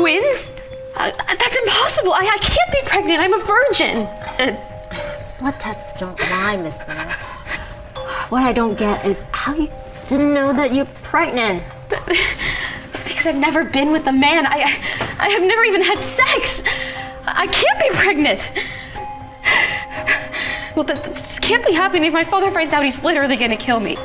twins? That's impossible. I can't be pregnant. I'm a virgin. Blood tests don't lie, Miss Smith. What I don't get is how you didn't know that you're pregnant. Because I've never been with a man. I have never even had sex. I can't be pregnant. Well, this can't be happening. If my father finds out, he's literally gonna kill me.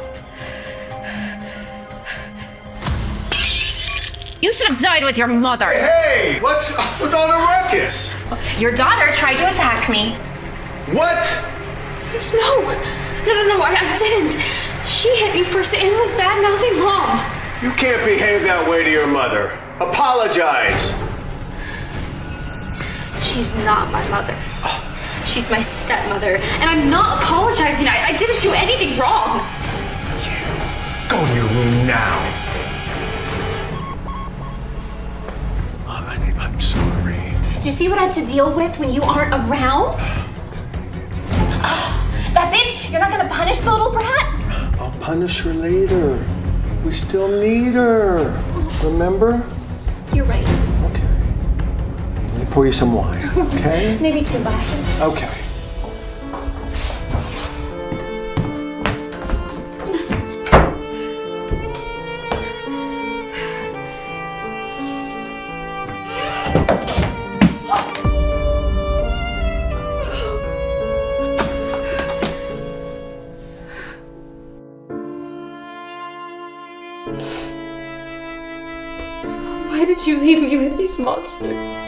You should have died with your mother. Hey, what's up with all the ruckus? Your daughter tried to attack me. What? No, I didn't. She hit me first and was bad-mouthing Mom. You can't behave that way to your mother. Apologize. She's not my mother. She's my stepmother, and I'm not apologizing. I didn't do anything wrong. Go to your room now. I'm sorry. Do you see what I have to deal with when you aren't around? That's it? You're not gonna punish the little brat? I'll punish her later. We still need her. Remember? You're right. Okay. Let me pour you some wine, okay? Maybe 2 glasses. Okay. Why did you leave me with these monsters?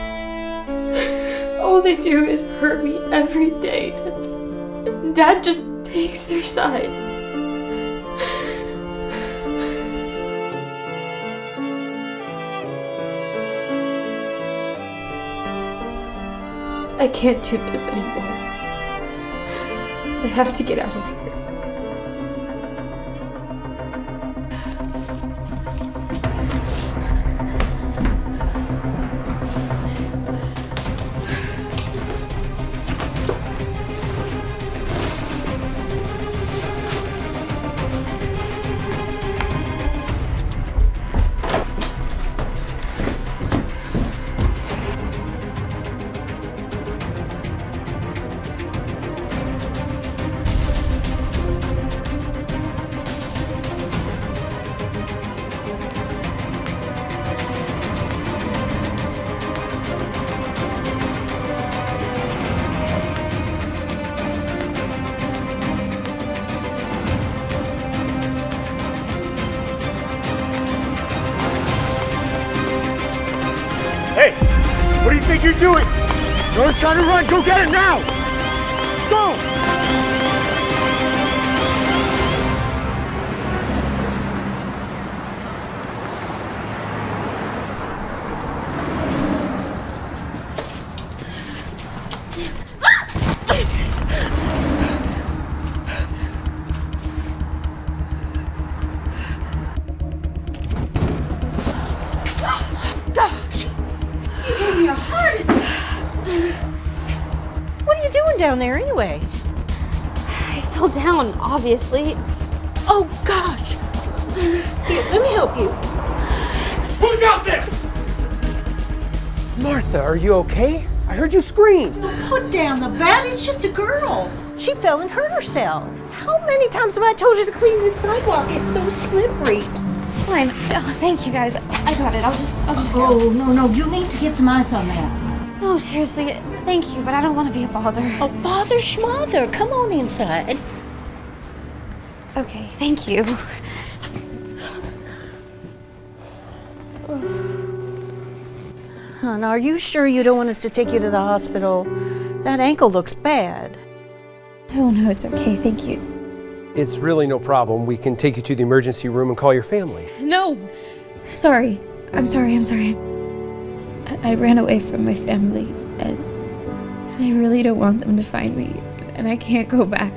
All they do is hurt me every day, and Dad just takes their side. I can't do this anymore. I have to get out of here. Hey, what do you think you're doing? You're trying to run. Go get it now. Go. What are you doing down there anyway? I fell down, obviously. Oh gosh! Here, let me help you. Who's out there? Martha, are you okay? I heard you scream. Put down the bat, it's just a girl. She fell and hurt herself. How many times have I told you to clean this sidewalk? It's so slippery. It's fine. Oh, thank you guys. I got it. I'll just go. Oh, no, you need to get some ice on that. No, seriously, thank you, but I don't want to be a bother. Oh, bother schmother, come on inside. Okay, thank you. Hon, are you sure you don't want us to take you to the hospital? That ankle looks bad. Oh, no, it's okay. Thank you. It's really no problem. We can take you to the emergency room and call your family. No! Sorry. I'm sorry. I ran away from my family, and I really don't want them to find me, and I can't go back.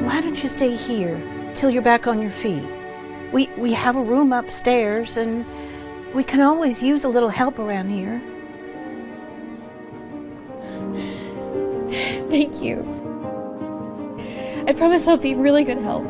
Why don't you stay here till you're back on your feet? We have a room upstairs, and we can always use a little help around here. Thank you. I promise I'll be really good help.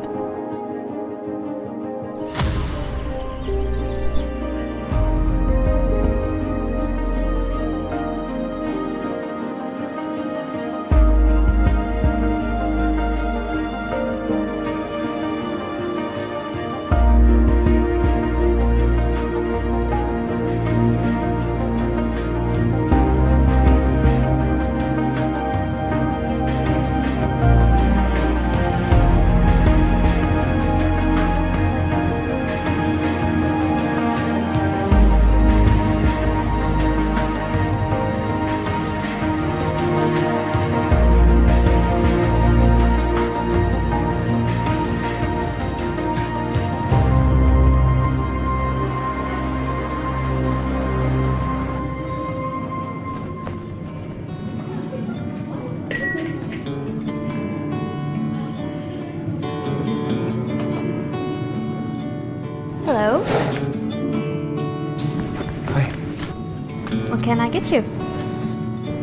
What can I get you?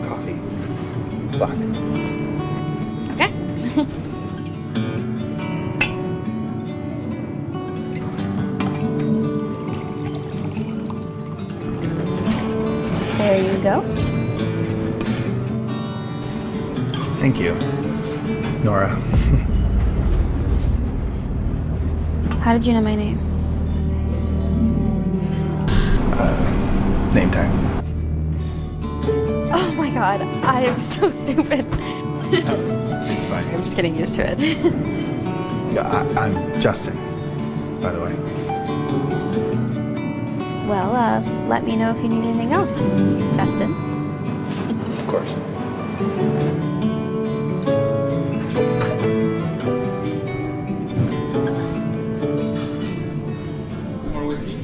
Coffee. Black. Okay. There you go. Thank you, Nora. How did you know my name? Name tag. Oh my god, I am so stupid. It's fine. I'm just getting used to it. Yeah, I'm Justin, by the way. Well, let me know if you need anything else, Justin. Of course. More whiskey?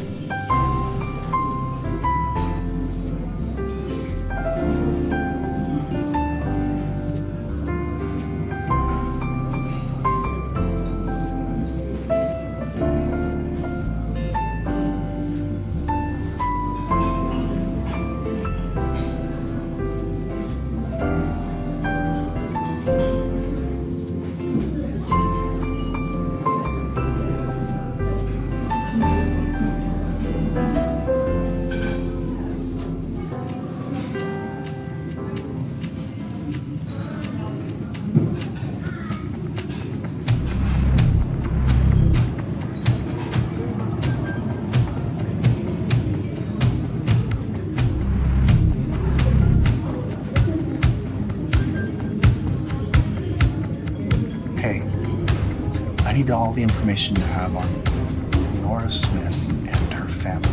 Hey, I need all the information you have on Nora Smith and her family.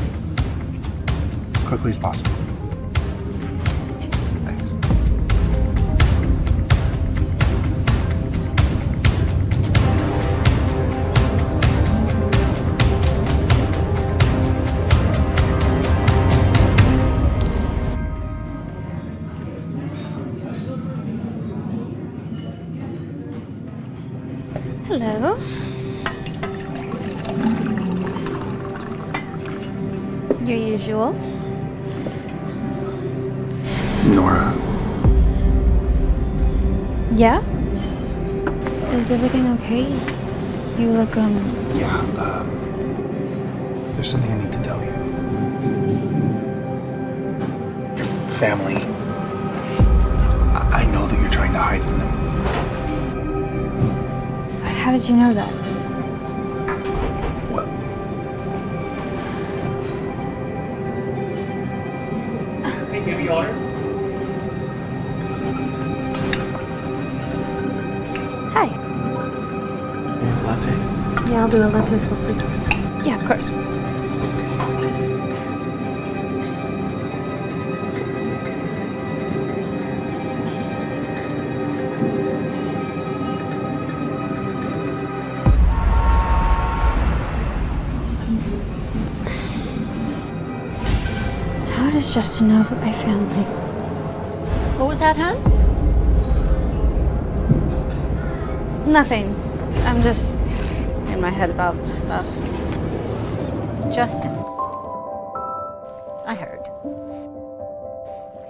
As quickly as possible. Thanks. Hello. Your usual. Nora, Yeah? Is everything okay? You look, yeah, there's something I need to tell you. Your family, I know that you're trying to hide from them. but how did you know that? Well, Hey, give me order. Hi. Latte. Yeah, I'll do a latte as well, please. Yeah, of course. How does Justin know about my family? What was that, hon? Nothing. I'm just in my head about stuff. Justin. I heard.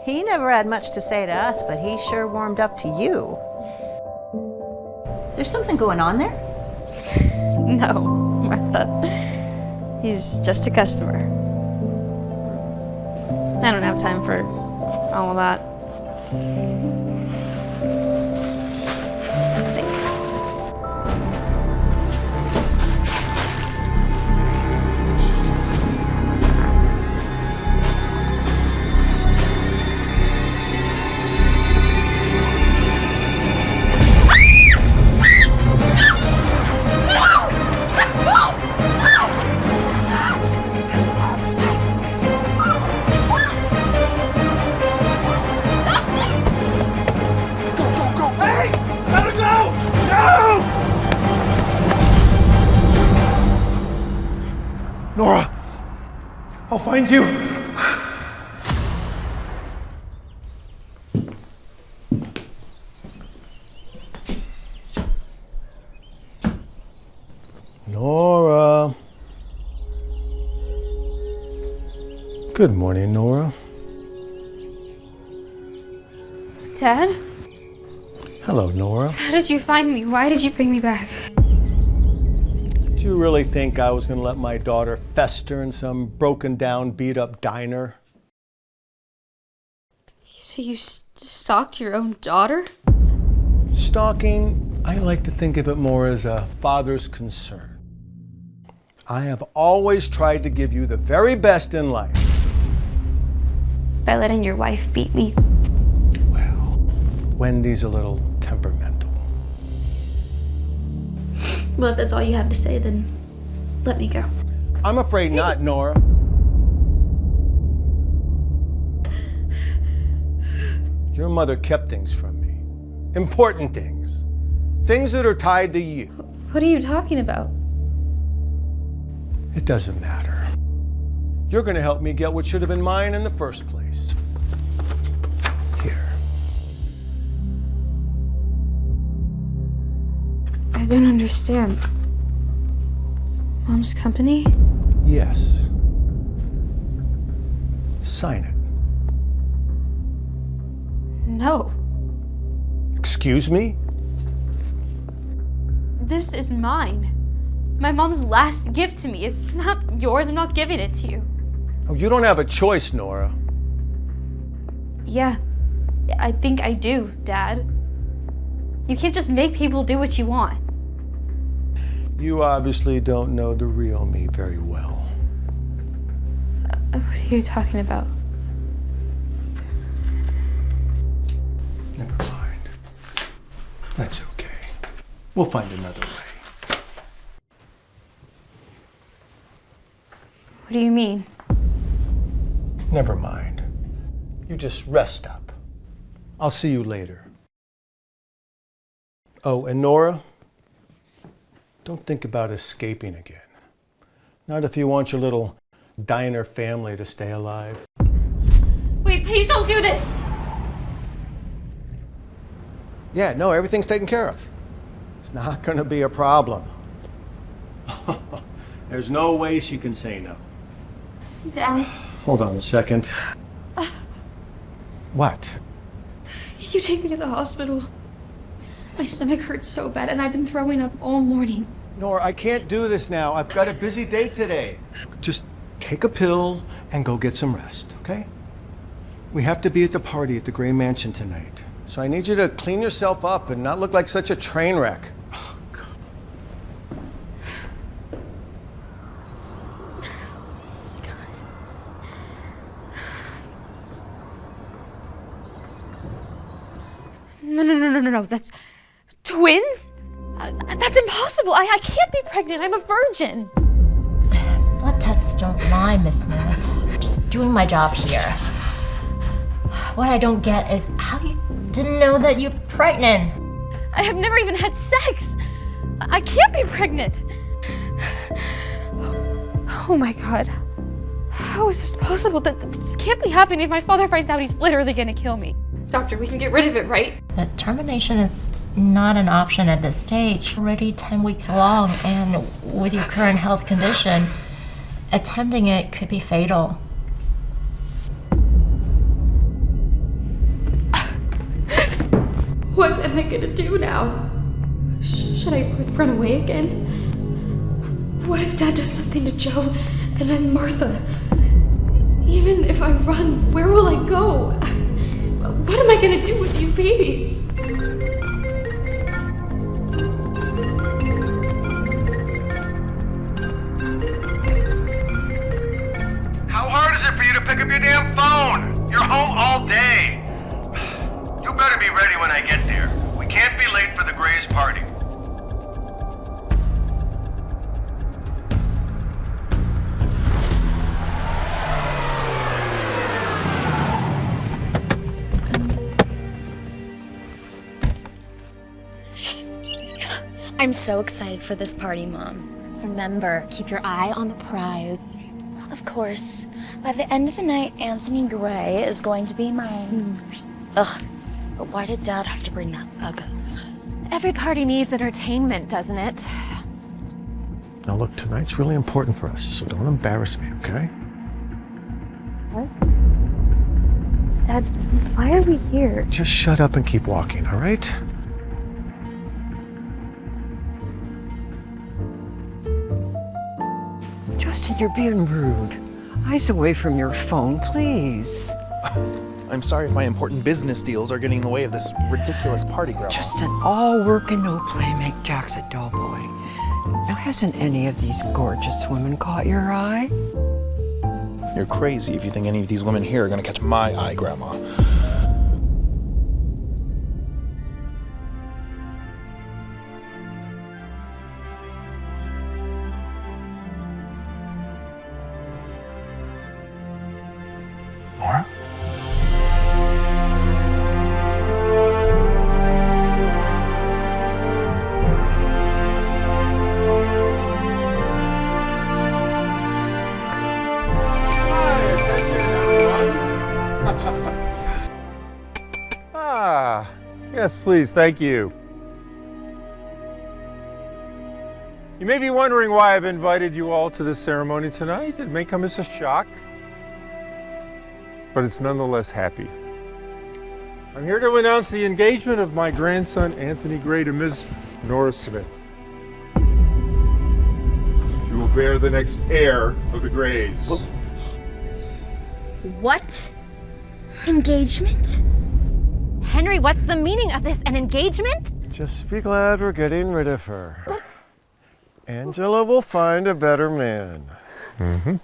He never had much to say to us, but he sure warmed up to you. Is there something going on there? No, Martha. He's just a customer. I don't have time for all of that. Thanks. Nora! I'll find you! Nora. Good morning, Nora. Dad? Hello, Nora. How did you find me? Why did you bring me back? Do you really think I was going to let my daughter fester in some broken down, beat up diner? So you stalked your own daughter? Stalking, I like to think of it more as a father's concern. I have always tried to give you the very best in life. By letting your wife beat me. Well, Wendy's a little temperamental. Well, if that's all you have to say, then let me go. I'm afraid not, Nora. Your mother kept things from me. Important things. Things that are tied to you. What are you talking about? It doesn't matter. You're going to help me get what should have been mine in the first place. Here. I don't understand. Mom's company? Yes. Sign it. No. Excuse me? This is mine. My mom's last gift to me. It's not yours. I'm not giving it to you. Oh, you don't have a choice, Nora. Yeah, I think I do, Dad. You can't just make people do what you want. You obviously don't know the real me very well. What are you talking about? Never mind. That's okay. We'll find another way. What do you mean? Never mind. You just rest up. I'll see you later. Oh, and Nora, don't think about escaping again. Not if you want your little diner family to stay alive. Wait, please don't do this! Yeah, no, everything's taken care of. It's not going to be a problem. There's no way she can say no. Dad. Hold on a second. What? Did you take me to the hospital? My stomach hurts so bad and I've been throwing up all morning. Nora, I can't do this now. I've got a busy day today. Just take a pill and go get some rest, okay? We have to be at the party at the Gray Mansion tonight. So I need you to clean yourself up and not look like such a train wreck. Oh, God. No. That's twins? That's impossible. I can't be pregnant. I'm a virgin. Blood tests don't lie, Miss Smith. I'm just doing my job here. What I don't get is how you didn't know that you're pregnant. I have never even had sex. I can't be pregnant. Oh my God. How is this possible? This can't be happening. If my father finds out, he's literally gonna kill me. Doctor, we can get rid of it, right? But termination is not an option at this stage. Already 10 weeks along, and with your current health condition, attempting it could be fatal. What am I gonna do now? Should I run away again? What if Dad does something to Joe and then Martha? Even if I run, where will I go? What am I gonna do with these babies? How hard is it for you to pick up your damn phone? You're home all day. You better be ready when I get there. We can't be late for the Grays' party. I'm so excited for this party, Mom. Remember, keep your eye on the prize. Of course. By the end of the night, Anthony Gray is going to be mine. Ugh. But why did Dad have to bring that bug up? Every party needs entertainment, doesn't it? Now look, tonight's really important for us, so don't embarrass me, okay? Dad, why are we here? Just shut up and keep walking, all right? Justin, you're being rude. Eyes away from your phone, please. I'm sorry if my important business deals are getting in the way of this ridiculous party, Grandma. Justin, all work and no play make Jack's a dull boy. Now, hasn't any of these gorgeous women caught your eye? You're crazy if you think any of these women here are gonna catch my eye, Grandma. Nora? Yes, please, thank you. You may be wondering why I've invited you all to this ceremony tonight. It may come as a shock, but it's nonetheless happy. I'm here to announce the engagement of my grandson, Anthony Gray, to Ms. Nora Smith. You will bear the next heir of the Grays. What? Engagement? Henry, what's the meaning of this? An engagement? Just be glad we're getting rid of her. Angela will find a better man. Mm-hmm.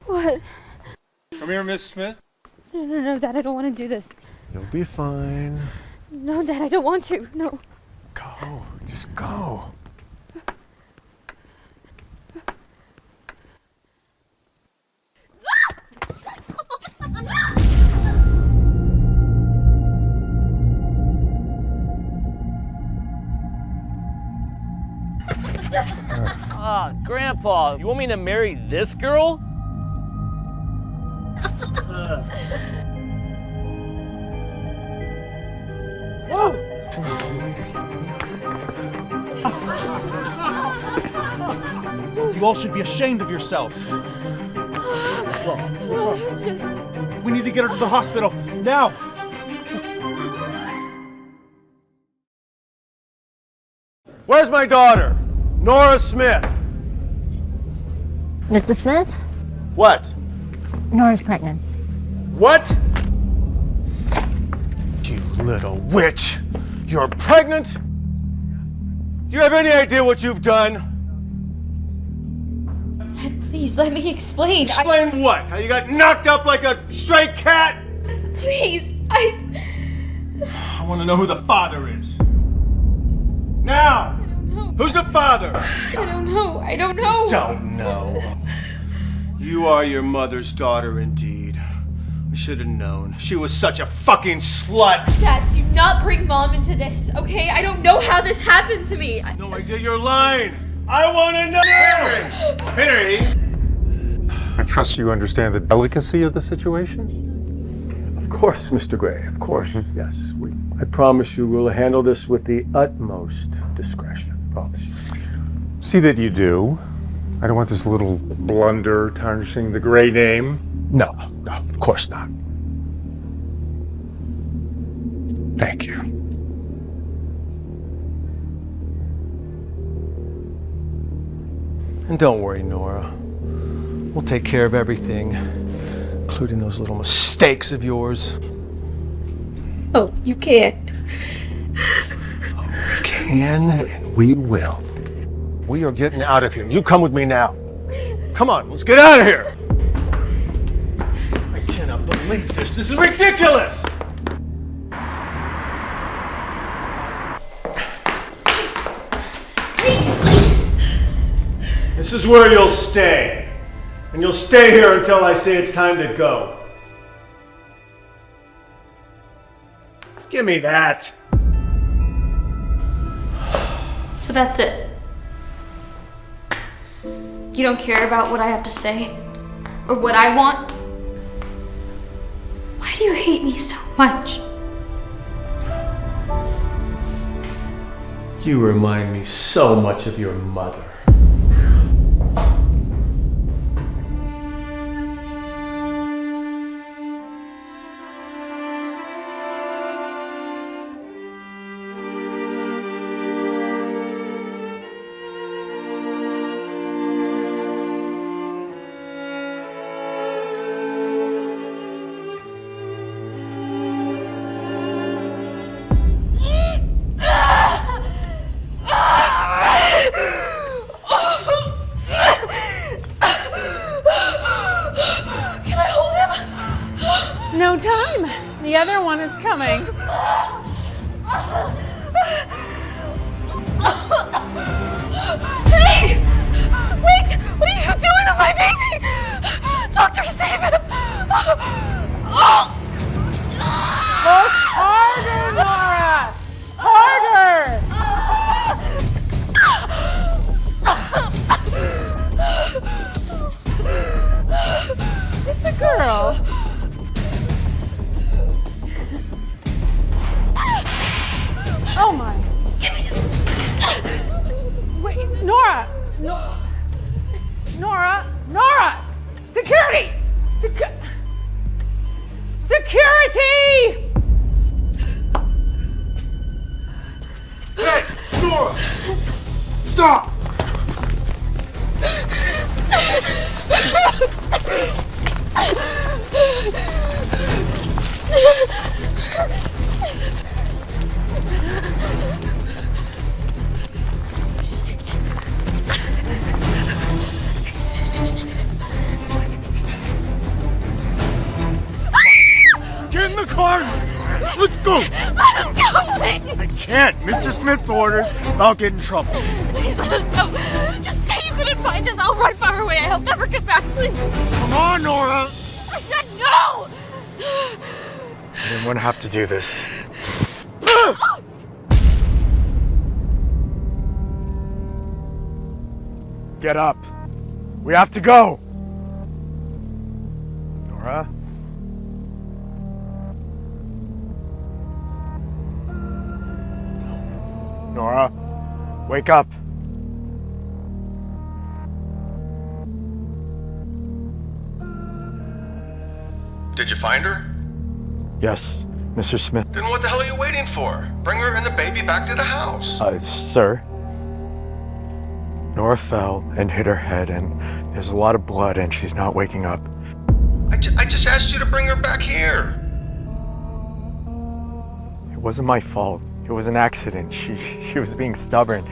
What? Come here, Miss Smith. No, Dad, I don't want to do this. You'll be fine. No, Dad, I don't want to. No. Go. Just go. Grandpa, you want me to marry this girl? You all should be ashamed of yourselves. Just... We need to get her to the hospital, now! Where's my daughter? Nora Smith. Mr. Smith, What? Nora's pregnant. What? You little witch! You're pregnant? Do you have any idea what you've done? Dad, please, let me explain. Explain what? How you got knocked up like a stray cat? Please, I want to know who the father is. Now! I don't know. Who's the father? I don't know. I don't know. Don't know. You are your mother's daughter indeed. I should have known. She was such a fucking slut. Dad, do not bring Mom into this, okay? I don't know how this happened to me. No idea you're lying. I want to know. Henry! I trust you understand the delicacy of the situation? Of course, Mr. Gray, of course. Yes, I promise you we'll handle this with the utmost discretion. Promise you. See that you do. I don't want this little blunder tarnishing the Gray name. No, of course not. Thank you. And don't worry, Nora. We'll take care of everything, including those little mistakes of yours. Oh, you can't. We can and we will. We are getting out of here. You come with me now. Come on, let's get out of here. I cannot believe this. This is ridiculous. This is where you'll stay. And you'll stay here until I say it's time to go. Give me that. So that's it. You don't care about what I have to say? Or what I want? Why do you hate me so much? You remind me so much of your mother. no time. The other one is coming. Hey! Wait! What are you doing to my baby? Doctor, save him! Push harder, Nora! Harder! It's a girl. Oh my. Wait, Nora! Nora! Security! Security! Hey, Nora! Stop! Get in the car! Let's go! Let us go, please! I can't! Mr. Smith orders, I'll get in trouble. Please let us go! Just say you couldn't find us. I'll run far away. I'll never get back, please. Come on, Nora! I said no! I didn't want to have to do this. Get up. We have to go. Nora? Nora, wake up. Did you find her? Yes, Mr. Smith. Then what the hell are you waiting for? Bring her and the baby back to the house. Sir. Nora fell and hit her head, and there's a lot of blood, and she's not waking up. I just asked you to bring her back here. It wasn't my fault. It was an accident. She was being stubborn.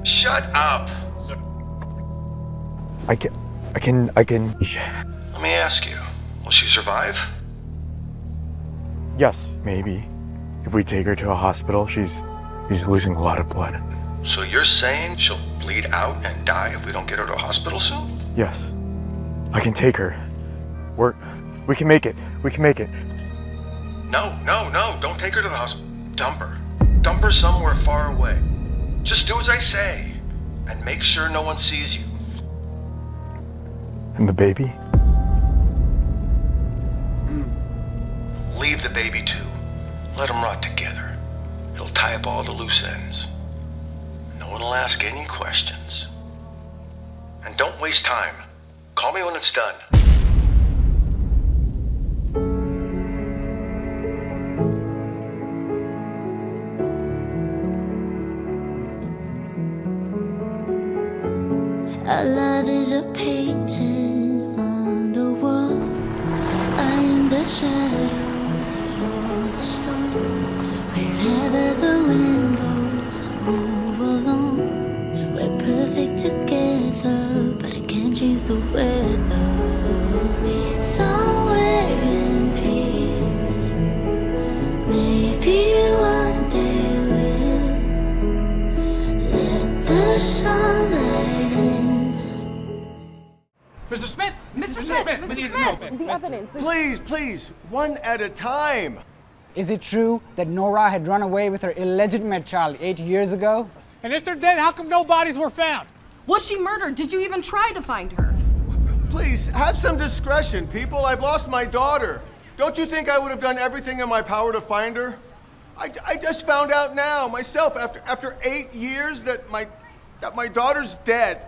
Shut up. I can. Let me ask you, will she survive? Yes, maybe. If we take her to a hospital, she's losing a lot of blood. So you're saying she'll bleed out and die if we don't get her to a hospital soon? Yes. I can take her. We can make it. We can make it. No, don't take her to the hospital. Dump her. Dump her somewhere far away. Just do as I say, and make sure no one sees you. And the baby? Leave the baby too. Let them rot together. It'll tie up all the loose ends. No one will ask any questions. And don't waste time. Call me when it's done. Our love is a painting on the wall. I am the shadows, you're the storm. Wherever the wind blows, I move along. We're perfect together, but I can't change the weather. It's somewhere in peace. Maybe one day we'll let the sunlight in. Mr. Smith! Mr. Smith! The evidence. Please, one at a time. Is it true that Nora had run away with her illegitimate child 8 years ago? And if they're dead, how come no bodies were found? Was she murdered? Did you even try to find her? Please, have some discretion, people. I've lost my daughter. Don't you think I would have done everything in my power to find her? I just found out now, myself, after 8 years, that my daughter's dead.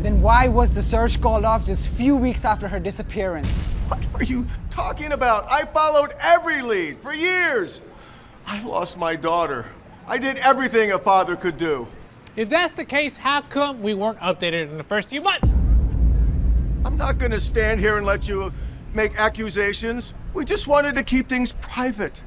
Then why was the search called off just few weeks after her disappearance? What are you talking about? I followed every lead for years. I lost my daughter. I did everything a father could do. If that's the case, how come we weren't updated in the first few months? I'm not gonna stand here and let you make accusations. We just wanted to keep things private.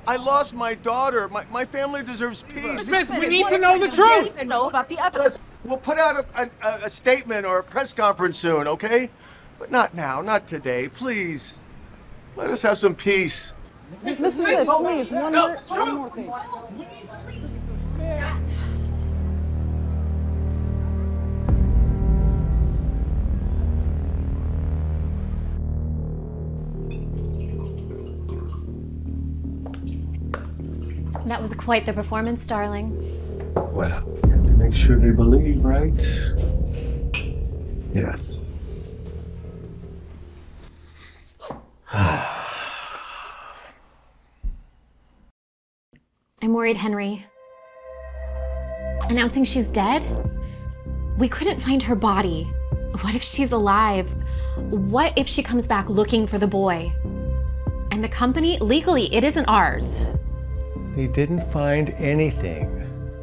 I lost my daughter. My family deserves peace. Smith, we need to know the truth. To know about the evidence. We'll put out a statement or a press conference soon, okay? But not now, not today, please. Let us have some peace. Mrs. Smith, please, one more thing. That was quite the performance, darling. Well, you have to make sure they believe, right? Yes. I'm worried, Henry. Announcing she's dead? We couldn't find her body. What if she's alive? What if she comes back looking for the boy? And the company, legally, it isn't ours. They didn't find anything,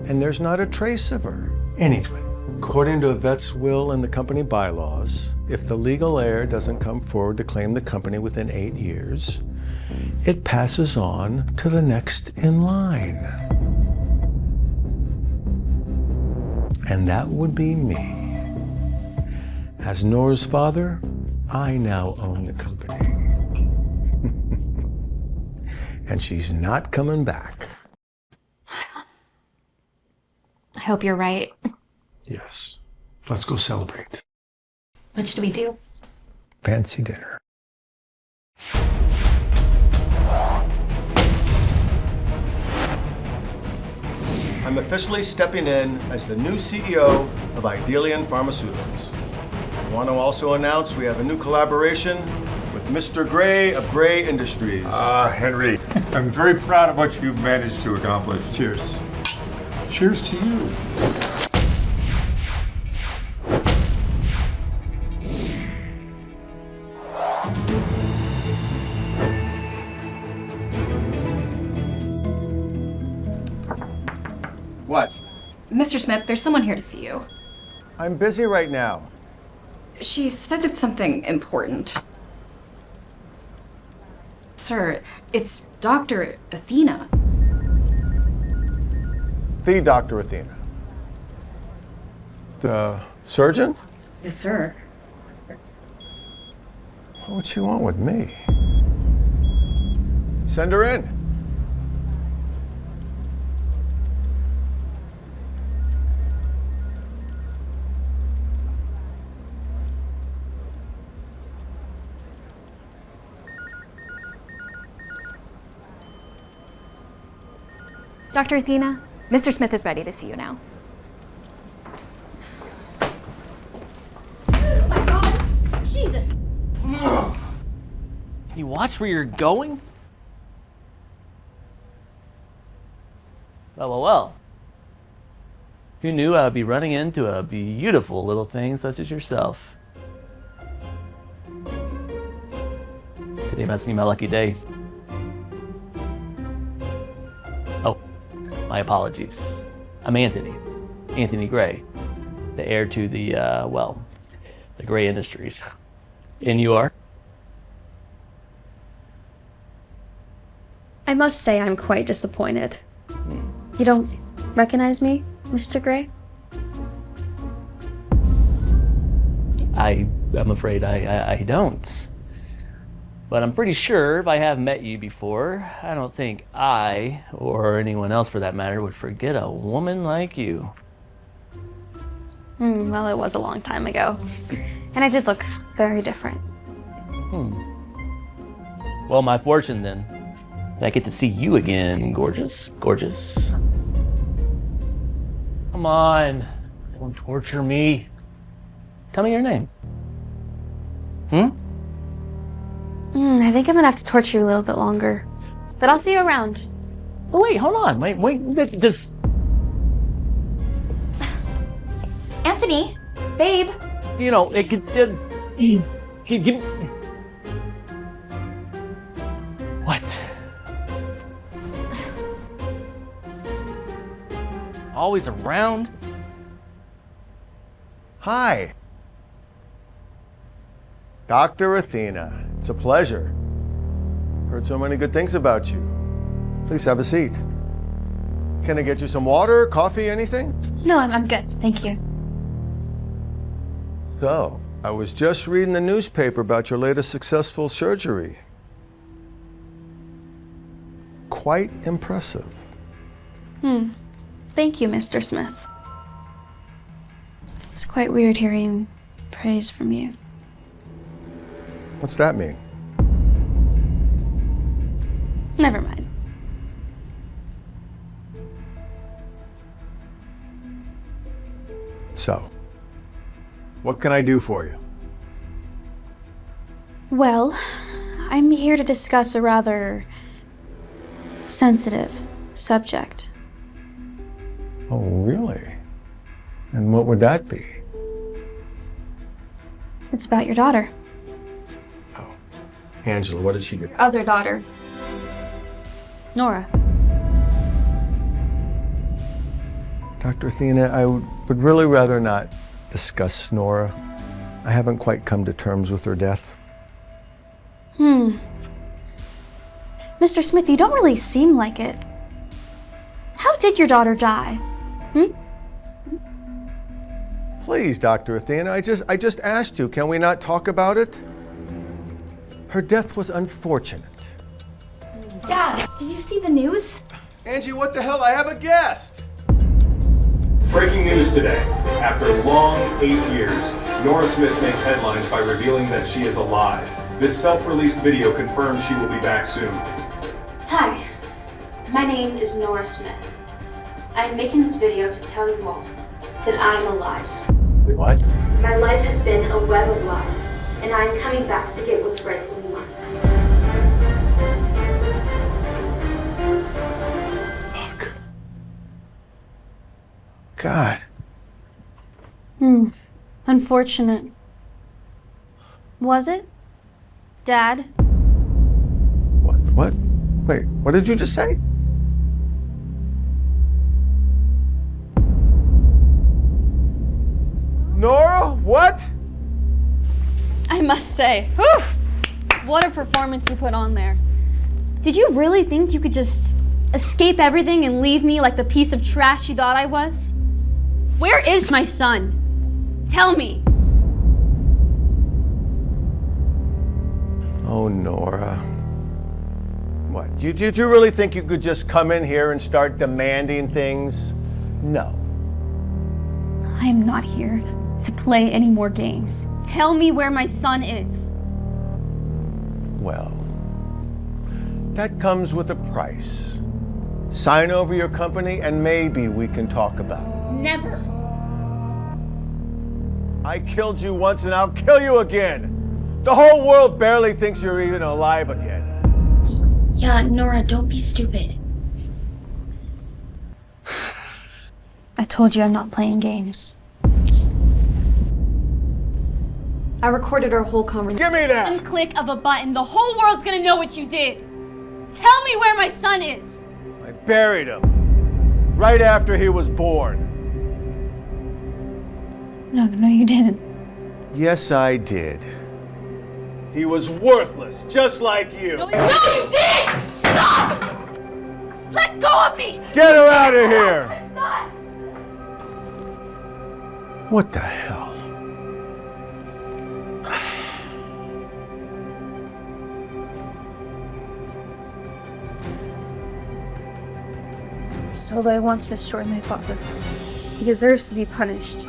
and there's not a trace of her. Anyway, according to a vet's will and the company bylaws, if the legal heir doesn't come forward to claim the company within 8 years, it passes on to the next in line. And that would be me. As Nora's father, I now own the company. And she's not coming back. I hope you're right. Yes. Let's go celebrate. What should we do? Fancy dinner. I'm officially stepping in as the new CEO of Idelian Pharmaceuticals. I want to also announce we have a new collaboration with Mr. Gray of Gray Industries. Henry, I'm very proud of what you've managed to accomplish. Cheers. Cheers to you. What? Mr. Smith, there's someone here to see you. I'm busy right now. She says it's something important. Sir, it's Dr. Athena. The Dr. Athena. The surgeon? Yes, sir. What would she want with me? Send her in. Dr. Athena, Mr. Smith is ready to see you now. Oh my God! Jesus! You watch where you're going? Well. Who knew I would be running into a beautiful little thing such as yourself? Today must be my lucky day. Oh, my apologies. I'm Anthony Gray, the heir to the Gray Industries. And you are? I must say I'm quite disappointed. You don't recognize me, Mr. Gray? I'm afraid I don't. But I'm pretty sure if I have met you before, I don't think I, or anyone else for that matter, would forget a woman like you. Well, it was a long time ago. And I did look very different. Well, my fortune then. I get to see you again, gorgeous. Come on, don't torture me. Tell me your name. I think I'm gonna have to torture you a little bit longer. But I'll see you around. Oh, wait, hold on. Wait, just... Anthony, babe. You know, it could... What? Always around? Hi. Dr. Athena, it's a pleasure. Heard so many good things about you. Please have a seat. Can I get you some water, coffee, anything? No, I'm good. Thank you. So, I was just reading the newspaper about your latest successful surgery. quite impressive. Thank you, Mr. Smith. It's quite weird hearing praise from you. What's that mean? Never mind. So, what can I do for you? Well, I'm here to discuss a rather sensitive subject. Oh, really? And what would that be? It's about your daughter. Angela, what did she do? Your other daughter. Nora. Dr. Athena, I would really rather not discuss Nora. I haven't quite come to terms with her death. Mr. Smith, you don't really seem like it. How did your daughter die? Please, Dr. Athena, I just asked you, can we not talk about it? Her death was unfortunate. Dad, did you see the news? Angie, what the hell? I have a guest! Breaking news today. After long 8 years, Nora Smith makes headlines by revealing that she is alive. This self-released video confirms she will be back soon. Hi, my name is Nora Smith. I am making this video to tell you all that I'm alive. What? My life has been a web of lies, and I am coming back to get what's rightfully mine. Fuck. God. Unfortunate. Was it? Dad? What? Wait, what did you just say? Nora, what? I must say, what a performance you put on there. Did you really think you could just escape everything and leave me like the piece of trash you thought I was? Where is my son? Tell me. Oh, Nora. What? Did you really think you could just come in here and start demanding things? No. I am not here to play any more games. Tell me where my son is. Well, that comes with a price. Sign over your company and maybe we can talk about it. Never. I killed you once and I'll kill you again. The whole world barely thinks you're even alive again. Yeah, Nora, don't be stupid. I told you I'm not playing games. I recorded our whole conversation. Give me that! One click of a button, the whole world's gonna know what you did. Tell me where my son is. I buried him right after he was born. No, you didn't. Yes, I did. He was worthless, just like you. No, you didn't! Stop! Let go of me! Get her out of here! My son! What the hell? Solo wants to destroy my father. He deserves to be punished.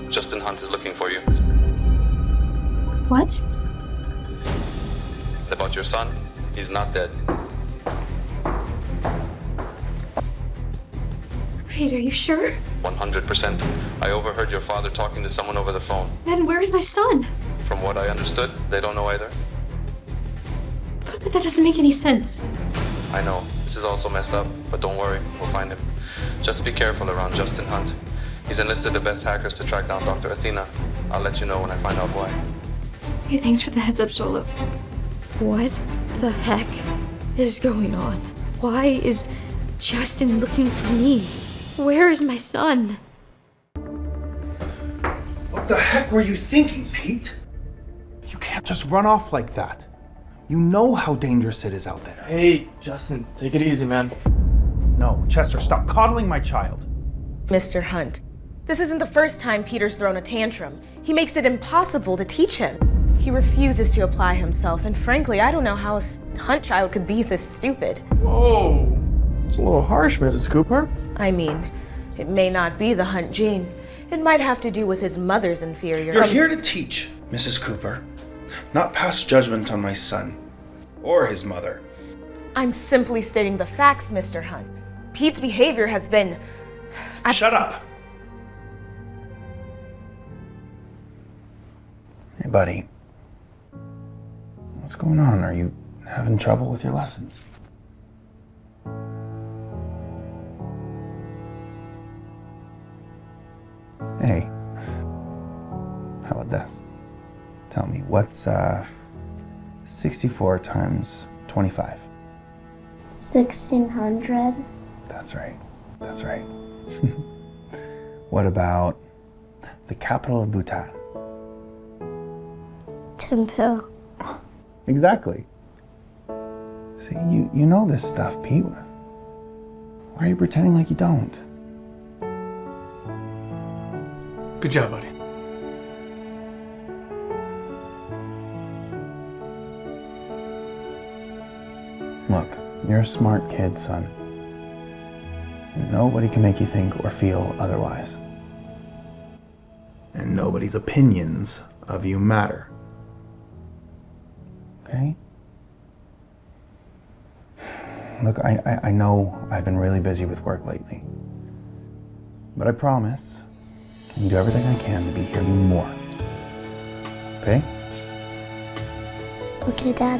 Justin Hunt is looking for you. What? About your son, he's not dead. Wait, are you sure? 100%. I overheard your father talking to someone over the phone. Then where's my son? From what I understood, they don't know either. But that doesn't make any sense. I know, this is also messed up, but don't worry, we'll find him. Just be careful around Justin Hunt. He's enlisted the best hackers to track down Dr. Athena. I'll let you know when I find out why. Okay, thanks for the heads up, Solo. What the heck is going on? Why is Justin looking for me? Where is my son? What the heck were you thinking, Pete? You can't just run off like that. You know how dangerous it is out there. Hey, Justin, take it easy, man. No, Chester, stop coddling my child. Mr. Hunt, this isn't the first time Peter's thrown a tantrum. He makes it impossible to teach him. He refuses to apply himself, and frankly, I don't know how a hunt child could be this stupid. Oh, it's a little harsh, Mrs. Cooper. I mean, it may not be the hunt gene. It might have to do with his mother's inferior. You're here to teach, Mrs. Cooper, not pass judgment on my son or his mother. I'm simply stating the facts, Mr. Hunt. Pete's behavior has been... Shut up! Hey, buddy. What's going on? Are you having trouble with your lessons? Hey, how about this? Tell me, what's 64 times 25? 1600. That's right. That's right. What about the capital of Bhutan? Thimphu. Exactly. See, you know this stuff, Pete. Why are you pretending like you don't? Good job, buddy. Look, you're a smart kid, son. Nobody can make you think or feel otherwise. And nobody's opinions of you matter. Okay? Look, I know I've been really busy with work lately. But I promise I can do everything I can to be here more. Okay? Okay, Dad.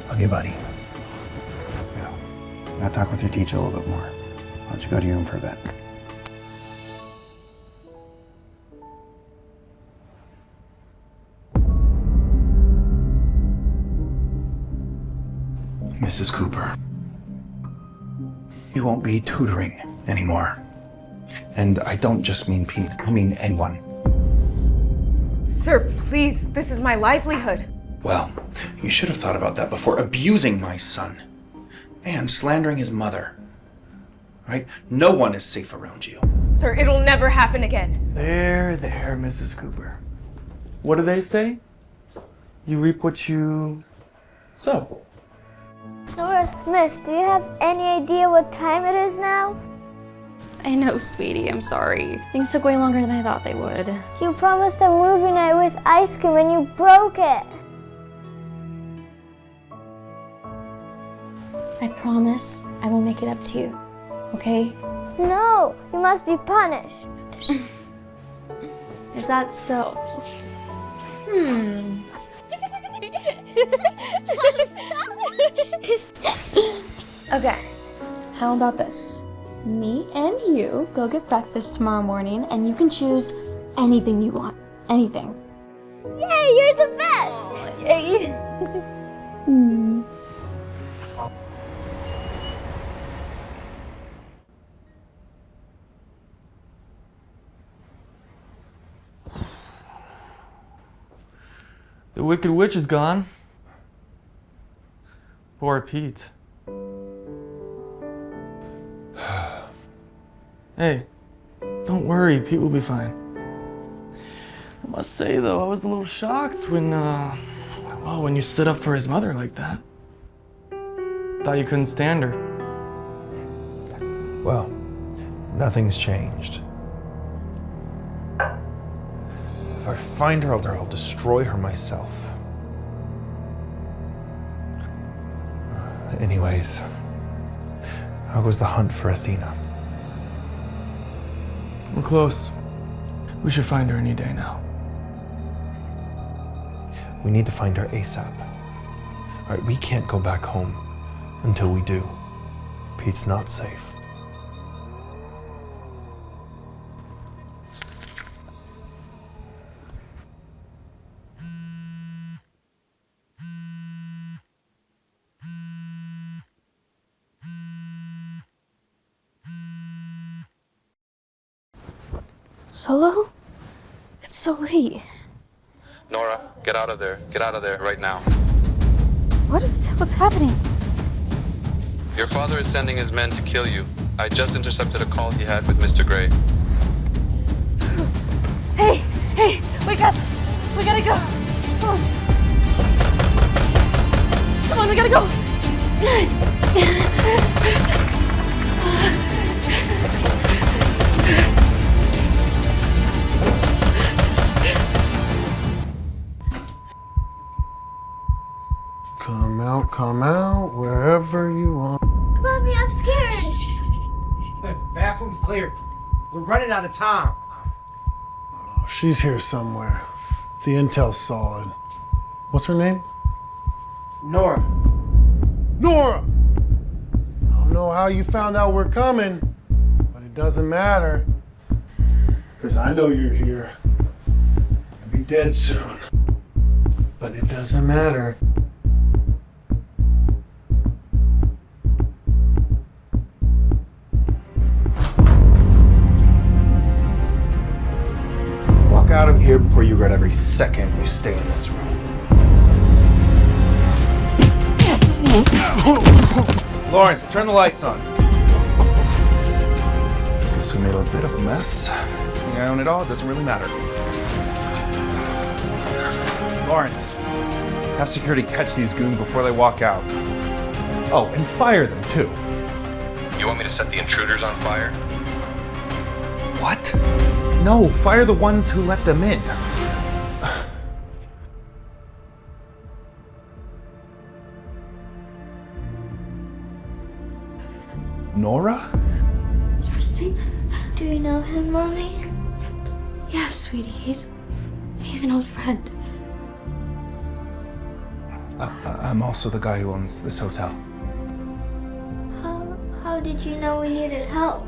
Okay, buddy. Now talk with your teacher a little bit more. Why don't you go to your room for a bit? Mrs. Cooper, you won't be tutoring anymore. And I don't just mean Pete, I mean anyone. Sir, please, this is my livelihood. Well, you should have thought about that before abusing my son and slandering his mother. Right? No one is safe around you. Sir, it'll never happen again. There, Mrs. Cooper. What do they say? You reap what you sow. Nora Smith, do you have any idea what time it is now? I know, sweetie. I'm sorry. Things took way longer than I thought they would. You promised a movie night with ice cream and you broke it. I promise I will make it up to you, okay? No, you must be punished. Is that so? Okay, how about this? Me and you go get breakfast tomorrow morning and you can choose anything you want. Anything. Yay, you're the best! Oh, yay. The Wicked Witch is gone. Poor Pete. Hey, don't worry, Pete will be fine. I must say though, I was a little shocked when you stood up for his mother like that. Thought you couldn't stand her. Well, nothing's changed. If I find her, I'll destroy her myself. Anyways, how goes the hunt for Athena? We're close. We should find her any day now. We need to find her ASAP. All right, we can't go back home until we do. Pete's not safe. Solo? It's so late. Nora, get out of there. Get out of there right now. What's happening? Your father is sending his men to kill you. I just intercepted a call he had with Mr. Gray. Hey, wake up! We gotta go! Oh. Come on, we gotta go! Come out, wherever you want. Mommy, I'm scared. The bathroom's clear. We're running out of time. She's here somewhere. The intel's solid. What's her name? Nora. Nora! I don't know how you found out we're coming, but it doesn't matter. Because I know you're here. You'll be dead soon. But it doesn't matter. Walk out of here before you regret every second you stay in this room. Lawrence, turn the lights on. Guess we made a bit of a mess. I think I own it all. It doesn't really matter. Lawrence, have security catch these goons before they walk out. Oh, and fire them too. You want me to set the intruders on fire? What? No, fire the ones who let them in. Nora? Justin? Do you know him, Mommy? Yeah, sweetie. He's an old friend. I'm also the guy who owns this hotel. How did you know we needed help?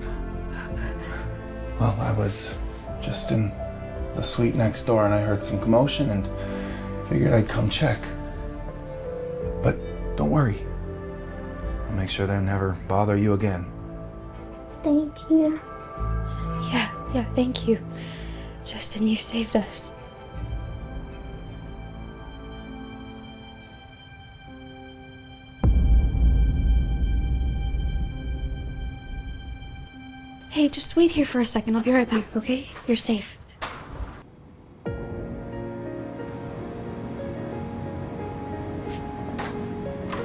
Well, I was just in the suite next door and I heard some commotion and figured I'd come check. But don't worry. I'll make sure they never bother you again. Thank you. Yeah, thank you. Justin, you saved us. Hey, just wait here for a second. I'll be right back, okay? You're safe.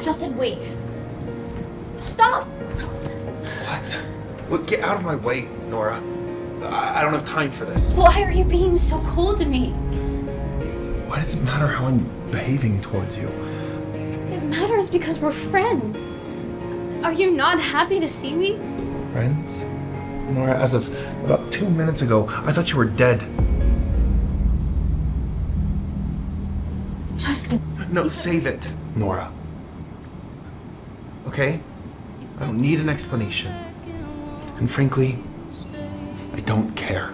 Justin, wait. Stop! What? Look, get out of my way, Nora. I don't have time for this. Why are you being so cold to me? Why does it matter how I'm behaving towards you? It matters because we're friends. Are you not happy to see me? Friends? Nora, as of about 2 minutes ago, I thought you were dead. Justin. No, save it, Nora. Okay? I don't need an explanation. And frankly, I don't care.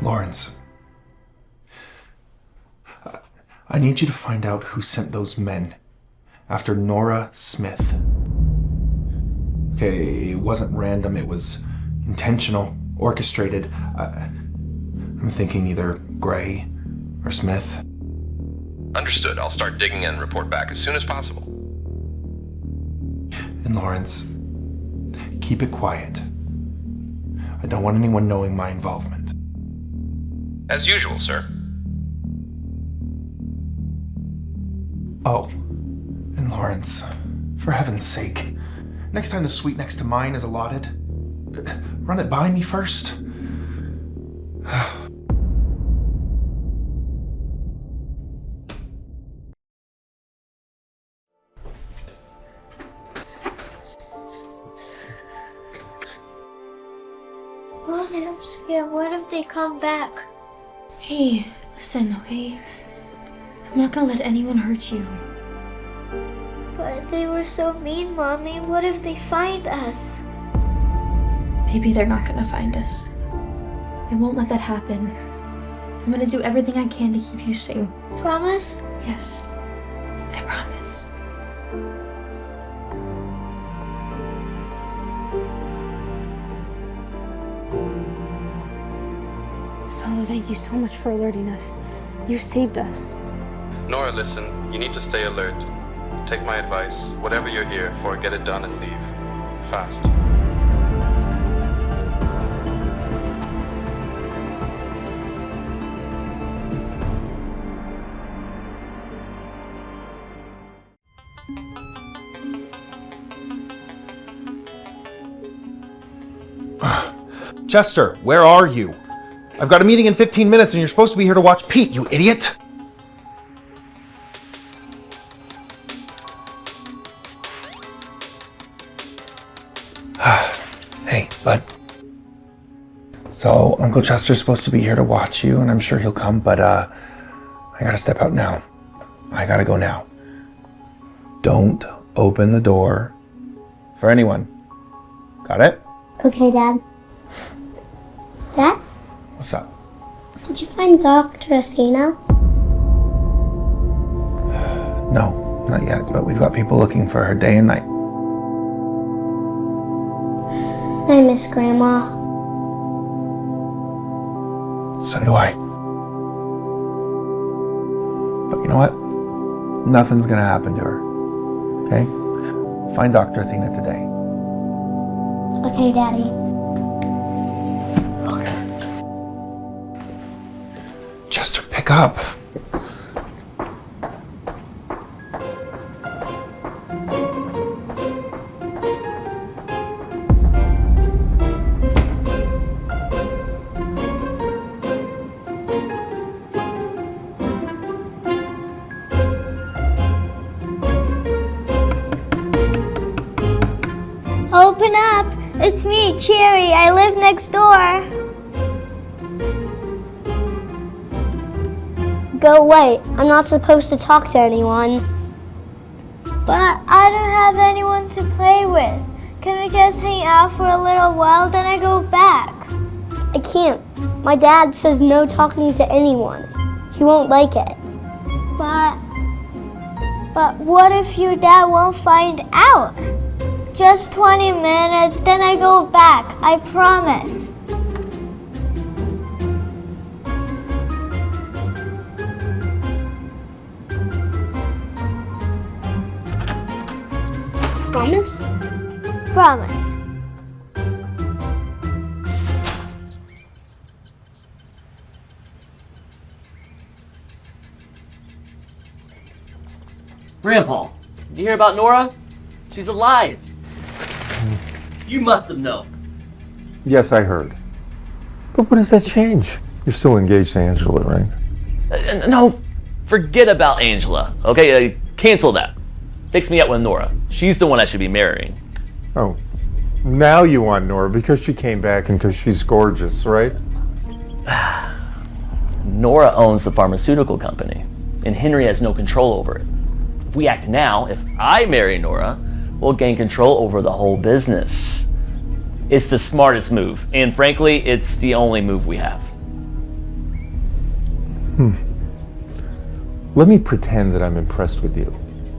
Lawrence, I need you to find out who sent those men after Nora Smith. Okay, it wasn't random, it was intentional, orchestrated. I'm thinking either Gray or Smith. Understood. I'll start digging and report back as soon as possible. And Lawrence, keep it quiet. I don't want anyone knowing my involvement. As usual, sir. Oh, and Lawrence, for heaven's sake, next time the suite next to mine is allotted, run it by me first. Mommy, I'm scared. What if they come back? Hey, listen, okay? I'm not gonna let anyone hurt you. But They were so mean, Mommy. What if they find us? Maybe they're not gonna find us. I won't let that happen. I'm gonna do everything I can to keep you safe. Promise? Yes, I promise. Solo, thank you so much for alerting us. You saved us. Nora, listen, you need to stay alert. Take my advice. Whatever you're here for, get it done and leave. Fast. Chester, where are you? I've got a meeting in 15 minutes and you're supposed to be here to watch Pete, you idiot! Hey, bud. So, Uncle Chester's supposed to be here to watch you, and I'm sure he'll come, but I gotta step out now. I gotta go now. Don't open the door for anyone. Got it? Okay, Dad. Dad? What's up? Did you find Dr. Athena? No, not yet, but we've got people looking for her day and night. I miss Grandma. So do I. But you know what? Nothing's gonna happen to her. Okay? Find Dr. Athena today. Okay, Daddy. Chester, pick up. Open up! It's me, Cherry. I live next door. Go away. I'm not supposed to talk to anyone. But I don't have anyone to play with. Can we just hang out for a little while, then I go back? I can't. My dad says no talking to anyone. He won't like it. But what if your dad won't find out? Just 20 minutes, then I go back. I promise. Promise? Promise. Grandpa, did you hear about Nora? She's alive. You must have known. Yes, I heard. But what does that change? You're still engaged to Angela, right? No, forget about Angela. Okay, cancel that. Fix me up with Nora. She's the one I should be marrying. Oh, now you want Nora because she came back and because she's gorgeous, right? Nora owns the pharmaceutical company, and Henry has no control over it. If we act now, if I marry Nora, we'll gain control over the whole business. It's the smartest move, and frankly, it's the only move we have. Let me pretend that I'm impressed with you,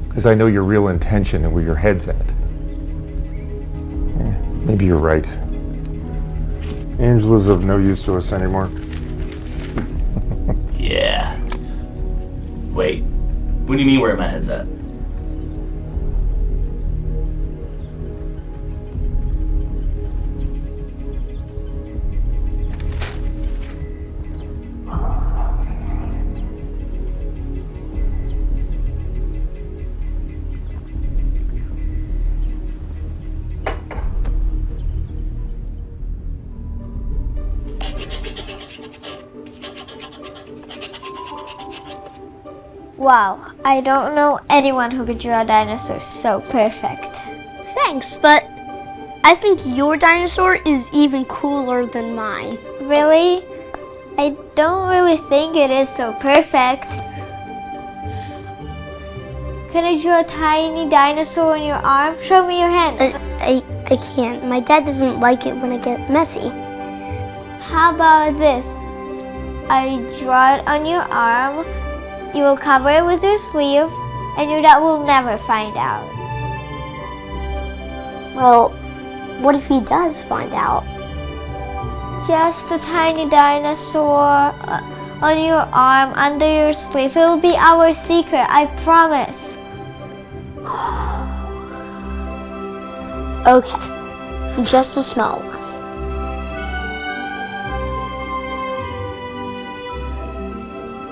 because I know your real intention and where your head's at. Maybe you're right. Angela's of no use to us anymore. Yeah. Wait, what do you mean where my head's at? Wow, I don't know anyone who could draw a dinosaur so perfect. Thanks, but I think your dinosaur is even cooler than mine. Really? I don't really think it is so perfect. Can I draw a tiny dinosaur on your arm? Show me your hand. I can't. My dad doesn't like it when I get messy. How about this? I draw it on your arm, you will cover it with your sleeve, and your dad will never find out. Well, what if he does find out? Just a tiny dinosaur on your arm, under your sleeve. It will be our secret, I promise. Okay, just a small one.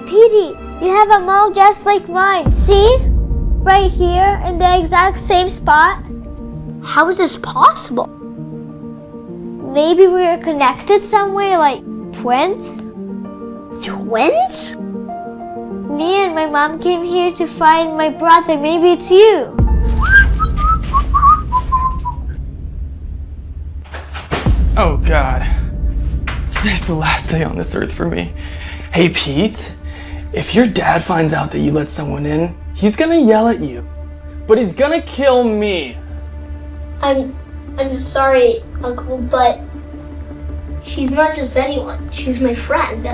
Petey, you have a mole just like mine. See? Right here in the exact same spot. How is this possible? Maybe we are connected somewhere, like twins? Twins? Me and my mom came here to find my brother. Maybe it's you. Oh God. Today's the last day on this earth for me. Hey Pete, if your dad finds out that you let someone in, he's gonna yell at you. But he's gonna kill me. I'm sorry, Uncle, but she's not just anyone. She's my friend.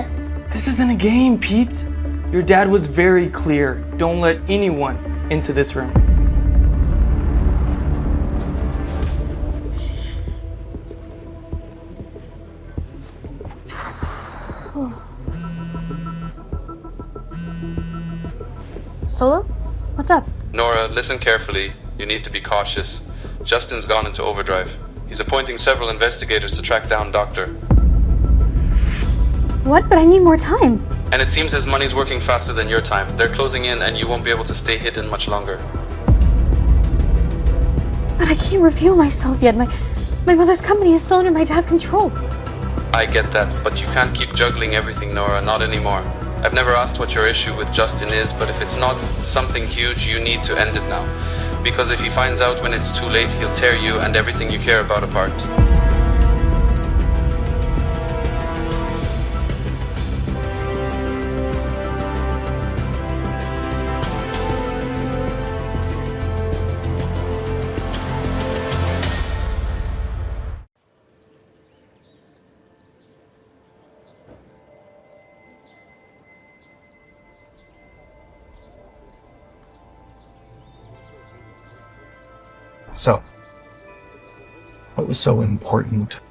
This isn't a game, Pete. Your dad was very clear. Don't let anyone into this room. Solo? What's up? Nora, listen carefully. You need to be cautious. Justin's gone into overdrive. He's appointing several investigators to track down Doctor. What? But I need more time. And it seems his money's working faster than your time. They're closing in and you won't be able to stay hidden much longer. But I can't reveal myself yet. My mother's company is still under my dad's control. I get that, but you can't keep juggling everything, Nora, not anymore. I've never asked what your issue with Justin is, but if it's not something huge, you need to end it now. Because if he finds out when it's too late, he'll tear you and everything you care about apart. So, what was so important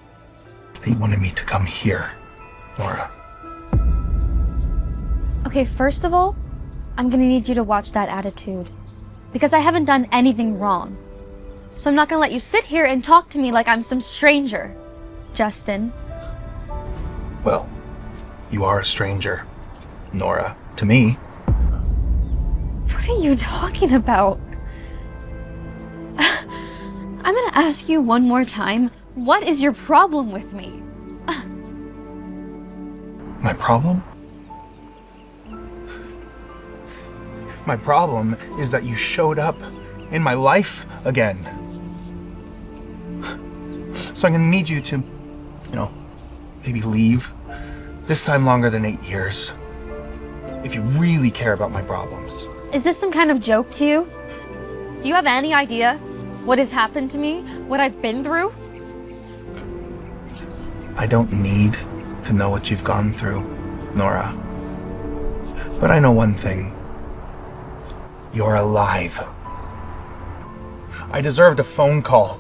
that you wanted me to come here, Nora? Okay, first of all, I'm gonna need you to watch that attitude. Because I haven't done anything wrong. So I'm not gonna let you sit here and talk to me like I'm some stranger, Justin. Well, you are a stranger, Nora, to me. What are you talking about? I'm gonna ask you one more time, what is your problem with me? My problem? My problem is that you showed up in my life again. So I'm gonna need you to, maybe leave. This time longer than 8 years. If you really care about my problems. Is this some kind of joke to you? Do you have any idea what has happened to me? What I've been through? I don't need to know what you've gone through, Nora. But I know one thing. You're alive. I deserved a phone call.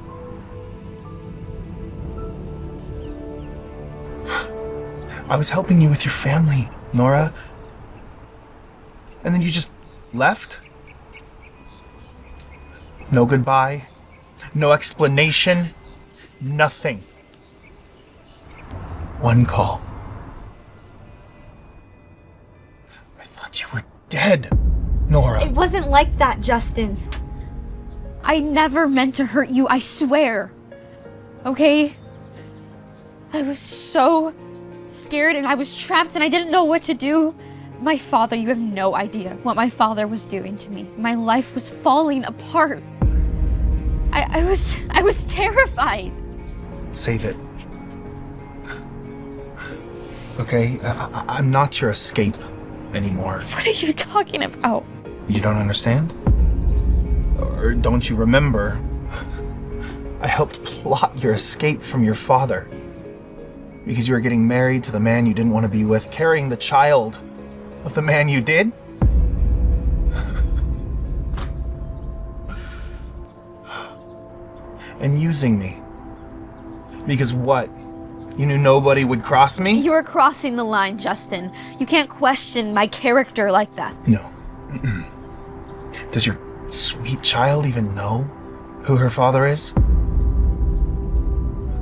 I was helping you with your family, Nora. And then you just left? No goodbye, no explanation, nothing. One call. I thought you were dead, Nora. It wasn't like that, Justin. I never meant to hurt you, I swear. Okay? I was so scared and I was trapped and I didn't know what to do. My father, you have no idea what my father was doing to me. My life was falling apart. I was terrified. Save it. Okay, I'm not your escape anymore. What are you talking about? You don't understand? Or don't you remember? I helped plot your escape from your father. Because you were getting married to the man you didn't want to be with, carrying the child of the man you did? And using me. Because what? You knew nobody would cross me? You're crossing the line, Justin. You can't question my character like that. No. Mm-mm. Does your sweet child even know who her father is?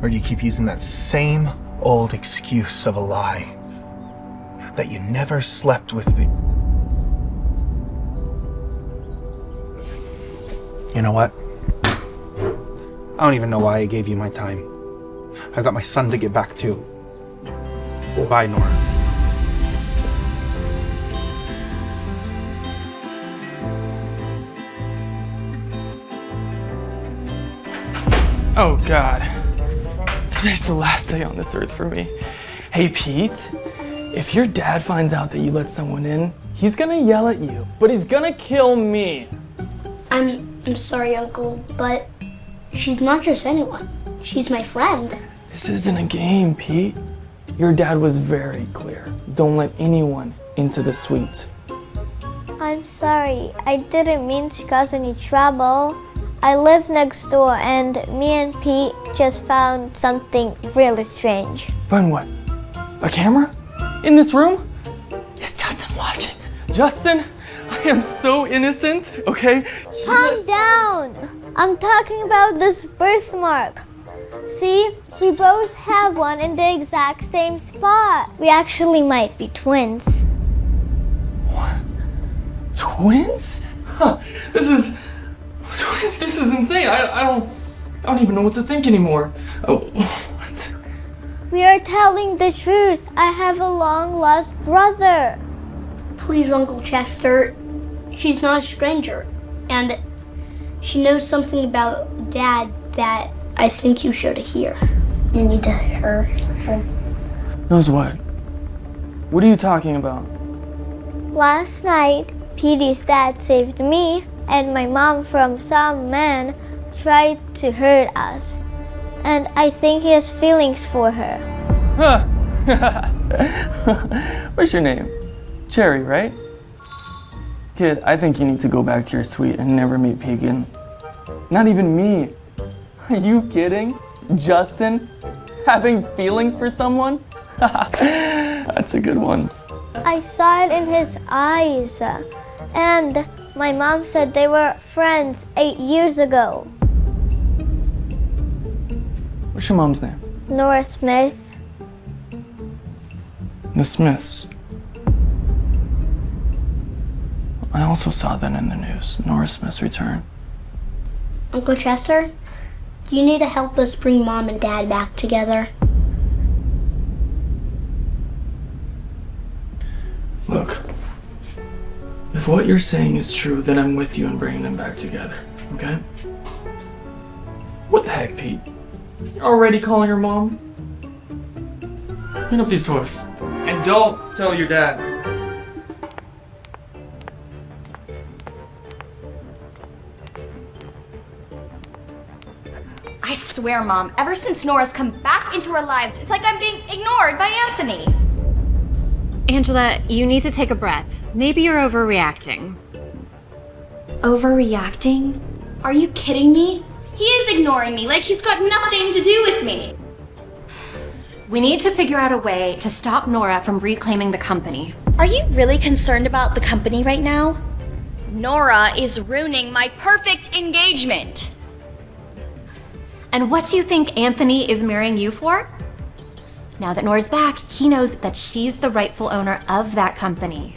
Or do you keep using that same old excuse of a lie? That you never slept with me? You know what? I don't even know why I gave you my time. I've got my son to get back to. Bye, Nora. Oh God. Today's the last day on this earth for me. Hey Pete, if your dad finds out that you let someone in, he's gonna yell at you, but he's gonna kill me. I'm sorry, Uncle, but she's not just anyone. She's my friend. This isn't a game, Pete. Your dad was very clear. Don't let anyone into the suite. I'm sorry. I didn't mean to cause any trouble. I live next door and me and Pete just found something really strange. Find what? A camera? In this room? Is Justin watching? Justin, I am so innocent, okay? Calm down. I'm talking about this birthmark. See, we both have one in the exact same spot. We actually might be twins. What? Twins? Huh. This is insane. I don't even know what to think anymore. Oh, what? We are telling the truth. I have a long-lost brother. Please, Uncle Chester. She's not a stranger. And she knows something about Dad that I think you should hear. You need to hear her. Knows what? What are you talking about? Last night, Petey's dad saved me and my mom from some man tried to hurt us. And I think he has feelings for her. Huh. What's your name? Cherry, right? Kid, I think you need to go back to your suite and never meet Pete again. Not even me. Are you kidding? Justin? Having feelings for someone? That's a good one. I saw it in his eyes. And my mom said they were friends 8 years ago. What's your mom's name? Nora Smith. The Smiths. I also saw that in the news. Nora Smith's return. Uncle Chester, you need to help us bring Mom and Dad back together. Look, if what you're saying is true, then I'm with you in bringing them back together, okay? What the heck, Pete? You're already calling her mom? Clean up these toys. And don't tell your dad. I swear, Mom, ever since Nora's come back into our lives, it's like I'm being ignored by Anthony. Angela, you need to take a breath. Maybe you're overreacting. Overreacting? Are you kidding me? He is ignoring me like he's got nothing to do with me. We need to figure out a way to stop Nora from reclaiming the company. Are you really concerned about the company right now? Nora is ruining my perfect engagement. And what do you think Anthony is marrying you for? Now that Nora's back, he knows that she's the rightful owner of that company.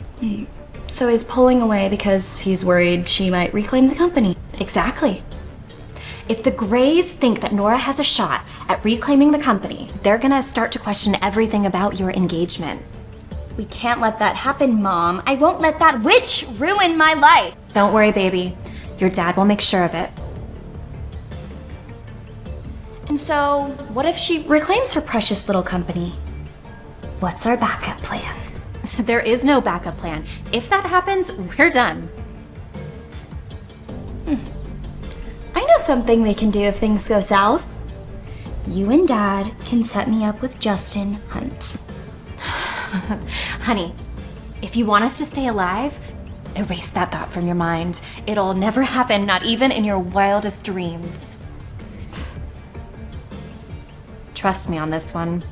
So he's pulling away because he's worried she might reclaim the company. Exactly. If the Greys think that Nora has a shot at reclaiming the company, they're gonna start to question everything about your engagement. We can't let that happen, Mom. I won't let that witch ruin my life. Don't worry, baby. Your dad will make sure of it. And so, what if she reclaims her precious little company? What's our backup plan? There is no backup plan. If that happens, we're done. know something we can do if things go south. You and Dad can set me up with Justin Hunt. Honey, if you want us to stay alive, erase that thought from your mind. It'll never happen, not even in your wildest dreams. Trust me on this one.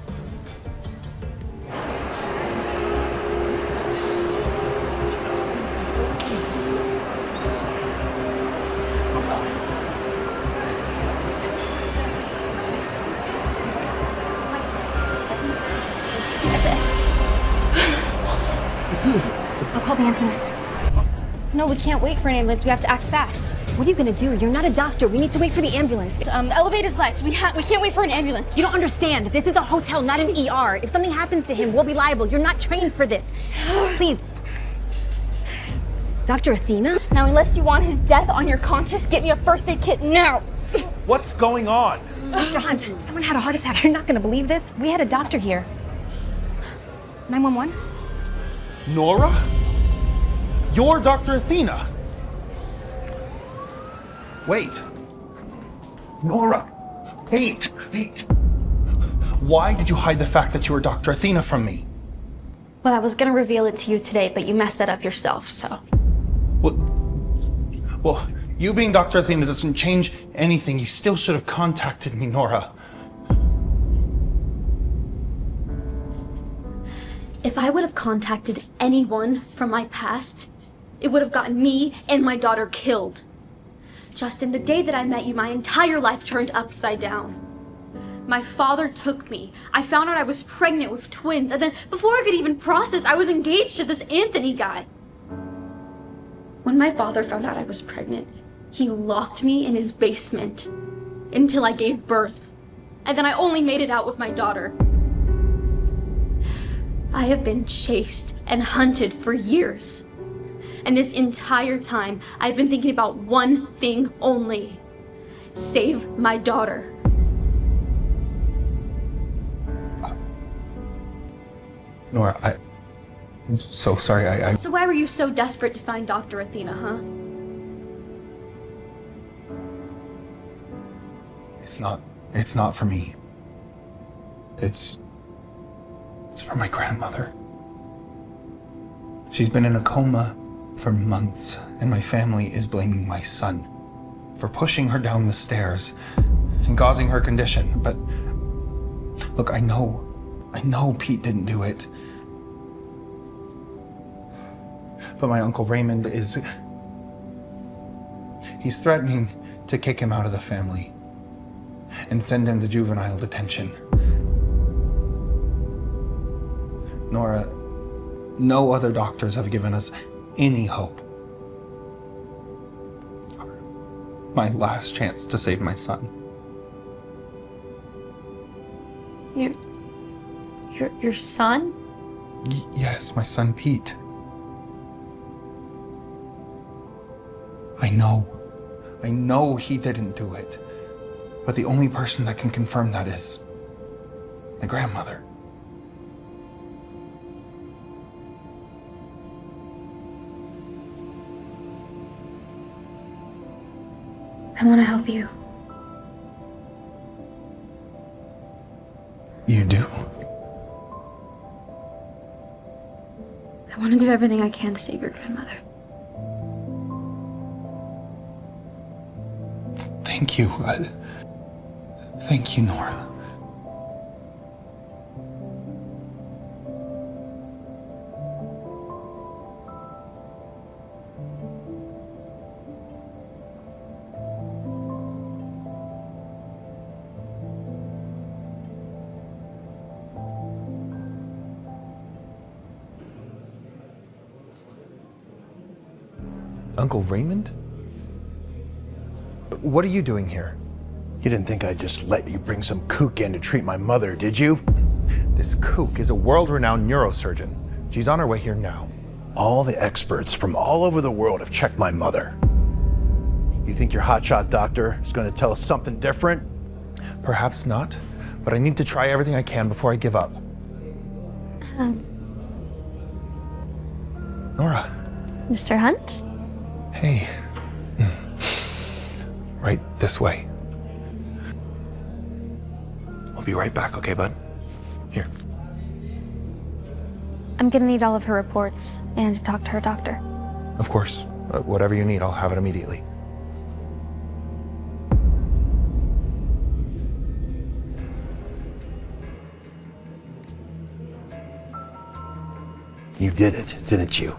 I'll call the ambulance. No, we can't wait for an ambulance. We have to act fast. What are you gonna do? You're not a doctor. We need to wait for the ambulance. Elevators left. We can't wait for an ambulance. You don't understand. This is a hotel, not an ER. If something happens to him, we'll be liable. You're not trained for this. Please. Dr. Athena? Now, unless you want his death on your conscience, get me a first aid kit now. What's going on? Mr. Hunt, someone had a heart attack. You're not gonna believe this. We had a doctor here. 911? Nora? You're Dr. Athena. Wait. Nora. Wait. Why did you hide the fact that you were Dr. Athena from me? Well, I was gonna reveal it to you today, but you messed that up yourself, so. Well, you being Dr. Athena doesn't change anything. You still should have contacted me, Nora. If I would have contacted anyone from my past, it would have gotten me and my daughter killed. Justin, the day that I met you, my entire life turned upside down. My father took me. I found out I was pregnant with twins, and then before I could even process, I was engaged to this Anthony guy. When my father found out I was pregnant, he locked me in his basement until I gave birth, and then I only made it out with my daughter. I have been chased and hunted for years. And this entire time, I've been thinking about one thing only. Save my daughter. Nora, I'm so sorry. So why were you so desperate to find Dr. Athena, huh? It's not for me. It's for my grandmother. She's been in a coma for months, and my family is blaming my son for pushing her down the stairs and causing her condition. But look, I know Pete didn't do it. But my Uncle Raymond he's threatening to kick him out of the family and send him to juvenile detention. Nora, no other doctors have given us any hope. My last chance to save my son. Your son? Yes, my son Pete. I know he didn't do it. But the only person that can confirm that is my grandmother. I want to help you. You do? I want to do everything I can to save your grandmother. Thank you. Thank you, Nora. Uncle Raymond? What are you doing here? You didn't think I'd just let you bring some kook in to treat my mother, did you? This kook is a world-renowned neurosurgeon. She's on her way here now. All the experts from all over the world have checked my mother. You think your hotshot doctor is going to tell us something different? Perhaps not, but I need to try everything I can before I give up. Nora. Mr. Hunt? Hey. right this way. I'll be right back, okay, bud? Here. I'm gonna need all of her reports and to talk to her doctor. Of course. Whatever you need, I'll have it immediately. You did it, didn't you?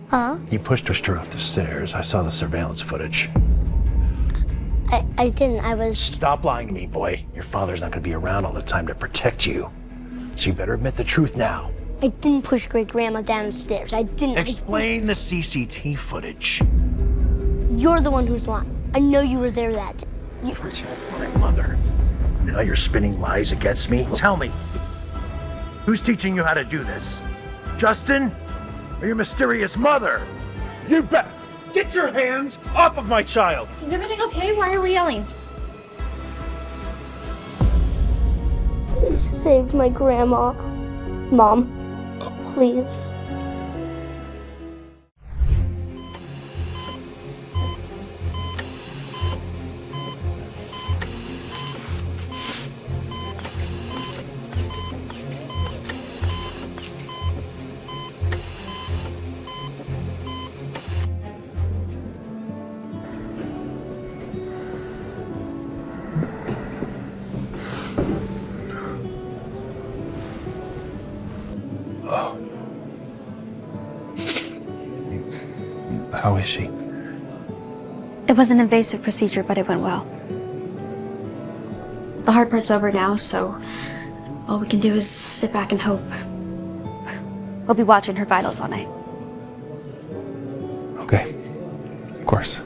Huh? You pushed her straight off the stairs. I saw the surveillance footage. I didn't. I was... Stop lying to me, boy. Your father's not going to be around all the time to protect you. So you better admit the truth now. I didn't push great-grandma downstairs. I didn't. Explain the CCT footage. You're the one who's lying. I know you were there that day. You... My mother. Now you're spinning lies against me? Tell me. Who's teaching you how to do this? Justin? Or your mysterious mother? You bet. Get your hands off of my child. Is everything okay? Why are we yelling? You saved my grandma. Mom, please. How is she? It was an invasive procedure, but it went well. The hard part's over now, so all we can do is sit back and hope. We'll be watching her vitals all night. Okay. Of course.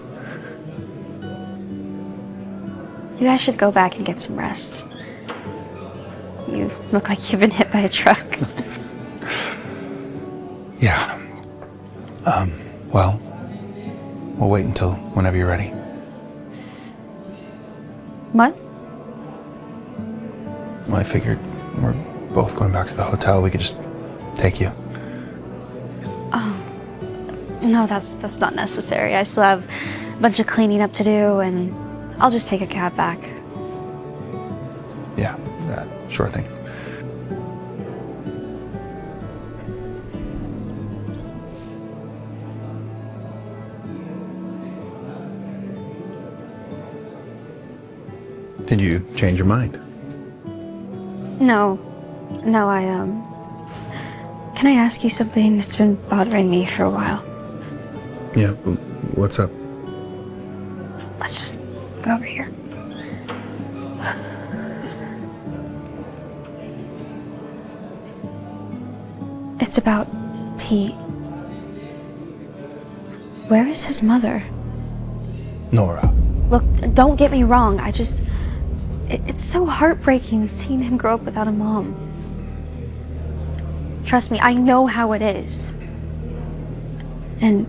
You guys should go back and get some rest. You look like you've been hit by a truck. Yeah. Well, we'll wait until whenever you're ready. What? Well, I figured we're both going back to the hotel. We could just take you. No, that's not necessary. I still have a bunch of cleaning up to do, and I'll just take a cab back. Yeah, sure thing. Did you change your mind? No, I can I ask you something? It's been bothering me for a while. Yeah, what's up? Let's just go over here. It's about Pete. Where is his mother? Nora. Look, don't get me wrong. It's so heartbreaking seeing him grow up without a mom. Trust me, I know how it is. And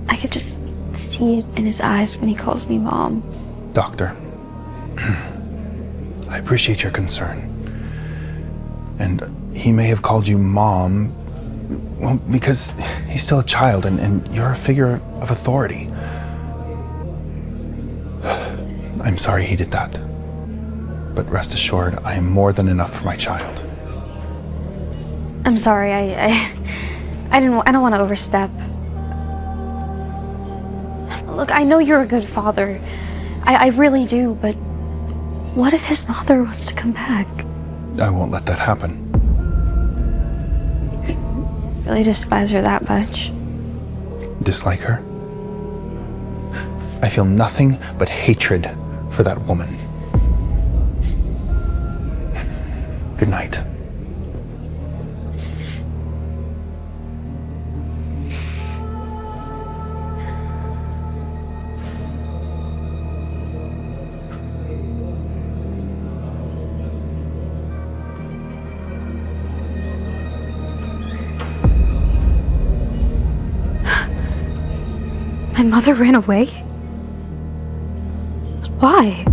I could just see it in his eyes when he calls me mom. Doctor, I appreciate your concern. And he may have called you mom, well, because he's still a child and you're a figure of authority. I'm sorry he did that. But rest assured, I am more than enough for my child. I'm sorry, I don't want to overstep. Look, I know you're a good father. I really do, but what if his mother wants to come back? I won't let that happen. Really despise her that much? Dislike her? I feel nothing but hatred for that woman. Good night. My mother ran away? Why?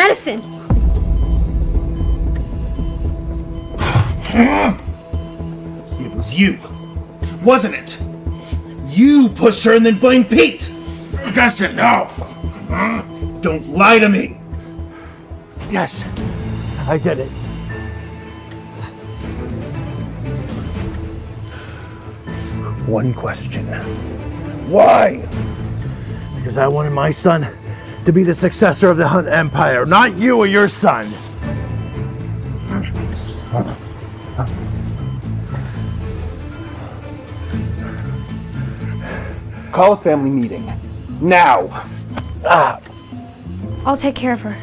medicine. It was you, wasn't it? You pushed her and then blamed Pete. Justin, no. Don't lie to me. Yes, I did it. One question. Why? Because I wanted my son to be the successor of the Hunt Empire, not you or your son. Call a family meeting. Now. I'll take care of her.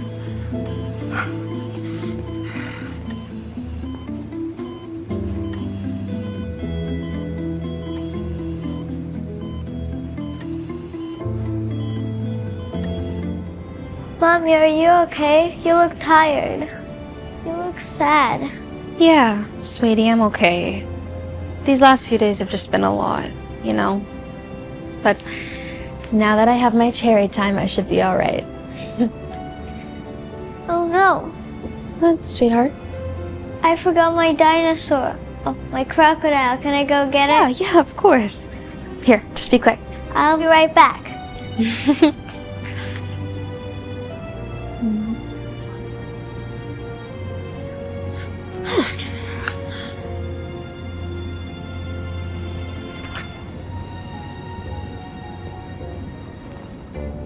Mommy, are you okay? You look tired. You look sad. Yeah, sweetie, I'm okay. These last few days have just been a lot, you know? But now that I have my cherry time, I should be all right. Oh no. What, sweetheart? I forgot my dinosaur. Oh, my crocodile. Can I go get it? Yeah, of course. Here, just be quick. I'll be right back.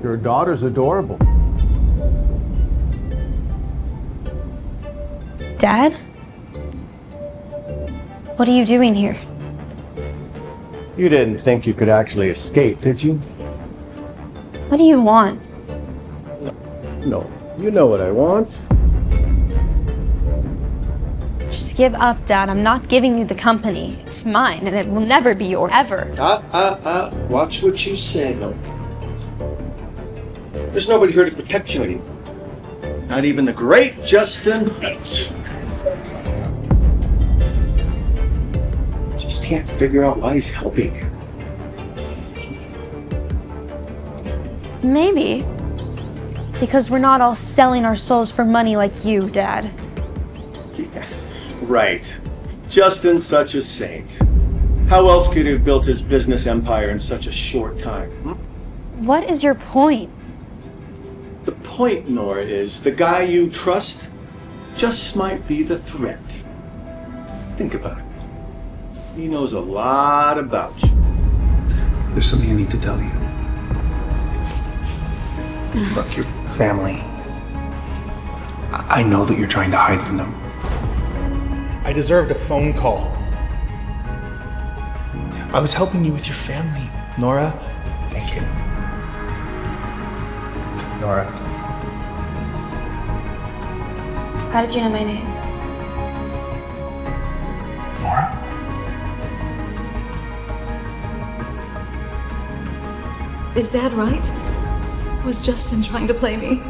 Your daughter's adorable. Dad? What are you doing here? You didn't think you could actually escape, did you? What do you want? No. You know what I want. Just give up, Dad. I'm not giving you the company. It's mine, and it will never be yours, ever. Watch what you say, though. There's nobody here to protect you anymore. Not even the great Justin. Just can't figure out why he's helping you. Maybe. Because we're not all selling our souls for money like you, Dad. Yeah, right. Justin's such a saint. How else could he have built his business empire in such a short time? What is your point? The point, Nora, is the guy you trust just might be the threat. Think about it. He knows a lot about you. There's something I need to tell you. Look, your family. I know that you're trying to hide from them. I deserved a phone call. I was helping you with your family, Nora. Thank you. Nora. How did you know my name? Nora? Is Dad right? Was Justin trying to play me?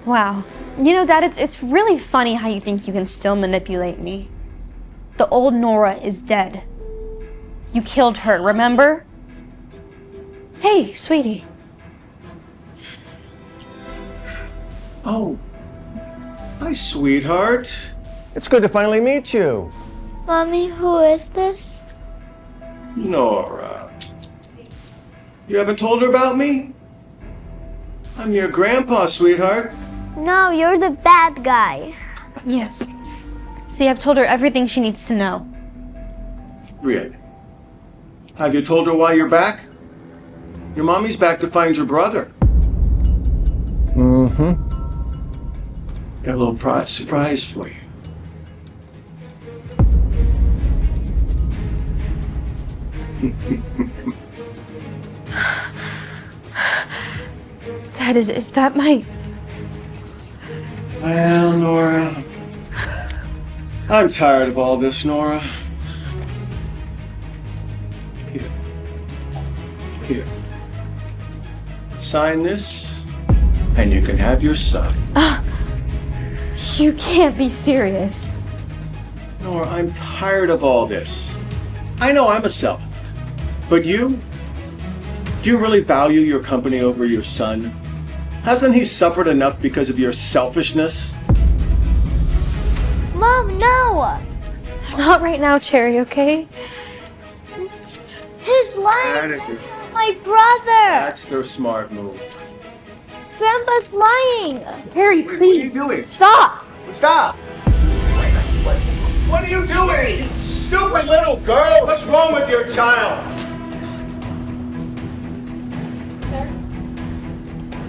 Wow. You know, Dad, it's really funny how you think you can still manipulate me. The old Nora is dead. You killed her, remember? Hey, sweetie. Oh. Hi, sweetheart. It's good to finally meet you. Mommy, who is this? Nora. You haven't told her about me? I'm your grandpa, sweetheart. No, you're the bad guy. Yes. See, I've told her everything she needs to know. Really? Have you told her why you're back? Your mommy's back to find your brother. Mm-hmm. Got a little surprise for you. Dad, is that my... Well, Nora, I'm tired of all this, Nora. Here. Sign this, and you can have your son. You can't be serious. Nora, I'm tired of all this. I know I'm a sellout, but you Do you really value your company over your son? Hasn't he suffered enough because of your selfishness? Mom, no! Not right now, Cherry, okay? He's lying. My brother. That's their smart move. Grandpa's lying. Cherry, please. What are you doing? Stop! Stop! What are you doing? Stupid little girl! What's wrong with your child?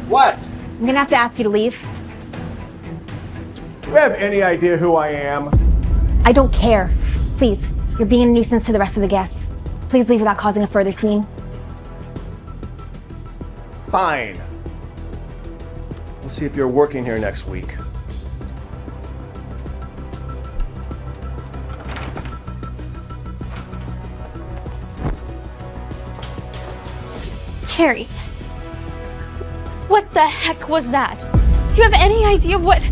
What? I'm gonna have to ask you to leave. Do you have any idea who I am? I don't care. Please, you're being a nuisance to the rest of the guests. Please leave without causing a further scene. Fine. We'll see if you're working here next week. Cherry. What the heck was that? Do you have any idea what...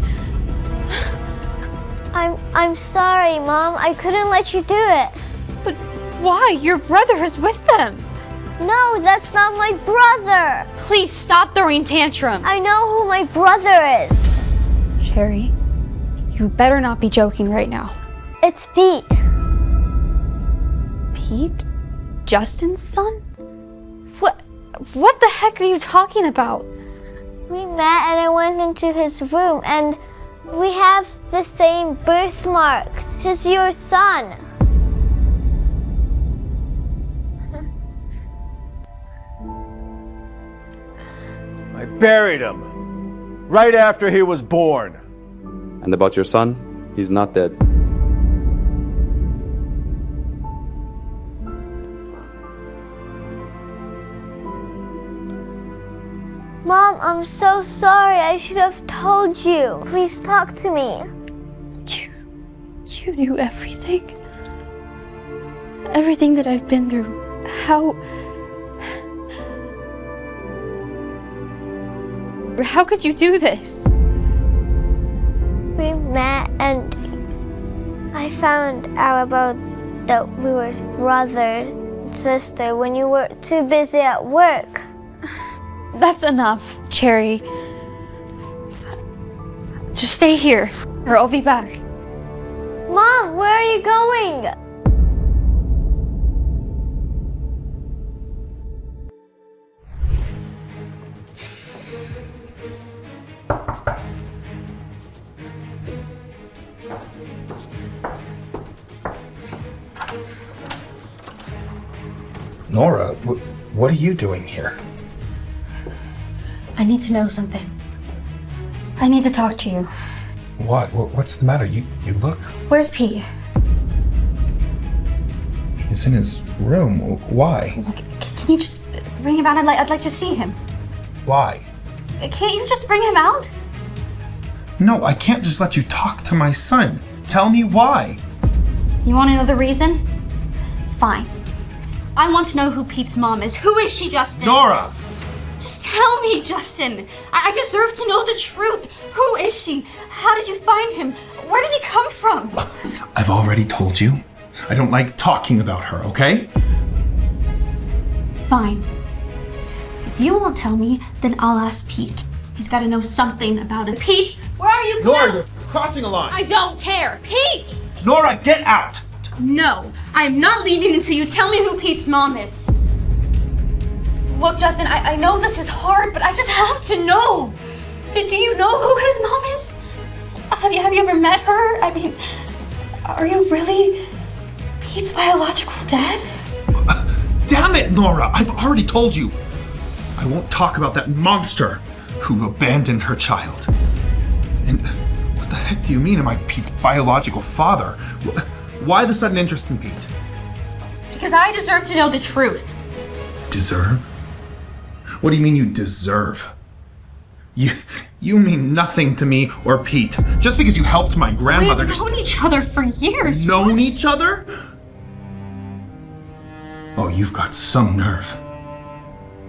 I'm sorry, Mom. I couldn't let you do it. But why? Your brother is with them. No, that's not my brother. Please stop throwing tantrums. I know who my brother is. Cherry, you better not be joking right now. It's Pete. Pete? Justin's son? What the heck are you talking about? We met and I went into his room and we have the same birthmarks. He's your son. I buried him right after he was born. And about your son, he's not dead. Mom, I'm so sorry. I should have told you. Please talk to me. You knew everything. Everything that I've been through. How could you do this? We met and I found out about that we were brother and sister when you were too busy at work. That's enough, Cherry. Just stay here, or I'll be back. Mom, where are you going? Nora, what are you doing here? I need to know something. I need to talk to you. What? What's the matter? You look... Where's Pete? He's in his room. Why? Can you just bring him out? I'd like to see him. Why? Can't you just bring him out? No, I can't just let you talk to my son. Tell me why. You want to know the reason? Fine. I want to know who Pete's mom is. Who is she, Justin? Nora! Just tell me, Justin. I deserve to know the truth. Who is she? How did you find him? Where did he come from? I've already told you. I don't like talking about her, okay? Fine. If you won't tell me, then I'll ask Pete. He's got to know something about it. Pete, where are you? Nora, you're crossing a line. I don't care. Pete! Nora, get out! No, I'm not leaving until you tell me who Pete's mom is. Look, Justin, I know this is hard, but I just have to know. Do you know who his mom is? Have you ever met her? I mean, are you really Pete's biological dad? Damn it, Nora! I've already told you. I won't talk about that monster who abandoned her child. And what the heck do you mean, am I Pete's biological father? Why the sudden interest in Pete? Because I deserve to know the truth. Deserve? What do you mean you deserve? You mean nothing to me or Pete. Just because you helped my grandmother... We've known each other for years. Known each other? Oh, you've got some nerve.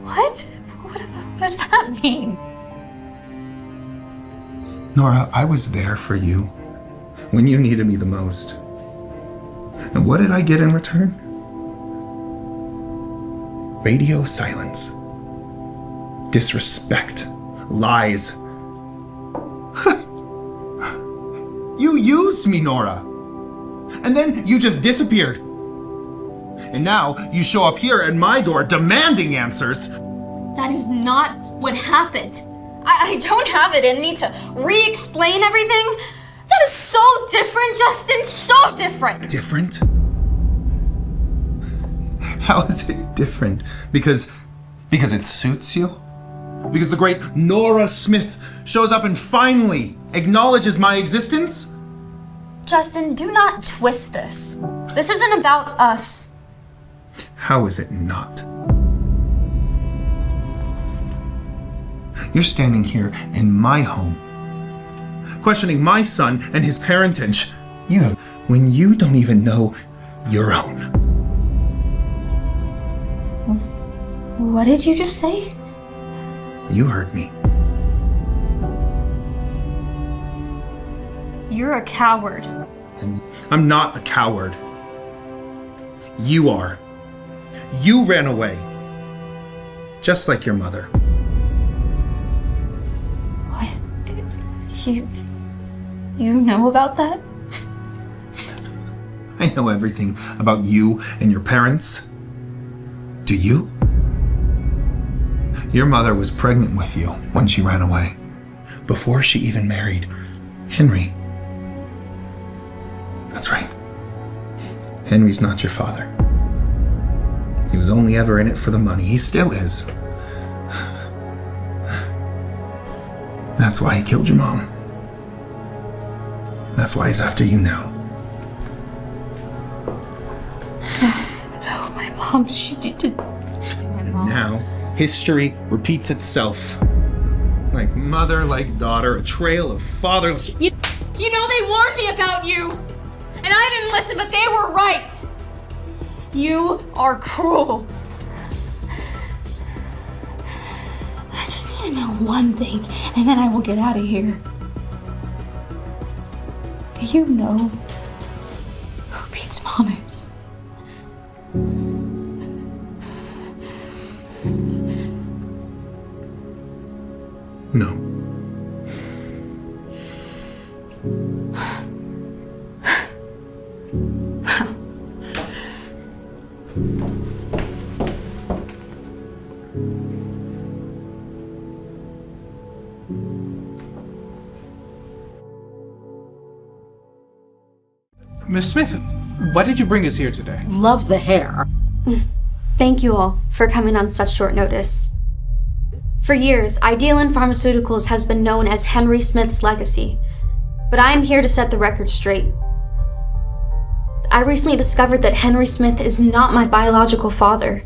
What? What does that mean? Nora, I was there for you when you needed me the most. And what did I get in return? Radio silence. disrespect, lies. You used me, Nora. And then you just disappeared. And now you show up here at my door demanding answers. That is not what happened. I don't have it in me to re-explain everything. That is so different, Justin, so different. Different? How is it different? Because it suits you? Because the great Nora Smith shows up and finally acknowledges my existence? Justin, do not twist this. This isn't about us. How is it not? You're standing here in my home, questioning my son and his parentage. When you don't even know your own. What did you just say? You heard me. You're a coward. I'm not a coward. You are. You ran away. Just like your mother. What? You know about that? I know everything about you and your parents. Do you? Your mother was pregnant with you when she ran away, before she even married Henry. That's right. Henry's not your father. He was only ever in it for the money. He still is. That's why he killed your mom. That's why he's after you now. No, my mom, she did. Now, history repeats itself. Like mother, like daughter, a trail of fatherless. You know they warned me about you! And I didn't listen, but they were right! You are cruel. I just need to know one thing, and then I will get out of here. Do you know who Pete's mom is? No. Miss Smith, why did you bring us here today? Love the hair. Thank you all for coming on such short notice. For years, Idealin Pharmaceuticals has been known as Henry Smith's legacy, but I am here to set the record straight. I recently discovered that Henry Smith is not my biological father.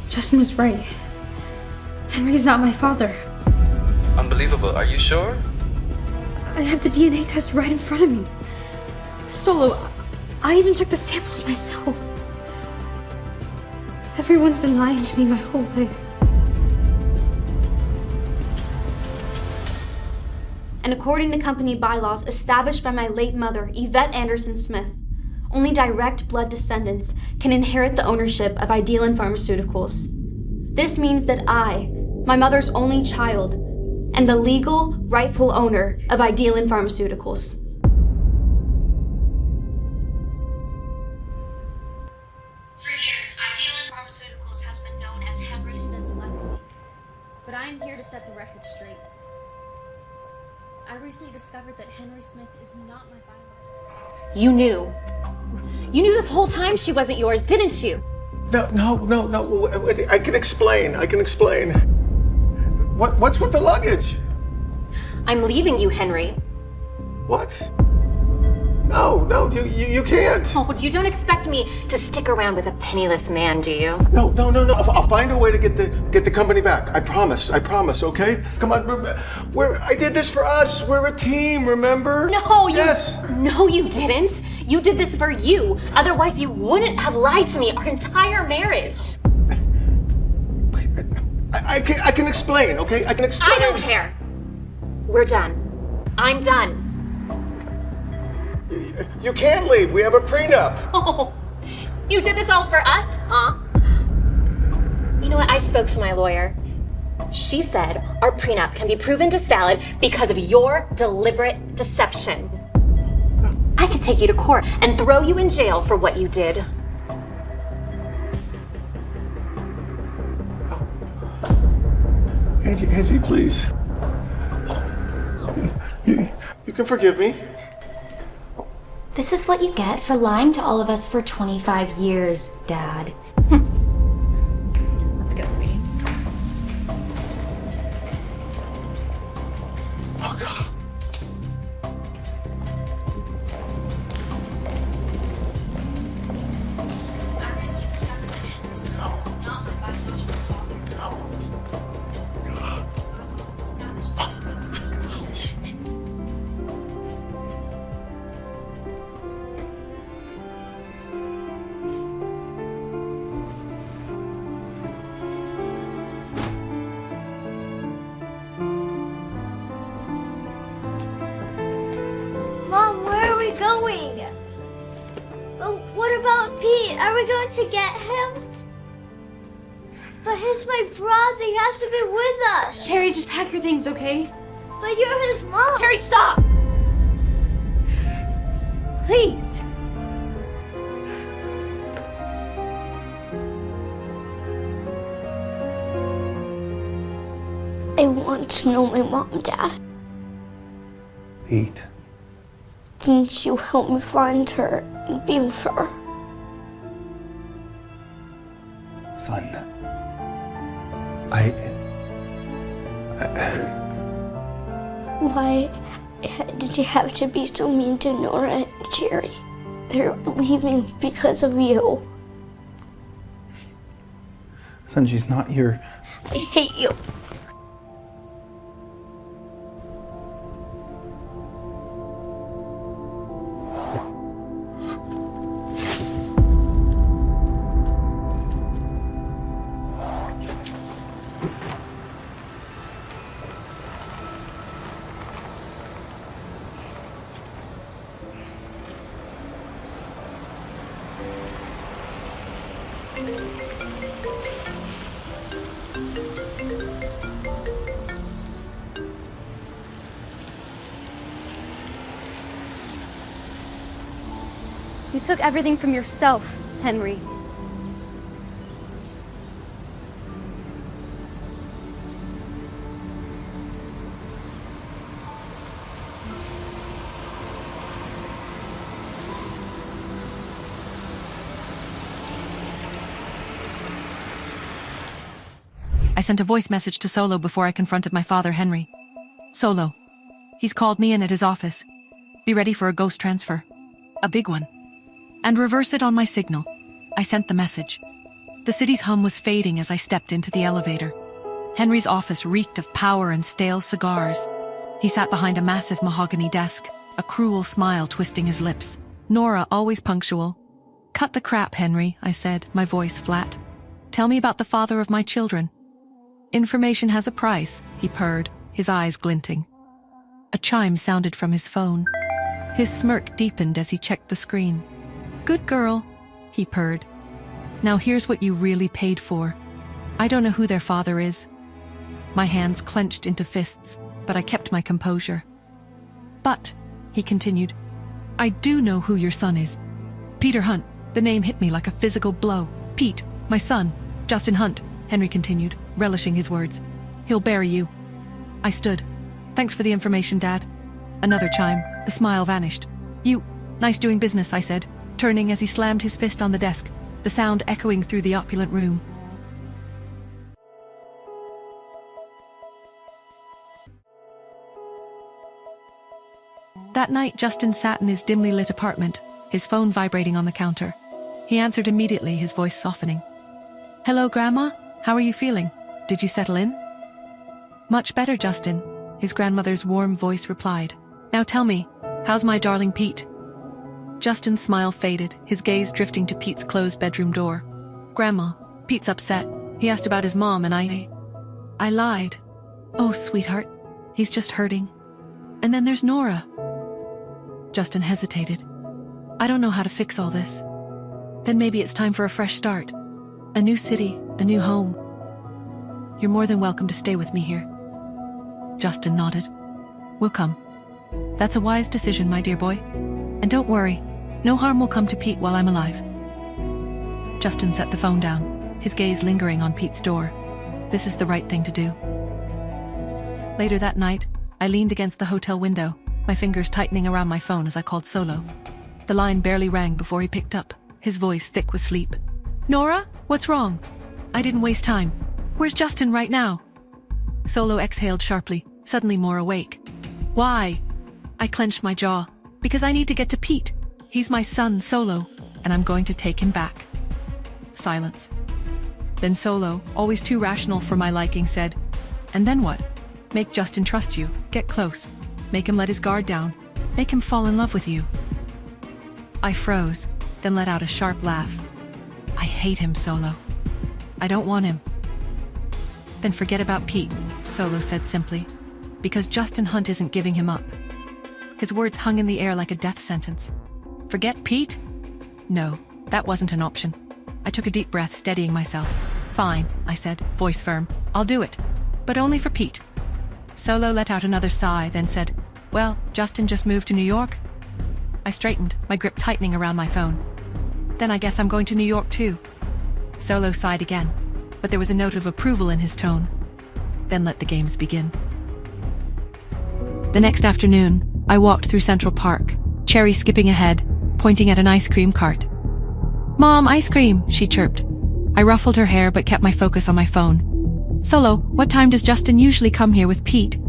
Justin was right. Henry's not my father. Unbelievable. Are you sure? I have the DNA test right in front of me. Solo, I even took the samples myself. Everyone's been lying to me my whole life. And according to company bylaws established by my late mother, Yvette Anderson Smith, only direct blood descendants can inherit the ownership of Idealin Pharmaceuticals. This means that I, my mother's only child, am the legal, rightful owner of Idealin Pharmaceuticals. For years, Idealin Pharmaceuticals has been known as Henry Smith's legacy. But I am here to set the record straight. I recently discovered that Henry Smith is not my biological. You knew. You knew this whole time she wasn't yours, didn't you? No. I can explain. What's with the luggage? I'm leaving you, Henry. What? No, you can't. Oh, you don't expect me to stick around with a penniless man, do you? No. I'll find a way to get the company back. I promise, okay? Come on, I did this for us. We're a team, remember? No, you didn't. You did this for you. Otherwise, you wouldn't have lied to me our entire marriage. I can explain, okay? I can explain. I don't care. We're done. I'm done. You can't leave. We have a prenup. Oh, you did this all for us, huh? You know what? I spoke to my lawyer. She said our prenup can be proven disvalid because of your deliberate deception. I could take you to court and throw you in jail for what you did. Angie, please. You can forgive me. This is what you get for lying to all of us for 25 years, Dad. Let's go, sweetie. Oh, God. I risk you discovering that Henry's son is not my biological father. Mom, where are we going? What about Pete? Are we going to get him? But he's my brother. He has to be with us. Cherry, just pack your things, okay? But you're his mom. Cherry, stop! Please. I want to know my mom, Dad. Pete. Can you help me find her and be with her? Son. Why did you have to be so mean to Nora and Jerry? They're leaving because of you. Son, she's not your... I hate you. You took everything from yourself, Henry. I sent a voice message to Solo before I confronted my father, Henry. Solo. He's called me in at his office. Be ready for a ghost transfer. A big one. And reverse it on my signal. I sent the message. The city's hum was fading as I stepped into the elevator. Henry's office reeked of power and stale cigars. He sat behind a massive mahogany desk, a cruel smile twisting his lips. Nora, always punctual. Cut the crap, Henry, I said, my voice flat. Tell me about the father of my children. Information has a price, he purred, his eyes glinting. A chime sounded from his phone. His smirk deepened as he checked the screen. Good girl, he purred. Now here's what you really paid for. I don't know who their father is. My hands clenched into fists, but I kept my composure. But, he continued, I do know who your son is. Peter Hunt. The name hit me like a physical blow. Pete, my son, Justin Hunt, Henry continued, relishing his words. He'll bury you. I stood. Thanks for the information, Dad. Another chime. The smile vanished. You, nice doing business, I said, turning as he slammed his fist on the desk, the sound echoing through the opulent room. That That night, Justin sat in his dimly lit apartment, his phone vibrating on the counter. He answered immediately, his voice softening. "Hello, Grandma? How are you feeling? Did you settle in?" "Much better, Justin," his grandmother's warm voice replied. "Now tell me, how's my darling Pete?" Justin's smile faded, his gaze drifting to Pete's closed bedroom door. "Grandma, Pete's upset. He asked about his mom and I lied. Oh, sweetheart, he's just hurting. And then there's Nora." Justin hesitated. "I don't know how to fix all this. Then maybe it's time for a fresh start. A new city, a new home. You're more than welcome to stay with me here." Justin nodded. "We'll come. That's a wise decision, my dear boy. And don't worry, no harm will come to Pete while I'm alive." Justin set the phone down, his gaze lingering on Pete's door. This is the right thing to do. Later that night, I leaned against the hotel window, my fingers tightening around my phone as I called Solo. The line barely rang before he picked up, his voice thick with sleep. "Nora, what's wrong?" I didn't waste time. "Where's Justin right now?" Solo exhaled sharply, suddenly more awake. "Why?" I clenched my jaw. "Because I need to get to Pete. He's my son, Solo, and I'm going to take him back." Silence. Then Solo, always too rational for my liking, said, "And then what? Make Justin trust you, get close, make him let his guard down, make him fall in love with you." I froze, then let out a sharp laugh. "I hate him, Solo. I don't want him." "Then forget about Pete," Solo said simply, "because Justin Hunt isn't giving him up." His words hung in the air like a death sentence. "Forget Pete?" No, that wasn't an option. I took a deep breath, steadying myself. "Fine," I said, voice firm. "I'll do it. But only for Pete." Solo let out another sigh, then said, "Well, Justin just moved to New York." I straightened, my grip tightening around my phone. "Then I guess I'm going to New York too." Solo sighed again, but there was a note of approval in his tone. "Then let the games begin." The next afternoon, I walked through Central Park, Cherry skipping ahead, pointing at an ice cream cart. "Mom, ice cream," she chirped. I ruffled her hair but kept my focus on my phone. "Solo, what time does Justin usually come here with Pete?"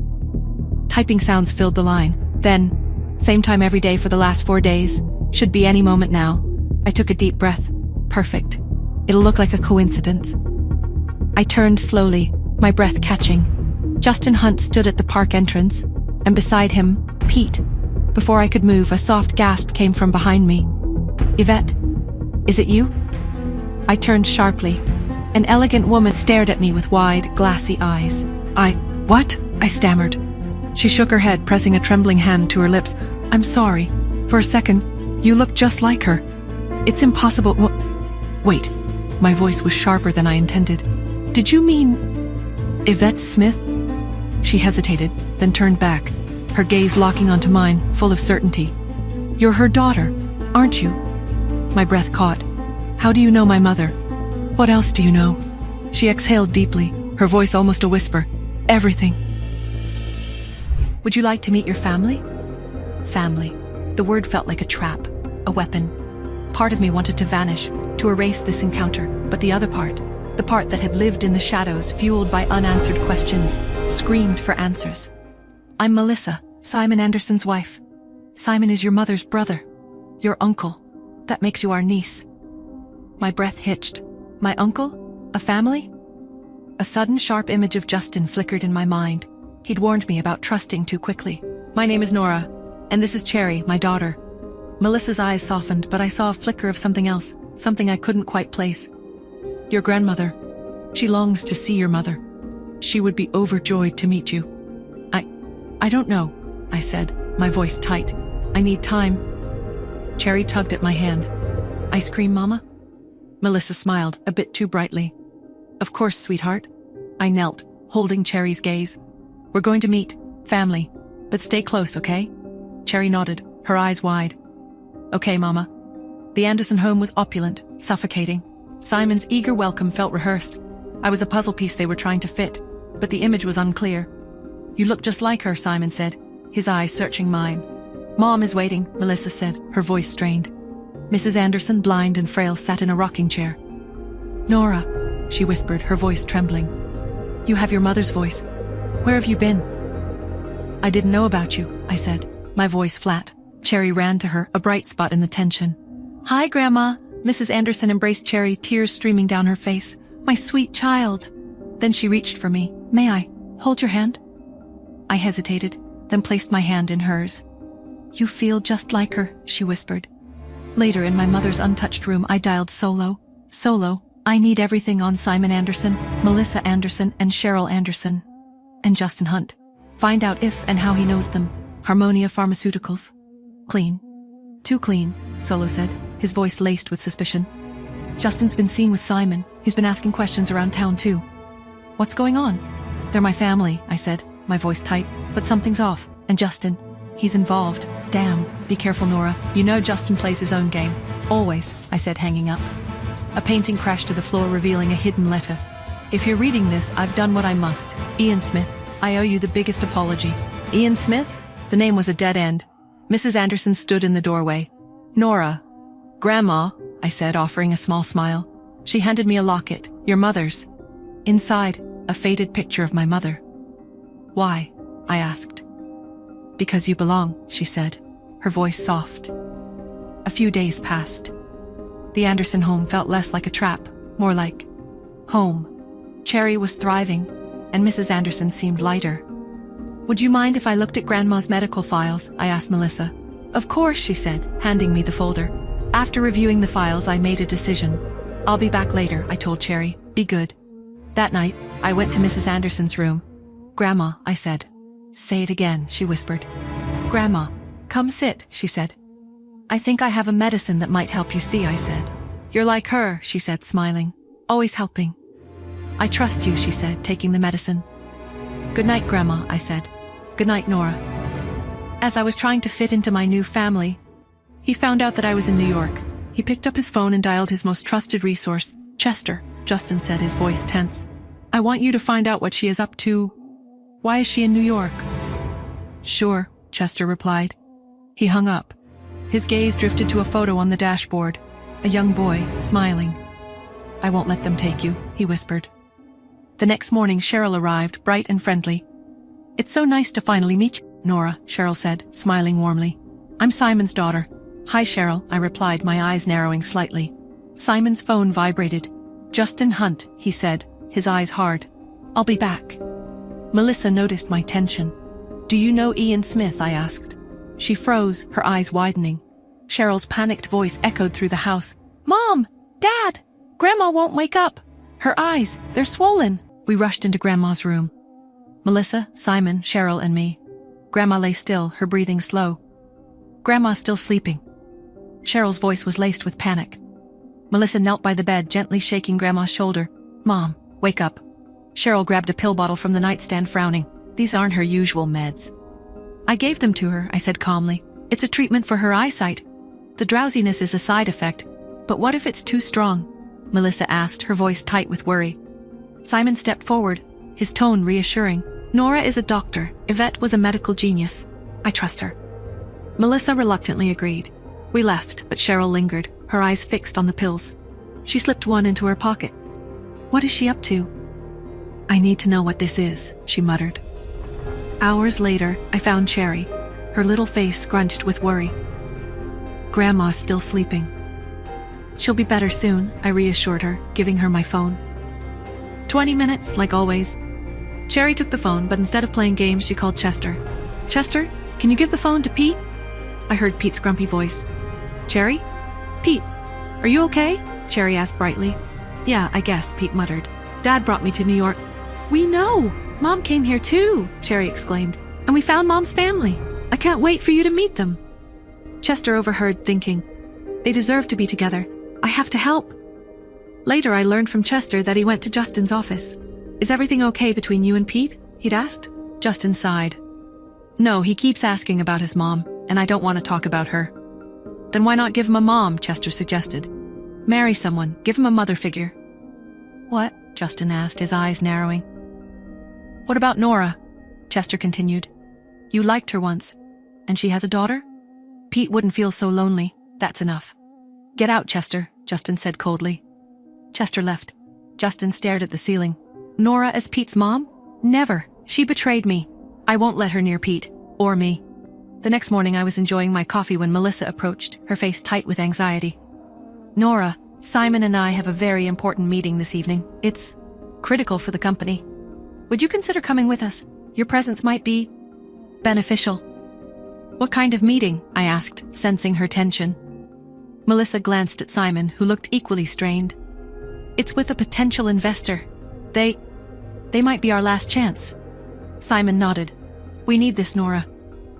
Typing sounds filled the line. Then, "Same time every day for the last 4 days. Should be any moment now." I took a deep breath. Perfect. It'll look like a coincidence. I turned slowly, my breath catching. Justin Hunt stood at the park entrance, and beside him, Pete. Before I could move, a soft gasp came from behind me. "Yvette, is it you?" I turned sharply. An elegant woman stared at me with wide, glassy eyes. What? I stammered. She shook her head, pressing a trembling hand to her lips. "I'm sorry. For a second, you looked just like her. It's impossible. Wait." My voice was sharper than I intended. "Did you mean Yvette Smith?" She hesitated, then turned back, her gaze locking onto mine, full of certainty. "You're her daughter, aren't you?" My breath caught. "How do you know my mother?" "What else do you know?" She exhaled deeply, her voice almost a whisper. "Everything." "Would you like to meet your family?" Family. The word felt like a trap, a weapon. Part of me wanted to vanish, to erase this encounter, but the other part, the part that had lived in the shadows, fueled by unanswered questions, screamed for answers. "I'm Melissa, Simon Anderson's wife. Simon is your mother's brother, your uncle. That makes you our niece." My breath hitched. My uncle? A family? A sudden sharp image of Justin flickered in my mind. He'd warned me about trusting too quickly. "My name is Nora, and this is Cherry, my daughter." Melissa's eyes softened, but I saw a flicker of something else, something I couldn't quite place. "Your grandmother. She longs to see your mother. She would be overjoyed to meet you." I don't know," I said, my voice tight. "I need time." Cherry tugged at my hand. "Ice cream, Mama?" Melissa smiled, a bit too brightly. "Of course, sweetheart." I knelt, holding Cherry's gaze. "We're going to meet, family, but stay close, okay?" Cherry nodded, her eyes wide. "Okay, Mama." The Anderson home was opulent, suffocating. Simon's eager welcome felt rehearsed. I was a puzzle piece they were trying to fit, but the image was unclear. "You look just like her," Simon said, his eyes searching mine. "Mom is waiting," Melissa said, her voice strained. Mrs. Anderson, blind and frail, sat in a rocking chair. "Nora," she whispered, her voice trembling. "You have your mother's voice. Where have you been?" "I didn't know about you," I said, my voice flat. Cherry ran to her, a bright spot in the tension. "Hi, Grandma." Mrs. Anderson embraced Cherry, tears streaming down her face. "My sweet child." Then she reached for me. "May I hold your hand?" I hesitated, then placed my hand in hers. "You feel just like her," she whispered. Later, in my mother's untouched room, I dialed Solo. "Solo, I need everything on Simon Anderson, Melissa Anderson, and Cheryl Anderson. And Justin Hunt. Find out if and how he knows them. Harmonia Pharmaceuticals." "Clean. Too clean," Solo said, his voice laced with suspicion. "Justin's been seen with Simon. He's been asking questions around town, too." "What's going on?" "They're my family," I said, my voice tight. "But something's off. And Justin, he's involved. Damn. Be careful, Nora. You know Justin plays his own game. Always," I said, hanging up. A painting crashed to the floor, revealing a hidden letter. "If you're reading this, I've done what I must. Ian Smith, I owe you the biggest apology." Ian Smith? The name was a dead end. Mrs. Anderson stood in the doorway. "Nora." "Grandma," I said, offering a small smile. She handed me a locket, your mother's. Inside, a faded picture of my mother. "Why?" I asked. "Because you belong," she said, her voice soft. A few days passed. The Anderson home felt less like a trap, more like home. Cherry was thriving, and Mrs. Anderson seemed lighter. "Would you mind if I looked at Grandma's medical files?" I asked Melissa. "Of course," she said, handing me the folder. After reviewing the files, I made a decision. "I'll be back later," I told Cherry. "Be good." That night, I went to Mrs. Anderson's room. "Grandma," I said. "Say it again," she whispered. "Grandma, come sit," she said. "I think I have a medicine that might help you see," I said. "You're like her," she said, smiling. "Always helping." "I trust you," she said, taking the medicine. "Good night, Grandma," I said. "Good night, Nora." As I was trying to fit into my new family, he found out that I was in New York. He picked up his phone and dialed his most trusted resource. "Chester," Justin said, his voice tense. "I want you to find out what she is up to. Why is she in New York?" "Sure," Chester replied. He hung up. His gaze drifted to a photo on the dashboard. A young boy, smiling. "I won't let them take you," he whispered. The next morning, Cheryl arrived, bright and friendly. "It's so nice to finally meet you, Nora," Cheryl said, smiling warmly. "I'm Simon's daughter." "Hi, Cheryl," I replied, my eyes narrowing slightly. Simon's phone vibrated. "Justin Hunt," he said, his eyes hard. "I'll be back." Melissa noticed my tension. "Do you know Ian Smith?" I asked. She froze, her eyes widening. Cheryl's panicked voice echoed through the house. "Mom! Dad! Grandma won't wake up! Her eyes, they're swollen!" We rushed into Grandma's room. Melissa, Simon, Cheryl, and me. Grandma lay still, her breathing slow. "Grandma's still sleeping." Cheryl's voice was laced with panic. Melissa knelt by the bed, gently shaking Grandma's shoulder. "Mom, wake up." Cheryl grabbed a pill bottle from the nightstand, frowning. "These aren't her usual meds." "I gave them to her," I said calmly. "It's a treatment for her eyesight. The drowsiness is a side effect. But what if it's too strong?" Melissa asked, her voice tight with worry. Simon stepped forward, his tone reassuring. "Nora is a doctor. Yvette was a medical genius. I trust her." Melissa reluctantly agreed. We left, but Cheryl lingered, her eyes fixed on the pills. She slipped one into her pocket. "What is she up to?" "I need to know what this is," she muttered. Hours later, I found Cherry, her little face scrunched with worry. "Grandma's still sleeping." "She'll be better soon," I reassured her, giving her my phone. 20 minutes, like always. Cherry took the phone, but instead of playing games, she called Chester. "Chester, can you give the phone to Pete?" I heard Pete's grumpy voice. "Cherry? Pete, are you okay?" Cherry asked brightly. "Yeah, I guess," Pete muttered. "Dad brought me to New York." "We know! Mom came here too," Cherry exclaimed. "And we found Mom's family. I can't wait for you to meet them." Chester overheard, thinking, "They deserve to be together. I have to help." Later, I learned from Chester that he went to Justin's office. "Is everything okay between you and Pete?" he'd asked. Justin sighed. "No, he keeps asking about his mom, and I don't want to talk about her." "Then why not give him a mom?" Chester suggested. "Marry someone, give him a mother figure." "What?" Justin asked, his eyes narrowing. "What about Nora?" Chester continued. "You liked her once, and she has a daughter? Pete wouldn't feel so lonely. That's enough." "Get out, Chester," Justin said coldly. Chester left. Justin stared at the ceiling. "Nora as Pete's mom? Never. She betrayed me. I won't let her near Pete. Or me." The next morning I was enjoying my coffee when Melissa approached, her face tight with anxiety. Nora, Simon and I have a very important meeting this evening. It's critical for the company. Would you consider coming with us? Your presence might be beneficial. What kind of meeting? I asked, sensing her tension. Melissa glanced at Simon, who looked equally strained. It's with a potential investor. They might be our last chance. Simon nodded. We need this, Nora.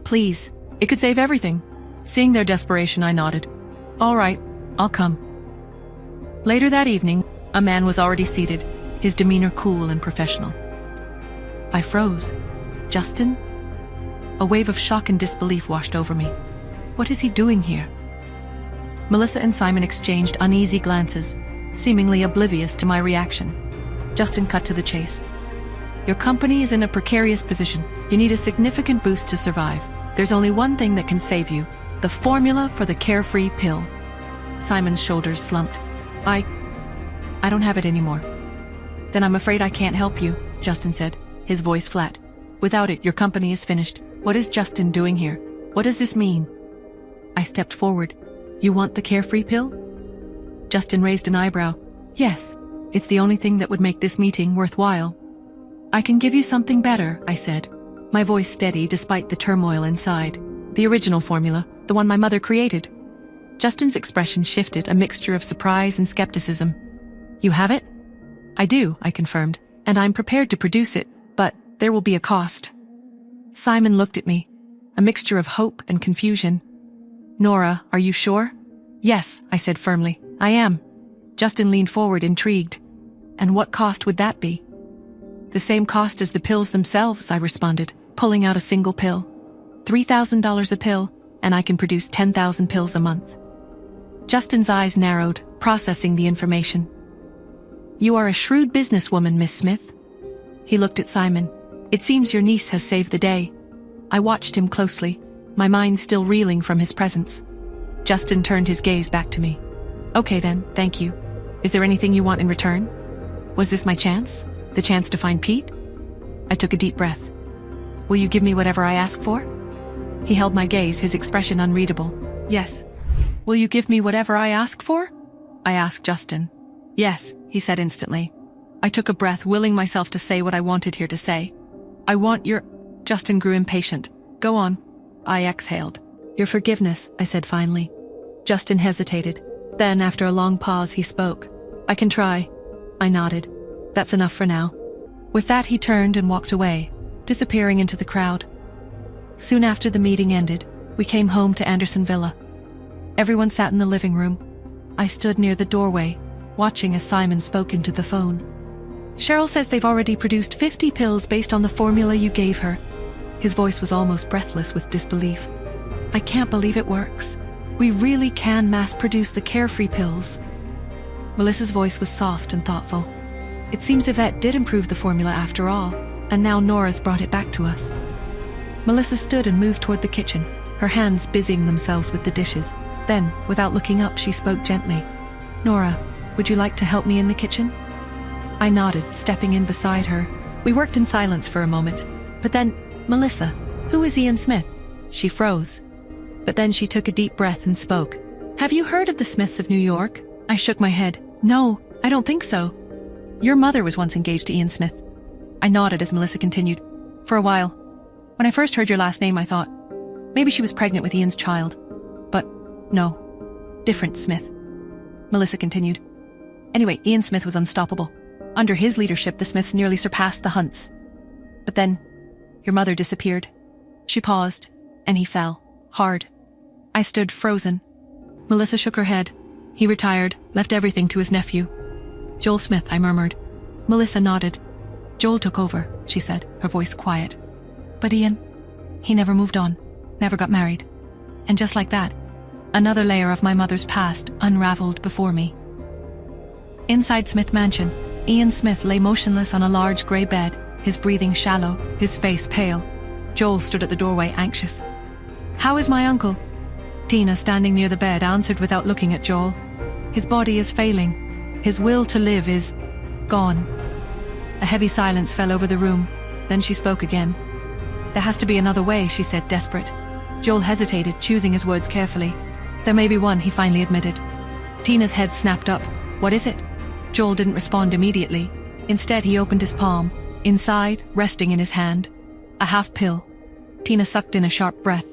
Please. It could save everything. Seeing their desperation, I nodded. All right, I'll come. Later that evening, a man was already seated, his demeanor cool and professional. I froze. Justin? A wave of shock and disbelief washed over me. What is he doing here? Melissa and Simon exchanged uneasy glances, seemingly oblivious to my reaction. Justin cut to the chase. Your company is in a precarious position. You need a significant boost to survive. There's only one thing that can save you, the formula for the carefree pill. Simon's shoulders slumped. I don't have it anymore. Then I'm afraid I can't help you, Justin said, his voice flat. Without it, your company is finished. What is Justin doing here? What does this mean? I stepped forward. You want the carefree pill? Justin raised an eyebrow. Yes, it's the only thing that would make this meeting worthwhile. I can give you something better, I said, my voice steady despite the turmoil inside. The original formula, the one my mother created. Justin's expression shifted, a mixture of surprise and skepticism. You have it? I do, I confirmed, and I'm prepared to produce it, but there will be a cost. Simon looked at me, a mixture of hope and confusion. Nora, are you sure? Yes, I said firmly. I am. Justin leaned forward, intrigued. And what cost would that be? The same cost as the pills themselves, I responded, pulling out a single pill. $3,000 a pill, and I can produce 10,000 pills a month. Justin's eyes narrowed, processing the information. You are a shrewd businesswoman, Miss Smith. He looked at Simon. It seems your niece has saved the day. I watched him closely, my mind still reeling from his presence. Justin turned his gaze back to me. Okay then, thank you. Is there anything you want in return? Was this my chance? The chance to find Pete? I took a deep breath. Will you give me whatever I ask for? He held my gaze, his expression unreadable. Yes. Will you give me whatever I ask for? I asked Justin. Yes, he said instantly. I took a breath, willing myself to say what I wanted here to say. I want your... Justin grew impatient. Go on. I exhaled. Your forgiveness, I said finally. Justin hesitated. Then, after a long pause, he spoke. I can try. I nodded. That's enough for now. With that, he turned and walked away, disappearing into the crowd. Soon after the meeting ended, we came home to Anderson Villa. Everyone sat in the living room. I stood near the doorway, watching as Simon spoke into the phone. Cheryl says they've already produced 50 pills based on the formula you gave her. His voice was almost breathless with disbelief. I can't believe it works. We really can mass-produce the carefree pills. Melissa's voice was soft and thoughtful. It seems Yvette did improve the formula after all, and now Nora's brought it back to us. Melissa stood and moved toward the kitchen, her hands busying themselves with the dishes. Then, without looking up, she spoke gently. Nora, would you like to help me in the kitchen? I nodded, stepping in beside her. We worked in silence for a moment. But then, Melissa, who is Ian Smith? She froze. But then she took a deep breath and spoke. Have you heard of the Smiths of New York? I shook my head. No, I don't think so. Your mother was once engaged to Ian Smith. I nodded as Melissa continued. For a while. When I first heard your last name, I thought, maybe she was pregnant with Ian's child. But no, different Smith. Melissa continued. Anyway, Ian Smith was unstoppable. Under his leadership, the Smiths nearly surpassed the Hunts. But then, your mother disappeared. She paused, and he fell, hard. I stood frozen. Melissa shook her head. He retired, left everything to his nephew. Joel Smith, I murmured. Melissa nodded. Joel took over, she said, her voice quiet. But Ian, he never moved on, never got married. And just like that, another layer of my mother's past unraveled before me. Inside Smith Mansion, Ian Smith lay motionless on a large grey bed, his breathing shallow, his face pale. Joel stood at the doorway, anxious. How is my uncle? Tina, standing near the bed, answered without looking at Joel. His body is failing. His will to live is gone. A heavy silence fell over the room. Then she spoke again. There has to be another way, she said, desperate. Joel hesitated, choosing his words carefully. There may be one, he finally admitted. Tina's head snapped up. What is it? Joel didn't respond immediately. Instead, he opened his palm. Inside, resting in his hand, a half pill. Tina sucked in a sharp breath.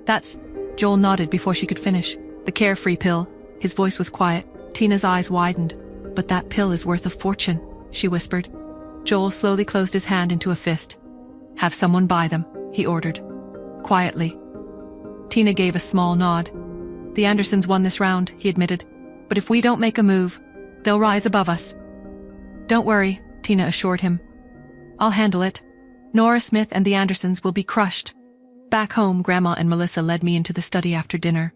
That's... Joel nodded before she could finish. The carefree pill. His voice was quiet. Tina's eyes widened. But that pill is worth a fortune, she whispered. Joel slowly closed his hand into a fist. Have someone buy them, he ordered. Quietly. Tina gave a small nod. The Andersons won this round, he admitted. But if we don't make a move, they'll rise above us. Don't worry, Tina assured him. I'll handle it. Nora Smith and the Andersons will be crushed. Back home, Grandma and Melissa led me into the study after dinner.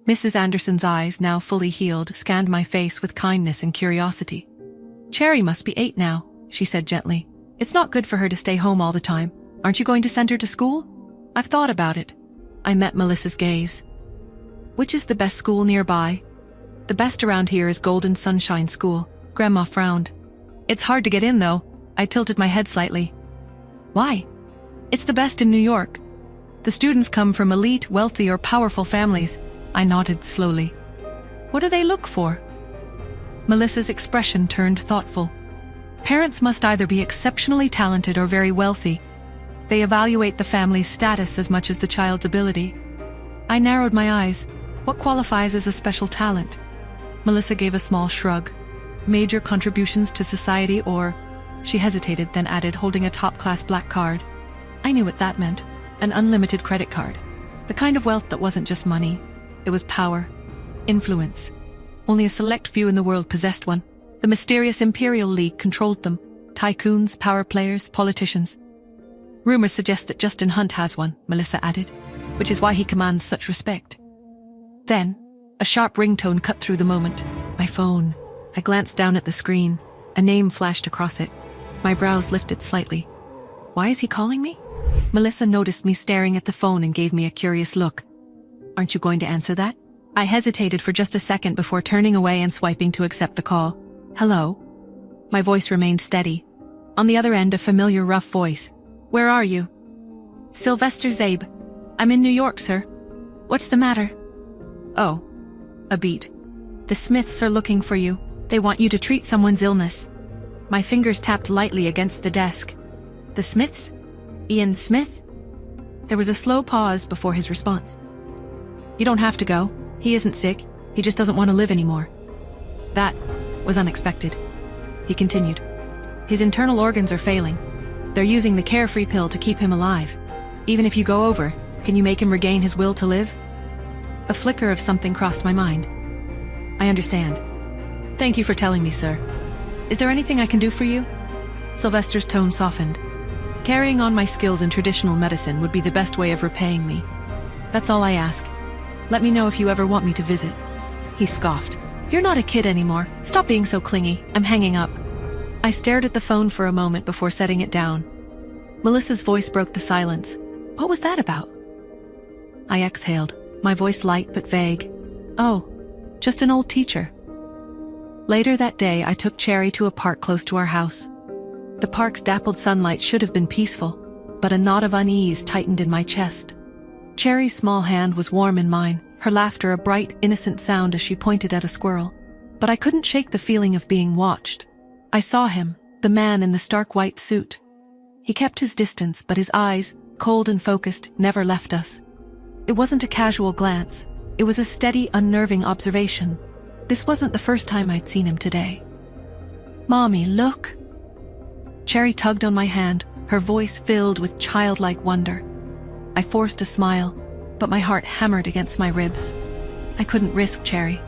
Mrs. Anderson's eyes, now fully healed, scanned my face with kindness and curiosity. Cherry must be 8 now, she said gently. It's not good for her to stay home all the time. Aren't you going to send her to school? I've thought about it. I met Melissa's gaze. Which is the best school nearby? The best around here is Golden Sunshine School. Grandma frowned. It's hard to get in, though. I tilted my head slightly. Why? It's the best in New York. The students come from elite, wealthy, or powerful families. I nodded slowly. What do they look for? Melissa's expression turned thoughtful. Parents must either be exceptionally talented or very wealthy. They evaluate the family's status as much as the child's ability. I narrowed my eyes. What qualifies as a special talent? Melissa gave a small shrug. Major contributions to society or... She hesitated, then added, holding a top-class black card. I knew what that meant. An unlimited credit card. The kind of wealth that wasn't just money. It was power. Influence. Only a select few in the world possessed one. The mysterious Imperial League controlled them. Tycoons, power players, politicians. Rumors suggest that Justin Hunt has one, Melissa added, which is why he commands such respect. Then, a sharp ringtone cut through the moment. My phone. I glanced down at the screen. A name flashed across it. My brows lifted slightly. Why is he calling me? Melissa noticed me staring at the phone and gave me a curious look. Aren't you going to answer that? I hesitated for just a second before turning away and swiping to accept the call. Hello? My voice remained steady. On the other end, a familiar rough voice. Where are you? Sylvester Zabe. I'm in New York, sir. What's the matter? Oh. A beat. The Smiths are looking for you. They want you to treat someone's illness. My fingers tapped lightly against the desk. The Smiths? Ian Smith? There was a slow pause before his response. You don't have to go. He isn't sick. He just doesn't want to live anymore. That was unexpected. He continued. His internal organs are failing. They're using the carefree pill to keep him alive. Even if you go over, can you make him regain his will to live? A flicker of something crossed my mind. I understand. Thank you for telling me, sir. Is there anything I can do for you? Sylvester's tone softened. Carrying on my skills in traditional medicine would be the best way of repaying me. That's all I ask. Let me know if you ever want me to visit. He scoffed. You're not a kid anymore. Stop being so clingy. I'm hanging up. I stared at the phone for a moment before setting it down. Melissa's voice broke the silence. What was that about? I exhaled, my voice light but vague. Oh, just an old teacher. Later that day, I took Cherry to a park close to our house. The park's dappled sunlight should have been peaceful, but a knot of unease tightened in my chest. Cherry's small hand was warm in mine, her laughter a bright, innocent sound as she pointed at a squirrel. But I couldn't shake the feeling of being watched. I saw him, the man in the stark white suit. He kept his distance, but his eyes, cold and focused, never left us. It wasn't a casual glance. It was a steady, unnerving observation. This wasn't the first time I'd seen him today. Mommy, look! Cherry tugged on my hand, her voice filled with childlike wonder. I forced a smile, but my heart hammered against my ribs. I couldn't risk Cherry.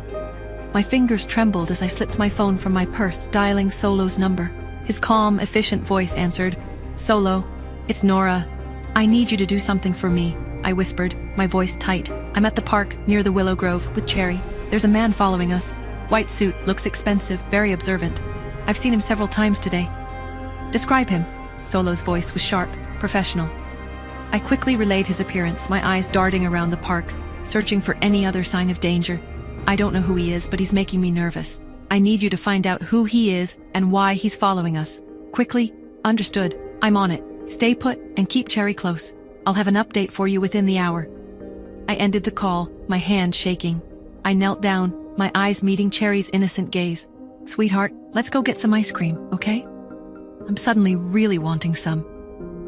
My fingers trembled as I slipped my phone from my purse, dialing Solo's number. His calm, efficient voice answered. Solo, it's Nora. I need you to do something for me, I whispered, my voice tight. I'm at the park, near the Willow Grove, with Cherry. There's a man following us. White suit, looks expensive, very observant. I've seen him several times today. Describe him. Solo's voice was sharp, professional. I quickly relayed his appearance, my eyes darting around the park, searching for any other sign of danger. I don't know who he is, but he's making me nervous. I need you to find out who he is and why he's following us. Quickly. Understood. I'm on it. Stay put and keep Cherry close. I'll have an update for you within the hour. I ended the call, my hand shaking. I knelt down, my eyes meeting Cherry's innocent gaze. Sweetheart, let's go get some ice cream, okay? I'm suddenly really wanting some.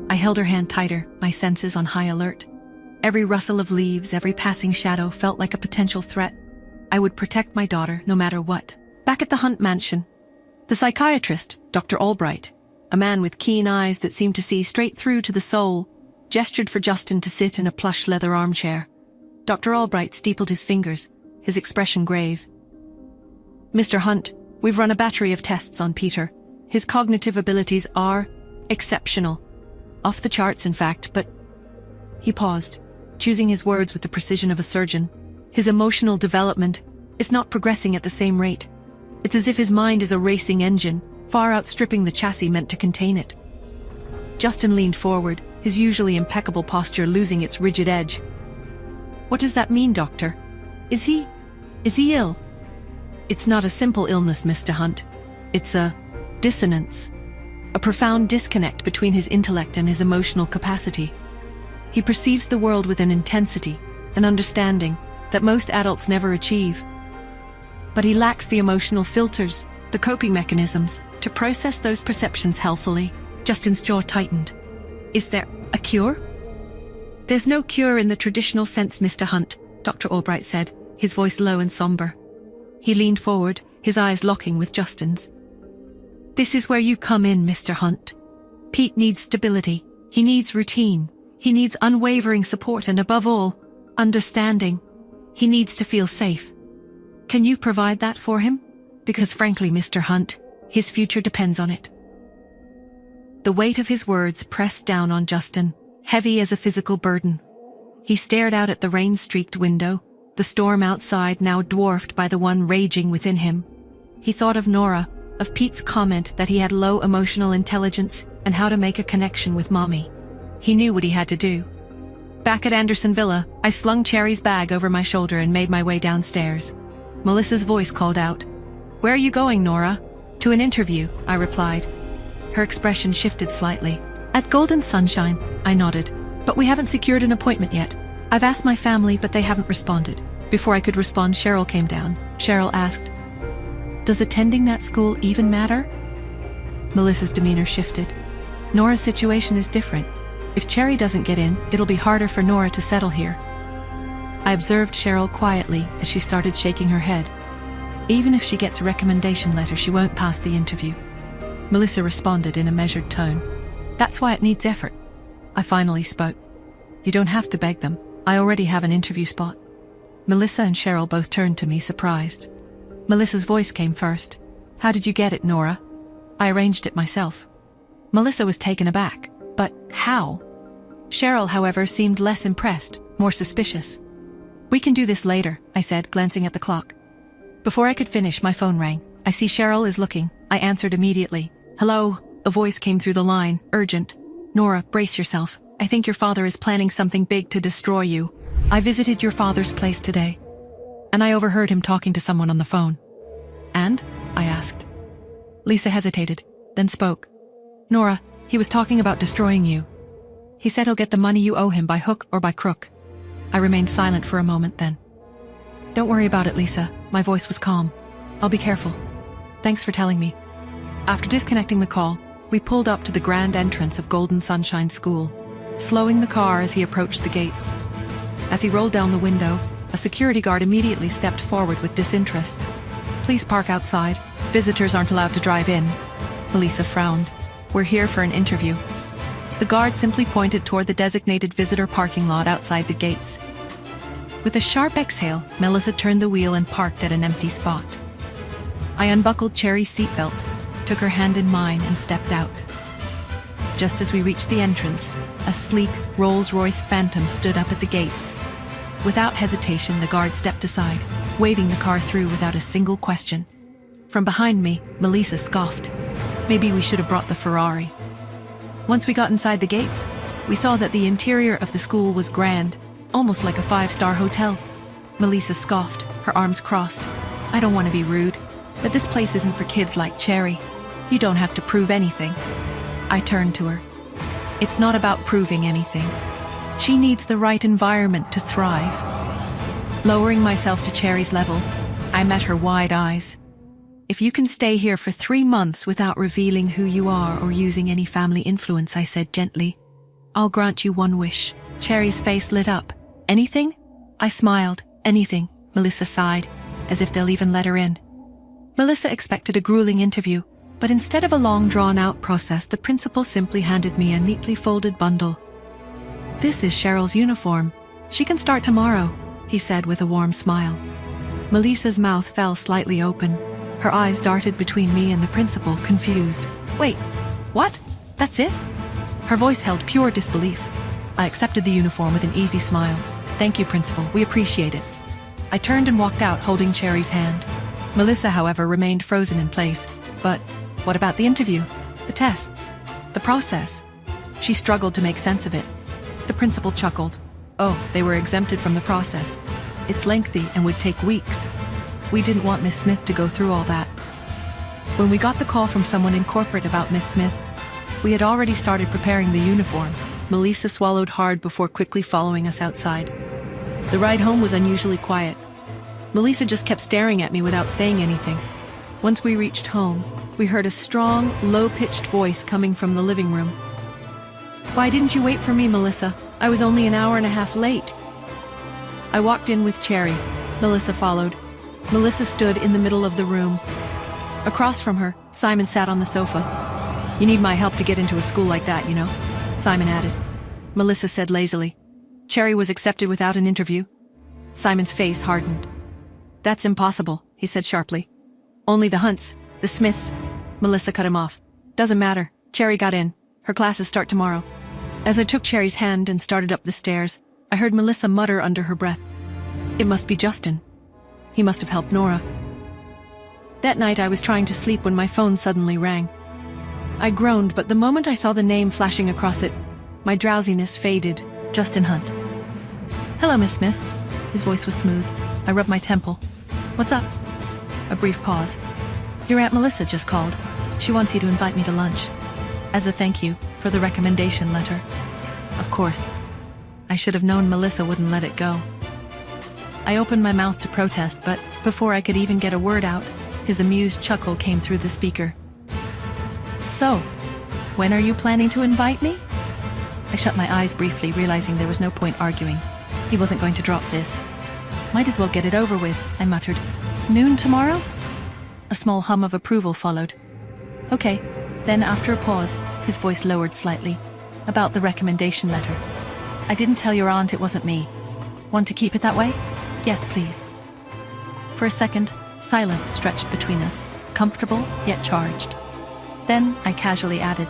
I held her hand tighter, my senses on high alert. Every rustle of leaves, every passing shadow felt like a potential threat. I would protect my daughter no matter what. Back at the Hunt mansion, the psychiatrist, Dr. Albright, a man with keen eyes that seemed to see straight through to the soul, gestured for Justin to sit in a plush leather armchair. Dr. Albright steepled his fingers, his expression grave. Mr. Hunt, we've run a battery of tests on Peter. His cognitive abilities are exceptional. Off the charts, in fact, but... He paused, choosing his words with the precision of a surgeon. His emotional development is not progressing at the same rate. It's as if his mind is a racing engine, far outstripping the chassis meant to contain it. Justin leaned forward, his usually impeccable posture losing its rigid edge. What does that mean, Doctor? Is he ill? It's not a simple illness, Mr. Hunt. It's a dissonance, a profound disconnect between his intellect and his emotional capacity. He perceives the world with an intensity, an understanding that most adults never achieve. But he lacks the emotional filters, the coping mechanisms, to process those perceptions healthily. Justin's jaw tightened. Is there a cure? There's no cure in the traditional sense, Mr. Hunt, Dr. Albright said, his voice low and somber. He leaned forward, his eyes locking with Justin's. This is where you come in, Mr. Hunt. Pete needs stability. He needs routine. He needs unwavering support and, above all, understanding. He needs to feel safe. Can you provide that for him? Because frankly, Mr. Hunt, his future depends on it. The weight of his words pressed down on Justin, heavy as a physical burden. He stared out at the rain-streaked window, the storm outside now dwarfed by the one raging within him. He thought of Nora, of Pete's comment that he had low emotional intelligence and how to make a connection with Mommy. He knew what he had to do. Back at Anderson Villa, I slung Cherry's bag over my shoulder and made my way downstairs. Melissa's voice called out, "Where are you going, Nora?" "To an interview," I replied. Her expression shifted slightly. "At Golden Sunshine," I nodded. "But we haven't secured an appointment yet. I've asked my family, but they haven't responded." Before I could respond, Cheryl came down. Cheryl asked, "Does attending that school even matter?" Melissa's demeanor shifted. "Nora's situation is different. If Cherry doesn't get in, it'll be harder for Nora to settle here." I observed Cheryl quietly as she started shaking her head. Even if she gets a recommendation letter, she won't pass the interview. Melissa responded in a measured tone. "That's why it needs effort." I finally spoke. "You don't have to beg them. I already have an interview spot." Melissa and Cheryl both turned to me, surprised. Melissa's voice came first. "How did you get it, Nora?" "I arranged it myself." Melissa was taken aback. "But how?" Cheryl, however, seemed less impressed, more suspicious. "We can do this later," I said, glancing at the clock. Before I could finish, my phone rang. "I see Cheryl is looking." I answered immediately. "Hello?" A voice came through the line, urgent. "Nora, brace yourself. I think your father is planning something big to destroy you. I visited your father's place today, and I overheard him talking to someone on the phone." "And?" I asked. Lisa hesitated, then spoke. "Nora, he was talking about destroying you. He said he'll get the money you owe him by hook or by crook." I remained silent for a moment then. "Don't worry about it, Lisa." My voice was calm. "I'll be careful. Thanks for telling me." After disconnecting the call, we pulled up to the grand entrance of Golden Sunshine School, slowing the car as he approached the gates. As he rolled down the window, a security guard immediately stepped forward with disinterest. "Please park outside. Visitors aren't allowed to drive in." Melissa frowned. "We're here for an interview." The guard simply pointed toward the designated visitor parking lot outside the gates. With a sharp exhale, Melissa turned the wheel and parked at an empty spot. I unbuckled Cherry's seatbelt, took her hand in mine, and stepped out. Just as we reached the entrance, a sleek Rolls-Royce Phantom stood up at the gates. Without hesitation, the guard stepped aside, waving the car through without a single question. From behind me, Melissa scoffed. Maybe we should have brought the Ferrari. Once we got inside the gates, we saw that the interior of the school was grand, almost like a 5-star hotel. Melissa scoffed, her arms crossed. "I don't want to be rude, but this place isn't for kids like Cherry. You don't have to prove anything." I turned to her. "It's not about proving anything. She needs the right environment to thrive. Lowering myself to Cherry's level, I met her wide eyes. If you can stay here for 3 months without revealing who you are or using any family influence, I said gently, I'll grant you one wish. Cherry's face lit up. Anything? I smiled. Anything, Melissa sighed, as if they'll even let her in. Melissa expected a grueling interview, but instead of a long drawn-out process, the principal simply handed me a neatly folded bundle. This is Cheryl's uniform. She can start tomorrow, he said with a warm smile. Melissa's mouth fell slightly open. Her eyes darted between me and the principal, confused. Wait, what? That's it? Her voice held pure disbelief. I accepted the uniform with an easy smile. Thank you, Principal. We appreciate it. I turned and walked out, holding Cherry's hand. Melissa, however, remained frozen in place. But what about the interview? The tests? The process? She struggled to make sense of it. The principal chuckled. Oh, they were exempted from the process. It's lengthy and would take weeks. We didn't want Miss Smith to go through all that. When we got the call from someone in corporate about Miss Smith, we had already started preparing the uniform. Melissa swallowed hard before quickly following us outside. The ride home was unusually quiet. Melissa just kept staring at me without saying anything. Once we reached home, we heard a strong, low-pitched voice coming from the living room. Why didn't you wait for me, Melissa? I was only an hour and a half late. I walked in with Cherry. Melissa followed. Melissa stood in the middle of the room. Across from her, Simon sat on the sofa. You need my help to get into a school like that, you know, Simon added. Melissa said lazily. Cherry was accepted without an interview. Simon's face hardened. That's impossible, he said sharply. Only the Hunts, the Smiths. Melissa cut him off. Doesn't matter. Cherry got in. Her classes start tomorrow. As I took Cherry's hand and started up the stairs, I heard Melissa mutter under her breath. It must be Justin. He must have helped Nora. That night I was trying to sleep when my phone suddenly rang. I groaned, but the moment I saw the name flashing across it, my drowsiness faded. Justin Hunt. Hello, Miss Smith. His voice was smooth. I rubbed my temple. What's up? A brief pause. Your Aunt Melissa just called. She wants you to invite me to lunch. As a thank you for the recommendation letter. Of course. I should have known Melissa wouldn't let it go. I opened my mouth to protest, but before I could even get a word out, his amused chuckle came through the speaker. So, when are you planning to invite me? I shut my eyes briefly, realizing there was no point arguing. He wasn't going to drop this. Might as well get it over with, I muttered. Noon tomorrow? A small hum of approval followed. Okay. Then, after a pause, his voice lowered slightly. About the recommendation letter. I didn't tell your aunt it wasn't me. Want to keep it that way? Yes, please. For a second, silence stretched between us, comfortable yet charged. Then I casually added,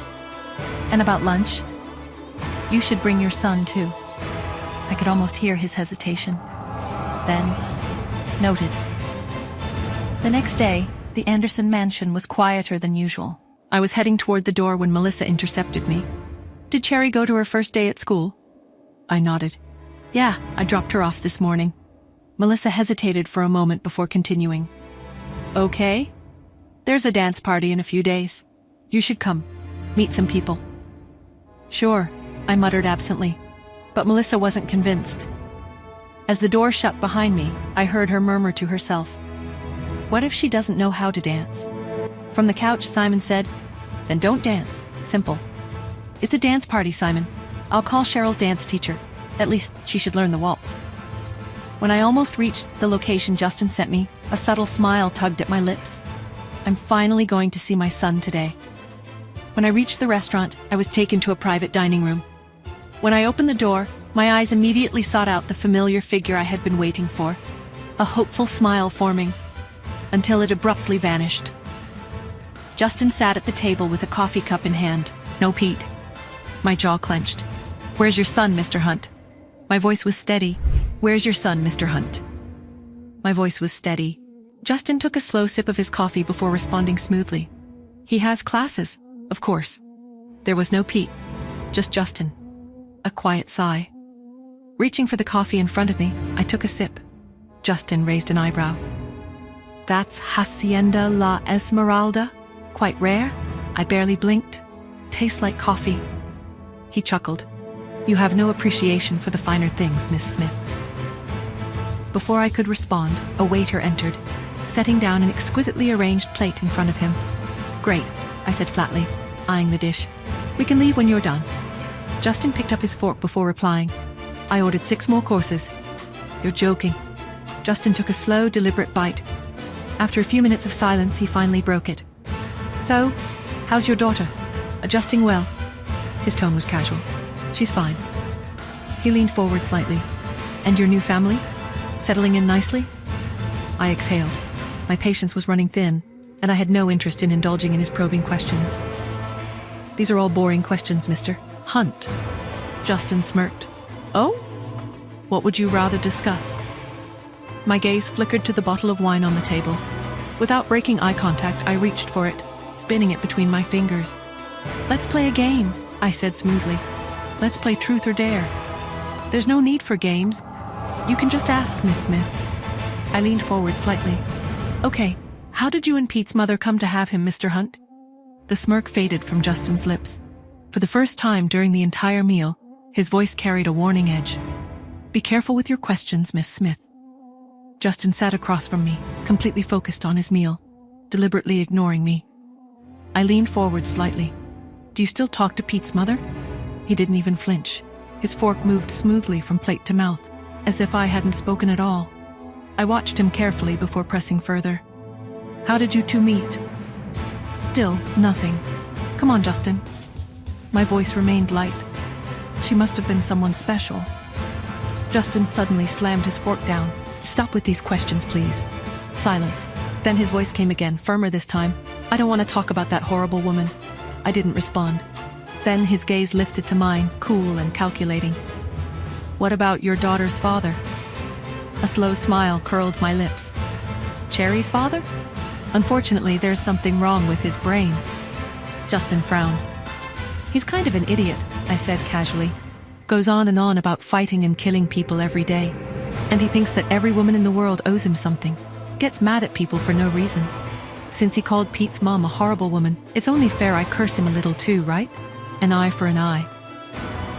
and about lunch? You should bring your son, too. I could almost hear his hesitation. Then, noted. The next day, the Anderson mansion was quieter than usual. I was heading toward the door when Melissa intercepted me. Did Cherry go to her first day at school? I nodded. Yeah, I dropped her off this morning. Melissa hesitated for a moment before continuing. Okay. There's a dance party in a few days. You should come. Meet some people. Sure, I muttered absently. But Melissa wasn't convinced. As the door shut behind me, I heard her murmur to herself. What if she doesn't know how to dance? From the couch, Simon said, Then don't dance. Simple. It's a dance party, Simon. I'll call Cheryl's dance teacher. At least she should learn the waltz. When I almost reached the location Justin sent me, a subtle smile tugged at my lips. I'm finally going to see my son today. When I reached the restaurant, I was taken to a private dining room. When I opened the door, my eyes immediately sought out the familiar figure I had been waiting for, a hopeful smile forming, until it abruptly vanished. Justin sat at the table with a coffee cup in hand. No Pete. My jaw clenched. Where's your son, Mr. Hunt? My voice was steady. Where's your son, Mr. Hunt? My voice was steady. Justin took a slow sip of his coffee before responding smoothly. He has classes, of course. There was no Pete, just Justin. A quiet sigh. Reaching for the coffee in front of me, I took a sip. Justin raised an eyebrow. That's Hacienda La Esmeralda? Quite rare? I barely blinked. Tastes like coffee. He chuckled. You have no appreciation for the finer things, Miss Smith. Before I could respond, a waiter entered, setting down an exquisitely arranged plate in front of him. Great, I said flatly, eyeing the dish. We can leave when you're done. Justin picked up his fork before replying. I ordered 6 more courses. You're joking. Justin took a slow, deliberate bite. After a few minutes of silence, he finally broke it. So, how's your daughter? Adjusting well? His tone was casual. She's fine. He leaned forward slightly. And your new family? Settling in nicely? I exhaled. My patience was running thin, and I had no interest in indulging in his probing questions. These are all boring questions, Mr. Hunt. Justin smirked. Oh? What would you rather discuss? My gaze flickered to the bottle of wine on the table. Without breaking eye contact, I reached for it, spinning it between my fingers. Let's play a game, I said smoothly. Let's play truth or dare. There's no need for games. You can just ask, Miss Smith. I leaned forward slightly. Okay, how did you and Pete's mother come to have him, Mr. Hunt? The smirk faded from Justin's lips. For the first time during the entire meal, his voice carried a warning edge. Be careful with your questions, Miss Smith. Justin sat across from me, completely focused on his meal, deliberately ignoring me. I leaned forward slightly. Do you still talk to Pete's mother? He didn't even flinch. His fork moved smoothly from plate to mouth, as if I hadn't spoken at all. I watched him carefully before pressing further. How did you two meet? Still, nothing. Come on, Justin. My voice remained light. She must have been someone special. Justin suddenly slammed his fork down. Stop with these questions, please. Silence. Then his voice came again, firmer this time. I don't want to talk about that horrible woman. I didn't respond. Then his gaze lifted to mine, cool and calculating. What about your daughter's father? A slow smile curled my lips. Cherry's father? Unfortunately, there's something wrong with his brain. Justin frowned. He's kind of an idiot, I said casually. Goes on and on about fighting and killing people every day. And he thinks that every woman in the world owes him something. Gets mad at people for no reason. Since he called Pete's mom a horrible woman, it's only fair I curse him a little too, right? An eye for an eye.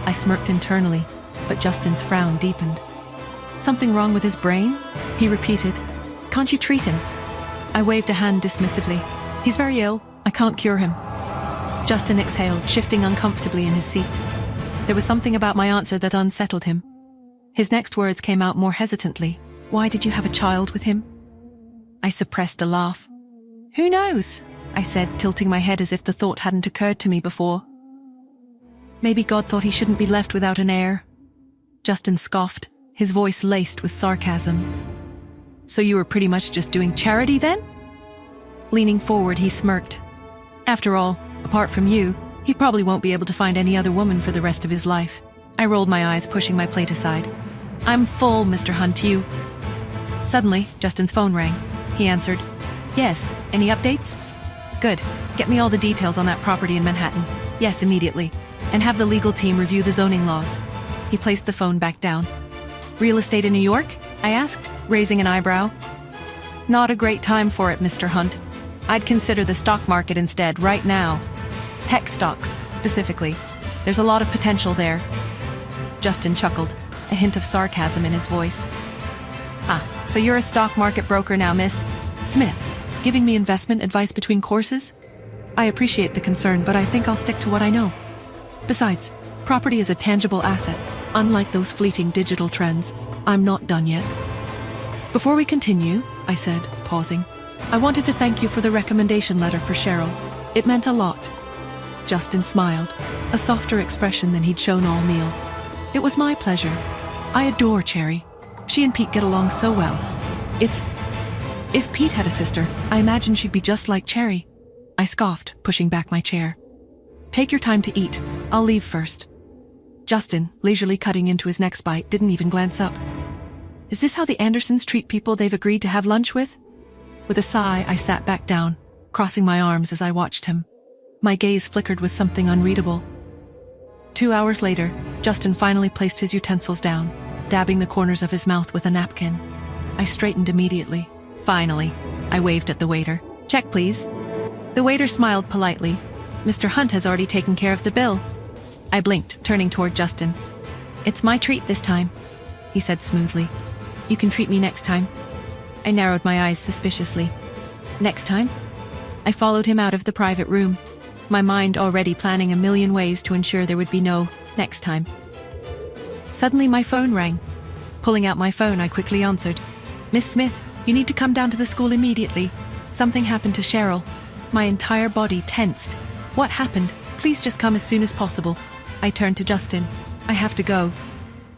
I smirked internally, but Justin's frown deepened. Something wrong with his brain? He repeated. Can't you treat him? I waved a hand dismissively. He's very ill. I can't cure him. Justin exhaled, shifting uncomfortably in his seat. There was something about my answer that unsettled him. His next words came out more hesitantly. Why did you have a child with him? I suppressed a laugh. Who knows? I said, tilting my head as if the thought hadn't occurred to me before. Maybe God thought he shouldn't be left without an heir. Justin scoffed, his voice laced with sarcasm. So you were pretty much just doing charity then? Leaning forward, he smirked. After all, apart from you, he probably won't be able to find any other woman for the rest of his life. I rolled my eyes, pushing my plate aside. I'm full, Mr. Hunt, you. Suddenly, Justin's phone rang. He answered. Yes, any updates? Good. Get me all the details on that property in Manhattan. Yes, immediately. And have the legal team review the zoning laws. He placed the phone back down. Real estate in New York? I asked, raising an eyebrow. Not a great time for it, Mr. Hunt. I'd consider the stock market instead, right now. Tech stocks, specifically. There's a lot of potential there. Justin chuckled, a hint of sarcasm in his voice. Ah, so you're a stock market broker now, Miss Smith, giving me investment advice between courses? I appreciate the concern, but I think I'll stick to what I know. Besides, property is a tangible asset, unlike those fleeting digital trends. I'm not done yet. Before we continue, I said, pausing, I wanted to thank you for the recommendation letter for Cheryl. It meant a lot. Justin smiled, a softer expression than he'd shown all meal. It was my pleasure. I adore Cherry. She and Pete get along so well. If Pete had a sister, I imagine she'd be just like Cherry. I scoffed, pushing back my chair. Take your time to eat. I'll leave first. Justin, leisurely cutting into his next bite, didn't even glance up. Is this how the Andersons treat people they've agreed to have lunch with? With a sigh, I sat back down, crossing my arms as I watched him. My gaze flickered with something unreadable. 2 hours later, Justin finally placed his utensils down, dabbing the corners of his mouth with a napkin. I straightened immediately. Finally, I waved at the waiter. Check, please. The waiter smiled politely. Mr. Hunt has already taken care of the bill. I blinked, turning toward Justin. It's my treat this time, he said smoothly. You can treat me next time. I narrowed my eyes suspiciously. Next time? I followed him out of the private room, my mind already planning a million ways to ensure there would be no next time. Suddenly my phone rang. Pulling out my phone, I quickly answered. Miss Smith, you need to come down to the school immediately. Something happened to Cheryl. My entire body tensed. What happened? Please just come as soon as possible. I turned to Justin. I have to go.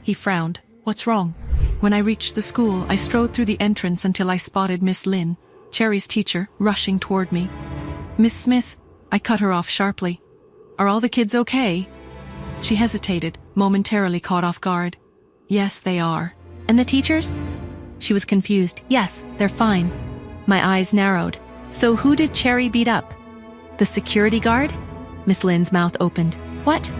He frowned. What's wrong? When I reached the school, I strode through the entrance until I spotted Miss Lynn, Cherry's teacher, rushing toward me. Miss Smith, I cut her off sharply. Are all the kids okay? She hesitated, momentarily caught off guard. Yes, they are. And the teachers? She was confused. Yes, they're fine. My eyes narrowed. So who did Cherry beat up? The security guard? Miss Lynn's mouth opened. What?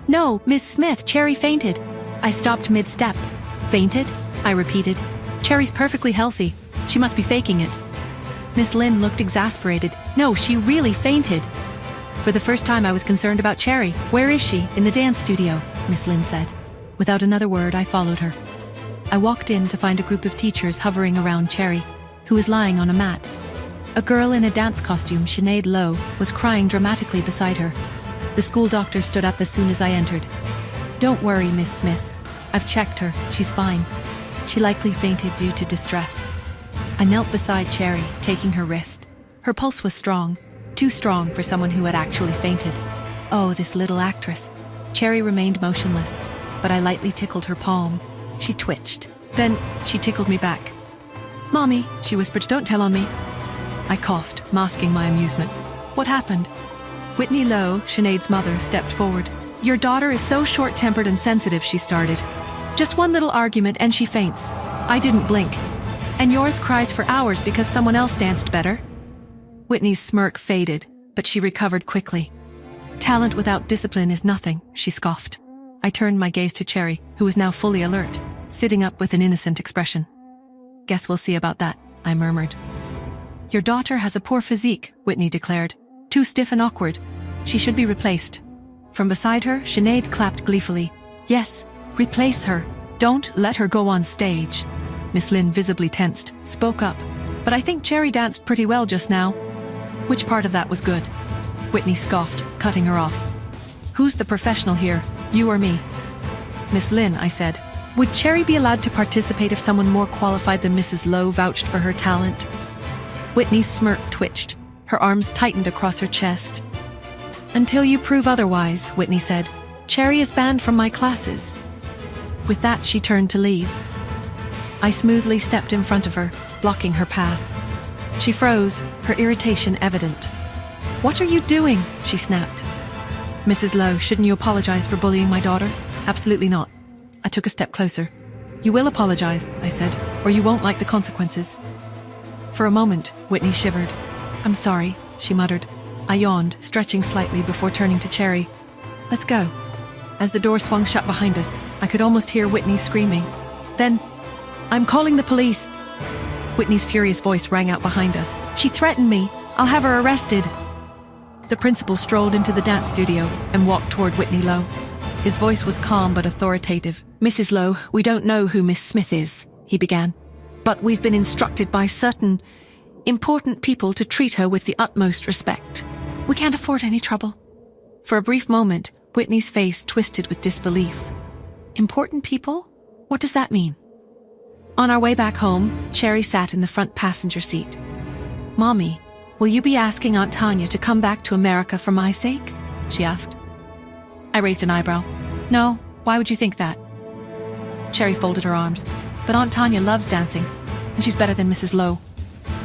No, Miss Smith, Cherry fainted. I stopped mid-step. Fainted? I repeated. Cherry's perfectly healthy. She must be faking it. Miss Lynn looked exasperated. No, she really fainted. For the first time I was concerned about Cherry. Where is she? In the dance studio, Miss Lynn said. Without another word, I followed her. I walked in to find a group of teachers hovering around Cherry, who was lying on a mat. A girl in a dance costume, Sinead Lowe, was crying dramatically beside her. The school doctor stood up as soon as I entered. Don't worry, Miss Smith. I've checked her. She's fine. She likely fainted due to distress. I knelt beside Cherry, taking her wrist. Her pulse was strong, too strong for someone who had actually fainted. Oh, this little actress. Cherry remained motionless, but I lightly tickled her palm. She twitched. Then she tickled me back. Mommy, she whispered, don't tell on me. I coughed, masking my amusement. What happened? Whitney Lowe, Sinead's mother, stepped forward. Your daughter is so short-tempered and sensitive, she started. Just one little argument and she faints. I didn't blink. And yours cries for hours because someone else danced better. Whitney's smirk faded, but she recovered quickly. Talent without discipline is nothing, she scoffed. I turned my gaze to Cherry, who was now fully alert, sitting up with an innocent expression. Guess we'll see about that, I murmured. Your daughter has a poor physique, Whitney declared. Too stiff and awkward. She should be replaced. From beside her, Sinead clapped gleefully. Yes, replace her. Don't let her go on stage. Miss Lynn, visibly tensed, spoke up. But I think Cherry danced pretty well just now. Which part of that was good? Whitney scoffed, cutting her off. Who's the professional here, you or me? Miss Lynn, I said. Would Cherry be allowed to participate if someone more qualified than Mrs. Lowe vouched for her talent? Whitney's smirk twitched. Her arms tightened across her chest. Until you prove otherwise, Whitney said. Cherry is banned from my classes. With that, she turned to leave. I smoothly stepped in front of her, blocking her path. She froze, her irritation evident. What are you doing? She snapped. Mrs. Lowe, shouldn't you apologize for bullying my daughter? Absolutely not. I took a step closer. You will apologize, I said, or you won't like the consequences. For a moment, Whitney shivered. I'm sorry, she muttered. I yawned, stretching slightly before turning to Cherry. Let's go. As the door swung shut behind us, I could almost hear Whitney screaming. Then, I'm calling the police. Whitney's furious voice rang out behind us. She threatened me. I'll have her arrested. The principal strolled into the dance studio and walked toward Whitney Lowe. His voice was calm but authoritative. Mrs. Lowe, we don't know who Miss Smith is, he began. But we've been instructed by certain important people to treat her with the utmost respect. We can't afford any trouble. For a brief moment, Whitney's face twisted with disbelief. Important people? What does that mean? On our way back home, Cherry sat in the front passenger seat. Mommy, will you be asking Aunt Tanya to come back to America for my sake? She asked. I raised an eyebrow. No, why would you think that? Cherry folded her arms. But Aunt Tanya loves dancing, and she's better than Mrs. Lowe.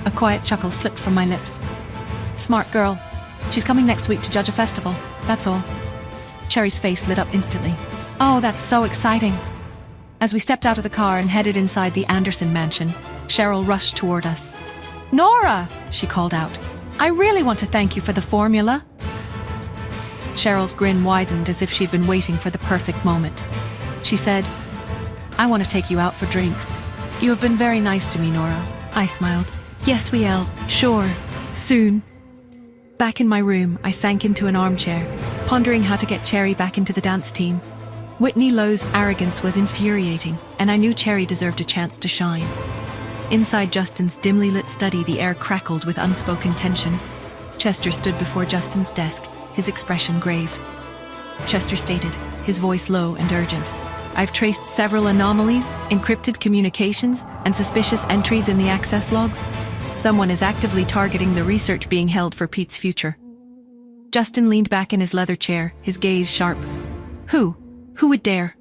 A quiet chuckle slipped from my lips. Smart girl. She's coming next week to judge a festival, that's all. Cherry's face lit up instantly. Oh, that's so exciting. As we stepped out of the car and headed inside the Anderson mansion, Cheryl rushed toward us. Nora, she called out. I really want to thank you for the formula. Cheryl's grin widened as if she'd been waiting for the perfect moment. She said, I want to take you out for drinks. You have been very nice to me, Nora. I smiled. Yes, we will. Sure. Soon. Back in my room, I sank into an armchair, pondering how to get Cherry back into the dance team. Whitney Lowe's arrogance was infuriating, and I knew Cherry deserved a chance to shine. Inside Justin's dimly lit study, the air crackled with unspoken tension. Chester stood before Justin's desk, his expression grave. Chester stated, his voice low and urgent, "I've traced several anomalies, encrypted communications, and suspicious entries in the access logs. Someone is actively targeting the research being held for Pete's future." Justin leaned back in his leather chair, his gaze sharp. Who? Who would dare?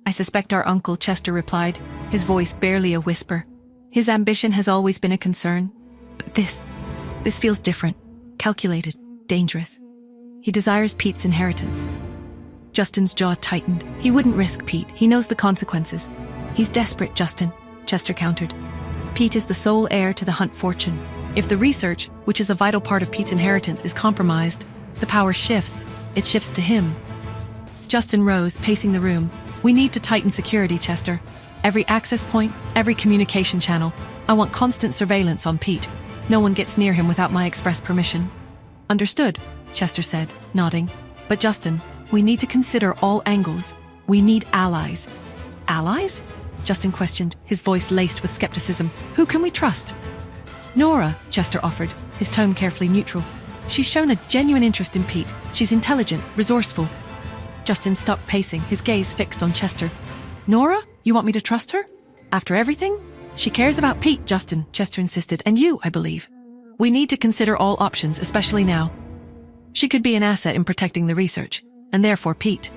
"I suspect our uncle," Chester replied, his voice barely a whisper. "His ambition has always been a concern. But this feels different, calculated, dangerous. He desires Pete's inheritance." Justin's jaw tightened. He wouldn't risk Pete. He knows the consequences. "He's desperate, Justin," Chester countered. "Pete is the sole heir to the Hunt fortune. If the research, which is a vital part of Pete's inheritance, is compromised, the power shifts. It shifts to him." Justin rose, pacing the room. "We need to tighten security, Chester. Every access point, every communication channel. I want constant surveillance on Pete. No one gets near him without my express permission." "Understood," Chester said, nodding. "But Justin, we need to consider all angles. We need allies." "Allies?" Justin questioned, his voice laced with skepticism. "Who can we trust?" "Nora," Chester offered, his tone carefully neutral. "She's shown a genuine interest in Pete. She's intelligent, resourceful." Justin stopped pacing, his gaze fixed on Chester. "Nora? You want me to trust her? After everything?" "She cares about Pete, Justin," Chester insisted, "and you, I believe. We need to consider all options, especially now. She could be an asset in protecting the research, and therefore Pete."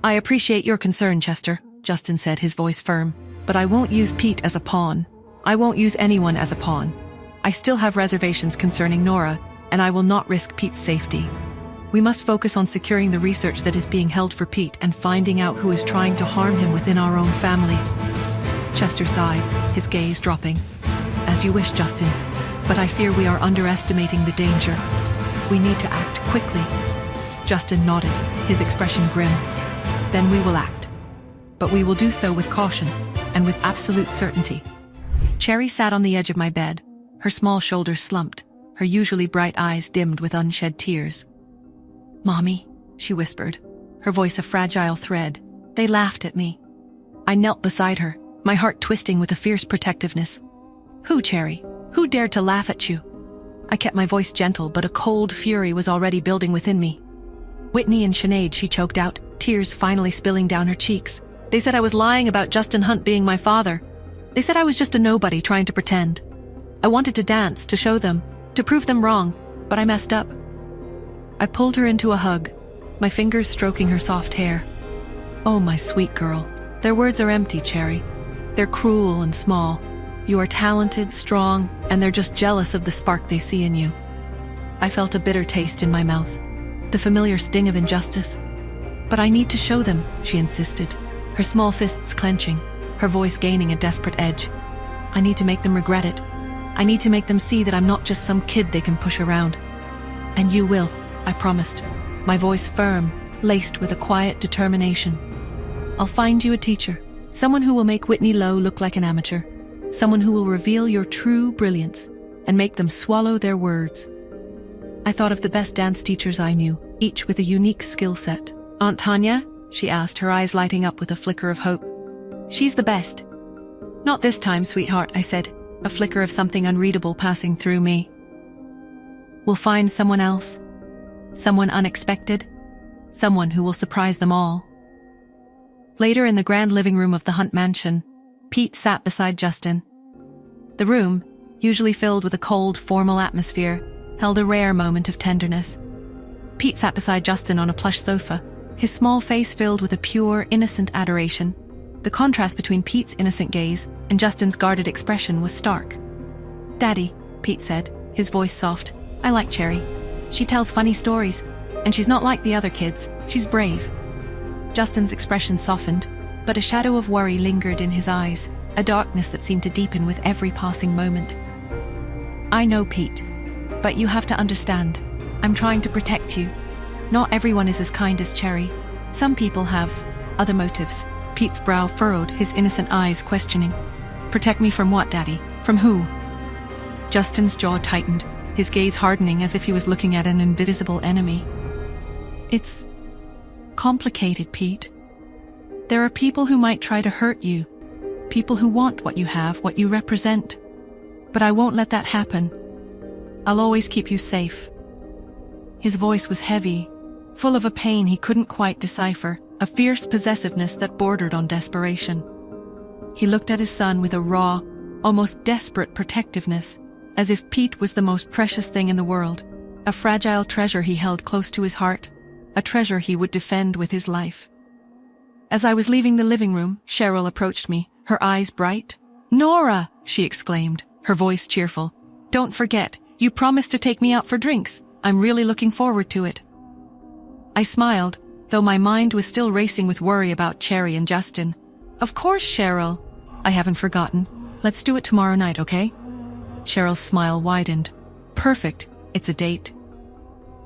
"I appreciate your concern, Chester," Justin said, his voice firm, "but I won't use Pete as a pawn. I won't use anyone as a pawn. I still have reservations concerning Nora, and I will not risk Pete's safety. We must focus on securing the research that is being held for Pete and finding out who is trying to harm him within our own family." Chester sighed, his gaze dropping. "As you wish, Justin, but I fear we are underestimating the danger. We need to act quickly." Justin nodded, his expression grim. "Then we will act. But we will do so with caution and with absolute certainty." Cherry sat on the edge of my bed, her small shoulders slumped, her usually bright eyes dimmed with unshed tears. "Mommy," she whispered, her voice a fragile thread. "They laughed at me." I knelt beside her, my heart twisting with a fierce protectiveness. "Who, Cherry? Who dared to laugh at you?" I kept my voice gentle, but a cold fury was already building within me. "Whitney and Sinead," she choked out, tears finally spilling down her cheeks. "They said I was lying about Justin Hunt being my father. They said I was just a nobody trying to pretend. I wanted to dance, to show them, to prove them wrong, but I messed up." I pulled her into a hug, my fingers stroking her soft hair. "Oh, my sweet girl. Their words are empty, Cherry. They're cruel and small. You are talented, strong, and they're just jealous of the spark they see in you." I felt a bitter taste in my mouth, the familiar sting of injustice. "But I need to show them," she insisted, her small fists clenching, her voice gaining a desperate edge. "I need to make them regret it. I need to make them see that I'm not just some kid they can push around. And you will, I promised, my voice firm, laced with a quiet determination. I'll find you a teacher, someone who will make Whitney Lowe look like an amateur, someone who will reveal your true brilliance and make them swallow their words." I thought of the best dance teachers I knew, each with a unique skill set. "Aunt Tanya?" she asked, her eyes lighting up with a flicker of hope. "She's the best." "Not this time, sweetheart," I said, a flicker of something unreadable passing through me. "We'll find someone else. Someone unexpected. Someone who will surprise them all." Later, in the grand living room of the Hunt mansion, Pete sat beside Justin. The room, usually filled with a cold, formal atmosphere, held a rare moment of tenderness. Pete sat beside Justin on a plush sofa, his small face filled with a pure, innocent adoration. The contrast between Pete's innocent gaze and Justin's guarded expression was stark. "Daddy," Pete said, his voice soft, "I like Cherry. She tells funny stories, and she's not like the other kids. She's brave." Justin's expression softened, but a shadow of worry lingered in his eyes, a darkness that seemed to deepen with every passing moment. "I know, Pete, but you have to understand. I'm trying to protect you. Not everyone is as kind as Cherry. Some people have other motives." Pete's brow furrowed, his innocent eyes questioning. "Protect me from what, Daddy? From who?" Justin's jaw tightened, his gaze hardening as if he was looking at an invisible enemy. "It's complicated, Pete. There are people who might try to hurt you, people who want what you have, what you represent. But I won't let that happen. I'll always keep you safe. His voice was heavy, full of a pain he couldn't quite decipher, a fierce possessiveness that bordered on desperation. He looked at his son with a raw, almost desperate protectiveness, as if Pete was the most precious thing in the world, a fragile treasure he held close to his heart, a treasure he would defend with his life. As I was leaving the living room, Cheryl approached me, her eyes bright. "Nora!" she exclaimed, her voice cheerful. "Don't forget, you promised to take me out for drinks. I'm really looking forward to it." I smiled, though my mind was still racing with worry about Cherry and Justin. "Of course, Cheryl. I haven't forgotten. Let's do it tomorrow night, okay?" Cheryl's smile widened. "Perfect. It's a date."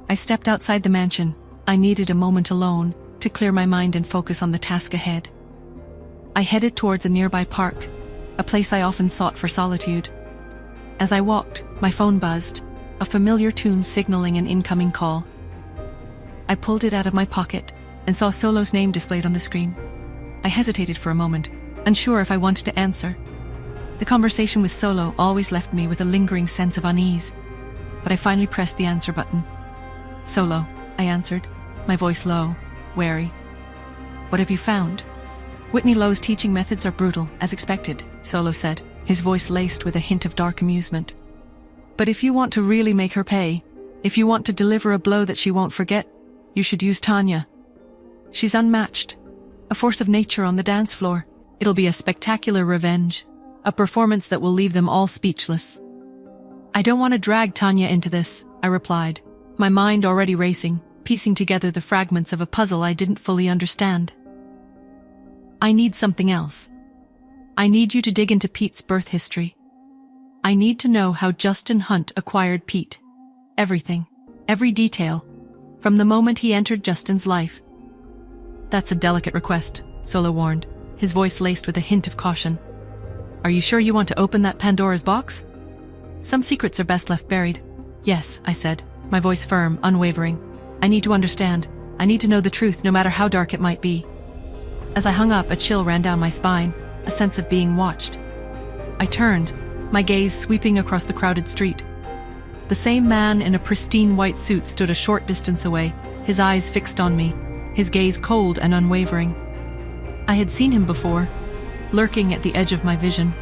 I stepped outside the mansion. I needed a moment alone to clear my mind and focus on the task ahead. I headed towards a nearby park, a place I often sought for solitude. As I walked, my phone buzzed, a familiar tune signaling an incoming call. I pulled it out of my pocket and saw Solo's name displayed on the screen. I hesitated for a moment, unsure if I wanted to answer. The conversation with Solo always left me with a lingering sense of unease, but I finally pressed the answer button. "Solo," I answered, my voice low, wary. "What have you found?" "Whitney Lowe's teaching methods are brutal, as expected," Solo said, his voice laced with a hint of dark amusement. "But if you want to really make her pay, if you want to deliver a blow that she won't forget, you should use Tanya. She's unmatched, a force of nature on the dance floor. It'll be a spectacular revenge, a performance that will leave them all speechless." "I don't want to drag Tanya into this," I replied, my mind already racing, piecing together the fragments of a puzzle I didn't fully understand. "I need something else. I need you to dig into Pete's birth history. I need to know how Justin Hunt acquired Pete. Everything, every detail, from the moment he entered Justin's life." "That's a delicate request," Solo warned, his voice laced with a hint of caution. "Are you sure you want to open that Pandora's box?" "Some secrets are best left buried." "Yes," I said, my voice firm, unwavering. "I need to understand. I need to know the truth, no matter how dark it might be." As I hung up, a chill ran down my spine, a sense of being watched. I turned, my gaze sweeping across the crowded street. The same man in a pristine white suit stood a short distance away, his eyes fixed on me, his gaze cold and unwavering. I had seen him before, lurking at the edge of my vision.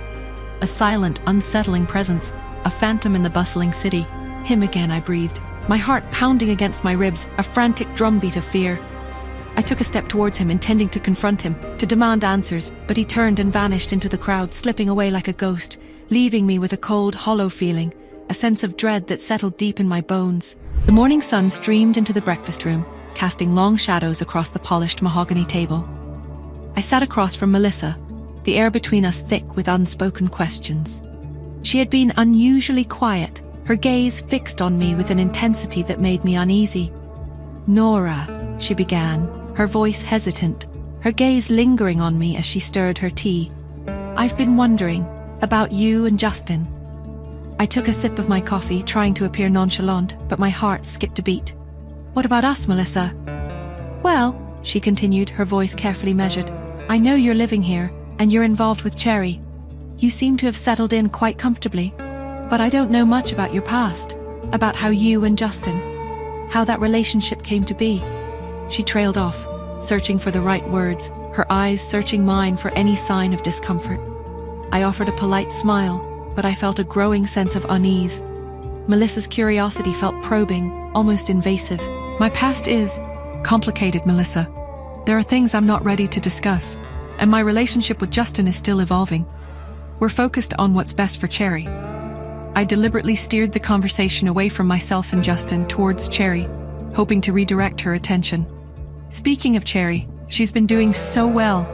A silent, unsettling presence, a phantom in the bustling city. Him again, I breathed, my heart pounding against my ribs, a frantic drumbeat of fear. I took a step towards him, intending to confront him, to demand answers, but he turned and vanished into the crowd, slipping away like a ghost, leaving me with a cold, hollow feeling, a sense of dread that settled deep in my bones. The morning sun streamed into the breakfast room, casting long shadows across the polished mahogany table. I sat across from Melissa, the air between us thick with unspoken questions. She had been unusually quiet, her gaze fixed on me with an intensity that made me uneasy. "Nora," she began, her voice hesitant, her gaze lingering on me as she stirred her tea. "I've been wondering about you and Justin." I took a sip of my coffee, trying to appear nonchalant, but my heart skipped a beat. "What about us, Melissa?" "Well," she continued, her voice carefully measured, "I know you're living here, and you're involved with Cherry. You seem to have settled in quite comfortably, but I don't know much about your past, about how you and Justin, how that relationship came to be." She trailed off, searching for the right words, her eyes searching mine for any sign of discomfort. I offered a polite smile, but I felt a growing sense of unease. Melissa's curiosity felt probing, almost invasive. "My past is complicated, Melissa. There are things I'm not ready to discuss, and my relationship with Justin is still evolving. We're focused on what's best for Cherry." I deliberately steered the conversation away from myself and Justin towards Cherry, hoping to redirect her attention. "Speaking of Cherry, she's been doing so well.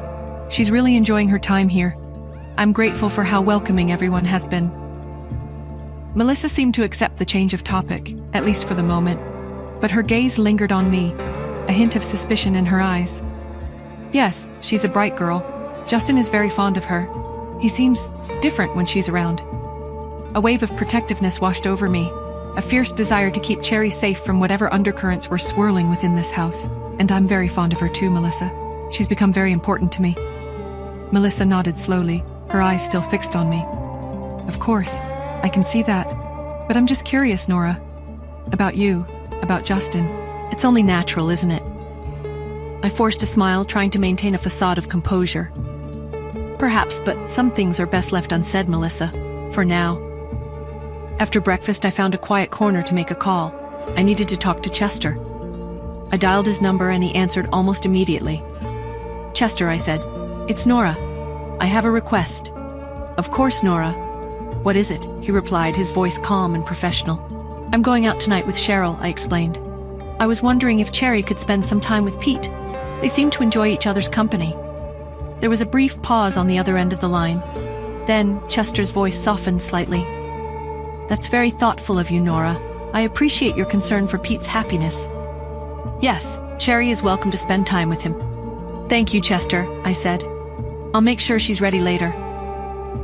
She's really enjoying her time here. I'm grateful for how welcoming everyone has been." Melissa seemed to accept the change of topic, at least for the moment, but her gaze lingered on me, a hint of suspicion in her eyes. "Yes, she's a bright girl. Justin is very fond of her. He seems different when she's around." A wave of protectiveness washed over me, a fierce desire to keep Cherry safe from whatever undercurrents were swirling within this house. And I'm very fond of her too, Melissa. She's become very important to me. Melissa nodded slowly, her eyes still fixed on me. Of course, I can see that. But I'm just curious, Nora. About you, about Justin. It's only natural, isn't it? I forced a smile, trying to maintain a facade of composure. Perhaps, but some things are best left unsaid, Melissa. For now. After breakfast, I found a quiet corner to make a call. I needed to talk to Chester. I dialed his number and he answered almost immediately. Chester, I said. It's Nora. I have a request. Of course, Nora. What is it? He replied, his voice calm and professional. I'm going out tonight with Cheryl, I explained. I was wondering if Cherry could spend some time with Pete. They seem to enjoy each other's company. There was a brief pause on the other end of the line. Then Chester's voice softened slightly. That's very thoughtful of you, Nora. I appreciate your concern for Pete's happiness. Yes, Cherry is welcome to spend time with him. Thank you, Chester, I said. I'll make sure she's ready later.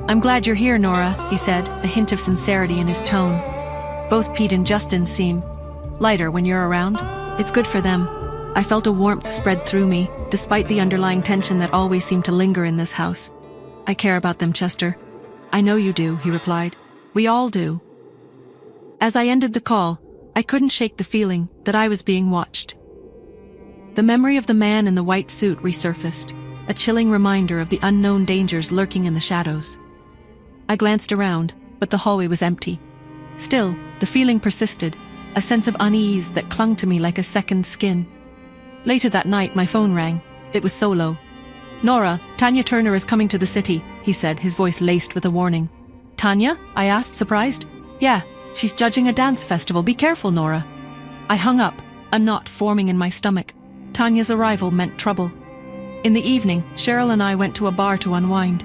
I'm glad you're here, Nora, he said, a hint of sincerity in his tone. Both Pete and Justin seem lighter when you're around. It's good for them. I felt a warmth spread through me, despite the underlying tension that always seemed to linger in this house. I care about them, Chester. I know you do, he replied. We all do. As I ended the call, I couldn't shake the feeling that I was being watched. The memory of the man in the white suit resurfaced, a chilling reminder of the unknown dangers lurking in the shadows. I glanced around, but the hallway was empty. Still, the feeling persisted, a sense of unease that clung to me like a second skin. Later that night, my phone rang. It was Solo. Nora, Tanya Turner is coming to the city, he said, his voice laced with a warning. Tanya? I asked, surprised. Yeah, she's judging a dance festival. Be careful, Nora. I hung up, a knot forming in my stomach. Tanya's arrival meant trouble. In the evening, Cheryl and I went to a bar to unwind.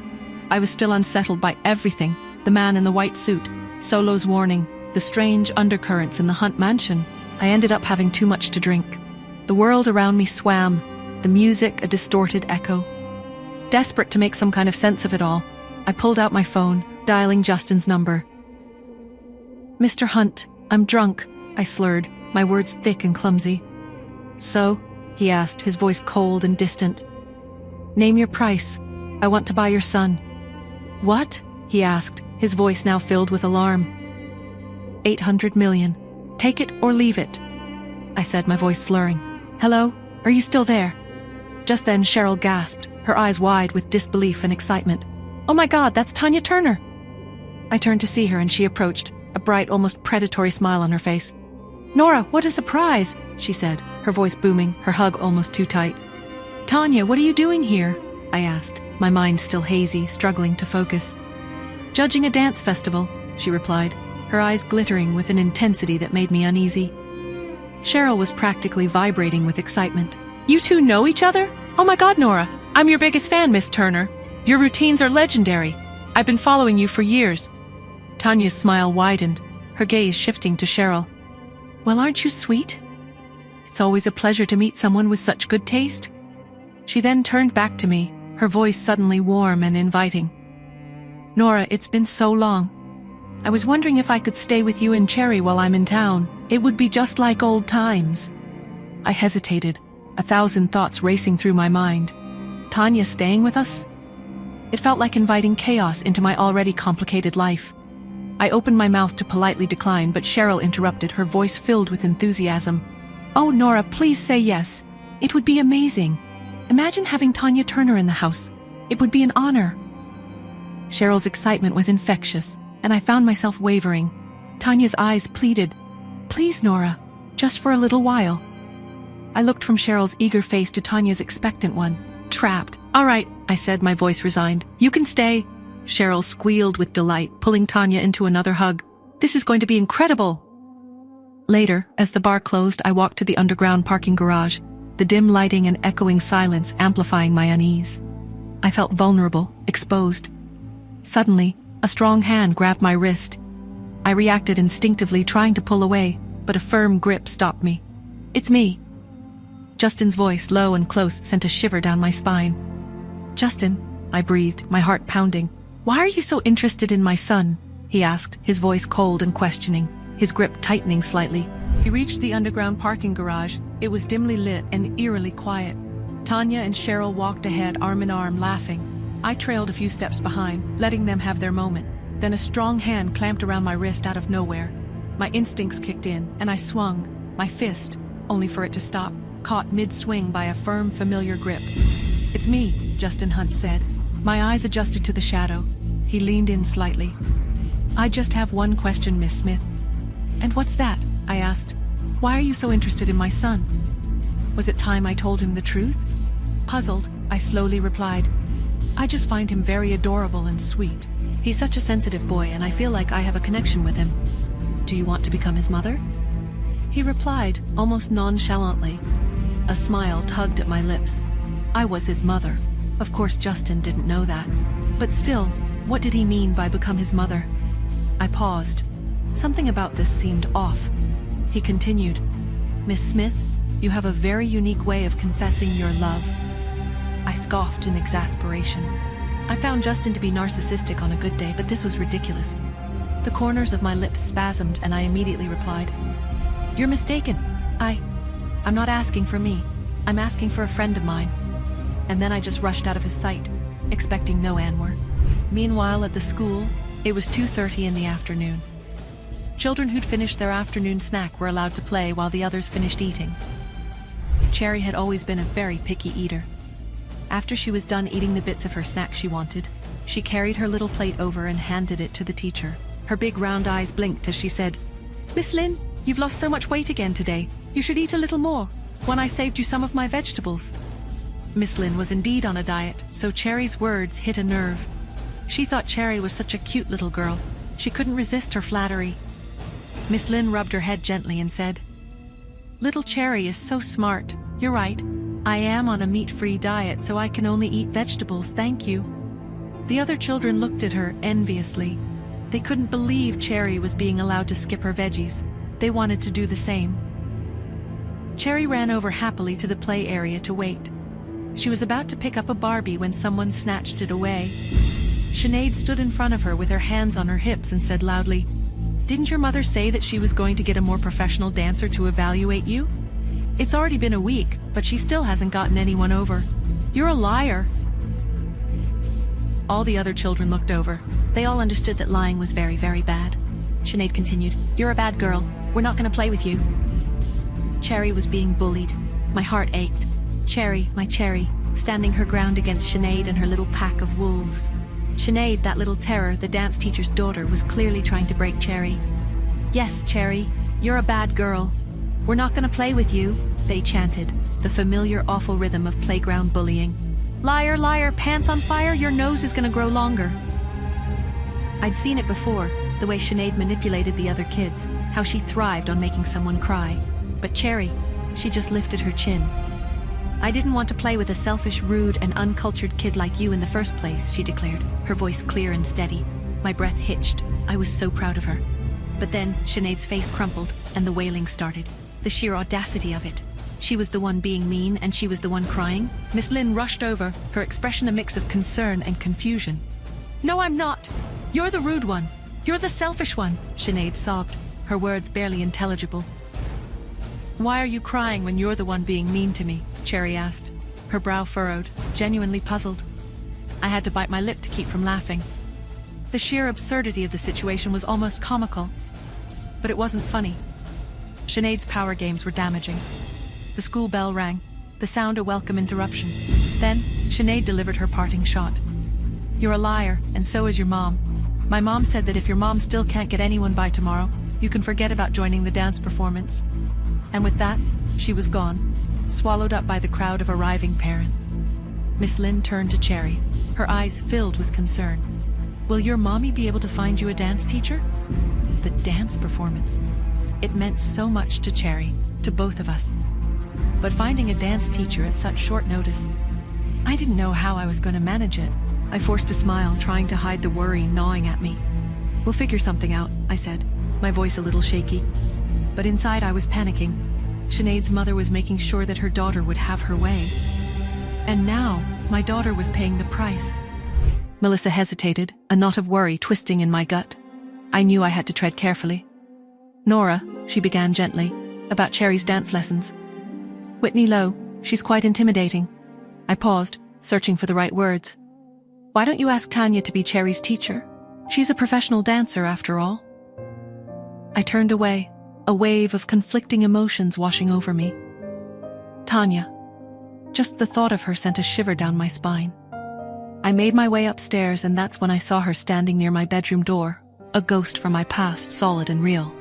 I was still unsettled by everything, the man in the white suit, Solo's warning, the strange undercurrents in the Hunt mansion. I ended up having too much to drink. The world around me swam, the music a distorted echo. Desperate to make some kind of sense of it all, I pulled out my phone, dialing Justin's number. Mr. Hunt, I'm drunk, I slurred, my words thick and clumsy. So? He asked, his voice cold and distant. Name your price. I want to buy your son. What? He asked, his voice now filled with alarm. 800 million. Take it or leave it, I said, my voice slurring. Hello? Are you still there? Just then Cheryl gasped, her eyes wide with disbelief and excitement. Oh my God, that's Tanya Turner! I turned to see her and she approached, a bright, almost predatory smile on her face. Nora, what a surprise, she said, her voice booming, her hug almost too tight. Tanya, what are you doing here? I asked, my mind still hazy, struggling to focus. Judging a dance festival, she replied, her eyes glittering with an intensity that made me uneasy. Cheryl was practically vibrating with excitement. You two know each other? Oh my God, Nora, I'm your biggest fan, Miss Turner. Your routines are legendary. I've been following you for years. Tanya's smile widened, her gaze shifting to Cheryl. Well, aren't you sweet? It's always a pleasure to meet someone with such good taste. She then turned back to me, her voice suddenly warm and inviting. Nora, it's been so long. I was wondering if I could stay with you and Cherry while I'm in town. It would be just like old times. I hesitated, 1,000 thoughts racing through my mind. Tanya staying with us? It felt like inviting chaos into my already complicated life. I opened my mouth to politely decline, but Cheryl interrupted, her voice filled with enthusiasm. Oh, Nora, please say yes. It would be amazing. Imagine having Tanya Turner in the house. It would be an honor. Cheryl's excitement was infectious, and I found myself wavering. Tanya's eyes pleaded, Please, Nora, just for a little while. I looked from Cheryl's eager face to Tanya's expectant one. Trapped. All right, I said, my voice resigned. You can stay. Cheryl squealed with delight, pulling Tanya into another hug. This is going to be incredible. Later, as the bar closed, I walked to the underground parking garage, the dim lighting and echoing silence amplifying my unease. I felt vulnerable, exposed. Suddenly, a strong hand grabbed my wrist. I reacted instinctively, trying to pull away, but a firm grip stopped me. It's me. Justin's voice, low and close, sent a shiver down my spine. Justin, I breathed, my heart pounding. Why are you so interested in my son? He asked, his voice cold and questioning, his grip tightening slightly. He reached the underground parking garage, It was dimly lit and eerily quiet. Tanya and Cheryl walked ahead, arm in arm, laughing. I trailed a few steps behind, letting them have their moment. Then a strong hand clamped around my wrist out of nowhere. My instincts kicked in, and I swung, my fist, only for it to stop, caught mid-swing by a firm, familiar grip. "It's me," Justin Hunt said. My eyes adjusted to the shadow. He leaned in slightly. "I just have one question, Miss Smith." "And what's that?" I asked. "Why are you so interested in my son?" Was it time I told him the truth? Puzzled, I slowly replied, "I just find him very adorable and sweet. He's such a sensitive boy, and I feel like I have a connection with him. Do you want to become his mother?" He replied, almost nonchalantly. A smile tugged at my lips. I was his mother. Of course Justin didn't know that. But still, what did he mean by become his mother? I paused. Something about this seemed off. He continued, "Miss Smith, you have a very unique way of confessing your love." I scoffed in exasperation. I found Justin to be narcissistic on a good day, but this was ridiculous. The corners of my lips spasmed, and I immediately replied, "You're mistaken. I'm not asking for me. I'm asking for a friend of mine." And then I just rushed out of his sight, expecting no answer. Meanwhile, at the school, it was 2:30 in the afternoon. Children who'd finished their afternoon snack were allowed to play while the others finished eating. Cherry had always been a very picky eater. After she was done eating the bits of her snack she wanted, she carried her little plate over and handed it to the teacher. Her big round eyes blinked as she said, "Miss Lynn, you've lost so much weight again today. You should eat a little more. When I saved you some of my vegetables." Miss Lynn was indeed on a diet, so Cherry's words hit a nerve. She thought Cherry was such a cute little girl. She couldn't resist her flattery. Miss Lynn rubbed her head gently and said, "Little Cherry is so smart. You're right. I am on a meat-free diet, so I can only eat vegetables, thank you." The other children looked at her enviously. They couldn't believe Cherry was being allowed to skip her veggies. They wanted to do the same. Cherry ran over happily to the play area to wait. She was about to pick up a Barbie when someone snatched it away. Sinead stood in front of her with her hands on her hips and said loudly, "Didn't your mother say that she was going to get a more professional dancer to evaluate you? It's already been a week, but she still hasn't gotten anyone over. You're a liar." All the other children looked over. They all understood that lying was very, very bad. Sinead continued, "You're a bad girl. We're not going to play with you." Cherry was being bullied. My heart ached. Cherry, my Cherry, standing her ground against Sinead and her little pack of wolves. Sinead, that little terror, the dance teacher's daughter, was clearly trying to break Cherry. "Yes, Cherry, you're a bad girl. We're not going to play with you," they chanted, the familiar awful rhythm of playground bullying. "Liar, liar, pants on fire, your nose is going to grow longer." I'd seen it before, the way Sinead manipulated the other kids, how she thrived on making someone cry. But Cherry, she just lifted her chin. "I didn't want to play with a selfish, rude, and uncultured kid like you in the first place," she declared, her voice clear and steady. My breath hitched. I was so proud of her. But then Sinead's face crumpled, and the wailing started. The sheer audacity of it. She was the one being mean, and she was the one crying. Miss Lynn rushed over, her expression a mix of concern and confusion. "No, I'm not. You're the rude one. You're the selfish one," Sinead sobbed, her words barely intelligible. "Why are you crying when you're the one being mean to me?" Cherry asked, her brow furrowed, genuinely puzzled. I had to bite my lip to keep from laughing. The sheer absurdity of the situation was almost comical. But it wasn't funny. Sinead's power games were damaging. The school bell rang, the sound a welcome interruption. Then, Sinead delivered her parting shot. "You're a liar, and so is your mom. My mom said that if your mom still can't get anyone by tomorrow, you can forget about joining the dance performance." And with that, she was gone, swallowed up by the crowd of arriving parents. Miss Lynn turned to Cherry, her eyes filled with concern. "Will your mommy be able to find you a dance teacher?" The dance performance. It meant so much to Cherry, to both of us. But finding a dance teacher at such short notice, I didn't know how I was going to manage it. I forced a smile, trying to hide the worry gnawing at me. "We'll figure something out," I said, my voice a little shaky. But inside I was panicking. Sinead's mother was making sure that her daughter would have her way. And now, my daughter was paying the price. Melissa hesitated, a knot of worry twisting in my gut. I knew I had to tread carefully. "Nora," she began gently, "about Cherry's dance lessons." Whitney Lowe. She's quite intimidating. I paused, searching for the right words. Why don't you ask Tanya to be Cherry's teacher? She's a professional dancer, after all. I turned away, a wave of conflicting emotions washing over me. Tanya. Just the thought of her sent a shiver down my spine. I made my way upstairs, and that's when I saw her standing near my bedroom door, a ghost from my past, solid and real.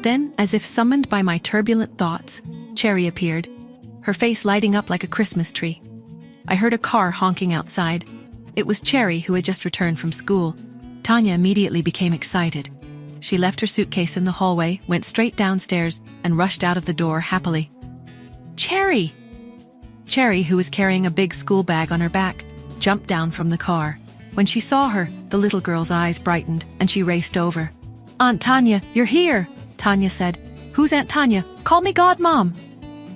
Then, as if summoned by my turbulent thoughts, Cherry appeared, her face lighting up like a Christmas tree. I heard a car honking outside. It was Cherry, who had just returned from school. Tanya immediately became excited. She left her suitcase in the hallway, went straight downstairs, and rushed out of the door happily. Cherry! Cherry, who was carrying a big school bag on her back, jumped down from the car. When she saw her, the little girl's eyes brightened, and she raced over. Aunt Tanya, you're here, Tanya said. Who's Aunt Tanya? Call me Godmom.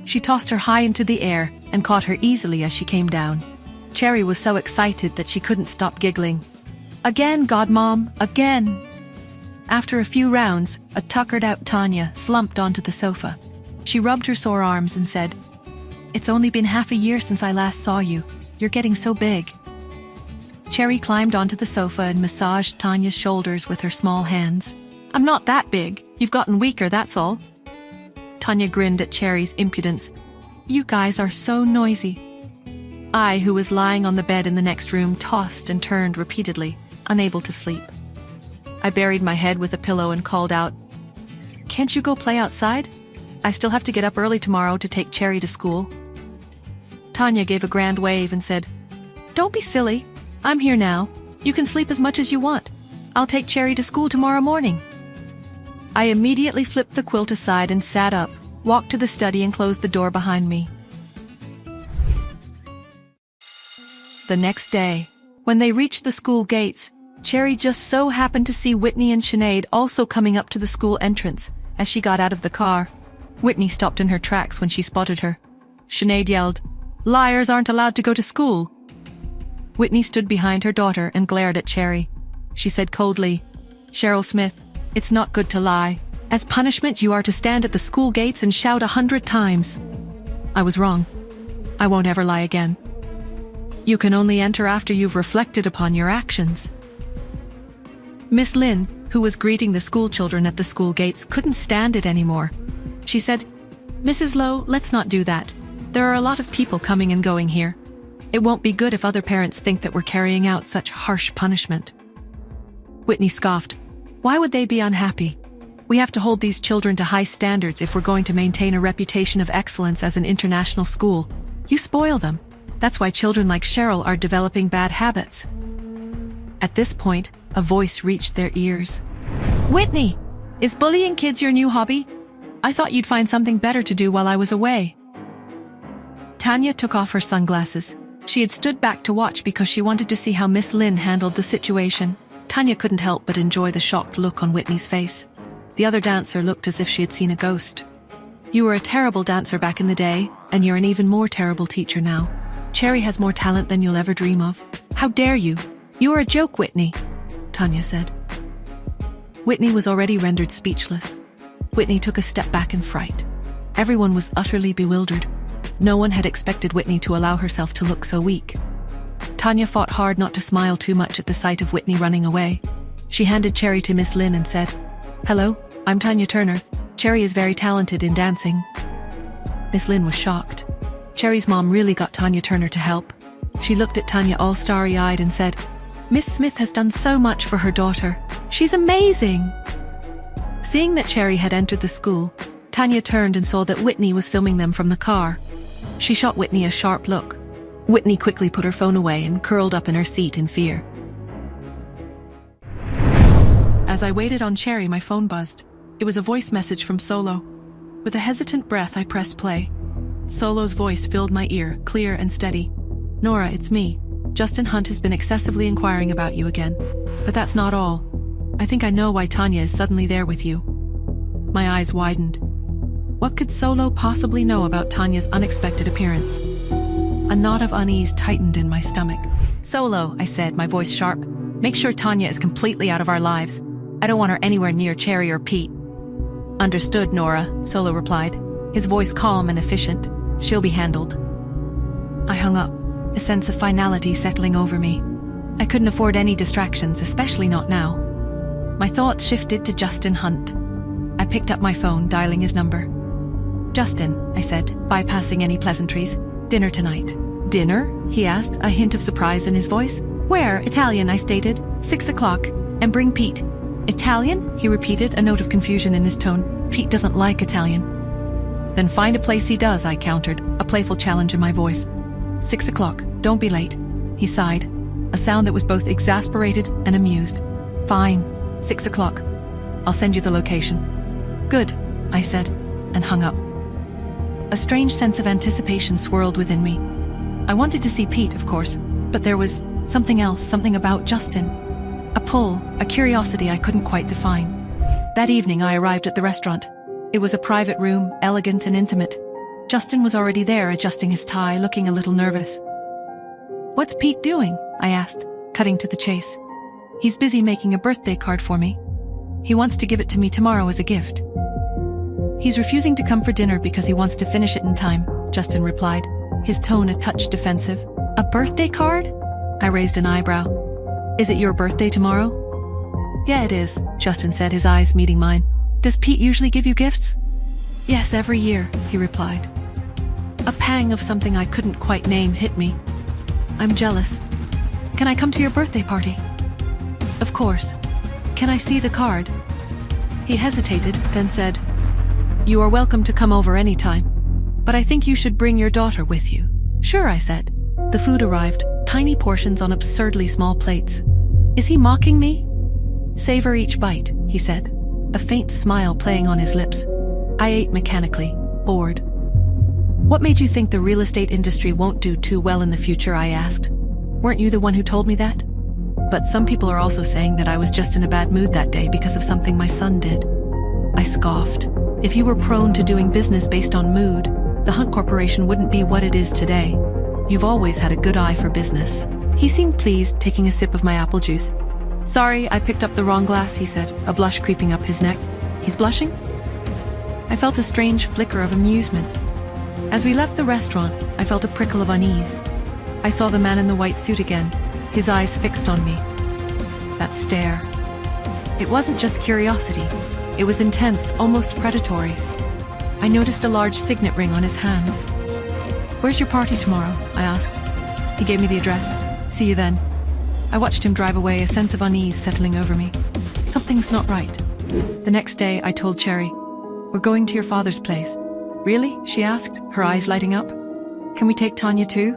She tossed her high into the air and caught her easily as she came down. Cherry was so excited that she couldn't stop giggling. Again, Godmom, again. After a few rounds, a tuckered-out Tanya slumped onto the sofa. She rubbed her sore arms and said, It's only been half a year since I last saw you. You're getting so big. Cherry climbed onto the sofa and massaged Tanya's shoulders with her small hands. I'm not that big. You've gotten weaker, that's all. Tanya grinned at Cherry's impudence. You guys are so noisy. I, who was lying on the bed in the next room, tossed and turned repeatedly, unable to sleep. I buried my head with a pillow and called out, Can't you go play outside? I still have to get up early tomorrow to take Cherry to school. Tanya gave a grand wave and said, Don't be silly. I'm here now. You can sleep as much as you want. I'll take Cherry to school tomorrow morning. I immediately flipped the quilt aside and sat up, walked to the study and closed the door behind me. The next day, when they reached the school gates, Cherry just so happened to see Whitney and Sinead also coming up to the school entrance as she got out of the car. Whitney stopped in her tracks when she spotted her. Sinead yelled, Liars aren't allowed to go to school. Whitney stood behind her daughter and glared at Cherry. She said coldly, Cheryl Smith, it's not good to lie. As punishment, you are to stand at the school gates and shout 100 times. I was wrong. I won't ever lie again. You can only enter after you've reflected upon your actions. Miss Lynn, who was greeting the school children at the school gates, couldn't stand it anymore. She said, Mrs. Lowe, let's not do that. There are a lot of people coming and going here. It won't be good if other parents think that we're carrying out such harsh punishment. Whitney scoffed. Why would they be unhappy? We have to hold these children to high standards if we're going to maintain a reputation of excellence as an international school. You spoil them. That's why children like Cheryl are developing bad habits. At this point, a voice reached their ears. Whitney! Is bullying kids your new hobby? I thought you'd find something better to do while I was away. Tanya took off her sunglasses. She had stood back to watch because she wanted to see how Miss Lynn handled the situation. Tanya couldn't help but enjoy the shocked look on Whitney's face. The other dancer looked as if she had seen a ghost. You were a terrible dancer back in the day, and you're an even more terrible teacher now. Cherry has more talent than you'll ever dream of. How dare you? You are a joke, Whitney, Tanya said. Whitney was already rendered speechless. Whitney took a step back in fright. Everyone was utterly bewildered. No one had expected Whitney to allow herself to look so weak. Tanya fought hard not to smile too much at the sight of Whitney running away. She handed Cherry to Miss Lynn and said, Hello, I'm Tanya Turner. Cherry is very talented in dancing. Miss Lynn was shocked. Cherry's mom really got Tanya Turner to help. She looked at Tanya all starry-eyed and said, Miss Smith has done so much for her daughter. She's amazing. Seeing that Cherry had entered the school, Tanya turned and saw that Whitney was filming them from the car. She shot Whitney a sharp look. Whitney quickly put her phone away and curled up in her seat in fear. As I waited on Cherry, my phone buzzed. It was a voice message from Solo. With a hesitant breath, I pressed play. Solo's voice filled my ear, clear and steady. Nora, it's me. Justin Hunt has been excessively inquiring about you again. But that's not all. I think I know why Tanya is suddenly there with you. My eyes widened. What could Solo possibly know about Tanya's unexpected appearance? A knot of unease tightened in my stomach. Solo, I said, my voice sharp. Make sure Tanya is completely out of our lives. I don't want her anywhere near Cherry or Pete. Understood, Nora, Solo replied, his voice calm and efficient. She'll be handled. I hung up, a sense of finality settling over me. I couldn't afford any distractions, especially not now. My thoughts shifted to Justin Hunt. I picked up my phone, dialing his number. "Justin," I said, bypassing any pleasantries. "Dinner tonight." "Dinner?" he asked, a hint of surprise in his voice. "Where?" "Italian," I stated. 6 o'clock. "And bring Pete." "Italian?" he repeated, a note of confusion in his tone. "Pete doesn't like Italian." "Then find a place he does," I countered, a playful challenge in my voice. 6 o'clock. Don't be late. He sighed, a sound that was both exasperated and amused. "Fine. 6 o'clock. I'll send you the location." "Good," I said, and hung up. A strange sense of anticipation swirled within me. I wanted to see Pete, of course, but there was something else, something about Justin. A pull, a curiosity I couldn't quite define. That evening I arrived at the restaurant. It was a private room, elegant and intimate. Justin was already there, adjusting his tie, looking a little nervous. "What's Pete doing?" I asked, cutting to the chase. "He's busy making a birthday card for me. He wants to give it to me tomorrow as a gift." "He's refusing to come for dinner because he wants to finish it in time," Justin replied, his tone a touch defensive. "A birthday card?" I raised an eyebrow. "Is it your birthday tomorrow?" "Yeah, it is," Justin said, his eyes meeting mine. "Does Pete usually give you gifts?" "Yes, every year," he replied. A pang of something I couldn't quite name hit me. "I'm jealous. Can I come to your birthday party?" "Of course. Can I see the card?" He hesitated, then said, "You are welcome to come over anytime, but I think you should bring your daughter with you." "Sure," I said. The food arrived, tiny portions on absurdly small plates. "Is he mocking me?" "Savor each bite," he said, a faint smile playing on his lips. I ate mechanically, bored. "What made you think the real estate industry won't do too well in the future?" I asked. "Weren't you the one who told me that?" "But some people are also saying that I was just in a bad mood that day because of something my son did." I scoffed. "If you were prone to doing business based on mood, the Hunt Corporation wouldn't be what it is today. You've always had a good eye for business." He seemed pleased, taking a sip of my apple juice. "Sorry, I picked up the wrong glass," he said, a blush creeping up his neck. "He's blushing?" I felt a strange flicker of amusement. As we left the restaurant, I felt a prickle of unease. I saw the man in the white suit again, his eyes fixed on me. That stare. It wasn't just curiosity. It was intense, almost predatory. I noticed a large signet ring on his hand. "Where's your party tomorrow?" I asked. He gave me the address. "See you then." I watched him drive away, a sense of unease settling over me. Something's not right. The next day, I told Cherry, "We're going to your father's place." "Really?" she asked, her eyes lighting up. "Can we take Tanya too?"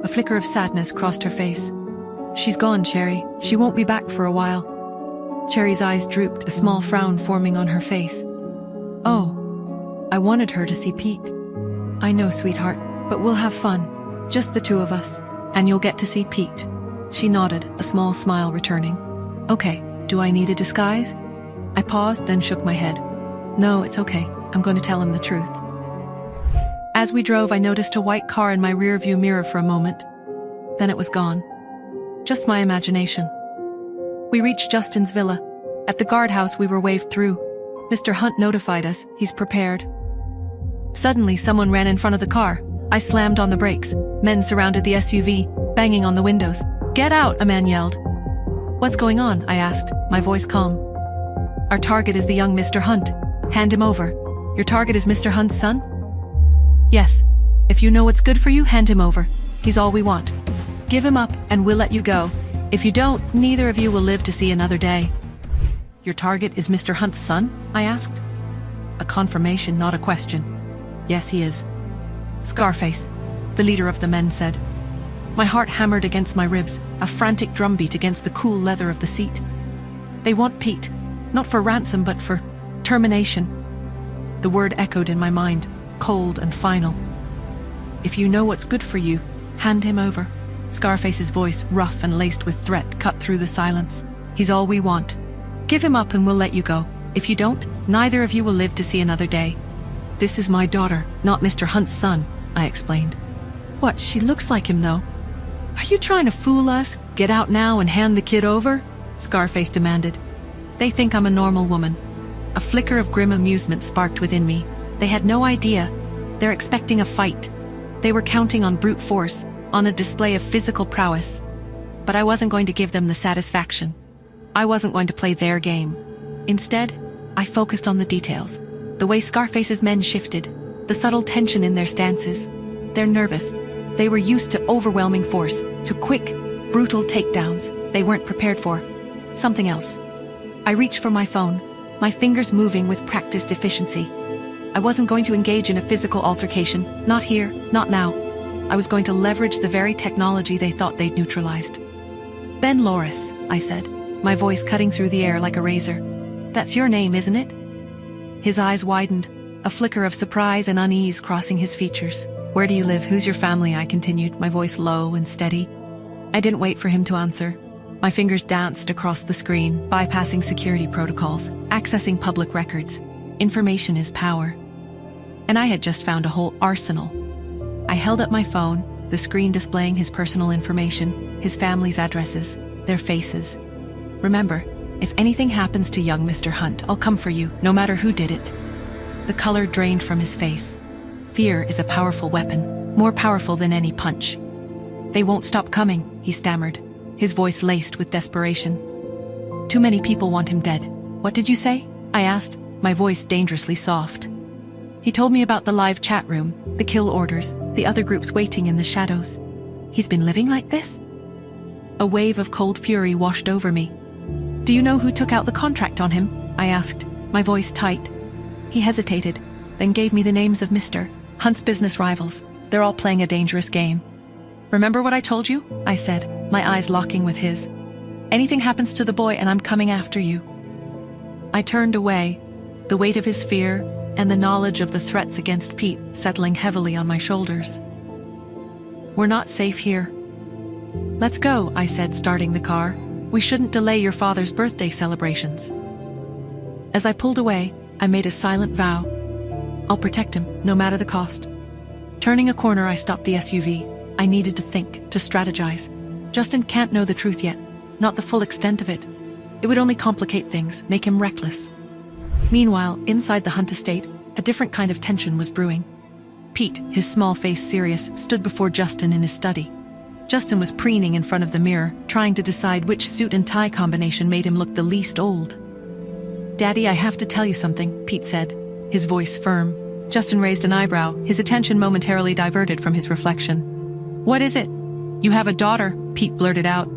A flicker of sadness crossed her face. "She's gone, Cherry. She won't be back for a while." Cherry's eyes drooped, a small frown forming on her face. "Oh, I wanted her to see Pete." "I know, sweetheart, but we'll have fun. Just the two of us. And you'll get to see Pete." She nodded, a small smile returning. "Okay, do I need a disguise?" I paused, then shook my head. "No, it's okay. I'm going to tell him the truth." As we drove, I noticed a white car in my rearview mirror for a moment. Then it was gone. Just my imagination. We reached Justin's villa. At the guardhouse, we were waved through. Mr. Hunt notified us. He's prepared. Suddenly, someone ran in front of the car. I slammed on the brakes. Men surrounded the SUV, banging on the windows. "Get out!" a man yelled. "What's going on?" I asked, my voice calm. "Our target is the young Mr. Hunt. Hand him over." "Your target is Mr. Hunt's son?" "Yes. If you know what's good for you, hand him over. He's all we want. Give him up, and we'll let you go. If you don't, neither of you will live to see another day." "Your target is Mr. Hunt's son?" I asked. A confirmation, not a question. "Yes, he is." "Scarface," the leader of the men said. My heart hammered against my ribs, a frantic drumbeat against the cool leather of the seat. "They want Pete, not for ransom, but for termination." The word echoed in my mind, cold and final. "If you know what's good for you, hand him over." Scarface's voice, rough and laced with threat, cut through the silence. "He's all we want. Give him up and we'll let you go. If you don't, neither of you will live to see another day." "This is my daughter, not Mr. Hunt's son," I explained. "What, she looks like him though." "Are you trying to fool us? Get out now and hand the kid over?" Scarface demanded. "They think I'm a normal woman." A flicker of grim amusement sparked within me. They had no idea. They're expecting a fight. They were counting on brute force, on a display of physical prowess. But I wasn't going to give them the satisfaction. I wasn't going to play their game. Instead, I focused on the details. The way Scarface's men shifted, the subtle tension in their stances. They're nervous. They were used to overwhelming force, to quick, brutal takedowns they weren't prepared for. Something else. I reached for my phone, my fingers moving with practiced efficiency. I wasn't going to engage in a physical altercation, not here, not now. I was going to leverage the very technology they thought they'd neutralized. Ben Loris, I said, my voice cutting through the air like a razor. That's your name, isn't it? His eyes widened, a flicker of surprise and unease crossing his features. Where do you live? Who's your family? I continued, my voice low and steady. I didn't wait for him to answer. My fingers danced across the screen, bypassing security protocols, accessing public records. Information is power. And I had just found a whole arsenal. I held up my phone, the screen displaying his personal information, his family's addresses, their faces. Remember, if anything happens to young Mr. Hunt, I'll come for you, no matter who did it. The color drained from his face. Fear is a powerful weapon, more powerful than any punch. They won't stop coming, he stammered, his voice laced with desperation. Too many people want him dead. What did you say? I asked, my voice dangerously soft. He told me about the live chat room, the kill orders, the other groups waiting in the shadows. He's been living like this? A wave of cold fury washed over me. Do you know who took out the contract on him? I asked, my voice tight. He hesitated, then gave me the names of Mr. Hunt's business rivals. They're all playing a dangerous game. Remember what I told you? I said, my eyes locking with his. Anything happens to the boy and I'm coming after you. I turned away, the weight of his fear and the knowledge of the threats against Pete settling heavily on my shoulders. We're not safe here. Let's go, I said, starting the car. We shouldn't delay your father's birthday celebrations. As I pulled away, I made a silent vow. I'll protect him, no matter the cost. Turning a corner, I stopped the SUV. I needed to think, to strategize. Justin can't know the truth yet, not the full extent of it. It would only complicate things, make him reckless. Meanwhile, inside the Hunt estate, a different kind of tension was brewing. Pete, his small face serious, stood before Justin in his study. Justin was preening in front of the mirror, trying to decide which suit and tie combination made him look the least old. Daddy, I have to tell you something, Pete said, his voice firm. Justin raised an eyebrow, his attention momentarily diverted from his reflection. What is it? You have a daughter, Pete blurted out.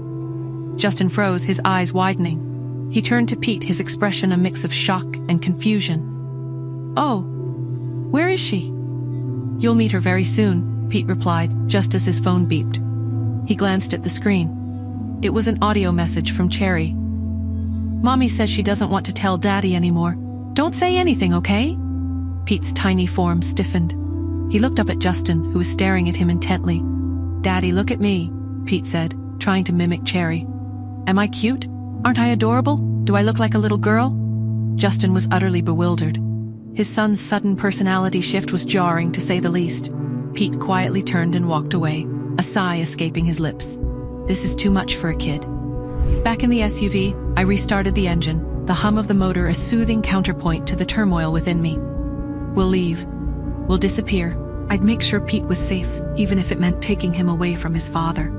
Justin froze, his eyes widening. He turned to Pete, his expression a mix of shock and confusion. Oh, where is she? You'll meet her very soon, Pete replied, just as his phone beeped. He glanced at the screen. It was an audio message from Cherry. Mommy says she doesn't want to tell Daddy anymore. Don't say anything, okay? Pete's tiny form stiffened. He looked up at Justin, who was staring at him intently. Daddy, look at me, Pete said, trying to mimic Cherry. Am I cute? Aren't I adorable? Do I look like a little girl? Justin was utterly bewildered. His son's sudden personality shift was jarring, to say the least. Pete quietly turned and walked away, a sigh escaping his lips. This is too much for a kid. Back in the SUV, I restarted the engine, the hum of the motor a soothing counterpoint to the turmoil within me. We'll leave. We'll disappear. I'd make sure Pete was safe, even if it meant taking him away from his father.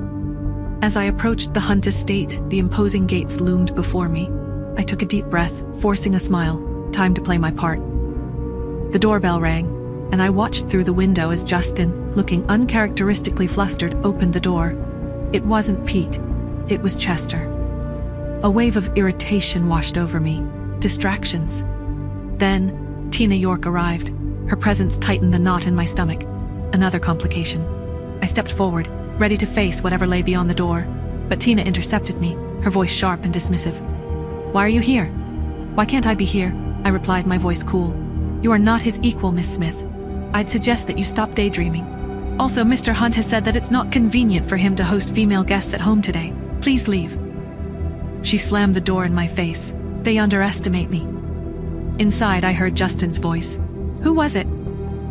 As I approached the Hunt estate, the imposing gates loomed before me. I took a deep breath, forcing a smile. Time to play my part. The doorbell rang, and I watched through the window as Justin, looking uncharacteristically flustered, opened the door. It wasn't Pete. It was Chester. A wave of irritation washed over me. Distractions. Then, Tina York arrived. Her presence tightened the knot in my stomach. Another complication. I stepped forward, ready to face whatever lay beyond the door. But Tina intercepted me, her voice sharp and dismissive. Why are you here? Why can't I be here? I replied, my voice cool. You are not his equal, Miss Smith. I'd suggest that you stop daydreaming. Also, Mr. Hunt has said that it's not convenient for him to host female guests at home today. Please leave. She slammed the door in my face. They underestimate me. Inside, I heard Justin's voice. Who was it?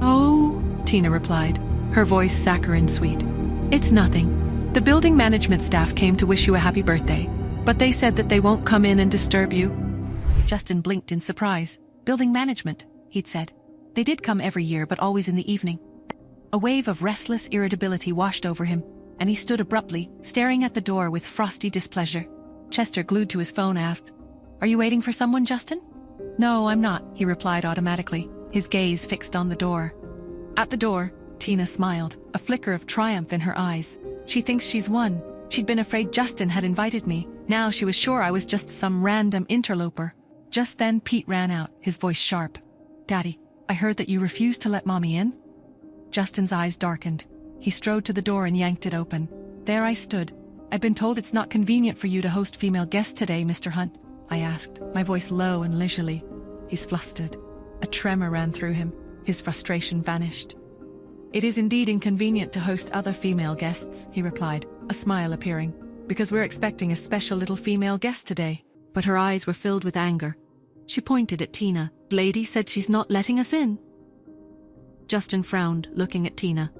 Oh, Tina replied, her voice saccharine sweet. It's nothing. The building management staff came to wish you a happy birthday, but they said that they won't come in and disturb you. Justin blinked in surprise. Building management, he'd said. They did come every year, but always in the evening. A wave of restless irritability washed over him, and he stood abruptly, staring at the door with frosty displeasure. Chester, glued to his phone, asked, "Are you waiting for someone, Justin?" "No, I'm not," he replied automatically, his gaze fixed on the door. At the door, Tina smiled, a flicker of triumph in her eyes. She thinks she's won. She'd been afraid Justin had invited me. Now she was sure I was just some random interloper. Just then Pete ran out, his voice sharp. "Daddy, I heard that you refused to let Mommy in?" Justin's eyes darkened. He strode to the door and yanked it open. There I stood. "I've been told it's not convenient for you to host female guests today, Mr. Hunt," I asked, my voice low and leisurely. He's flustered. A tremor ran through him. His frustration vanished. "It is indeed inconvenient to host other female guests," he replied, a smile appearing, "because we're expecting a special little female guest today." But her eyes were filled with anger. She pointed at Tina. "The lady said she's not letting us in." Justin frowned, looking at Tina.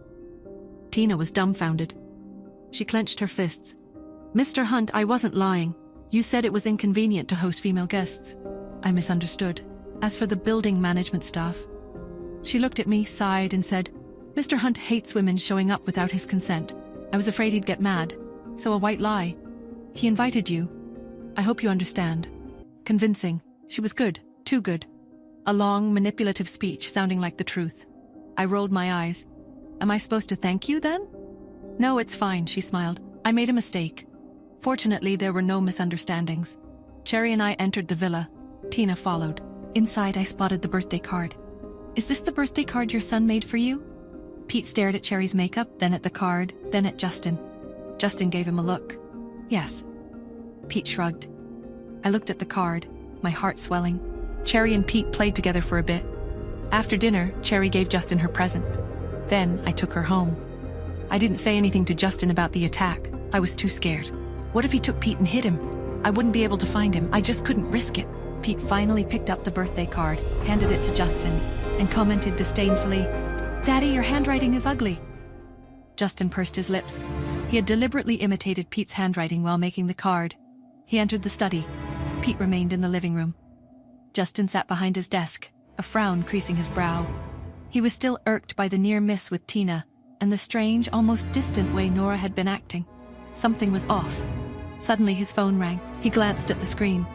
Tina was dumbfounded. She clenched her fists. "Mr. Hunt, I wasn't lying. You said it was inconvenient to host female guests." I misunderstood. "As for the building management staff..." She looked at me, sighed, and said, "Mr. Hunt hates women showing up without his consent. I was afraid he'd get mad. So a white lie. He invited you. I hope you understand." Convincing. She was good. Too good. A long, manipulative speech sounding like the truth. I rolled my eyes. "Am I supposed to thank you, then?" "No, it's fine," she smiled. "I made a mistake." Fortunately, there were no misunderstandings. Cherry and I entered the villa. Tina followed. Inside, I spotted the birthday card. "Is this the birthday card your son made for you?" Pete stared at Cherry's makeup, then at the card, then at Justin. Justin gave him a look. "Yes." Pete shrugged. I looked at the card, my heart swelling. Cherry and Pete played together for a bit. After dinner, Cherry gave Justin her present. Then I took her home. I didn't say anything to Justin about the attack. I was too scared. What if he took Pete and hid him? I wouldn't be able to find him. I just couldn't risk it. Pete finally picked up the birthday card, handed it to Justin, and commented disdainfully, "Daddy, your handwriting is ugly." Justin pursed his lips. He had deliberately imitated Pete's handwriting while making the card. He entered the study. Pete remained in the living room. Justin sat behind his desk, a frown creasing his brow. He was still irked by the near miss with Tina, and the strange, almost distant way Nora had been acting. Something was off. Suddenly his phone rang. He glanced at the screen.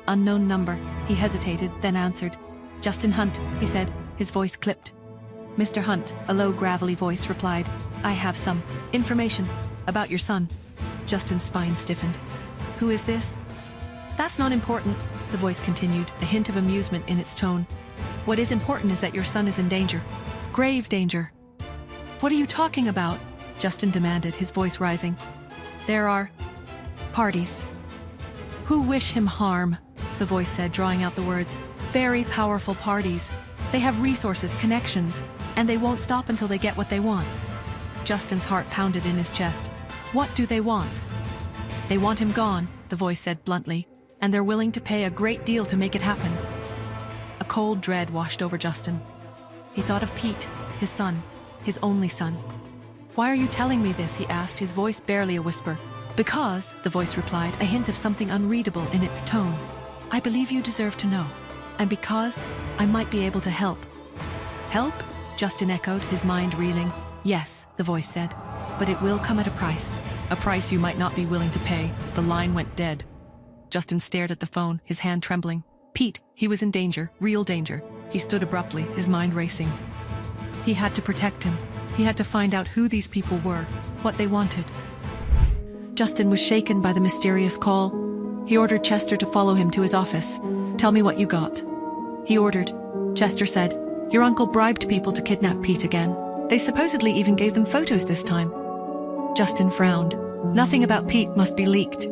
Unknown number. He hesitated, then answered. "Justin Hunt," he said, his voice clipped. "Mr. Hunt," a low, gravelly voice replied. "I have some information about your son." Justin's spine stiffened. "Who is this?" "That's not important," the voice continued, a hint of amusement in its tone. "What is important is that your son is in danger. Grave danger." "What are you talking about?" Justin demanded, his voice rising. "There are parties who wish him harm," the voice said, drawing out the words. "Very powerful parties. They have resources, connections, and they won't stop until they get what they want." Justin's heart pounded in his chest. "What do they want?" "They want him gone," the voice said bluntly, "and they're willing to pay a great deal to make it happen." A cold dread washed over Justin. He thought of Pete, his son, his only son. "Why are you telling me this?" he asked, his voice barely a whisper. "Because," the voice replied, a hint of something unreadable in its tone. "I believe you deserve to know. And because I might be able to help." "Help?" Justin echoed, his mind reeling. "Yes," the voice said, "but it will come at a price. A price you might not be willing to pay." The line went dead. Justin stared at the phone, his hand trembling. Pete, he was in danger, real danger. He stood abruptly, his mind racing. He had to protect him. He had to find out who these people were, what they wanted. Justin was shaken by the mysterious call. He ordered Chester to follow him to his office. "Tell me what you got." He ordered. Chester said, "Your uncle bribed people to kidnap Pete again. They supposedly even gave them photos this time." Justin frowned. "Nothing about Pete must be leaked."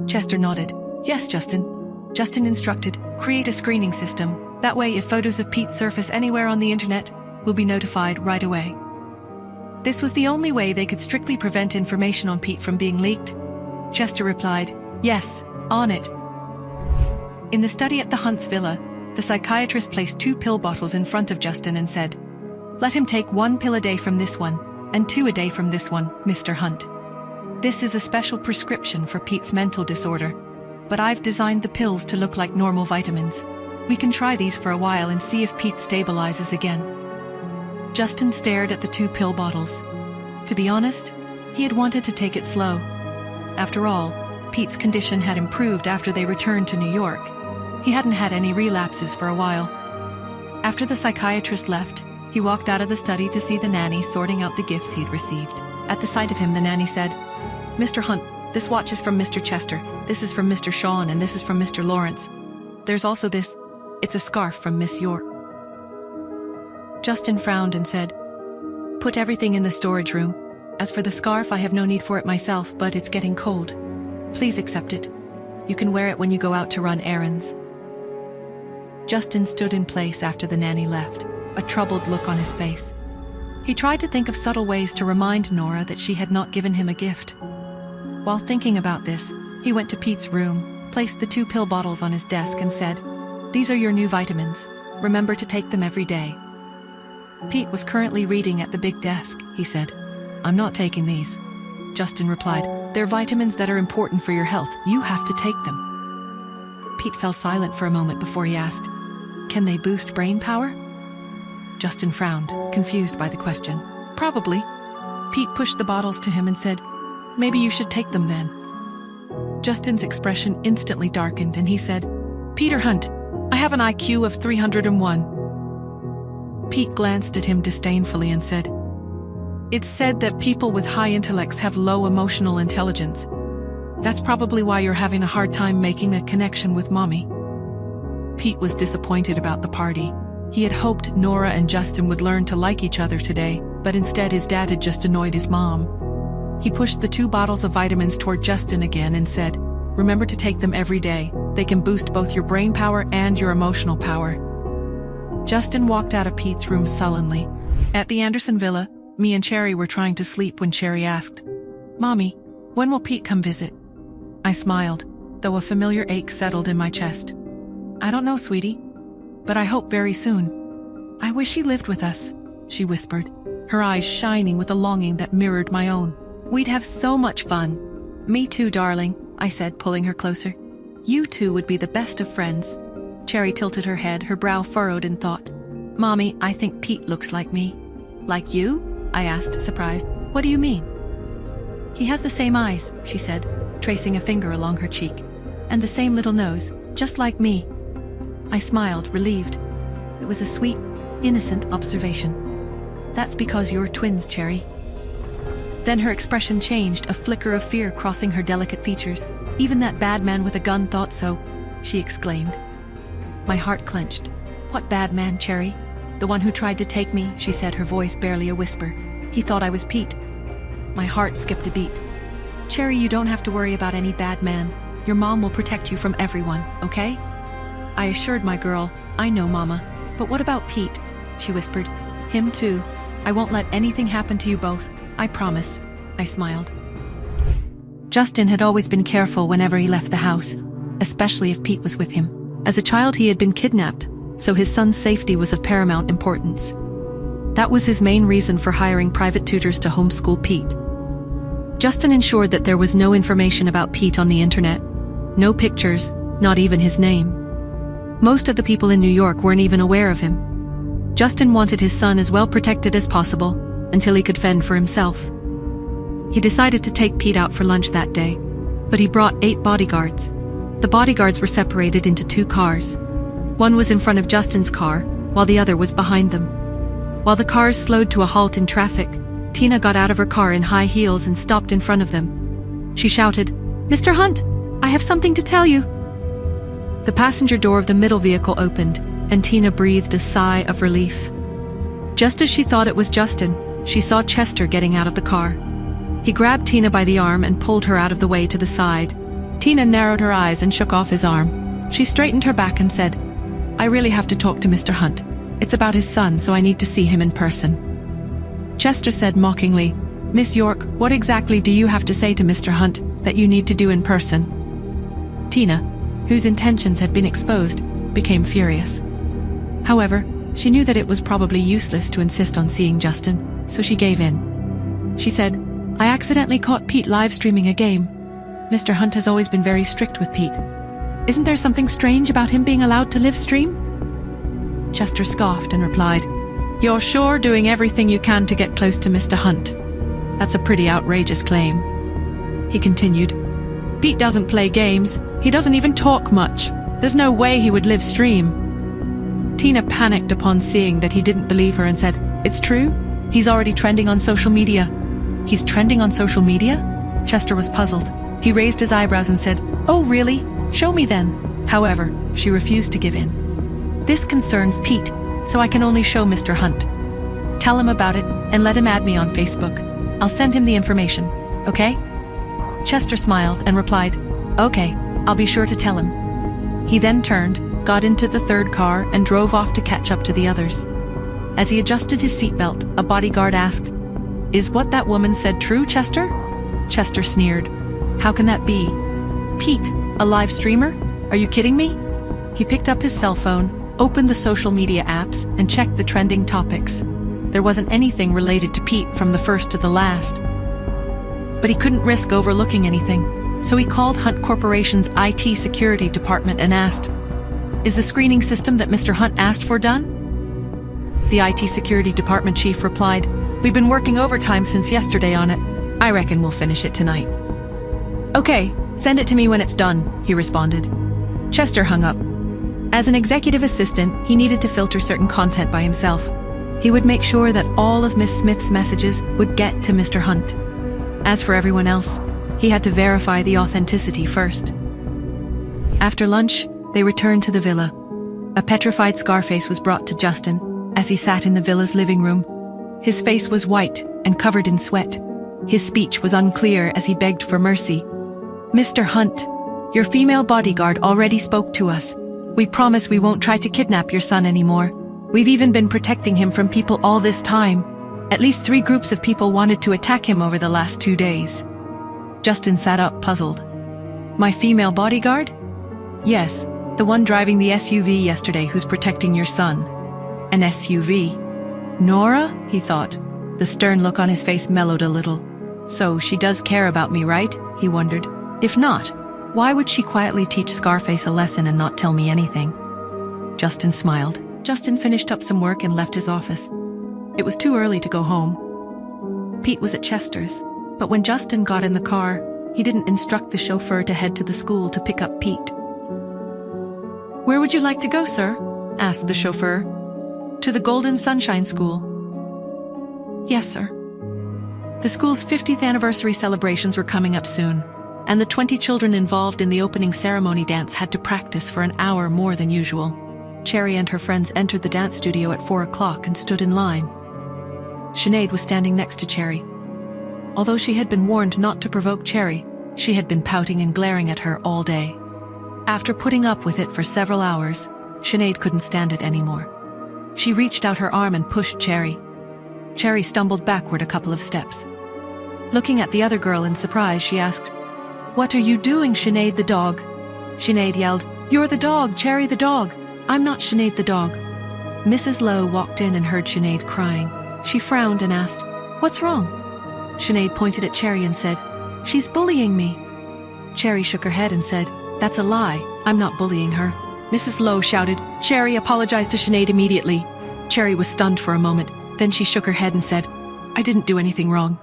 Chester nodded. "Yes, Justin." Justin instructed, "Create a screening system. That way, if photos of Pete surface anywhere on the internet, we'll be notified right away." This was the only way they could strictly prevent information on Pete from being leaked. Chester replied, "Yes, on it." In the study at the Hunt's villa, the psychiatrist placed 2 pill bottles in front of Justin and said, "Let him take 1 pill a day from this one, and 2 a day from this one, Mr. Hunt. This is a special prescription for Pete's mental disorder, but I've designed the pills to look like normal vitamins. We can try these for a while and see if Pete stabilizes again. Justin stared at the 2 pill bottles. To be honest, he had wanted to take it slow. After all, Pete's condition had improved after they returned to New York. He hadn't had any relapses for a while. After the psychiatrist left, he walked out of the study to see the nanny sorting out the gifts he'd received. At the sight of him, the nanny said, "Mr. Hunt, this watch is from Mr. Chester, this is from Mr. Sean, and this is from Mr. Lawrence. There's also this. It's a scarf from Miss York." Justin frowned and said, "Put everything in the storage room. As for the scarf, I have no need for it myself, but it's getting cold. Please accept it. You can wear it when you go out to run errands." Justin stood in place after the nanny left, a troubled look on his face. He tried to think of subtle ways to remind Nora that she had not given him a gift. While thinking about this, he went to Pete's room, placed the 2 pill bottles on his desk and said, "These are your new vitamins. Remember to take them every day." Pete was currently reading at the big desk. He said, "I'm not taking these." Justin replied, "They're vitamins that are important for your health. You have to take them." Pete fell silent for a moment before he asked, "Can they boost brain power?" Justin frowned, confused by the question. "Probably." Pete pushed the bottles to him and said, "Maybe you should take them then." Justin's expression instantly darkened and he said, "Peter Hunt, I have an IQ of 301. Pete glanced at him disdainfully and said, "It's said that people with high intellects have low emotional intelligence. That's probably why you're having a hard time making a connection with Mommy." Pete was disappointed about the party. He had hoped Nora and Justin would learn to like each other today, but instead his dad had just annoyed his mom. He pushed the 2 bottles of vitamins toward Justin again and said, "Remember to take them every day. They can boost both your brain power and your emotional power." Justin walked out of Pete's room sullenly. At the Anderson Villa, me and Cherry were trying to sleep when Cherry asked, "Mommy, when will Pete come visit?" I smiled, though a familiar ache settled in my chest. "I don't know, sweetie, but I hope very soon. I wish he lived with us," she whispered, her eyes shining with a longing that mirrored my own. "We'd have so much fun." "Me too, darling," I said, pulling her closer. "You two would be the best of friends." Cherry tilted her head, her brow furrowed in thought. "Mommy, I think Pete looks like me." "Like you?" I asked, surprised. "What do you mean?" "He has the same eyes," she said, tracing a finger along her cheek. "And the same little nose, just like me." I smiled, relieved. It was a sweet, innocent observation. "That's because you're twins, Cherry." Then her expression changed, a flicker of fear crossing her delicate features. "Even that bad man with a gun thought so," she exclaimed. My heart clenched. "What bad man, Cherry?" "The one who tried to take me," she said, her voice barely a whisper. "He thought I was Pete." My heart skipped a beat. "Cherry, you don't have to worry about any bad man. Your mom will protect you from everyone, okay?" I assured my girl, "I know, Mama. But what about Pete?" she whispered. "Him too. I won't let anything happen to you both. I promise." I smiled. Justin had always been careful whenever he left the house, especially if Pete was with him. As a child, he had been kidnapped, so his son's safety was of paramount importance. That was his main reason for hiring private tutors to homeschool Pete. Justin ensured that there was no information about Pete on the internet. No pictures, not even his name. Most of the people in New York weren't even aware of him. Justin wanted his son as well protected as possible until he could fend for himself. He decided to take Pete out for lunch that day, but he brought 8 bodyguards. The bodyguards were separated into 2 cars. One was in front of Justin's car, while the other was behind them. While the cars slowed to a halt in traffic, Tina got out of her car in high heels and stopped in front of them. She shouted, "Mr. Hunt, I have something to tell you." The passenger door of the middle vehicle opened, and Tina breathed a sigh of relief. Just as she thought it was Justin, she saw Chester getting out of the car. He grabbed Tina by the arm and pulled her out of the way to the side. Tina narrowed her eyes and shook off his arm. She straightened her back and said, "I really have to talk to Mr. Hunt. It's about his son, so I need to see him in person." Chester said mockingly, "Miss York, what exactly do you have to say to Mr. Hunt that you need to do in person?" Tina, whose intentions had been exposed, became furious. However, she knew that it was probably useless to insist on seeing Justin, so she gave in. She said, "I accidentally caught Pete live streaming a game. Mr. Hunt has always been very strict with Pete. Isn't there something strange about him being allowed to live stream? Chester scoffed and replied, "You're sure doing everything you can to get close to Mr. Hunt. That's a pretty outrageous claim." He continued, "Pete doesn't play games. He doesn't even talk much. There's no way he would live stream." Tina panicked upon seeing that he didn't believe her and said, "It's true? He's already trending on social media." "He's trending on social media?" Chester was puzzled. He raised his eyebrows and said, "Oh, really? Show me then." However, she refused to give in. "This concerns Pete, so I can only show Mr. Hunt. Tell him about it and let him add me on Facebook. I'll send him the information, okay?" Chester smiled and replied, "Okay, I'll be sure to tell him." He then turned, got into the third car, and drove off to catch up to the others. As he adjusted his seatbelt, a bodyguard asked, "Is what that woman said true, Chester?" Chester sneered. "How can that be? Pete, a live streamer? Are you kidding me?" He picked up his cell phone, opened the social media apps, and checked the trending topics. There wasn't anything related to Pete from the first to the last. But he couldn't risk overlooking anything, so he called Hunt Corporation's IT security department and asked, "Is the screening system that Mr. Hunt asked for done?" The IT security department chief replied, "We've been working overtime since yesterday on it. I reckon we'll finish it tonight." "Okay, send it to me when it's done," he responded. Chester hung up. As an executive assistant, he needed to filter certain content by himself. He would make sure that all of Miss Smith's messages would get to Mr. Hunt. As for everyone else, he had to verify the authenticity first. After lunch, they returned to the villa. A petrified Scarface was brought to Justin as he sat in the villa's living room. His face was white and covered in sweat. His speech was unclear as he begged for mercy. "Mr. Hunt, your female bodyguard already spoke to us. We promise we won't try to kidnap your son anymore. We've even been protecting him from people all this time. At least 3 groups of people wanted to attack him over the last 2 days." Justin sat up, puzzled. "My female bodyguard?" "Yes, the one driving the SUV yesterday who's protecting your son." "An SUV? Nora?" he thought. The stern look on his face mellowed a little. "So she does care about me, right?" he wondered. "If not, why would she quietly teach Scarface a lesson and not tell me anything?" Justin smiled. Justin finished up some work and left his office. It was too early to go home. Pete was at Chester's, but when Justin got in the car, he didn't instruct the chauffeur to head to the school to pick up Pete. "Where would you like to go, sir?" asked the chauffeur. "To the Golden Sunshine School." "Yes, sir." The school's 50th anniversary celebrations were coming up soon, and the 20 children involved in the opening ceremony dance had to practice for an hour more than usual. Cherry and her friends entered the dance studio at 4 o'clock and stood in line. Sinead was standing next to Cherry. Although she had been warned not to provoke Cherry, she had been pouting and glaring at her all day. After putting up with it for several hours, Sinead couldn't stand it anymore. She reached out her arm and pushed Cherry. Cherry stumbled backward a couple of steps. Looking at the other girl in surprise, she asked, "What are you doing, Sinead the dog?" Sinead yelled, "You're the dog, Cherry the dog. I'm not Sinead the dog." Mrs. Lowe walked in and heard Sinead crying. She frowned and asked, "What's wrong?" Sinead pointed at Cherry and said, "She's bullying me." Cherry shook her head and said, "That's a lie. I'm not bullying her." Mrs. Lowe shouted, "Cherry, apologize to Sinead immediately." Cherry was stunned for a moment. Then she shook her head and said, "I didn't do anything wrong."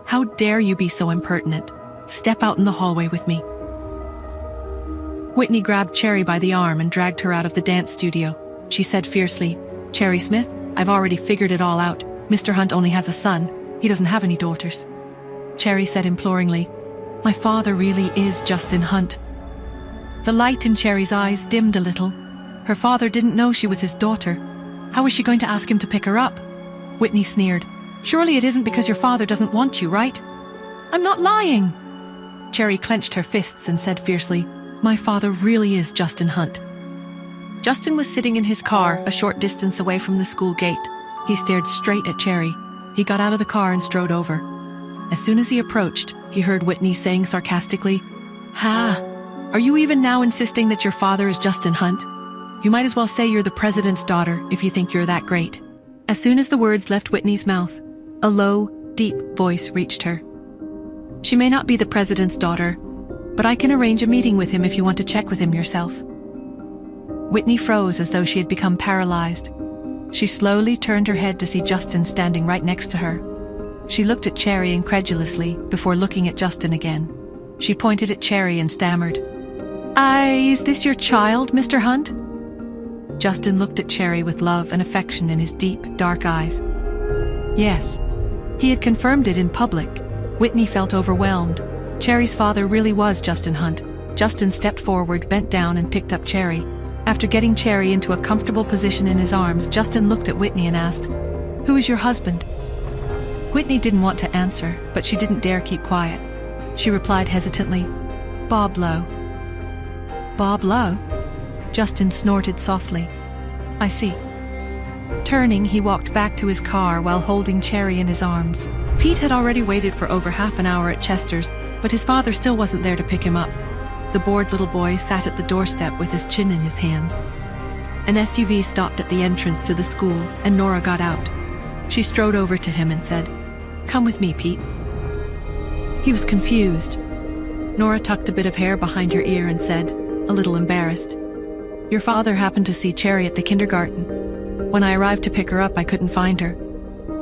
"How dare you be so impertinent? Step out in the hallway with me." Whitney grabbed Cherry by the arm and dragged her out of the dance studio. She said fiercely, "Cherry Smith, I've already figured it all out. Mr. Hunt only has a son. He doesn't have any daughters." Cherry said imploringly, "My father really is Justin Hunt." The light in Cherry's eyes dimmed a little. Her father didn't know she was his daughter. How was she going to ask him to pick her up? Whitney sneered, "Surely it isn't because your father doesn't want you, right?" "I'm not lying." Cherry clenched her fists and said fiercely, "My father really is Justin Hunt." Justin was sitting in his car a short distance away from the school gate. He stared straight at Cherry. He got out of the car and strode over. As soon as he approached, he heard Whitney saying sarcastically, "Ha! Are you even now insisting that your father is Justin Hunt? You might as well say you're the president's daughter if you think you're that great." As soon as the words left Whitney's mouth, a low, deep voice reached her. "She may not be the president's daughter, but I can arrange a meeting with him if you want to check with him yourself. Whitney froze as though she had become paralyzed. She slowly turned her head to see Justin standing right next to her. She looked at Cherry incredulously before looking at Justin again. She pointed at Cherry and stammered, Is this your child, Mr. Hunt? Justin looked at Cherry with love and affection in his deep, dark eyes. Yes. He had confirmed it in public. Whitney felt overwhelmed. Cherry's father really was Justin Hunt. Justin stepped forward, bent down, and picked up Cherry. After getting Cherry into a comfortable position in his arms, Justin looked at Whitney and asked, Who is your husband? Whitney didn't want to answer, but she didn't dare keep quiet. She replied hesitantly, Bob Lowe. Bob Lowe? Justin snorted softly. I see. Turning, he walked back to his car while holding Cherry in his arms. Pete had already waited for over half an hour at Chester's, but his father still wasn't there to pick him up. The bored little boy sat at the doorstep with his chin in his hands. An SUV stopped at the entrance to the school, and Nora got out. She strode over to him and said, Come with me, Pete. He was confused. Nora tucked a bit of hair behind her ear and said, a little embarrassed, Your father happened to see Cherry at the kindergarten. When I arrived to pick her up, I couldn't find her.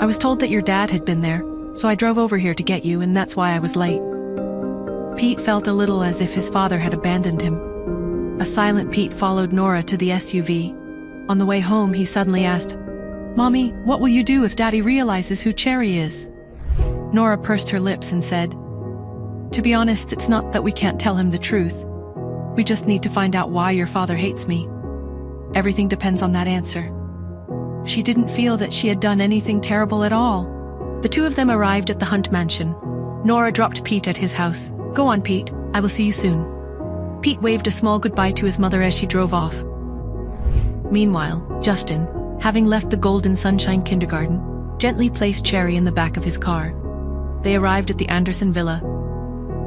I was told that your dad had been there, so I drove over here to get you, and that's why I was late. Pete felt a little as if his father had abandoned him. A silent Pete followed Nora to the SUV. On the way home, he suddenly asked, Mommy, what will you do if Daddy realizes who Cherry is? Nora pursed her lips and said, To be honest, it's not that we can't tell him the truth. We just need to find out why your father hates me. Everything depends on that answer. She didn't feel that she had done anything terrible at all. The two of them arrived at the Hunt mansion. Nora dropped Pete at his house. Go on, Pete. I will see you soon. Pete waved a small goodbye to his mother as she drove off. Meanwhile, Justin, having left the Golden Sunshine Kindergarten, gently placed Cherry in the back of his car. They arrived at the Anderson Villa.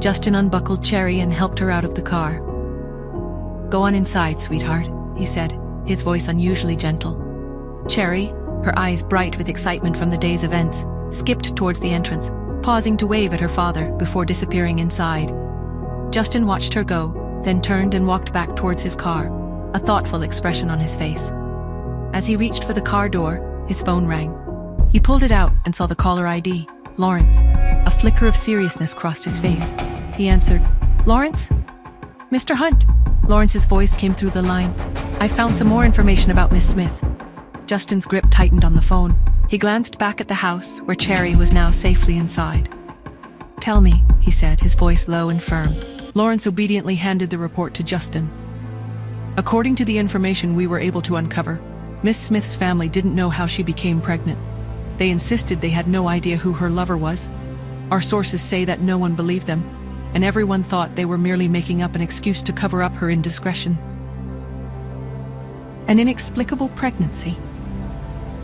Justin unbuckled Cherry and helped her out of the car. Go on inside, sweetheart, he said, his voice unusually gentle. Cherry, her eyes bright with excitement from the day's events, skipped towards the entrance, pausing to wave at her father before disappearing inside. Justin watched her go, then turned and walked back towards his car, a thoughtful expression on his face. As he reached for the car door, his phone rang. He pulled it out and saw the caller ID, Lawrence. A flicker of seriousness crossed his face. He answered, Lawrence? Mr. Hunt. Lawrence's voice came through the line. I found some more information about Miss Smith. Justin's grip tightened on the phone. He glanced back at the house, where Cherry was now safely inside. Tell me, he said, his voice low and firm. Lawrence obediently handed the report to Justin. According to the information we were able to uncover, Miss Smith's family didn't know how she became pregnant. They insisted they had no idea who her lover was. Our sources say that no one believed them, and everyone thought they were merely making up an excuse to cover up her indiscretion. An inexplicable pregnancy.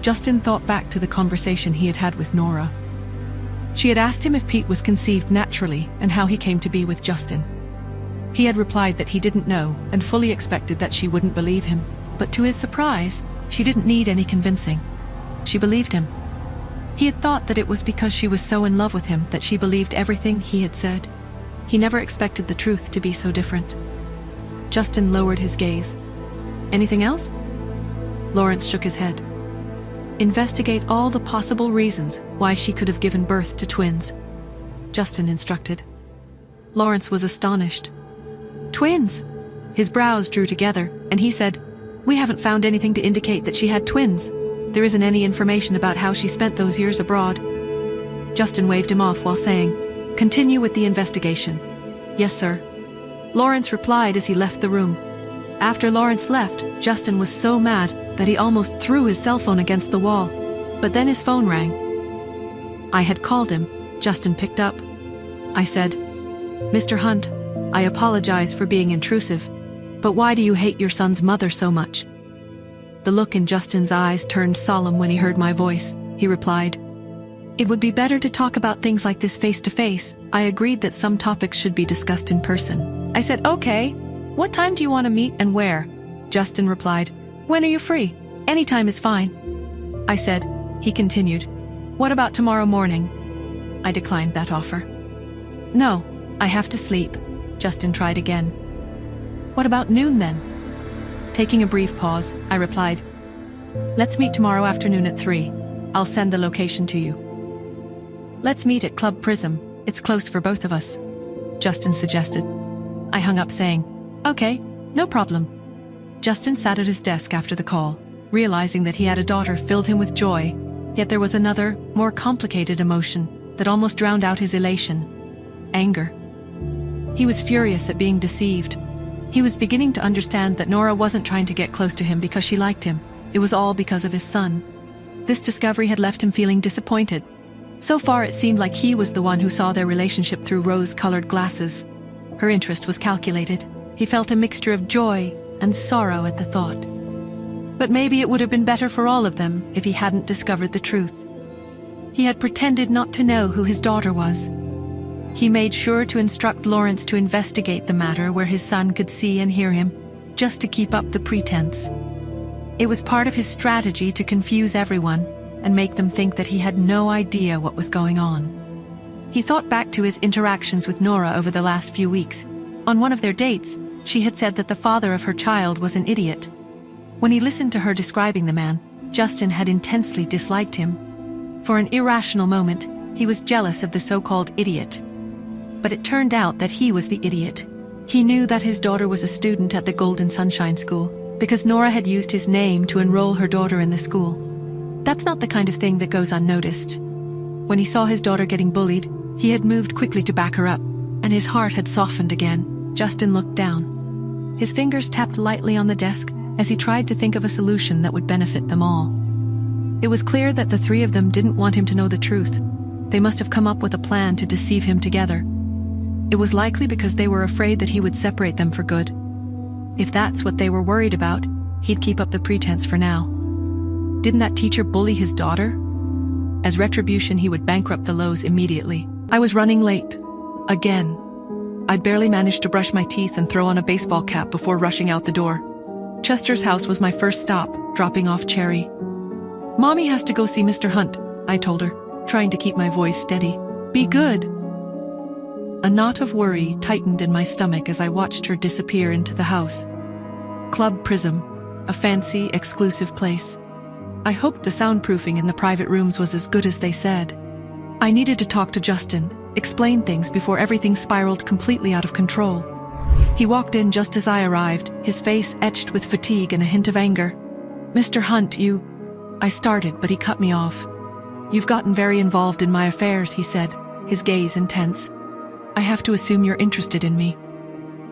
Justin thought back to the conversation he had had with Nora. She had asked him if Pete was conceived naturally and how he came to be with Justin. He had replied that he didn't know and fully expected that she wouldn't believe him. But to his surprise, she didn't need any convincing. She believed him. He had thought that it was because she was so in love with him that she believed everything he had said. He never expected the truth to be so different. Justin lowered his gaze. Anything else? Lawrence shook his head. Investigate all the possible reasons why she could have given birth to twins, Justin instructed. Lawrence was astonished. Twins? His brows drew together, and he said, We haven't found anything to indicate that she had twins. There isn't any information about how she spent those years abroad. Justin waved him off while saying, Continue with the investigation. Yes, sir. Lawrence replied as he left the room. After Lawrence left, Justin was so mad that he almost threw his cell phone against the wall. But then his phone rang. I had called him. Justin picked up. I said, Mr. Hunt, I apologize for being intrusive, but why do you hate your son's mother so much? The look in Justin's eyes turned solemn when he heard my voice. He replied, It would be better to talk about things like this face to face. I agreed that some topics should be discussed in person. I said, Okay, what time do you want to meet and where? Justin replied, When are you free? Any time is fine. I said. He continued, What about tomorrow morning? I declined that offer. No, I have to sleep. Justin tried again. What about noon then? Taking a brief pause, I replied, let's meet tomorrow afternoon at 3. I'll send the location to you. Let's meet at Club Prism. It's close for both of us, Justin suggested. I hung up saying, okay, no problem. Justin sat at his desk after the call, realizing that he had a daughter filled him with joy, yet there was another, more complicated emotion that almost drowned out his elation: anger. He was furious at being deceived. He was beginning to understand that Nora wasn't trying to get close to him because she liked him. It was all because of his son. This discovery had left him feeling disappointed. So far, it seemed like he was the one who saw their relationship through rose-colored glasses. Her interest was calculated. He felt a mixture of joy and sorrow at the thought. But maybe it would have been better for all of them if he hadn't discovered the truth. He had pretended not to know who his daughter was. He made sure to instruct Lawrence to investigate the matter where his son could see and hear him, just to keep up the pretense. It was part of his strategy to confuse everyone and make them think that he had no idea what was going on. He thought back to his interactions with Nora over the last few weeks. On one of their dates, she had said that the father of her child was an idiot. When he listened to her describing the man, Justin had intensely disliked him. For an irrational moment, he was jealous of the so-called idiot. But it turned out that he was the idiot. He knew that his daughter was a student at the Golden Sunshine School because Nora had used his name to enroll her daughter in the school. That's not the kind of thing that goes unnoticed. When he saw his daughter getting bullied, he had moved quickly to back her up, and his heart had softened again. Justin looked down. His fingers tapped lightly on the desk as he tried to think of a solution that would benefit them all. It was clear that the three of them didn't want him to know the truth. They must have come up with a plan to deceive him together. It was likely because they were afraid that he would separate them for good. If that's what they were worried about, he'd keep up the pretense for now. Didn't that teacher bully his daughter? As retribution, he would bankrupt the Lows immediately. I was running late. Again. I'd barely managed to brush my teeth and throw on a baseball cap before rushing out the door. Chester's house was my first stop, dropping off Cherry. Mommy has to go see Mr. Hunt, I told her, trying to keep my voice steady. Be good. A knot of worry tightened in my stomach as I watched her disappear into the house. Club Prism, a fancy, exclusive place. I hoped the soundproofing in the private rooms was as good as they said. I needed to talk to Justin, explain things before everything spiraled completely out of control. He walked in just as I arrived, his face etched with fatigue and a hint of anger. Mr. Hunt, I started, but he cut me off. You've gotten very involved in my affairs, he said, his gaze intense. I have to assume you're interested in me.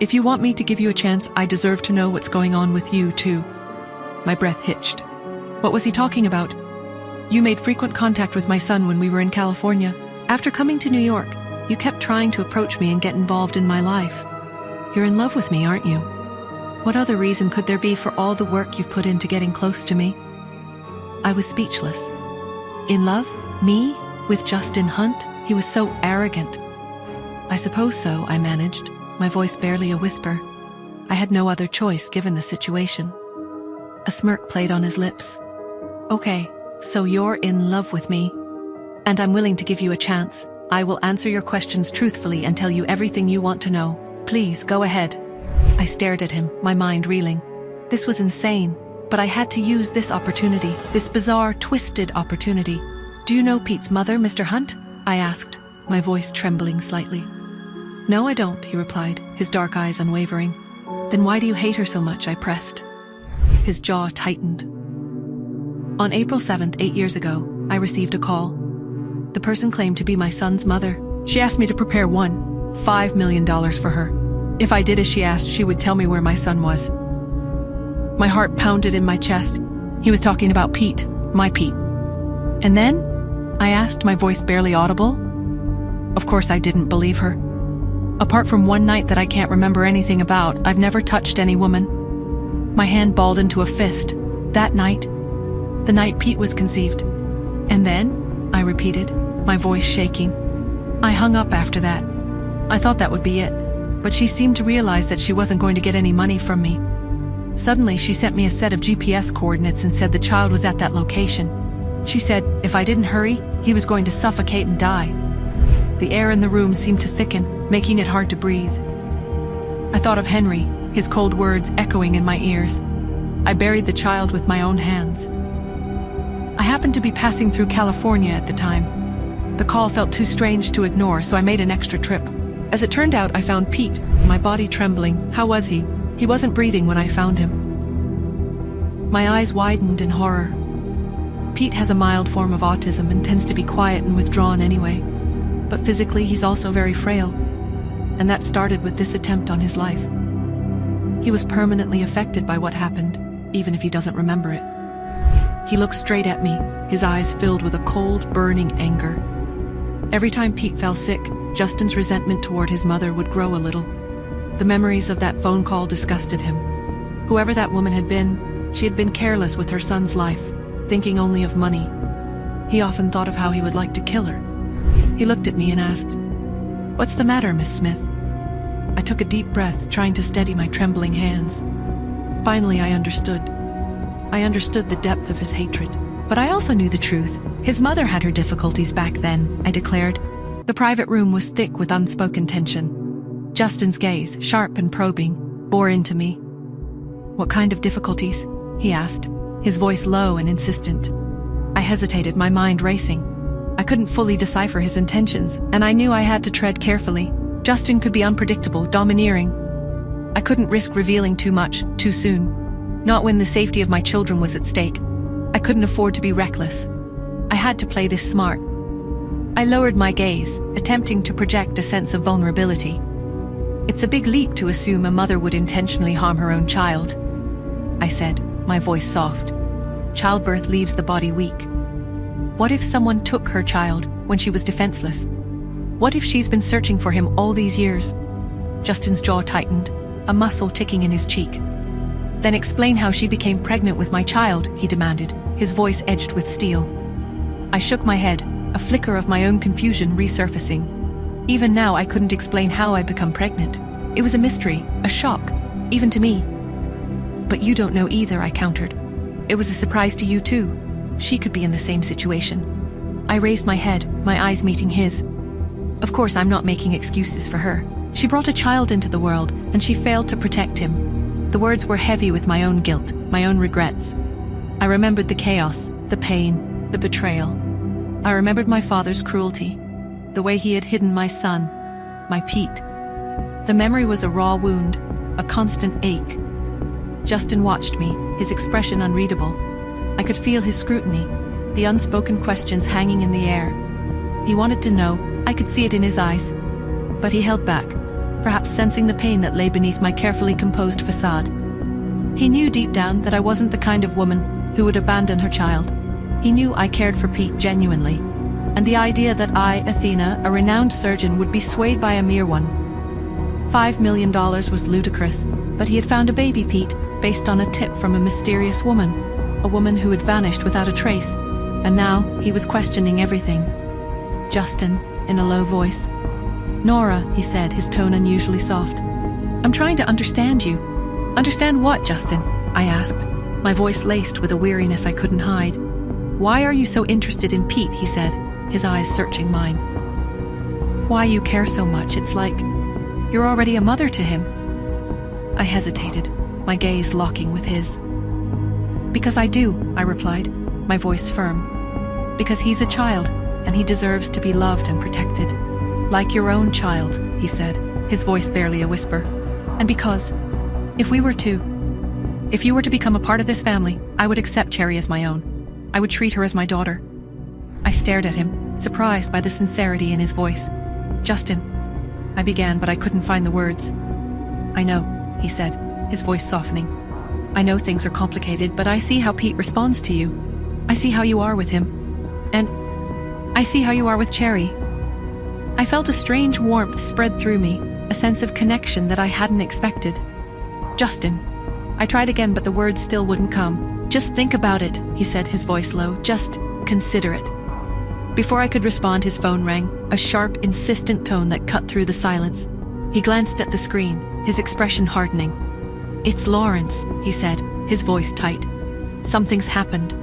If you want me to give you a chance, I deserve to know what's going on with you, too. My breath hitched. What was he talking about? You made frequent contact with my son when we were in California. After coming to New York, you kept trying to approach me and get involved in my life. You're in love with me, aren't you? What other reason could there be for all the work you've put into getting close to me? I was speechless. In love? Me? With Justin Hunt? He was so arrogant. I suppose so, I managed, my voice barely a whisper. I had no other choice given the situation. A smirk played on his lips. Okay, so you're in love with me. And I'm willing to give you a chance. I will answer your questions truthfully and tell you everything you want to know. Please, go ahead. I stared at him, my mind reeling. This was insane, but I had to use this opportunity, this bizarre, twisted opportunity. Do you know Pete's mother, Mr. Hunt? I asked, my voice trembling slightly. No, I don't, he replied, his dark eyes unwavering. Then why do you hate her so much? I pressed. His jaw tightened. On April 7th, 8 years ago, I received a call. The person claimed to be my son's mother. She asked me to prepare $5 million for her. If I did as she asked, she would tell me where my son was. My heart pounded in my chest. He was talking about Pete, my Pete. And then? I asked, my voice barely audible. Of course I didn't believe her. Apart from one night that I can't remember anything about, I've never touched any woman. My hand balled into a fist. That night, the night Pete was conceived. And then, I repeated, my voice shaking. I hung up after that. I thought that would be it, but she seemed to realize that she wasn't going to get any money from me. Suddenly, she sent me a set of GPS coordinates and said the child was at that location. She said if I didn't hurry, he was going to suffocate and die. The air in the room seemed to thicken, making it hard to breathe. I thought of Henry, his cold words echoing in my ears. I buried the child with my own hands. I happened to be passing through California at the time. The call felt too strange to ignore, so I made an extra trip. As it turned out, I found Pete, my body trembling. How was he? He wasn't breathing when I found him. My eyes widened in horror. Pete has a mild form of autism and tends to be quiet and withdrawn anyway. But physically, he's also very frail. And that started with this attempt on his life. He was permanently affected by what happened, even if he doesn't remember it. He looked straight at me, his eyes filled with a cold, burning anger. Every time Pete fell sick, Justin's resentment toward his mother would grow a little. The memories of that phone call disgusted him. Whoever that woman had been, she had been careless with her son's life, thinking only of money. He often thought of how he would like to kill her. He looked at me and asked, "What's the matter, Miss Smith?" I took a deep breath, trying to steady my trembling hands. Finally, I understood. I understood the depth of his hatred. But I also knew the truth. His mother had her difficulties back then, I declared. The private room was thick with unspoken tension. Justin's gaze, sharp and probing, bore into me. "What kind of difficulties?" he asked, his voice low and insistent. I hesitated, my mind racing. I couldn't fully decipher his intentions, and I knew I had to tread carefully. Justin could be unpredictable, domineering. I couldn't risk revealing too much, too soon. Not when the safety of my children was at stake. I couldn't afford to be reckless. I had to play this smart. I lowered my gaze, attempting to project a sense of vulnerability. It's a big leap to assume a mother would intentionally harm her own child, I said, my voice soft. Childbirth leaves the body weak. What if someone took her child when she was defenseless? What if she's been searching for him all these years? Justin's jaw tightened, a muscle ticking in his cheek. Then explain how she became pregnant with my child, he demanded, his voice edged with steel. I shook my head, a flicker of my own confusion resurfacing. Even now, I couldn't explain how I'd become pregnant. It was a mystery, a shock, even to me. But you don't know either, I countered. It was a surprise to you too. She could be in the same situation. I raised my head, my eyes meeting his. Of course, I'm not making excuses for her. She brought a child into the world, and she failed to protect him. The words were heavy with my own guilt, my own regrets. I remembered the chaos, the pain, the betrayal. I remembered my father's cruelty, the way he had hidden my son, my Pete. The memory was a raw wound, a constant ache. Justin watched me, his expression unreadable. I could feel his scrutiny, the unspoken questions hanging in the air. He wanted to know, I could see it in his eyes. But he held back, perhaps sensing the pain that lay beneath my carefully composed facade. He knew deep down that I wasn't the kind of woman who would abandon her child. He knew I cared for Pete genuinely, and the idea that I, Athena, a renowned surgeon, would be swayed by a mere one. $5 million was ludicrous, but he had found a baby Pete based on a tip from a mysterious woman, a woman who had vanished without a trace, and now he was questioning everything. Justin, in a low voice. "Nora," he said, his tone unusually soft. "I'm trying to understand you." "Understand what, Justin?" I asked, my voice laced with a weariness I couldn't hide. "Why are you so interested in Pete?" he said, his eyes searching mine. "Why you care so much? It's like you're already a mother to him." I hesitated, my gaze locking with his. "Because I do," I replied, my voice firm. "Because he's a child, and he deserves to be loved and protected. Like your own child," he said, his voice barely a whisper. "And because, if you were to become a part of this family, I would accept Cherry as my own. I would treat her as my daughter." I stared at him, surprised by the sincerity in his voice. "Justin," I began, but I couldn't find the words. "I know," he said, his voice softening. "I know things are complicated, but I see how Pete responds to you. I see how you are with him. And I see how you are with Cherry." I felt a strange warmth spread through me, a sense of connection that I hadn't expected. "Justin." I tried again, but the words still wouldn't come. "Just think about it," he said, his voice low. "Just consider it." Before I could respond, his phone rang, a sharp, insistent tone that cut through the silence. He glanced at the screen, his expression hardening. "It's Lawrence," he said, his voice tight. "Something's happened."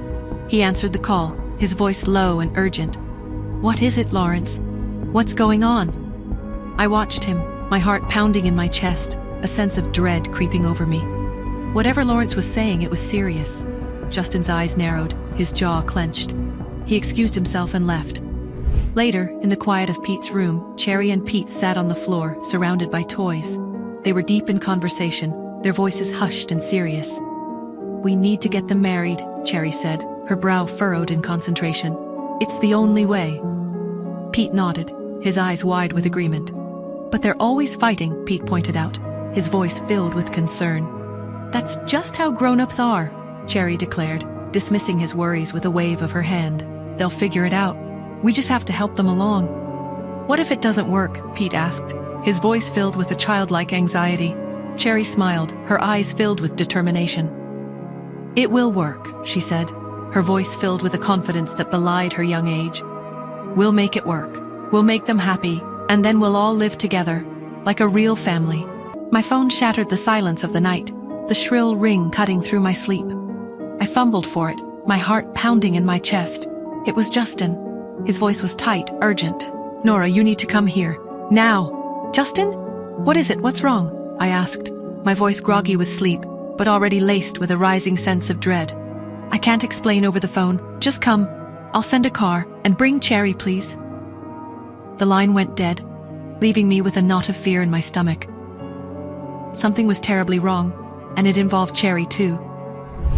He answered the call, his voice low and urgent. "What is it, Lawrence? What's going on?" I watched him, my heart pounding in my chest. a sense of dread creeping over me. Whatever Lawrence was saying, it was serious. Justin's eyes narrowed, his jaw clenched. He excused himself and left. Later, in the quiet of Pete's room, Cherry and Pete sat on the floor, surrounded by toys. They were deep in conversation, their voices hushed and serious. "We need to get them married," Cherry said, her brow furrowed in concentration. "It's the only way." Pete nodded, his eyes wide with agreement. "But they're always fighting," Pete pointed out, his voice filled with concern. "That's just how grown-ups are," Cherry declared, dismissing his worries with a wave of her hand. "They'll figure it out. We just have to help them along." "What if it doesn't work?" Pete asked, his voice filled with a childlike anxiety. Cherry smiled, her eyes filled with determination. "It will work," she said, her voice filled with a confidence that belied her young age. "We'll make it work. We'll make them happy, and then we'll all live together, like a real family." My phone shattered the silence of the night, the shrill ring cutting through my sleep. I fumbled for it, my heart pounding in my chest. It was Justin. His voice was tight, urgent. "Nora, you need to come here. Now." "Justin? What is it? What's wrong?" I asked, my voice groggy with sleep, but already laced with a rising sense of dread. "I can't explain over the phone. Just come. I'll send a car, and bring Cherry, please." The line went dead, leaving me with a knot of fear in my stomach. Something was terribly wrong, and it involved Cherry too.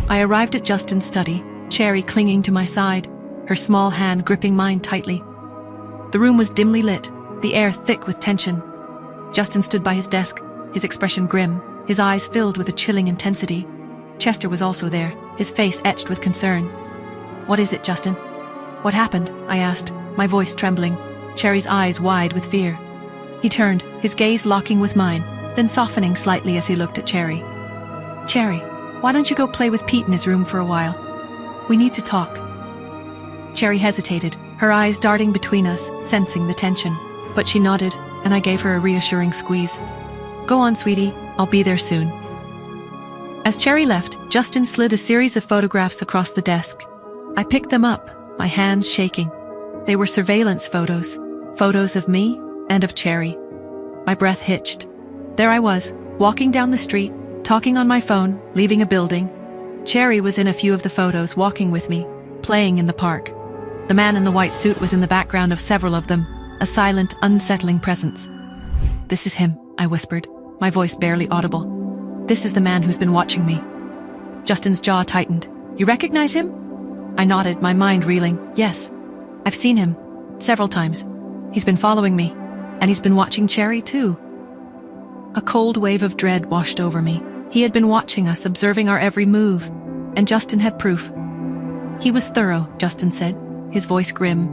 I arrived at Justin's study, Cherry clinging to my side, her small hand gripping mine tightly. The room was dimly lit, the air thick with tension. Justin stood by his desk, his expression grim, his eyes filled with a chilling intensity. Chester was also there, his face etched with concern. "What is it, Justin?" "What happened?" I asked, my voice trembling, Cherry's eyes wide with fear. He turned, his gaze locking with mine, then softening slightly as he looked at Cherry. "Cherry, why don't you go play with Pete in his room for a while? We need to talk." Cherry hesitated, her eyes darting between us, sensing the tension. But she nodded, and I gave her a reassuring squeeze. "Go on, sweetie. I'll be there soon." As Cherry left, Justin slid a series of photographs across the desk. I picked them up, my hands shaking. They were surveillance photos, photos of me and of Cherry. My breath hitched. There I was, walking down the street, talking on my phone, leaving a building. Cherry was in a few of the photos, walking with me, playing in the park. The man in the white suit was in the background of several of them, a silent, unsettling presence. "This is him," I whispered, my voice barely audible. "This is the man who's been watching me." Justin's jaw tightened. "You recognize him?" I nodded, my mind reeling. "Yes. I've seen him. Several times. He's been following me. And he's been watching Cherry, too." A cold wave of dread washed over me. He had been watching us, observing our every move. And Justin had proof. "He was thorough," Justin said, his voice grim.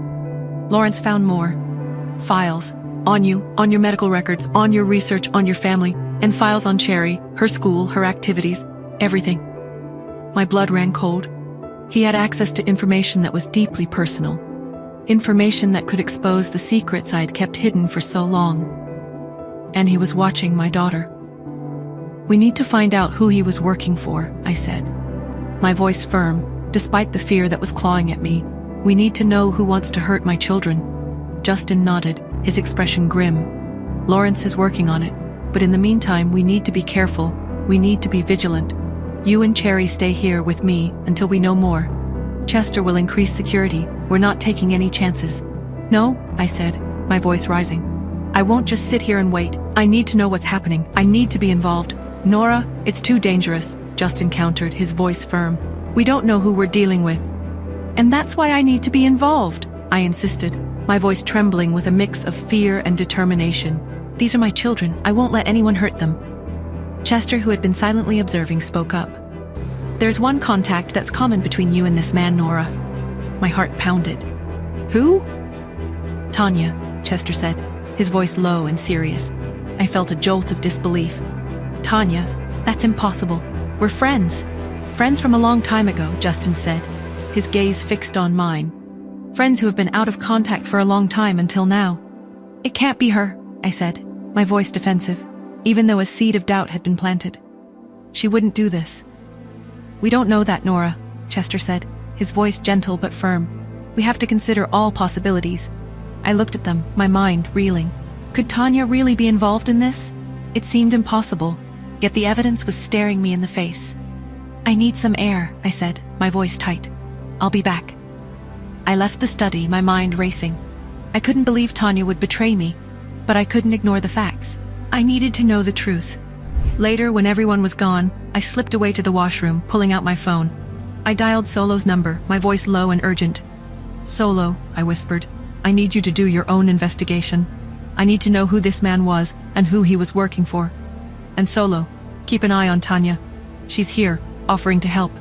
"Lawrence found more. Files. On you, on your medical records, on your research, on your family, and files on Cherry, her school, her activities, everything." My blood ran cold. He had access to information that was deeply personal. Information that could expose the secrets I had kept hidden for so long. And he was watching my daughter. "We need to find out who he was working for," I said, my voice firm, despite the fear that was clawing at me. "We need to know who wants to hurt my children." Justin nodded, his expression grim. "Lawrence is working on it, but in the meantime we need to be careful. We need to be vigilant. You and Cherry stay here with me until we know more. Chester will increase security. We're not taking any chances." "No," I said, my voice rising. "I won't just sit here and wait. I need to know what's happening. I need to be involved." "Nora, it's too dangerous," Justin countered, his voice firm. "We don't know who we're dealing with." "And that's why I need to be involved," I insisted, my voice trembling with a mix of fear and determination. "These are my children. I won't let anyone hurt them." Chester, who had been silently observing, spoke up. "There's one contact that's common between you and this man, Nora." My heart pounded. "Who?" "Tanya," Chester said, his voice low and serious. I felt a jolt of disbelief. "Tanya? That's impossible. We're friends." "Friends from a long time ago," Justin said, his gaze fixed on mine. "Friends who have been out of contact for a long time until now." "It can't be her," I said, my voice defensive, even though a seed of doubt had been planted. "She wouldn't do this." "We don't know that, Nora," Chester said, his voice gentle but firm. "We have to consider all possibilities." I looked at them, my mind reeling. Could Tanya really be involved in this? It seemed impossible, yet the evidence was staring me in the face. I need some air, I said, my voice tight. I'll be back. I left the study, my mind racing. I couldn't believe Tanya would betray me, but I couldn't ignore the facts. I needed to know the truth. Later, when everyone was gone, I slipped away to the washroom, pulling out my phone. I dialed Solo's number, my voice low and urgent. Solo, I whispered, I need you to do your own investigation. I need to know who this man was and who he was working for. And Solo, keep an eye on Tanya. She's here, offering to help.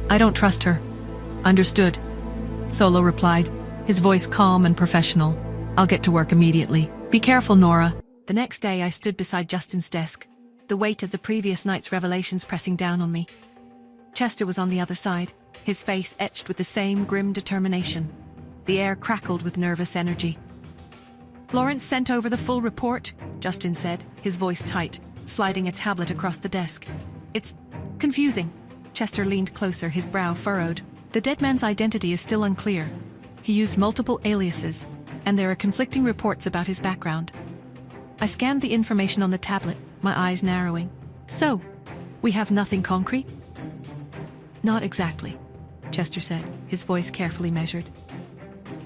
I don't trust her. Understood. Solo replied, his voice calm and professional. I'll get to work immediately. Be careful, Nora. The next day I stood beside Justin's desk, the weight of the previous night's revelations pressing down on me. Chester was on the other side, his face etched with the same grim determination. The air crackled with nervous energy. Lawrence sent over the full report, Justin said, his voice tight, sliding a tablet across the desk. It's confusing. Chester leaned closer, his brow furrowed. The dead man's identity is still unclear. He used multiple aliases, and there are conflicting reports about his background. I scanned the information on the tablet, my eyes narrowing. So, we have nothing concrete? Not exactly, Chester said, his voice carefully measured.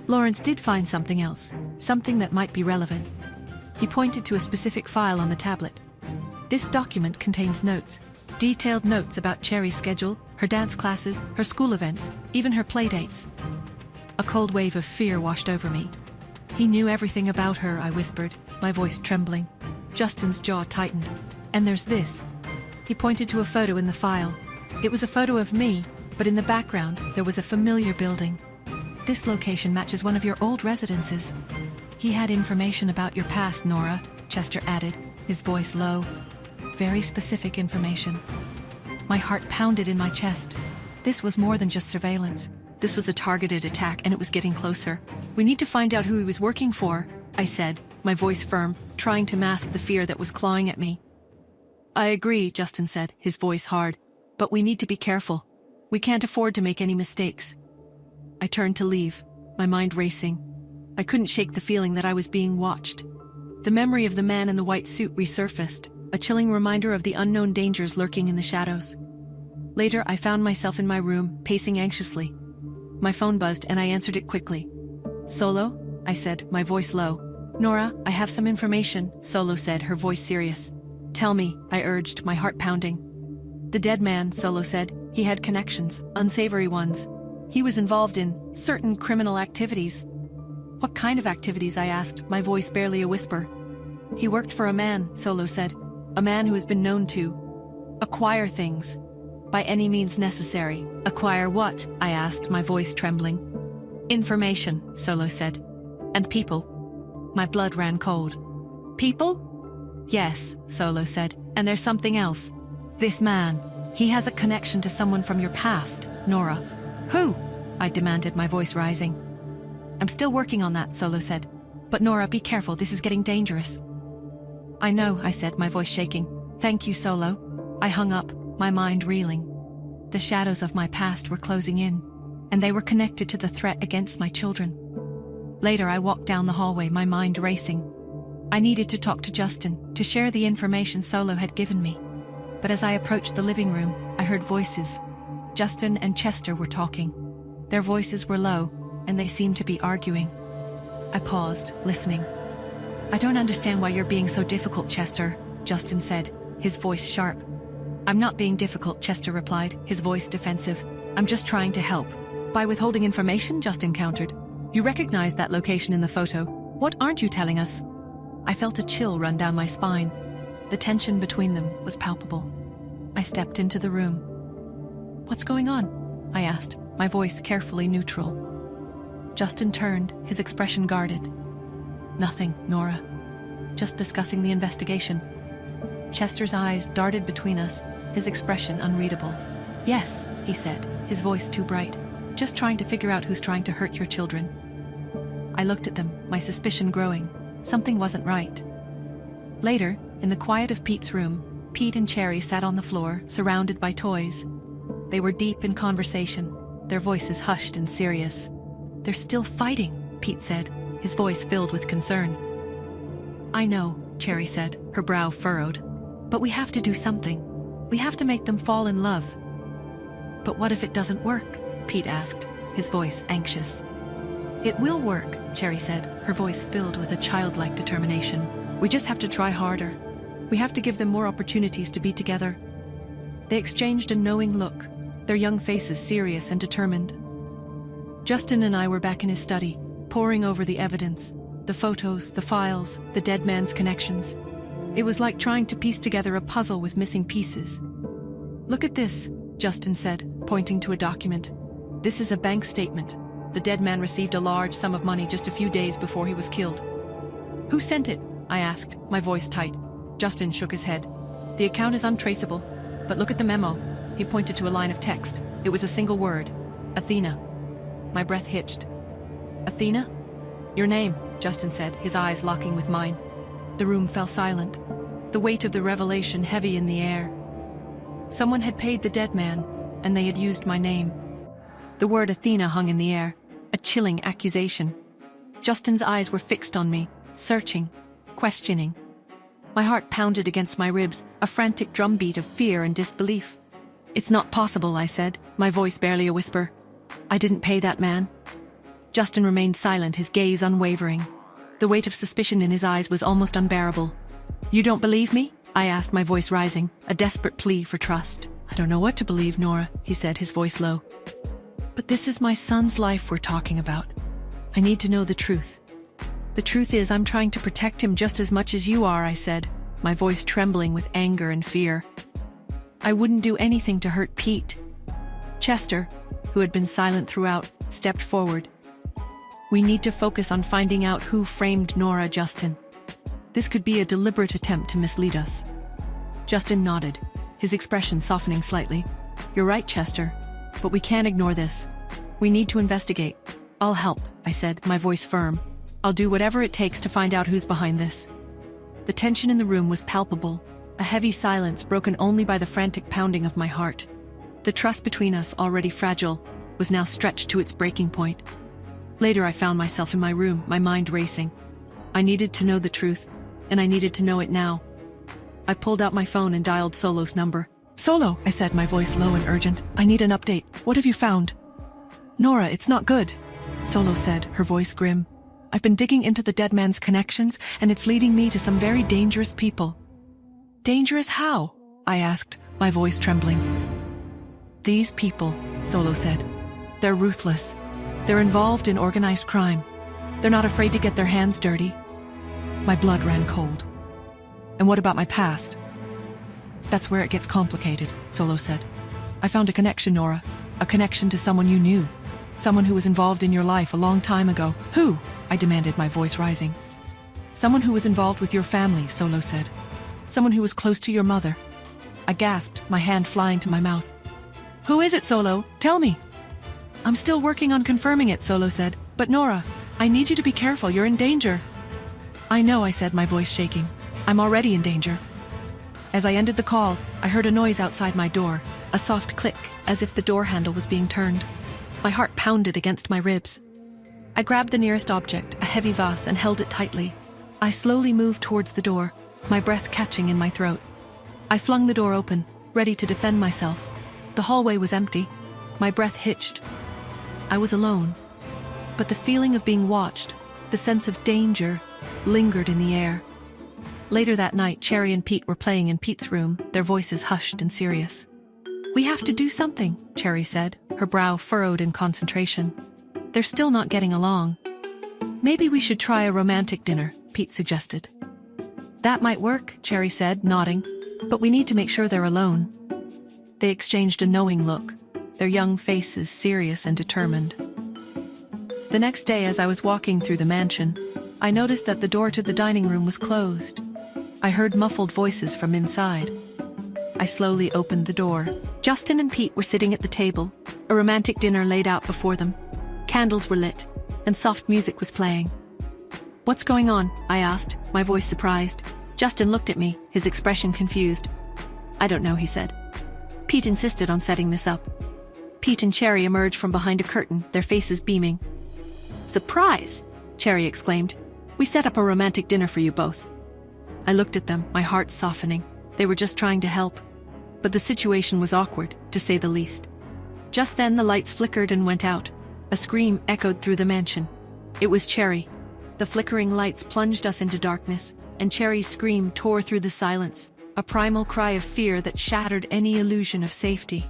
Lawrence did find something else, something that might be relevant. He pointed to a specific file on the tablet. This document contains notes, detailed notes about Cherry's schedule, her dance classes, her school events, even her playdates. A cold wave of fear washed over me. He knew everything about her, I whispered, my voice trembling. Justin's jaw tightened. And there's this. He pointed to a photo in the file. It was a photo of me, but in the background there was a familiar building. This location matches one of your old residences. He had information about your past, Nora, Chester added, his voice low. Very specific information. My heart pounded in my chest. This was more than just surveillance. This was a targeted attack, and it was getting closer. We need to find out who he was working for, I said, my voice firm, trying to mask the fear that was clawing at me. I agree, Justin said, his voice hard. But we need to be careful. We can't afford to make any mistakes. I turned to leave, my mind racing. I couldn't shake the feeling that I was being watched. The memory of the man in the white suit resurfaced, a chilling reminder of the unknown dangers lurking in the shadows. Later, I found myself in my room, pacing anxiously. My phone buzzed and I answered it quickly. Solo? I said, my voice low. Nora, I have some information, Solo said, her voice serious. Tell me, I urged, my heart pounding. The dead man, Solo said, he had connections, unsavory ones. He was involved in certain criminal activities. What kind of activities, I asked, my voice barely a whisper. He worked for a man, Solo said, a man who has been known to acquire things. By any means necessary. Acquire what? I asked, my voice trembling. Information, Solo said. And people. My blood ran cold. People? Yes, Solo said. And there's something else. This man, he has a connection to someone from your past, Nora. Who? I demanded, my voice rising. I'm still working on that, Solo said. But Nora, be careful, this is getting dangerous. I know, I said, my voice shaking. Thank you, Solo. I hung up, my mind reeling. The shadows of my past were closing in, and they were connected to the threat against my children. Later, I walked down the hallway, my mind racing. I needed to talk to Justin, to share the information Solo had given me. But as I approached the living room, I heard voices. Justin and Chester were talking. Their voices were low, and they seemed to be arguing. I paused, listening. I don't understand why you're being so difficult, Chester, Justin said, his voice sharp. I'm not being difficult, Chester replied, his voice defensive. I'm just trying to help. By withholding information, Justin countered. You recognize that location in the photo. What aren't you telling us? I felt a chill run down my spine. The tension between them was palpable. I stepped into the room. What's going on? I asked, my voice carefully neutral. Justin turned, his expression guarded. Nothing, Nora. Just discussing the investigation. Chester's eyes darted between us, his expression unreadable. Yes, he said, his voice too bright. Just trying to figure out who's trying to hurt your children. I looked at them, my suspicion growing. Something wasn't right. Later, in the quiet of Pete's room, Pete and Cherry sat on the floor, surrounded by toys. They were deep in conversation, their voices hushed and serious. They're still fighting, Pete said, his voice filled with concern. I know, Cherry said, her brow furrowed. But we have to do something. We have to make them fall in love. But what if it doesn't work? Pete asked, his voice anxious. It will work, Cherry said, her voice filled with a childlike determination. We just have to try harder. We have to give them more opportunities to be together. They exchanged a knowing look, their young faces serious and determined. Justin and I were back in his study, poring over the evidence, the photos, the files, the dead man's connections. It was like trying to piece together a puzzle with missing pieces. Look at this, Justin said, pointing to a document. This is a bank statement. The dead man received a large sum of money just a few days before he was killed. Who sent it? I asked, my voice tight. Justin shook his head. The account is untraceable, but look at the memo. He pointed to a line of text. It was a single word. Athena. My breath hitched. Athena? Your name, Justin said, his eyes locking with mine. The room fell silent, the weight of the revelation heavy in the air. Someone had paid the dead man, and they had used my name. The word Athena hung in the air, a chilling accusation. Justin's eyes were fixed on me, searching, questioning. My heart pounded against my ribs, a frantic drumbeat of fear and disbelief. It's not possible, I said, my voice barely a whisper. I didn't pay that man. Justin remained silent, his gaze unwavering. The weight of suspicion in his eyes was almost unbearable. You don't believe me? I asked, my voice rising, a desperate plea for trust. I don't know what to believe, Nora, he said, his voice low. But this is my son's life we're talking about. I need to know the truth. The truth is, I'm trying to protect him just as much as you are, I said, my voice trembling with anger and fear. I wouldn't do anything to hurt Pete. Chester, who had been silent throughout, stepped forward. We need to focus on finding out who framed Nora, Justin. This could be a deliberate attempt to mislead us. Justin nodded, his expression softening slightly. You're right, Chester, but we can't ignore this. We need to investigate. I'll help, I said, my voice firm. I'll do whatever it takes to find out who's behind this. The tension in the room was palpable, a heavy silence broken only by the frantic pounding of my heart. The trust between us, already fragile, was now stretched to its breaking point. Later, I found myself in my room, my mind racing. I needed to know the truth, and I needed to know it now. I pulled out my phone and dialed Solo's number. Solo, I said, my voice low and urgent. I need an update. What have you found? Nora, it's not good, Solo said, her voice grim. I've been digging into the dead man's connections, and it's leading me to some very dangerous people. Dangerous how? I asked, my voice trembling. These people, Solo said. They're ruthless. They're involved in organized crime. They're not afraid to get their hands dirty. My blood ran cold. And what about my past? That's where it gets complicated, Solo said. I found a connection, Nora. A connection to someone you knew. Someone who was involved in your life a long time ago. Who? I demanded, my voice rising. Someone who was involved with your family, Solo said. Someone who was close to your mother. I gasped, my hand flying to my mouth. Who is it, Solo? Tell me. I'm still working on confirming it, Solo said. But Nora, I need you to be careful. You're in danger. I know, I said, my voice shaking. I'm already in danger. As I ended the call, I heard a noise outside my door, a soft click, as if the door handle was being turned. My heart pounded against my ribs. I grabbed the nearest object, a heavy vase, and held it tightly. I slowly moved towards the door, my breath catching in my throat. I flung the door open, ready to defend myself. The hallway was empty. My breath hitched. I was alone. But the feeling of being watched, the sense of danger, lingered in the air. Later that night, Cherry and Pete were playing in Pete's room, their voices hushed and serious. We have to do something, Cherry said, her brow furrowed in concentration. They're still not getting along. Maybe we should try a romantic dinner, Pete suggested. That might work, Cherry said, nodding, but we need to make sure they're alone. They exchanged a knowing look, their young faces serious and determined. The next day, as I was walking through the mansion, I noticed that the door to the dining room was closed. I heard muffled voices from inside. I slowly opened the door. Justin and Pete were sitting at the table, a romantic dinner laid out before them. Candles were lit, and soft music was playing. What's going on? I asked, my voice surprised. Justin looked at me, his expression confused. I don't know, he said. Pete insisted on setting this up. Pete and Cherry emerged from behind a curtain, their faces beaming. Surprise! Cherry exclaimed. We set up a romantic dinner for you both. I looked at them, my heart softening. They were just trying to help. But the situation was awkward, to say the least. Just then the lights flickered and went out. A scream echoed through the mansion. It was Cherry. The flickering lights plunged us into darkness, and Cherry's scream tore through the silence, a primal cry of fear that shattered any illusion of safety.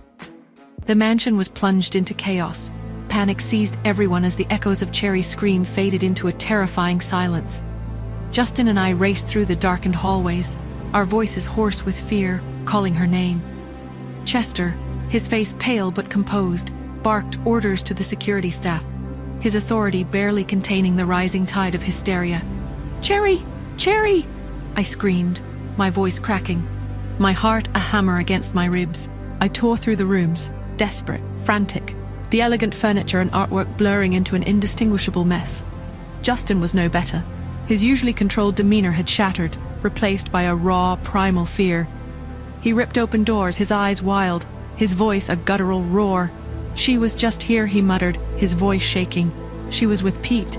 The mansion was plunged into chaos. Panic seized everyone as the echoes of Cherry's scream faded into a terrifying silence. Justin and I raced through the darkened hallways, our voices hoarse with fear, calling her name. Chester, his face pale but composed, barked orders to the security staff, his authority barely containing the rising tide of hysteria. "Cherry! Cherry!" I screamed, my voice cracking, my heart a hammer against my ribs. I tore through the rooms, desperate, frantic, the elegant furniture and artwork blurring into an indistinguishable mess. Justin was no better. His usually controlled demeanor had shattered, replaced by a raw, primal fear. He ripped open doors, his eyes wild, his voice a guttural roar. "She was just here," he muttered, his voice shaking. "She was with Pete."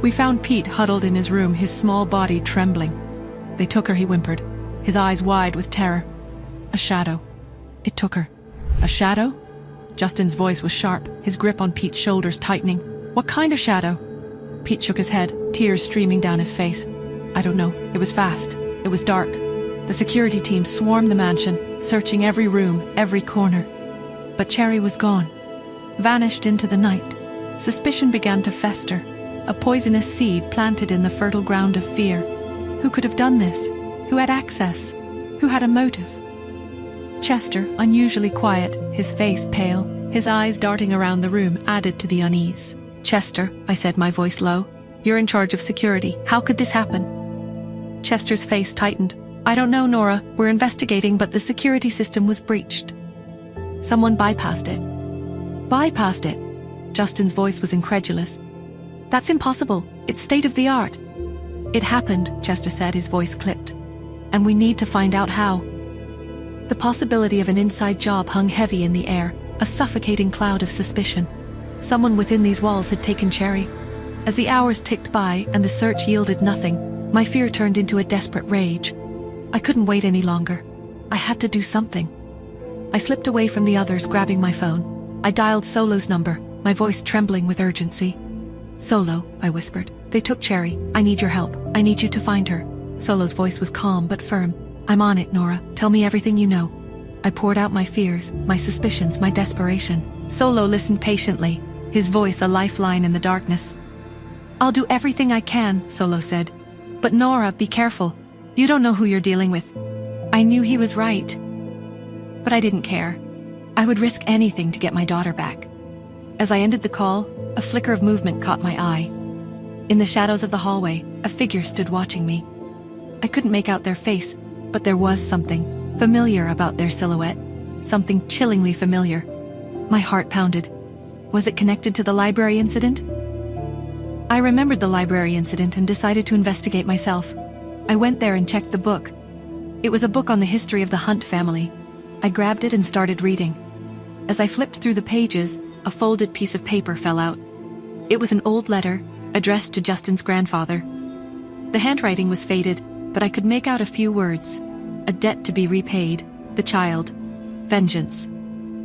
We found Pete huddled in his room, his small body trembling. "They took her," he whimpered, his eyes wide with terror. "A shadow. It took her." "A shadow?" Justin's voice was sharp, his grip on Pete's shoulders tightening. "What kind of shadow?" Pete shook his head, tears streaming down his face. "I don't know. It was fast. It was dark. The security team swarmed the mansion, searching every room, every corner. But Cherry was gone, vanished into the night. Suspicion began to fester, a poisonous seed planted in the fertile ground of fear. Who could have done this? Who had access? Who had a motive? Chester, unusually quiet, his face pale, his eyes darting around the room, added to the unease. "Chester," I said, my voice low, "you're in charge of security. How could this happen?" Chester's face tightened. "I don't know, Nora. We're investigating, but the security system was breached. Someone bypassed it." "Bypassed it?" Justin's voice was incredulous. "That's impossible. It's state-of-the-art." "It happened," Chester said, his voice clipped. "And we need to find out how." The possibility of an inside job hung heavy in the air, a suffocating cloud of suspicion. Someone within these walls had taken Cherry. As the hours ticked by and the search yielded nothing, my fear turned into a desperate rage. I couldn't wait any longer. I had to do something. I slipped away from the others, grabbing my phone. I dialed Solo's number, my voice trembling with urgency. "Solo," I whispered. "They took Cherry. I need your help. I need you to find her." Solo's voice was calm but firm. "I'm on it, Nora. Tell me everything you know." I poured out my fears, my suspicions, my desperation. Solo listened patiently, his voice a lifeline in the darkness. "I'll do everything I can," Solo said. "But Nora, be careful. You don't know who you're dealing with." I knew he was right, but I didn't care. I would risk anything to get my daughter back. As I ended the call, a flicker of movement caught my eye. In the shadows of the hallway, a figure stood watching me. I couldn't make out their face, but there was something familiar about their silhouette, something chillingly familiar. My heart pounded. Was it connected to the library incident? I remembered the library incident and decided to investigate myself. I went there and checked the book. It was a book on the history of the Hunt family. I grabbed it and started reading. As I flipped through the pages, a folded piece of paper fell out. It was an old letter, addressed to Justin's grandfather. The handwriting was faded, but I could make out a few words. A debt to be repaid, the child, vengeance.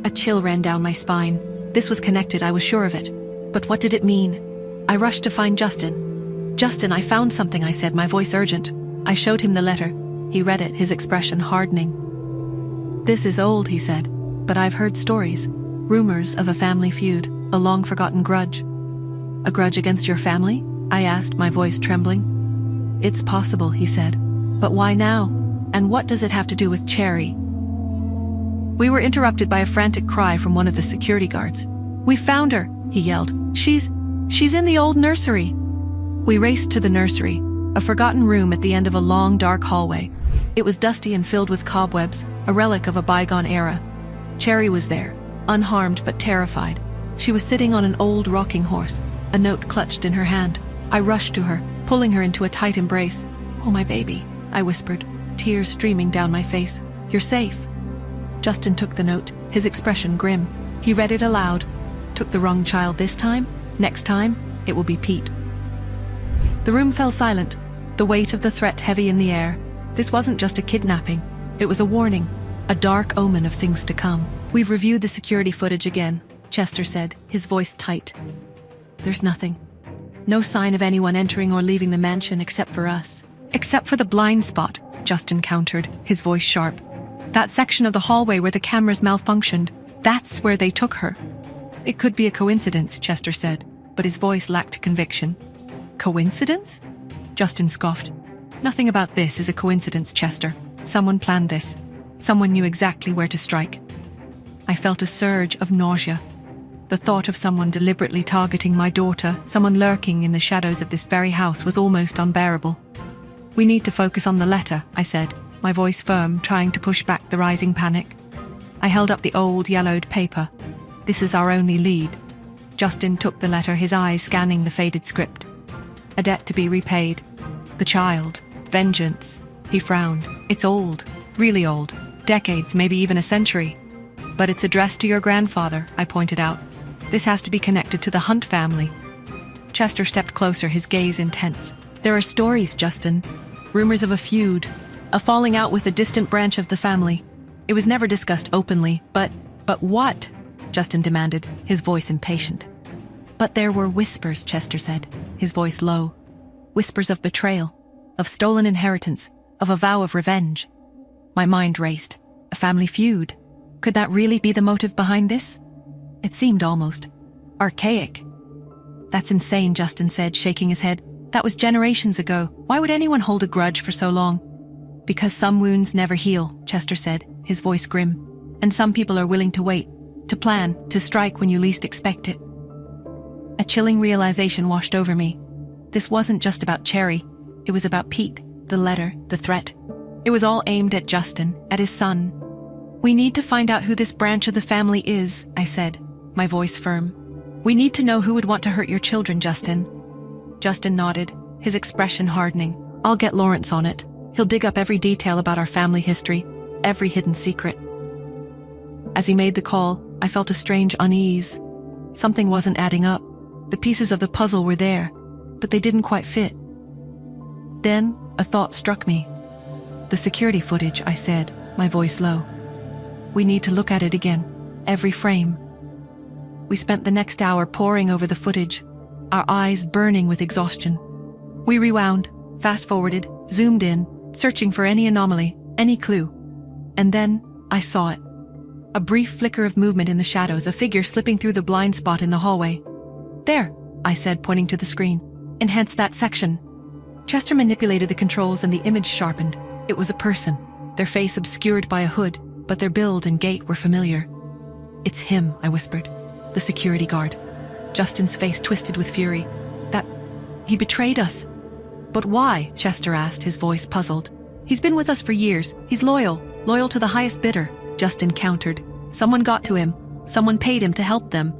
A chill ran down my spine. This was connected, I was sure of it. But what did it mean? I rushed to find Justin. "Justin, I found something," I said, my voice urgent. I showed him the letter. He read it, his expression hardening. "This is old," he said, "but I've heard stories. Rumors of a family feud, a long-forgotten grudge." "A grudge against your family?" I asked, my voice trembling. "It's possible," he said. "But why now? And what does it have to do with Cherry?" We were interrupted by a frantic cry from one of the security guards. "We found her," he yelled. She's in the old nursery." We raced to the nursery, a forgotten room at the end of a long, dark hallway. It was dusty and filled with cobwebs, a relic of a bygone era. Cherry was there, unharmed but terrified. She was sitting on an old rocking horse, a note clutched in her hand. I rushed to her, pulling her into a tight embrace. "Oh, my baby," I whispered, tears streaming down my face. "You're safe." Justin took the note, his expression grim. He read it aloud. "Took the wrong child this time? Next time, it will be Pete." The room fell silent. the weight of the threat heavy in the air. This wasn't just a kidnapping. It was a warning, a dark omen of things to come. We've reviewed the security footage again, Chester said, his voice tight. There's nothing. No sign of anyone entering or leaving the mansion except for us. Except for the blind spot, Justin countered, his voice sharp. That section of the hallway where the cameras malfunctioned, that's where they took her. It could be a coincidence, Chester said, but his voice lacked conviction. Coincidence? Justin scoffed. Nothing about this is a coincidence, Chester. Someone planned this. Someone knew exactly where to strike. I felt a surge of nausea. The thought of someone deliberately targeting my daughter, someone lurking in the shadows of this very house, was almost unbearable. We need to focus on the letter, I said, my voice firm, trying to push back the rising panic. I held up the old, yellowed paper. This is our only lead. Justin took the letter, his eyes scanning the faded script. A debt to be repaid. The child. Vengeance. He frowned. It's old. Really old. Decades, maybe even a century. But it's addressed to your grandfather, I pointed out. This has to be connected to the Hunt family. Chester stepped closer, his gaze intense. There are stories, Justin. Rumors of a feud. A falling out with a distant branch of the family. It was never discussed openly, but what? Justin demanded, his voice impatient. But there were whispers, Chester said, his voice low. Whispers of betrayal, of stolen inheritance, of a vow of revenge. My mind raced. A family feud. Could that really be the motive behind this? It seemed almost archaic. That's insane, Justin said, shaking his head. That was generations ago. Why would anyone hold a grudge for so long? Because some wounds never heal, Chester said, his voice grim. And some people are willing to wait, to plan, to strike when you least expect it. A chilling realization washed over me. This wasn't just about Cherry. It was about Pete, the letter, the threat. It was all aimed at Justin, at his son. We need to find out who this branch of the family is, I said, my voice firm. We need to know who would want to hurt your children, Justin. Justin nodded, his expression hardening. I'll get Lawrence on it. He'll dig up every detail about our family history, every hidden secret. As he made the call, I felt a strange unease. Something wasn't adding up. The pieces of the puzzle were there, but they didn't quite fit. Then a thought struck me. The security footage, I said, my voice low. We need to look at it again, every frame. We spent the next hour poring over the footage, our eyes burning with exhaustion. We rewound, fast-forwarded, zoomed in, searching for any anomaly, any clue. And then I saw it. A brief flicker of movement in the shadows, a figure slipping through the blind spot in the hallway. There, I said, pointing to the screen. Enhance that section. Chester manipulated the controls and the image sharpened. It was a person, their face obscured by a hood, but their build and gait were familiar. It's him, I whispered. The security guard. Justin's face twisted with fury. He betrayed us. But why? Chester asked, his voice puzzled. He's been with us for years. He's loyal to the highest bidder, Justin countered. Someone got to him. Someone paid him to help them.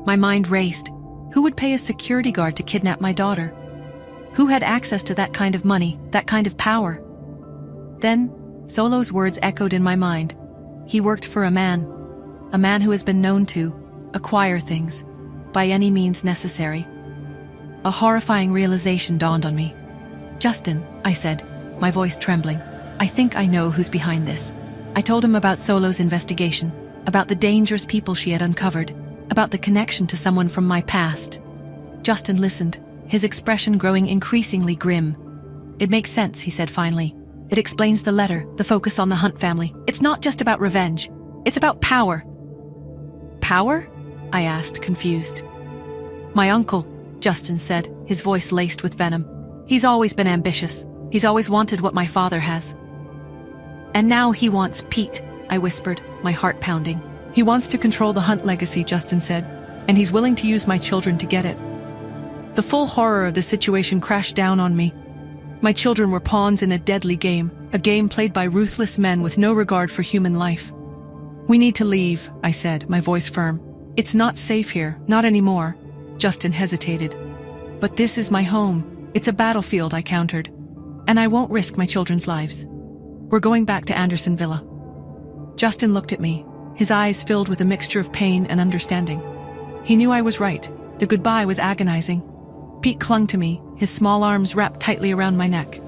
My mind raced. Who would pay a security guard to kidnap my daughter? Who had access to that kind of money, that kind of power? Then, Solo's words echoed in my mind. He worked for a man who has been known to acquire things, by any means necessary. A horrifying realization dawned on me. Justin, I said, my voice trembling, I think I know who's behind this. I told him about Solo's investigation, about the dangerous people she had uncovered, about the connection to someone from my past. Justin listened, his expression growing increasingly grim. It makes sense, he said finally. It explains the letter, the focus on the Hunt family. It's not just about revenge. It's about power. Power? I asked, confused. My uncle, Justin said, his voice laced with venom. He's always been ambitious. He's always wanted what my father has. And now he wants Pete, I whispered, my heart pounding. He wants to control the Hunt legacy, Justin said, and he's willing to use my children to get it. The full horror of the situation crashed down on me. My children were pawns in a deadly game, a game played by ruthless men with no regard for human life. We need to leave, I said, my voice firm. It's not safe here, not anymore. Justin hesitated. But this is my home. It's a battlefield, I countered. And I won't risk my children's lives. We're going back to Anderson Villa. Justin looked at me, his eyes filled with a mixture of pain and understanding. He knew I was right. The goodbye was agonizing. Pete clung to me, his small arms wrapped tightly around my neck.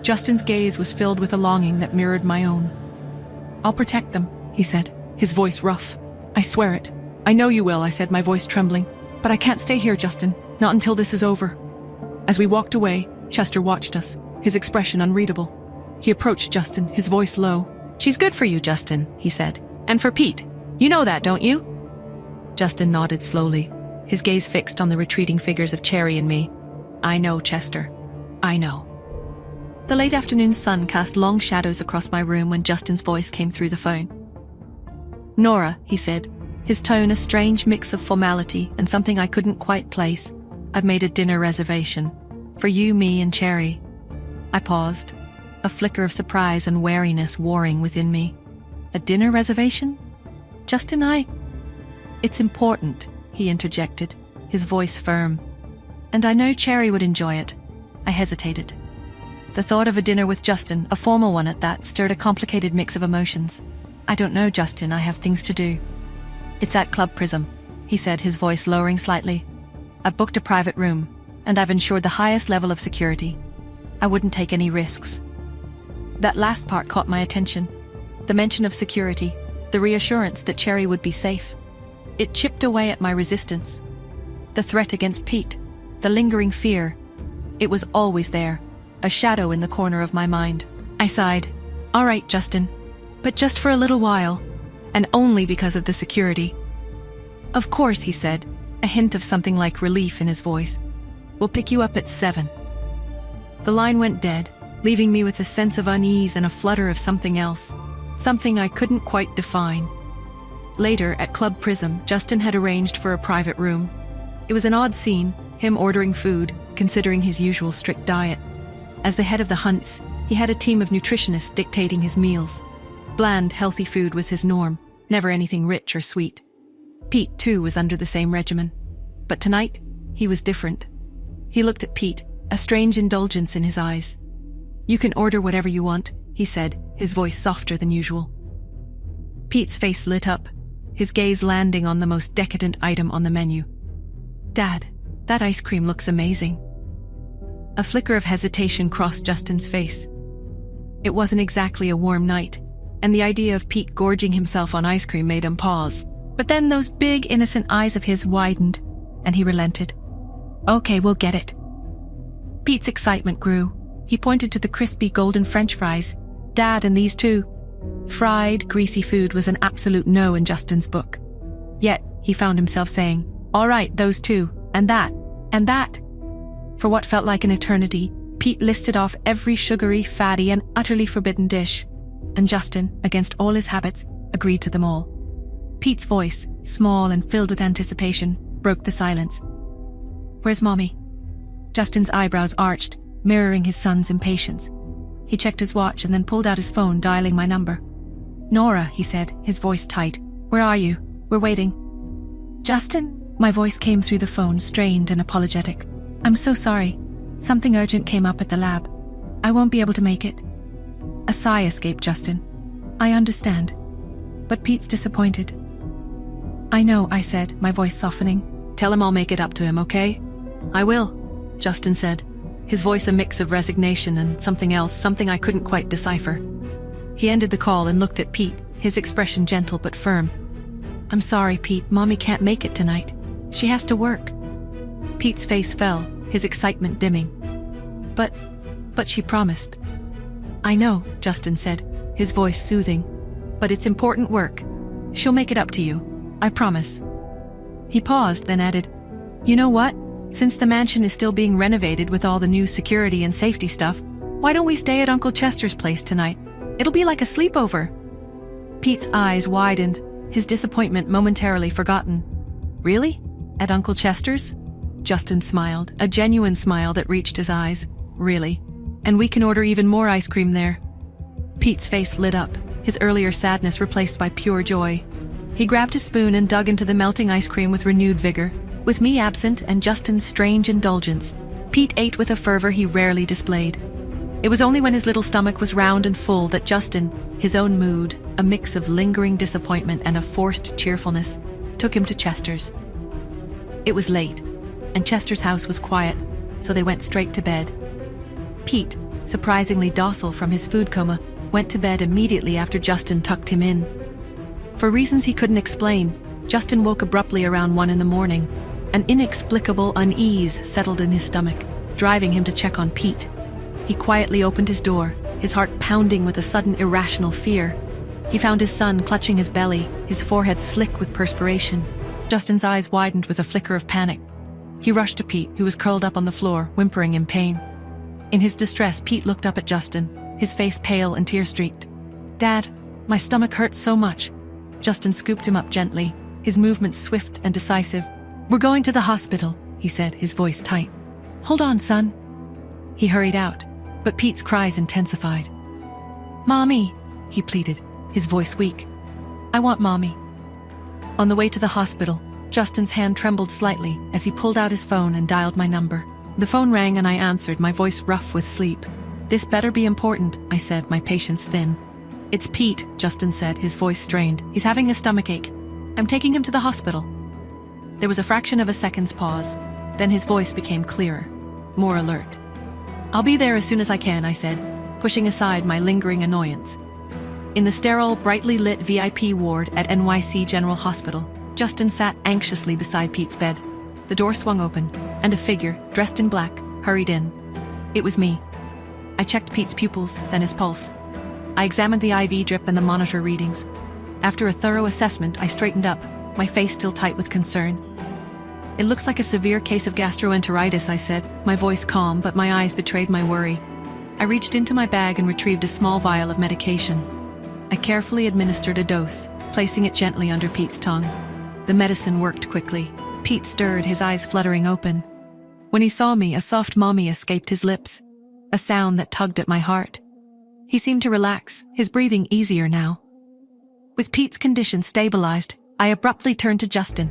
Justin's gaze was filled with a longing that mirrored my own. "I'll protect them," he said, his voice rough. "I swear it." "I know you will," I said, my voice trembling. "But I can't stay here, Justin. Not until this is over." As we walked away, Chester watched us, his expression unreadable. He approached Justin, his voice low. "She's good for you, Justin," he said. "And for Pete. You know that, don't you?" Justin nodded slowly, his gaze fixed on the retreating figures of Cherry and me. "I know, Chester. I know." The late afternoon sun cast long shadows across my room when Justin's voice came through the phone. "Nora," he said, his tone a strange mix of formality and something I couldn't quite place. "I've made a dinner reservation. For you, me, and Cherry." I paused, a flicker of surprise and wariness warring within me. "A dinner reservation? Justin, It's important," he interjected, his voice firm. "And I know Cherry would enjoy it." I hesitated. The thought of a dinner with Justin, a formal one at that, stirred a complicated mix of emotions. "I don't know, Justin, I have things to do." "It's at Club Prism," he said, his voice lowering slightly. "I've booked a private room, and I've ensured the highest level of security. I wouldn't take any risks." That last part caught my attention. The mention of security, the reassurance that Cherry would be safe. It chipped away at my resistance. The threat against Pete, the lingering fear, it was always there, a shadow in the corner of my mind. I sighed. "All right, Justin, but just for a little while, and only because of the security." "Of course," he said, a hint of something like relief in his voice. "We'll pick you up at 7. The line went dead, leaving me with a sense of unease and a flutter of something else, something I couldn't quite define. Later, at Club Prism, Justin had arranged for a private room. It was an odd scene, him ordering food, considering his usual strict diet. As the head of the Hunts, he had a team of nutritionists dictating his meals. Bland, healthy food was his norm, never anything rich or sweet. Pete, too, was under the same regimen. But tonight, he was different. He looked at Pete, a strange indulgence in his eyes. "You can order whatever you want," he said, his voice softer than usual. Pete's face lit up, his gaze landing on the most decadent item on the menu. "Dad, that ice cream looks amazing." A flicker of hesitation crossed Justin's face. It wasn't exactly a warm night, and the idea of Pete gorging himself on ice cream made him pause. But then those big, innocent eyes of his widened, and he relented. "Okay, we'll get it." Pete's excitement grew. He pointed to the crispy golden French fries. "Dad, and these too." Fried, greasy food was an absolute no in Justin's book. Yet, he found himself saying, "All right, those too, and that, and that." For what felt like an eternity, Pete listed off every sugary, fatty, and utterly forbidden dish, and Justin, against all his habits, agreed to them all. Pete's voice, small and filled with anticipation, broke the silence. "Where's Mommy?" Justin's eyebrows arched, mirroring his son's impatience. He checked his watch and then pulled out his phone, dialing my number. "Nora," he said, his voice tight. "Where are you? We're waiting." "Justin?" My voice came through the phone, strained and apologetic. "I'm so sorry. Something urgent came up at the lab. I won't be able to make it." A sigh escaped Justin. "I understand." But Pete's disappointed. "I know," I said, my voice softening. "Tell him I'll make it up to him, okay?" "I will," Justin said, his voice a mix of resignation and something else, something I couldn't quite decipher. He ended the call and looked at Pete, his expression gentle but firm. "I'm sorry, Pete, Mommy can't make it tonight. She has to work." Pete's face fell, his excitement dimming. But she promised." "I know," Justin said, his voice soothing. "But it's important work. She'll make it up to you. I promise." He paused, then added, "You know what? Since the mansion is still being renovated with all the new security and safety stuff, why don't we stay at Uncle Chester's place tonight? It'll be like a sleepover." Pete's eyes widened, his disappointment momentarily forgotten. "Really? At Uncle Chester's?" Justin smiled, a genuine smile that reached his eyes. "Really? And we can order even more ice cream there." Pete's face lit up, his earlier sadness replaced by pure joy. He grabbed his spoon and dug into the melting ice cream with renewed vigor. With me absent and Justin's strange indulgence, Pete ate with a fervor he rarely displayed. It was only when his little stomach was round and full that Justin, his own mood, a mix of lingering disappointment and a forced cheerfulness, took him to Chester's. It was late, and Chester's house was quiet, so they went straight to bed. Pete, surprisingly docile from his food coma, went to bed immediately after Justin tucked him in. For reasons he couldn't explain, Justin woke abruptly around 1 in the morning. An inexplicable unease settled in his stomach, driving him to check on Pete. He quietly opened his door, his heart pounding with a sudden irrational fear. He found his son clutching his belly, his forehead slick with perspiration. Justin's eyes widened with a flicker of panic. He rushed to Pete, who was curled up on the floor, whimpering in pain. In his distress, Pete looked up at Justin, his face pale and tear-streaked. "Dad, my stomach hurts so much." Justin scooped him up gently, his movements swift and decisive. "We're going to the hospital," he said, his voice tight. "Hold on, son." He hurried out, but Pete's cries intensified. "Mommy," he pleaded, his voice weak. "I want Mommy." On the way to the hospital, Justin's hand trembled slightly as he pulled out his phone and dialed my number. The phone rang and I answered, my voice rough with sleep. "This better be important," I said, my patience thin. "It's Pete," Justin said, his voice strained. "He's having a stomachache. I'm taking him to the hospital." There was a fraction of a second's pause. Then his voice became clearer, more alert. "I'll be there as soon as I can," I said, pushing aside my lingering annoyance. In the sterile, brightly lit VIP ward at NYC General Hospital, Justin sat anxiously beside Pete's bed. The door swung open, and a figure, dressed in black, hurried in. It was me. I checked Pete's pupils, then his pulse. I examined the IV drip and the monitor readings. After a thorough assessment, I straightened up, my face still tight with concern. "It looks like a severe case of gastroenteritis," I said, my voice calm, but my eyes betrayed my worry. I reached into my bag and retrieved a small vial of medication. I carefully administered a dose, placing it gently under Pete's tongue. The medicine worked quickly. Pete stirred, his eyes fluttering open. When he saw me, a soft mommy escaped his lips, a sound that tugged at my heart. He seemed to relax, his breathing easier now. With Pete's condition stabilized, I abruptly turned to Justin.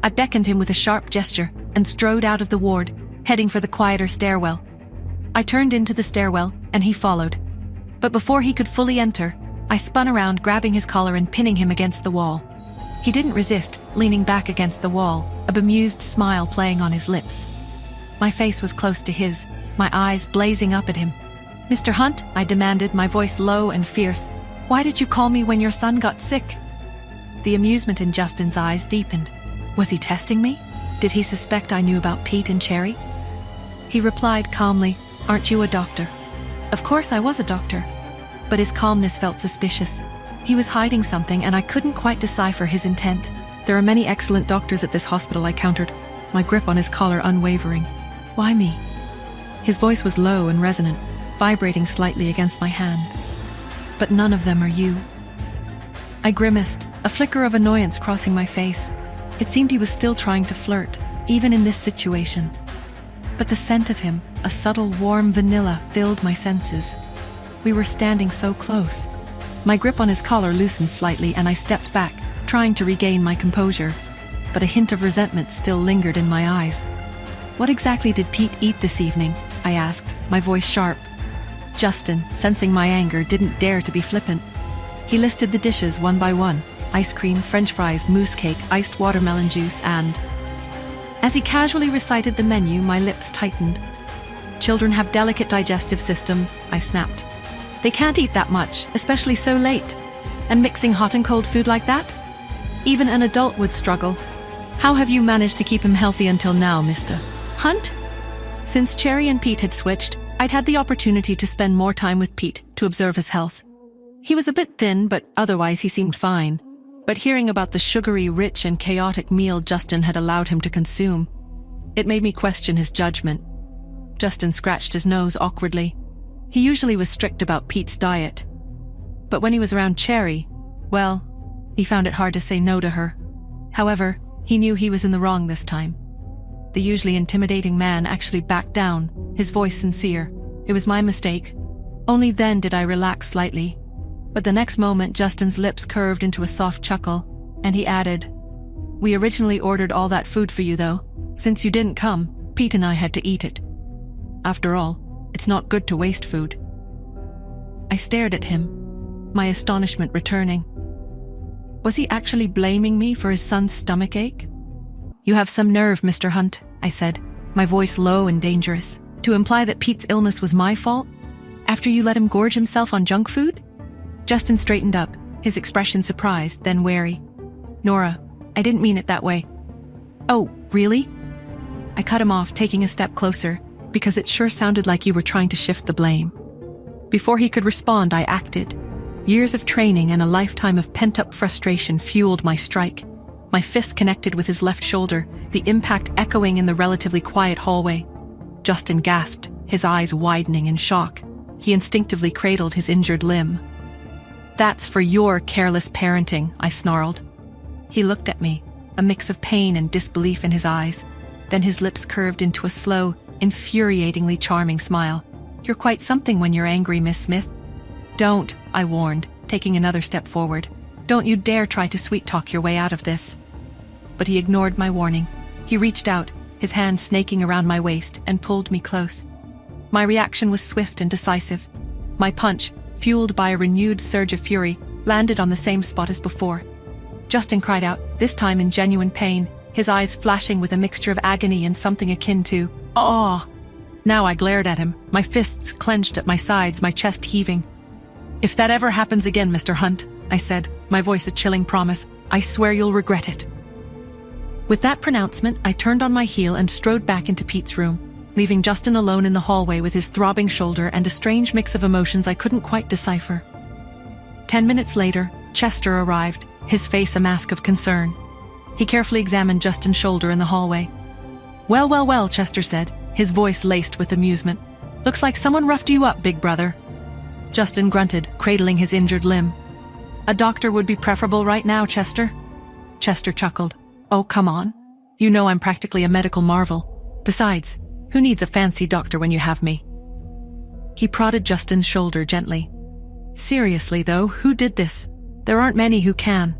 I beckoned him with a sharp gesture and strode out of the ward, heading for the quieter stairwell. I turned into the stairwell, and he followed. But before he could fully enter, I spun around, grabbing his collar and pinning him against the wall. He didn't resist, leaning back against the wall, a bemused smile playing on his lips. My face was close to his, my eyes blazing up at him. "Mr. Hunt," I demanded, my voice low and fierce, "why did you call me when your son got sick?" The amusement in Justin's eyes deepened. Was he testing me? Did he suspect I knew about Pete and Cherry? He replied calmly, "Aren't you a doctor?" Of course I was a doctor, but his calmness felt suspicious. He was hiding something, and I couldn't quite decipher his intent. "There are many excellent doctors at this hospital," I countered, my grip on his collar unwavering. "Why me?" His voice was low and resonant, vibrating slightly against my hand. "But none of them are you." I grimaced, a flicker of annoyance crossing my face. It seemed he was still trying to flirt, even in this situation. But the scent of him, a subtle warm vanilla, filled my senses. We were standing so close. My grip on his collar loosened slightly, and I stepped back, trying to regain my composure. But a hint of resentment still lingered in my eyes. "What exactly did Pete eat this evening?" I asked, my voice sharp. Justin, sensing my anger, didn't dare to be flippant. He listed the dishes one by one: ice cream, French fries, mousse cake, iced watermelon juice, and... As he casually recited the menu, my lips tightened. "Children have delicate digestive systems," I snapped. "They can't eat that much, especially so late. And mixing hot and cold food like that? Even an adult would struggle. How have you managed to keep him healthy until now, Mr. Hunt?" Since Cherry and Pete had switched, I'd had the opportunity to spend more time with Pete to observe his health. He was a bit thin, but otherwise he seemed fine. But hearing about the sugary, rich, and chaotic meal Justin had allowed him to consume, it made me question his judgment. Justin scratched his nose awkwardly. He usually was strict about Pete's diet. But when he was around Cherry, well, he found it hard to say no to her. However, he knew he was in the wrong this time. The usually intimidating man actually backed down, his voice sincere. It was my mistake. Only then did I relax slightly. But the next moment, Justin's lips curved into a soft chuckle, and he added, "We originally ordered all that food for you, though. Since you didn't come, Pete and I had to eat it. After all, it's not good to waste food." I stared at him, my astonishment returning. Was he actually blaming me for his son's stomachache? "You have some nerve, Mr. Hunt," I said, my voice low and dangerous. To imply that Pete's illness was my fault? After you let him gorge himself on junk food? Justin straightened up, his expression surprised, then wary. Nora, I didn't mean it that way. Oh, really? I cut him off, taking a step closer, because it sure sounded like you were trying to shift the blame. Before he could respond, I acted. Years of training and a lifetime of pent-up frustration fueled my strike. My fist connected with his left shoulder, the impact echoing in the relatively quiet hallway. Justin gasped, his eyes widening in shock. He instinctively cradled his injured limb. That's for your careless parenting, I snarled. He looked at me, a mix of pain and disbelief in his eyes. Then his lips curved into a slow, infuriatingly charming smile. You're quite something when you're angry, Miss Smith. Don't, I warned, taking another step forward. Don't you dare try to sweet-talk your way out of this. But he ignored my warning. He reached out, his hand snaking around my waist, and pulled me close. My reaction was swift and decisive. My punch, fueled by a renewed surge of fury, landed on the same spot as before. Justin cried out, this time in genuine pain, his eyes flashing with a mixture of agony and something akin to awe. Now I glared at him, my fists clenched at my sides, my chest heaving. If that ever happens again, Mr. Hunt, I said, my voice a chilling promise, I swear you'll regret it. With that pronouncement, I turned on my heel and strode back into Pete's room, leaving Justin alone in the hallway with his throbbing shoulder and a strange mix of emotions I couldn't quite decipher. 10 minutes later, Chester arrived, his face a mask of concern. He carefully examined Justin's shoulder in the hallway. Well, Chester said, his voice laced with amusement. Looks like someone roughed you up, big brother. Justin grunted, cradling his injured limb. A doctor would be preferable right now, Chester. Chester chuckled. Oh, come on. You know I'm practically a medical marvel. Besides, who needs a fancy doctor when you have me? He prodded Justin's shoulder gently. Seriously, though, who did this? There aren't many who can.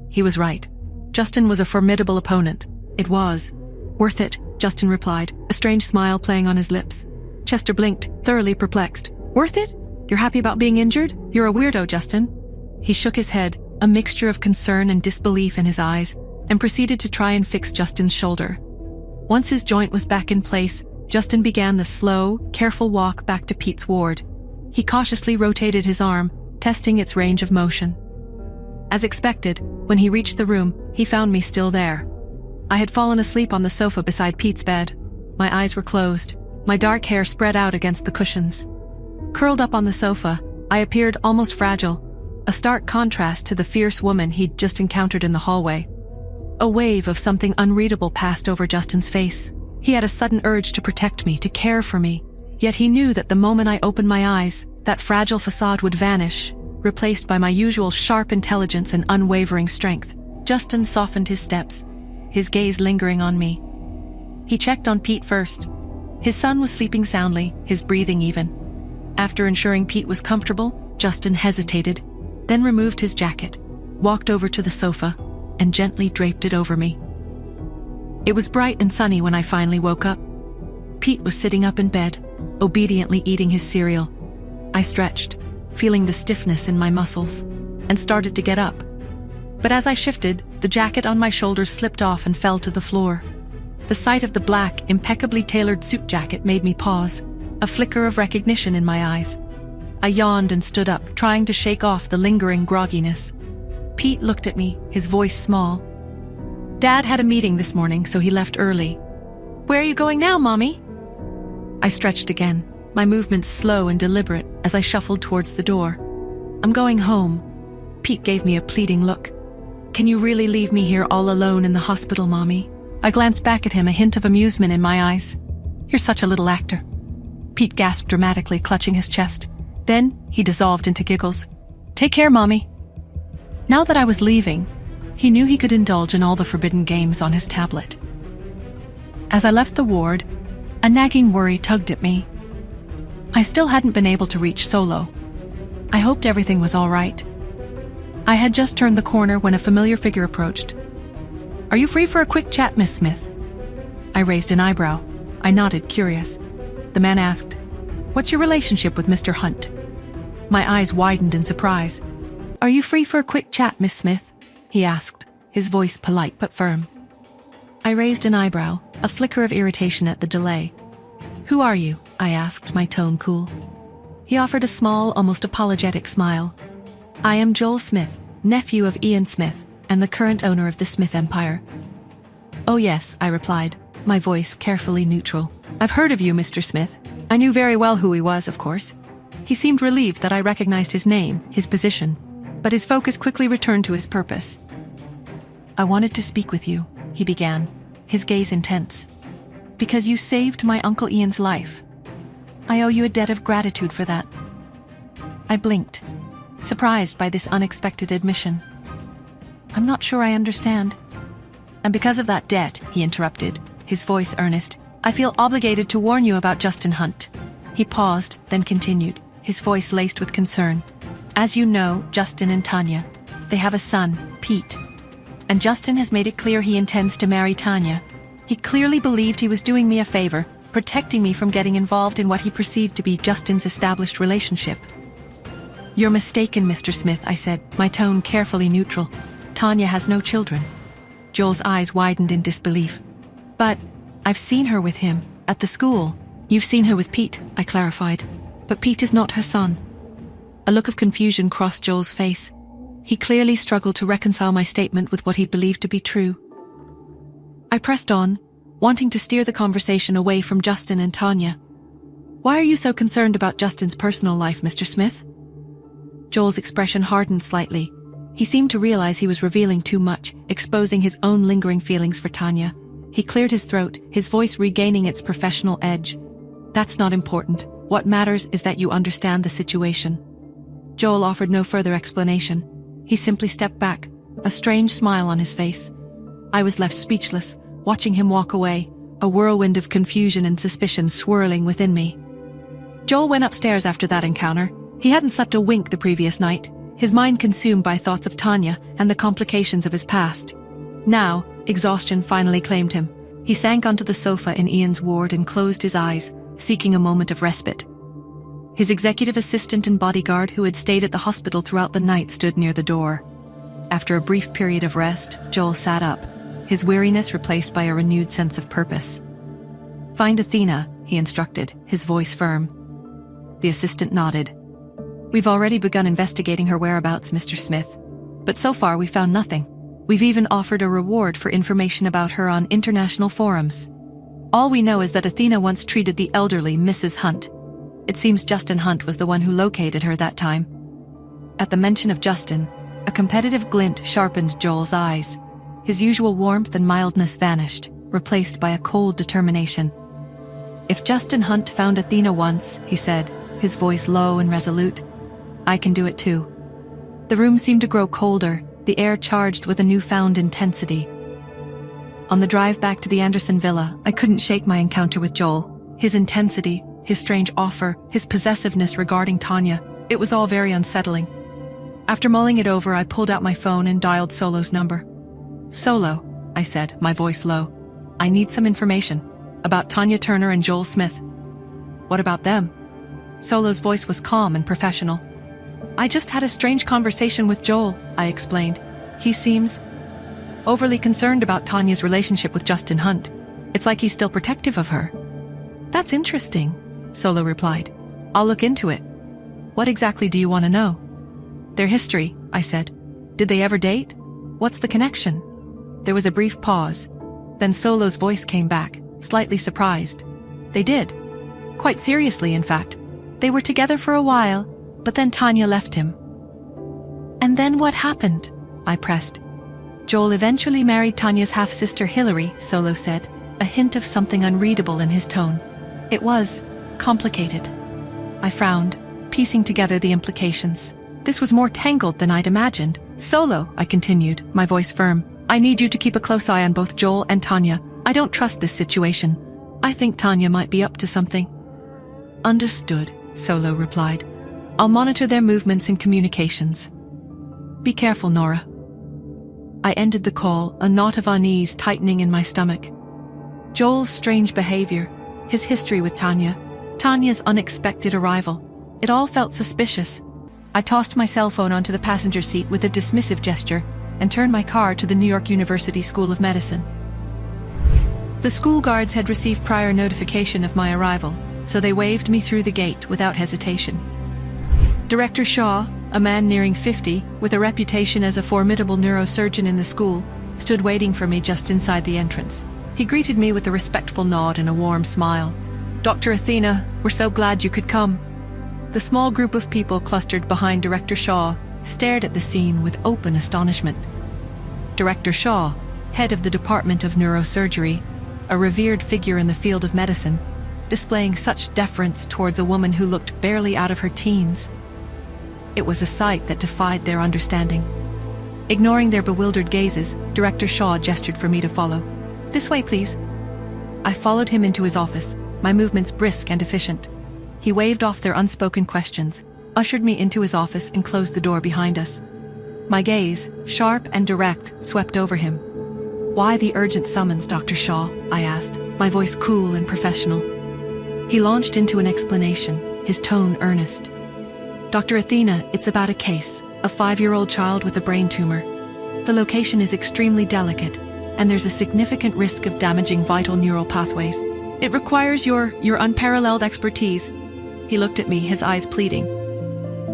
He was right. Justin was a formidable opponent. It was. Worth it, Justin replied, a strange smile playing on his lips. Chester blinked, thoroughly perplexed. Worth it? You're happy about being injured? You're a weirdo, Justin. He shook his head, a mixture of concern and disbelief in his eyes, and proceeded to try and fix Justin's shoulder. Once his joint was back in place, Justin began the slow, careful walk back to Pete's ward. He cautiously rotated his arm, testing its range of motion. As expected, when he reached the room, he found me still there. I had fallen asleep on the sofa beside Pete's bed. My eyes were closed, my dark hair spread out against the cushions. Curled up on the sofa, I appeared almost fragile, a stark contrast to the fierce woman he'd just encountered in the hallway. A wave of something unreadable passed over Justin's face. He had a sudden urge to protect me, to care for me. Yet he knew that the moment I opened my eyes, that fragile facade would vanish, replaced by my usual sharp intelligence and unwavering strength. Justin softened his steps, his gaze lingering on me. He checked on Pete first. His son was sleeping soundly, his breathing even. After ensuring Pete was comfortable, Justin hesitated, then removed his jacket, walked over to the sofa, and gently draped it over me. It was bright and sunny when I finally woke up. Pete was sitting up in bed, obediently eating his cereal. I stretched, feeling the stiffness in my muscles, and started to get up. But as I shifted, the jacket on my shoulders slipped off and fell to the floor. The sight of the black, impeccably tailored suit jacket made me pause, a flicker of recognition in my eyes. I yawned and stood up, trying to shake off the lingering grogginess. Pete looked at me, his voice small. Dad had a meeting this morning, so he left early. Where are you going now, Mommy? I stretched again, my movements slow and deliberate as I shuffled towards the door. I'm going home. Pete gave me a pleading look. Can you really leave me here all alone in the hospital, Mommy? I glanced back at him, a hint of amusement in my eyes. You're such a little actor. Pete gasped dramatically, clutching his chest. Then he dissolved into giggles. Take care, Mommy. Now that I was leaving, he knew he could indulge in all the forbidden games on his tablet. As I left the ward, a nagging worry tugged at me. I still hadn't been able to reach Solo. I hoped everything was all right. I had just turned the corner when a familiar figure approached. Are you free for a quick chat, Miss Smith? I raised an eyebrow. I nodded, curious. The man asked, What's your relationship with Mr. Hunt? My eyes widened in surprise. Are you free for a quick chat, Miss Smith? He asked, his voice polite but firm. I raised an eyebrow, a flicker of irritation at the delay. "Who are you?" I asked, my tone cool. He offered a small, almost apologetic smile. "I am Joel Smith, nephew of Ian Smith, and the current owner of the Smith Empire." "Oh yes," I replied, my voice carefully neutral. "I've heard of you, Mr. Smith." I knew very well who he was, of course. He seemed relieved that I recognized his name, his position, but his focus quickly returned to his purpose. "I wanted to speak with you," he began, his gaze intense, "because you saved my Uncle Ian's life. I owe you a debt of gratitude for that." I blinked, surprised by this unexpected admission. "I'm not sure I understand." "And because of that debt," he interrupted, his voice earnest, "I feel obligated to warn you about Justin Hunt." He paused, then continued, his voice laced with concern. "As you know, Justin and Tanya, they have a son, Pete. And Justin has made it clear he intends to marry Tanya. He clearly believed he was doing me a favor, protecting me from getting involved in what he perceived to be Justin's established relationship." "You're mistaken, Mr. Smith," I said, my tone carefully neutral. "Tanya has no children." Joel's eyes widened in disbelief. "But I've seen her with him, at the school." "You've seen her with Pete," I clarified. "But Pete is not her son." A look of confusion crossed Joel's face. He clearly struggled to reconcile my statement with what he believed to be true. I pressed on, wanting to steer the conversation away from Justin and Tanya. "Why are you so concerned about Justin's personal life, Mr. Smith?" Joel's expression hardened slightly. He seemed to realize he was revealing too much, exposing his own lingering feelings for Tanya. He cleared his throat, his voice regaining its professional edge. "That's not important. What matters is that you understand the situation." Joel offered no further explanation. He simply stepped back, a strange smile on his face. I was left speechless, watching him walk away, a whirlwind of confusion and suspicion swirling within me. Joel went upstairs after that encounter. He hadn't slept a wink the previous night, his mind consumed by thoughts of Tanya and the complications of his past. Now, exhaustion finally claimed him. He sank onto the sofa in Ian's ward and closed his eyes, seeking a moment of respite. His executive assistant and bodyguard, who had stayed at the hospital throughout the night, stood near the door. After a brief period of rest, Joel sat up, his weariness replaced by a renewed sense of purpose. "Find Athena," he instructed, his voice firm. The assistant nodded. "We've already begun investigating her whereabouts, Mr. Smith, but so far we found nothing. We've even offered a reward for information about her on international forums. All we know is that Athena once treated the elderly Mrs. Hunt. It seems Justin Hunt was the one who located her that time." At the mention of Justin, a competitive glint sharpened Joel's eyes. His usual warmth and mildness vanished, replaced by a cold determination. "If Justin Hunt found Athena once," he said, his voice low and resolute, "I can do it too." The room seemed to grow colder, the air charged with a newfound intensity. On the drive back to the Anderson villa, I couldn't shake my encounter with Joel. His intensity, his strange offer, his possessiveness regarding Tanya, it was all very unsettling. After mulling it over, I pulled out my phone and dialed Solo's number. "Solo," I said, my voice low. "I need some information about Tanya Turner and Joel Smith." "What about them?" Solo's voice was calm and professional. "I just had a strange conversation with Joel," I explained. "He seems overly concerned about Tanya's relationship with Justin Hunt. It's like he's still protective of her." "That's interesting," Solo replied. "I'll look into it. What exactly do you want to know?" "Their history," I said. "Did they ever date? What's the connection?" There was a brief pause. Then Solo's voice came back, slightly surprised. "They did. Quite seriously, in fact. They were together for a while, but then Tanya left him." "And then what happened?" I pressed. "Joel eventually married Tanya's half-sister Hillary," Solo said, a hint of something unreadable in his tone. "It was complicated." I frowned, piecing together the implications. This was more tangled than I'd imagined. "Solo," I continued, my voice firm, "I need you to keep a close eye on both Joel and Tanya. I don't trust this situation. I think Tanya might be up to something." "Understood," Solo replied. "I'll monitor their movements and communications. Be careful, Nora." I ended the call, a knot of unease tightening in my stomach. Joel's strange behavior, his history with Tanya, Tanya's unexpected arrival, it all felt suspicious. I tossed my cell phone onto the passenger seat with a dismissive gesture and turned my car to the New York University School of Medicine. The school guards had received prior notification of my arrival, so they waved me through the gate without hesitation. Director Shaw, a man nearing 50, with a reputation as a formidable neurosurgeon in the school, stood waiting for me just inside the entrance. He greeted me with a respectful nod and a warm smile. "Dr. Athena, we're so glad you could come." The small group of people clustered behind Director Shaw stared at the scene with open astonishment. Director Shaw, head of the Department of Neurosurgery, a revered figure in the field of medicine, displaying such deference towards a woman who looked barely out of her teens. It was a sight that defied their understanding. Ignoring their bewildered gazes, Director Shaw gestured for me to follow. "This way, please." I followed him into his office, my movements brisk and efficient. He waved off their unspoken questions, ushered me into his office and closed the door behind us. My gaze, sharp and direct, swept over him. "Why the urgent summons, Dr. Shaw?" I asked, my voice cool and professional. He launched into an explanation, his tone earnest. "Dr. Athena, it's about a case, a 5-year-old child with a brain tumor. The location is extremely delicate, and there's a significant risk of damaging vital neural pathways. It requires your unparalleled expertise." He looked at me, his eyes pleading.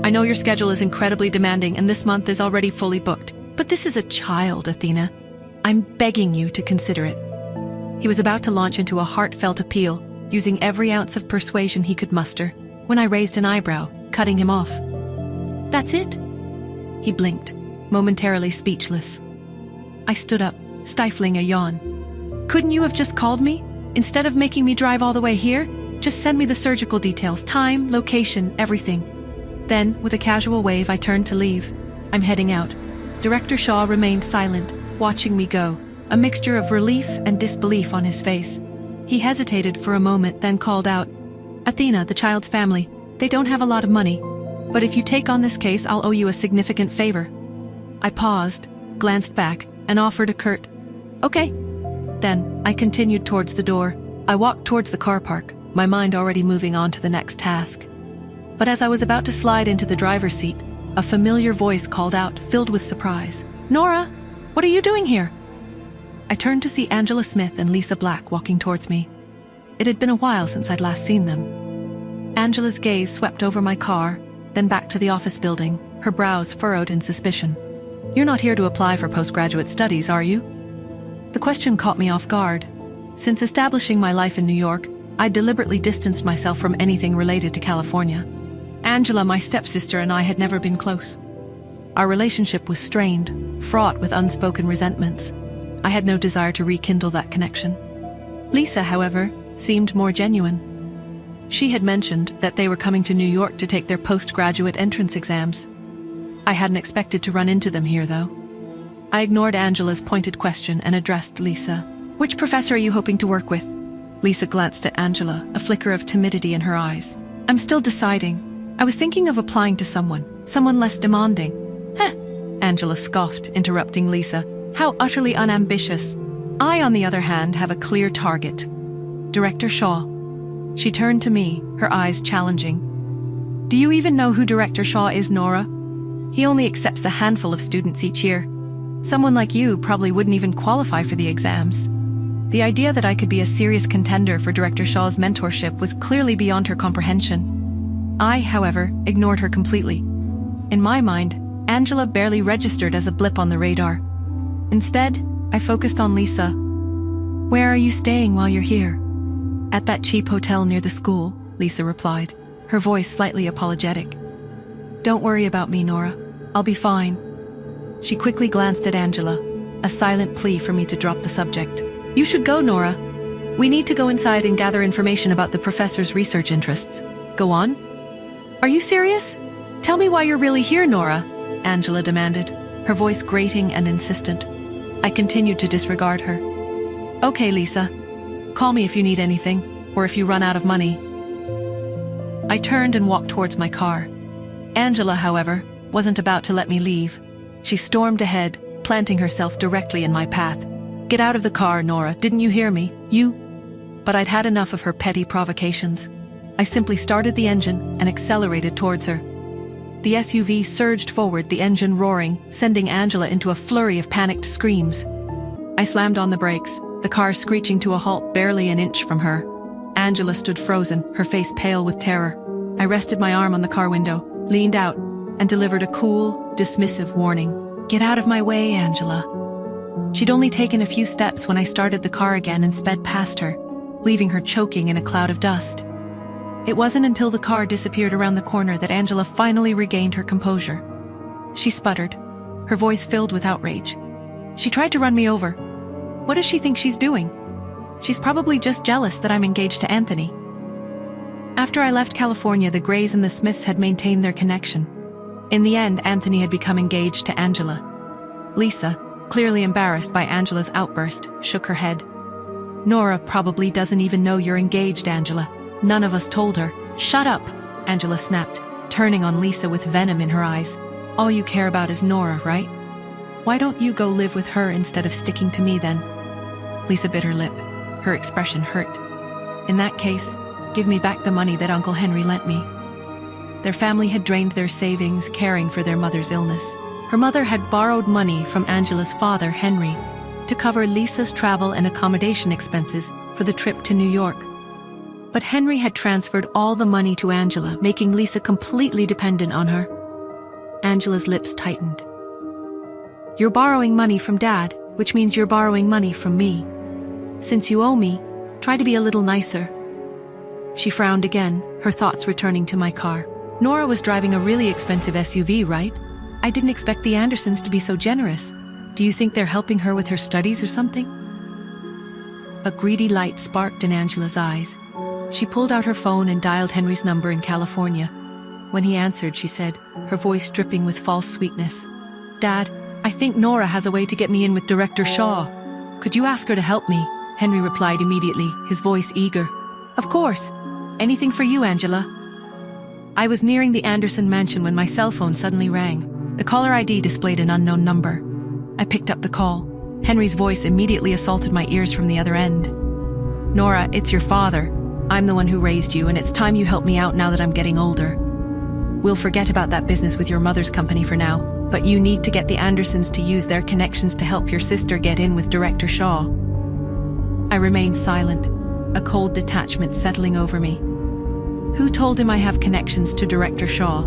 "I know your schedule is incredibly demanding and this month is already fully booked, but this is a child, Athena. I'm begging you to consider it." He was about to launch into a heartfelt appeal, using every ounce of persuasion he could muster, when I raised an eyebrow, cutting him off. "That's it?" He blinked, momentarily speechless. I stood up, stifling a yawn. "Couldn't you have just called me? Instead of making me drive all the way here, just send me the surgical details, time, location, everything." Then, with a casual wave, I turned to leave. "I'm heading out." Director Shaw remained silent, watching me go, a mixture of relief and disbelief on his face. He hesitated for a moment, then called out, "Athena, the child's family, they don't have a lot of money, but if you take on this case, I'll owe you a significant favor." I paused, glanced back, and offered a curt, "Okay." Then, I continued towards the door. I walked towards the car park, my mind already moving on to the next task. But as I was about to slide into the driver's seat, a familiar voice called out, filled with surprise, "Nora, what are you doing here?" I turned to see Angela Smith and Lisa Black walking towards me. It had been a while since I'd last seen them. Angela's gaze swept over my car, then back to the office building, her brows furrowed in suspicion. "You're not here to apply for postgraduate studies, are you?" The question caught me off guard. Since establishing my life in New York, I deliberately distanced myself from anything related to California. Angela, my stepsister, and I had never been close. Our relationship was strained, fraught with unspoken resentments. I had no desire to rekindle that connection. Lisa, however, seemed more genuine. She had mentioned that they were coming to New York to take their postgraduate entrance exams. I hadn't expected to run into them here, though. I ignored Angela's pointed question and addressed Lisa. "Which professor are you hoping to work with?" Lisa glanced at Angela, a flicker of timidity in her eyes. "I'm still deciding. I was thinking of applying to someone less demanding." "Heh," Angela scoffed, interrupting Lisa. "How utterly unambitious. I, on the other hand, have a clear target. Director Shaw." She turned to me, her eyes challenging. "Do you even know who Director Shaw is, Nora? He only accepts a handful of students each year. Someone like you probably wouldn't even qualify for the exams." The idea that I could be a serious contender for Director Shaw's mentorship was clearly beyond her comprehension. I, however, ignored her completely. In my mind, Angela barely registered as a blip on the radar. Instead, I focused on Lisa. "Where are you staying while you're here?" "At that cheap hotel near the school," Lisa replied, her voice slightly apologetic. "Don't worry about me, Nora. I'll be fine." She quickly glanced at Angela, a silent plea for me to drop the subject. "You should go, Nora. We need to go inside and gather information about the professor's research interests." "Go on." "Are you serious? Tell me why you're really here, Nora," Angela demanded, her voice grating and insistent. I continued to disregard her. "Okay, Lisa. Call me if you need anything, or if you run out of money." I turned and walked towards my car. Angela, however, wasn't about to let me leave. She stormed ahead, planting herself directly in my path. "Get out of the car, Nora. Didn't you hear me? You—" But I'd had enough of her petty provocations. I simply started the engine and accelerated towards her. The SUV surged forward, the engine roaring, sending Angela into a flurry of panicked screams. I slammed on the brakes, the car screeching to a halt barely an inch from her. Angela stood frozen, her face pale with terror. I rested my arm on the car window, leaned out, and delivered a cool, dismissive warning. "Get out of my way, Angela." She'd only taken a few steps when I started the car again and sped past her, leaving her choking in a cloud of dust. It wasn't until the car disappeared around the corner that Angela finally regained her composure. She sputtered, her voice filled with outrage. She tried to run me over. What does she think she's doing? She's probably just jealous that I'm engaged to Anthony. After I left California, the Grays and the Smiths had maintained their connection. In the end, Anthony had become engaged to Angela. Lisa, clearly embarrassed by Angela's outburst, shook her head. "Nora probably doesn't even know you're engaged, Angela. None of us told her." "Shut up," Angela snapped, turning on Lisa with venom in her eyes. "All you care about is Nora, right? Why don't you go live with her instead of sticking to me then?" Lisa bit her lip. Her expression hurt. "In that case, give me back the money that Uncle Henry lent me." Their family had drained their savings caring for their mother's illness. Her mother had borrowed money from Angela's father, Henry, to cover Lisa's travel and accommodation expenses for the trip to New York. But Henry had transferred all the money to Angela, making Lisa completely dependent on her. Angela's lips tightened. "You're borrowing money from Dad, which means you're borrowing money from me. Since you owe me, try to be a little nicer." She frowned again, her thoughts returning to my car. Nora was driving a really expensive SUV, right? I didn't expect the Andersons to be so generous. Do you think they're helping her with her studies or something? A greedy light sparked in Angela's eyes. She pulled out her phone and dialed Henry's number in California. When he answered, she said, her voice dripping with false sweetness, "Dad, I think Nora has a way to get me in with Director Shaw. Could you ask her to help me?" Henry replied immediately, his voice eager. "Of course. Anything for you, Angela." I was nearing the Anderson mansion when my cell phone suddenly rang. The caller ID displayed an unknown number. I picked up the call. Henry's voice immediately assaulted my ears from the other end. "Nora, it's your father. I'm the one who raised you, and it's time you help me out now that I'm getting older. We'll forget about that business with your mother's company for now, but you need to get the Andersons to use their connections to help your sister get in with Director Shaw." I remained silent, a cold detachment settling over me. Who told him I have connections to Director Shaw?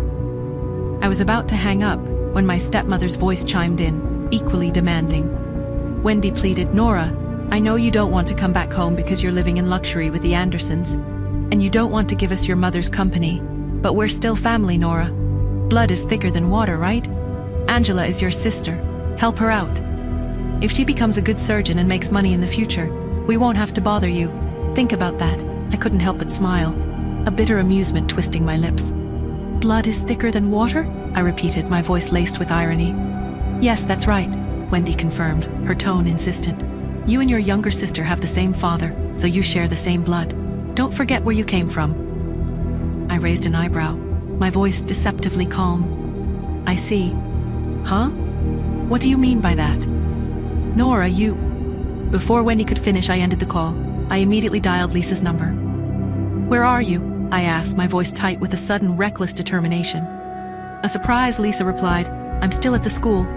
I was about to hang up when my stepmother's voice chimed in, equally demanding. Wendy pleaded, "Nora, I know you don't want to come back home because you're living in luxury with the Andersons, and you don't want to give us your mother's company, but we're still family, Nora. Blood is thicker than water, right? Angela is your sister. Help her out. If she becomes a good surgeon and makes money in the future, we won't have to bother you. Think about that." I couldn't help but smile, a bitter amusement twisting my lips. "Blood is thicker than water?" I repeated, my voice laced with irony. "Yes, that's right," Wendy confirmed, her tone insistent. "You and your younger sister have the same father, so you share the same blood. Don't forget where you came from." I raised an eyebrow, my voice deceptively calm. "I see. Huh? What do you mean by that?" "Nora, you..." Before Wendy could finish, I ended the call. I immediately dialed Lisa's number. "Where are you?" I asked, my voice tight with a sudden reckless determination. A surprised Lisa replied, "I'm still at the school."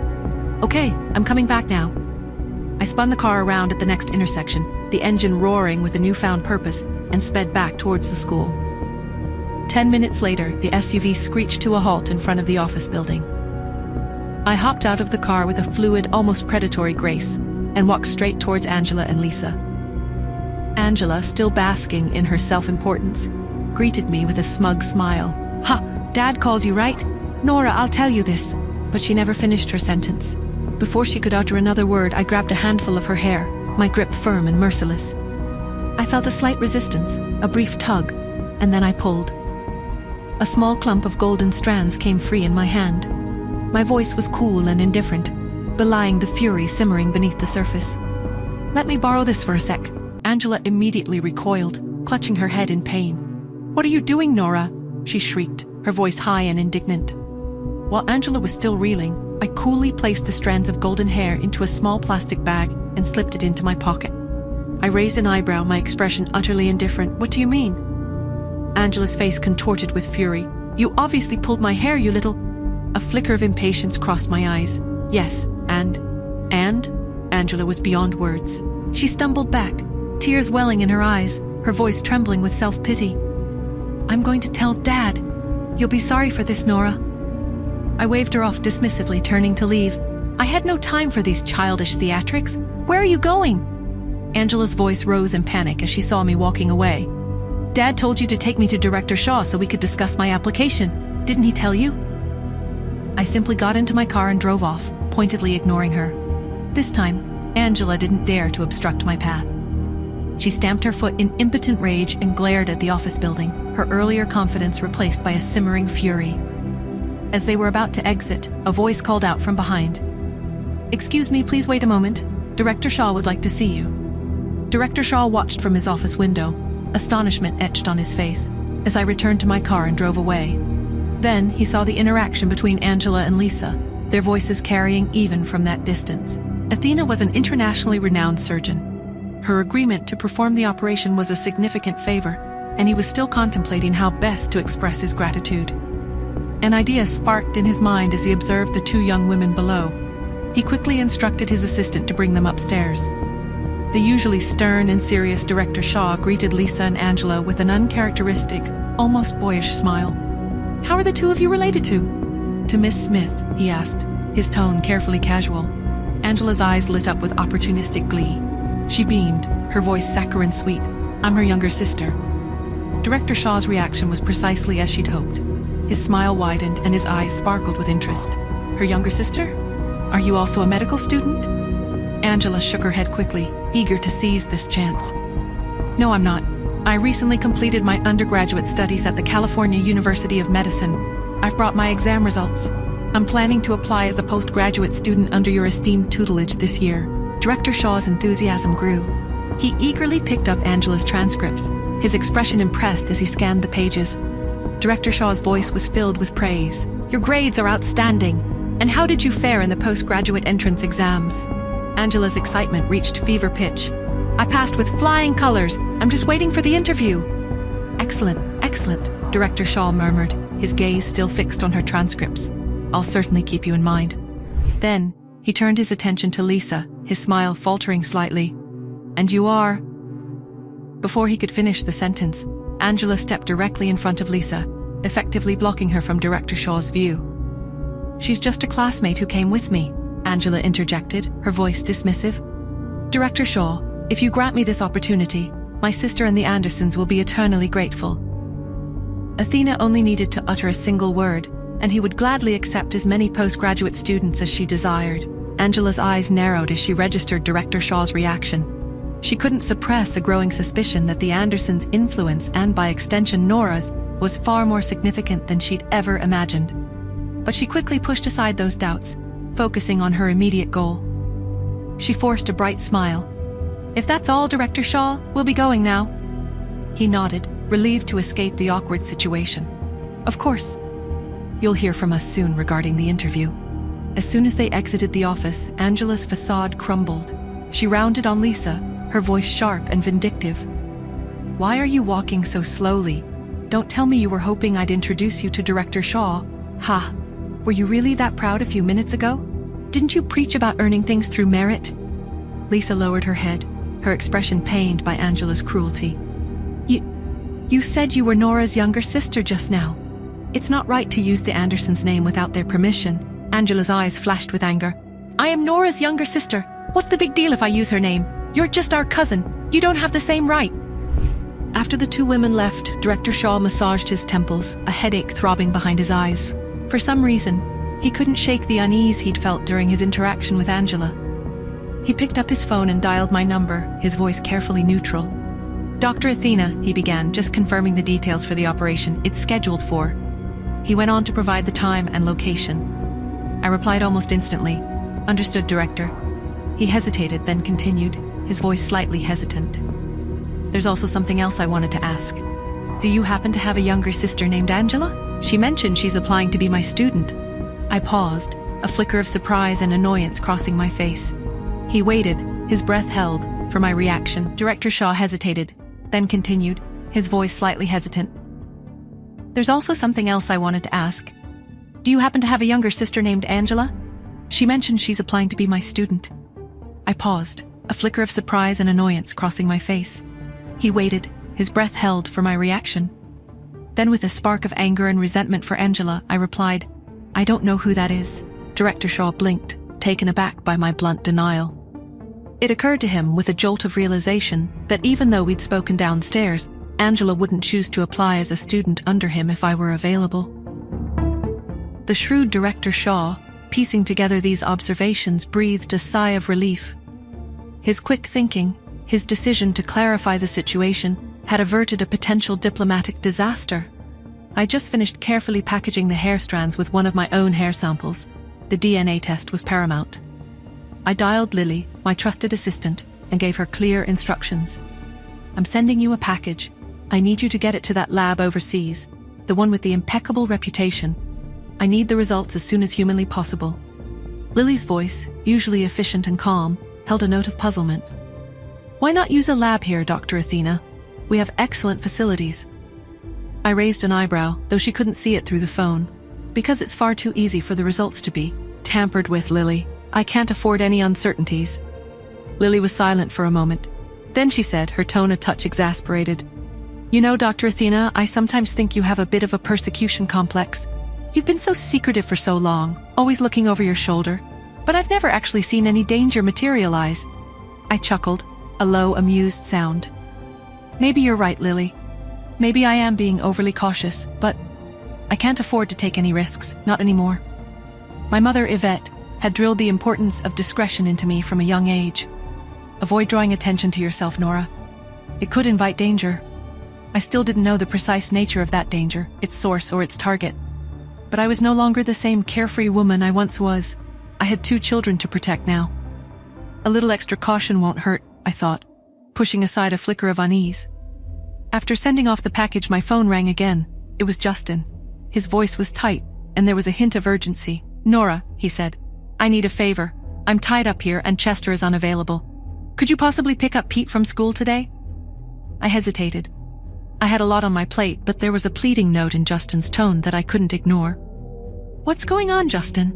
"Okay, I'm coming back now." I spun the car around at the next intersection, the engine roaring with a newfound purpose, and sped back towards the school. 10 minutes later, the SUV screeched to a halt in front of the office building. I hopped out of the car with a fluid, almost predatory grace, and walked straight towards Angela and Lisa. Angela, still basking in her self-importance, greeted me with a smug smile. "Ha! Dad called you, right? Nora, I'll tell you this." But she never finished her sentence. Before she could utter another word, I grabbed a handful of her hair, my grip firm and merciless. I felt a slight resistance, a brief tug, and then I pulled. A small clump of golden strands came free in my hand. My voice was cool and indifferent, belying the fury simmering beneath the surface. "Let me borrow this for a sec." Angela immediately recoiled, clutching her head in pain. "What are you doing, Nora?" she shrieked, her voice high and indignant. While Angela was still reeling, I coolly placed the strands of golden hair into a small plastic bag and slipped it into my pocket. I raised an eyebrow, my expression utterly indifferent. "What do you mean?" Angela's face contorted with fury. "You obviously pulled my hair, you little..." A flicker of impatience crossed my eyes. "Yes, and..." Angela was beyond words. She stumbled back, tears welling in her eyes, her voice trembling with self-pity. "I'm going to tell Dad. You'll be sorry for this, Nora." I waved her off dismissively, turning to leave. I had no time for these childish theatrics. "Where are you going?" Angela's voice rose in panic as she saw me walking away. "Dad told you to take me to Director Shaw so we could discuss my application. Didn't he tell you?" I simply got into my car and drove off, pointedly ignoring her. This time, Angela didn't dare to obstruct my path. She stamped her foot in impotent rage and glared at the office building, her earlier confidence replaced by a simmering fury. As they were about to exit, a voice called out from behind. "Excuse me, please wait a moment. Director Shaw would like to see you." Director Shaw watched from his office window, astonishment etched on his face, as I returned to my car and drove away. Then he saw the interaction between Angela and Lisa, their voices carrying even from that distance. Athena was an internationally renowned surgeon. Her agreement to perform the operation was a significant favor, and he was still contemplating how best to express his gratitude. An idea sparked in his mind as he observed the two young women below. He quickly instructed his assistant to bring them upstairs. The usually stern and serious Director Shaw greeted Lisa and Angela with an uncharacteristic, almost boyish smile. "How are the two of you related to?" "To Miss Smith," he asked, his tone carefully casual. Angela's eyes lit up with opportunistic glee. She beamed, her voice saccharine sweet. "I'm her younger sister." Director Shaw's reaction was precisely as she'd hoped. His smile widened and his eyes sparkled with interest. "Her younger sister? Are you also a medical student?" Angela shook her head quickly, eager to seize this chance. "No, I'm not. I recently completed my undergraduate studies at the California University of Medicine. I've brought my exam results. I'm planning to apply as a postgraduate student under your esteemed tutelage this year." Director Shaw's enthusiasm grew. He eagerly picked up Angela's transcripts, his expression impressed as he scanned the pages. Director Shaw's voice was filled with praise. "Your grades are outstanding. And how did you fare in the postgraduate entrance exams?" Angela's excitement reached fever pitch. "I passed with flying colors. I'm just waiting for the interview." "Excellent, excellent," Director Shaw murmured, his gaze still fixed on her transcripts. "I'll certainly keep you in mind." Then, he turned his attention to Lisa, his smile faltering slightly. "And you are—" Before he could finish the sentence, Angela stepped directly in front of Lisa, effectively blocking her from Director Shaw's view. "She's just a classmate who came with me," Angela interjected, her voice dismissive. "Director Shaw, if you grant me this opportunity, my sister and the Andersons will be eternally grateful." Athena only needed to utter a single word, and he would gladly accept as many postgraduate students as she desired. Angela's eyes narrowed as she registered Director Shaw's reaction. She couldn't suppress a growing suspicion that the Andersons' influence, and by extension Nora's, was far more significant than she'd ever imagined. But she quickly pushed aside those doubts, focusing on her immediate goal. She forced a bright smile. "If that's all, Director Shaw, we'll be going now." He nodded, relieved to escape the awkward situation. "Of course. You'll hear from us soon regarding the interview." As soon as they exited the office, Angela's facade crumbled. She rounded on Lisa, her voice sharp and vindictive. "Why are you walking so slowly? Don't tell me you were hoping I'd introduce you to Director Shaw. Ha! Were you really that proud a few minutes ago? Didn't you preach about earning things through merit?" Lisa lowered her head, her expression pained by Angela's cruelty. You said you were Nora's younger sister just now. It's not right to use the Andersons' name without their permission." Angela's eyes flashed with anger. "I am Nora's younger sister. What's the big deal if I use her name? You're just our cousin. You don't have the same right." After the two women left, Director Shaw massaged his temples, a headache throbbing behind his eyes. For some reason, he couldn't shake the unease he'd felt during his interaction with Angela. He picked up his phone and dialed my number, his voice carefully neutral. "Dr. Athena," he began, just confirming the details for the operation. "It's scheduled for..." He went on to provide the time and location. I replied almost instantly. "Understood, Director." He hesitated, then continued, his voice slightly hesitant. "There's also something else I wanted to ask. Do you happen to have a younger sister named Angela? She mentioned she's applying to be my student." I paused, a flicker of surprise and annoyance crossing my face. He waited, his breath held, for my reaction. Director Shaw hesitated, then continued, his voice slightly hesitant. "There's also something else I wanted to ask. Do you happen to have a younger sister named Angela? She mentioned she's applying to be my student." I paused, a flicker of surprise and annoyance crossing my face. He waited, his breath held for my reaction. Then with a spark of anger and resentment for Angela, I replied, "I don't know who that is." Director Shaw blinked, taken aback by my blunt denial. It occurred to him with a jolt of realization that even though we'd spoken downstairs, Angela wouldn't choose to apply as a student under him if I were available. The shrewd Director Shaw, piecing together these observations, breathed a sigh of relief. His quick thinking, his decision to clarify the situation, had averted a potential diplomatic disaster. I just finished carefully packaging the hair strands with one of my own hair samples. The DNA test was paramount. I dialed Lily, my trusted assistant, and gave her clear instructions. "I'm sending you a package. I need you to get it to that lab overseas, the one with the impeccable reputation. I need the results as soon as humanly possible." Lily's voice, usually efficient and calm, held a note of puzzlement. "Why not use a lab here, Dr. Athena? We have excellent facilities." I raised an eyebrow, though she couldn't see it through the phone. "Because it's far too easy for the results to be tampered with, Lily. I can't afford any uncertainties." Lily was silent for a moment. Then she said, her tone a touch exasperated, "You know, Dr. Athena, I sometimes think you have a bit of a persecution complex. You've been so secretive for so long, always looking over your shoulder, but I've never actually seen any danger materialize." I chuckled, a low, amused sound. "Maybe you're right, Lily. Maybe I am being overly cautious, but I can't afford to take any risks, not anymore." My mother, Yvette, had drilled the importance of discretion into me from a young age. Avoid drawing attention to yourself, Nora. It could invite danger. I still didn't know the precise nature of that danger, its source or its target. But I was no longer the same carefree woman I once was. I had 2 children to protect now. A little extra caution won't hurt, I thought, pushing aside a flicker of unease. After sending off the package, my phone rang again. It was Justin. His voice was tight, and there was a hint of urgency. "Nora," he said, "I need a favor. I'm tied up here and Chester is unavailable. Could you possibly pick up Pete from school today?" I hesitated. I had a lot on my plate, but there was a pleading note in Justin's tone that I couldn't ignore. "What's going on, Justin?"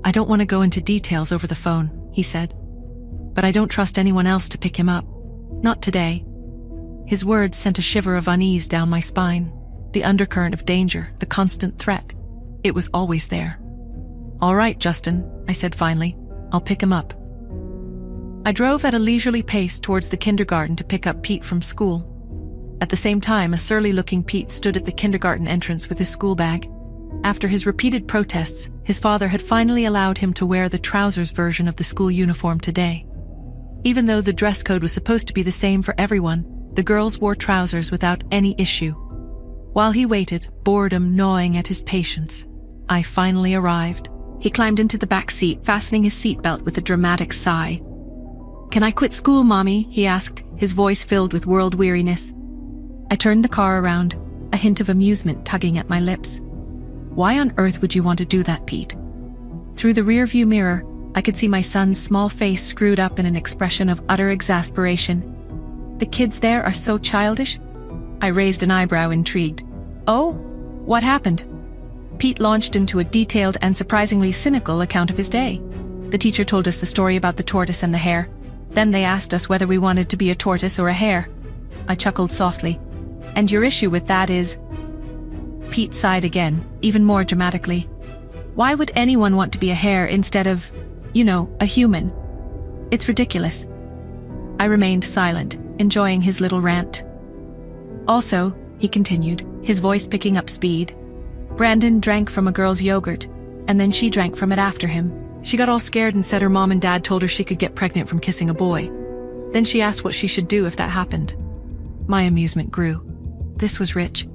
"I don't want to go into details over the phone," he said. "But I don't trust anyone else to pick him up. Not today." His words sent a shiver of unease down my spine. The undercurrent of danger, the constant threat. It was always there. "All right, Justin," I said finally. "I'll pick him up." I drove at a leisurely pace towards the kindergarten to pick up Pete from school. At the same time, a surly-looking Pete stood at the kindergarten entrance with his school bag. After his repeated protests, his father had finally allowed him to wear the trousers version of the school uniform today. Even though the dress code was supposed to be the same for everyone, the girls wore trousers without any issue. While he waited, boredom gnawing at his patience, I finally arrived. He climbed into the back seat, fastening his seatbelt with a dramatic sigh. "Can I quit school, Mommy?" he asked, his voice filled with world weariness. I turned the car around, a hint of amusement tugging at my lips. "Why on earth would you want to do that, Pete?" Through the rearview mirror, I could see my son's small face screwed up in an expression of utter exasperation. "The kids there are so childish?" I raised an eyebrow, intrigued. "Oh? What happened?" Pete launched into a detailed and surprisingly cynical account of his day. The teacher told us the story about the tortoise and the hare. Then they asked us whether we wanted to be a tortoise or a hare. I chuckled softly. "And your issue with that is—" Pete sighed again, even more dramatically. "Why would anyone want to be a hare instead of, a human? It's ridiculous." I remained silent, enjoying his little rant. "Also," he continued, his voice picking up speed, "Brandon drank from a girl's yogurt, and then she drank from it after him. She got all scared and said her mom and dad told her she could get pregnant from kissing a boy. Then she asked what she should do if that happened." My amusement grew. This was rich.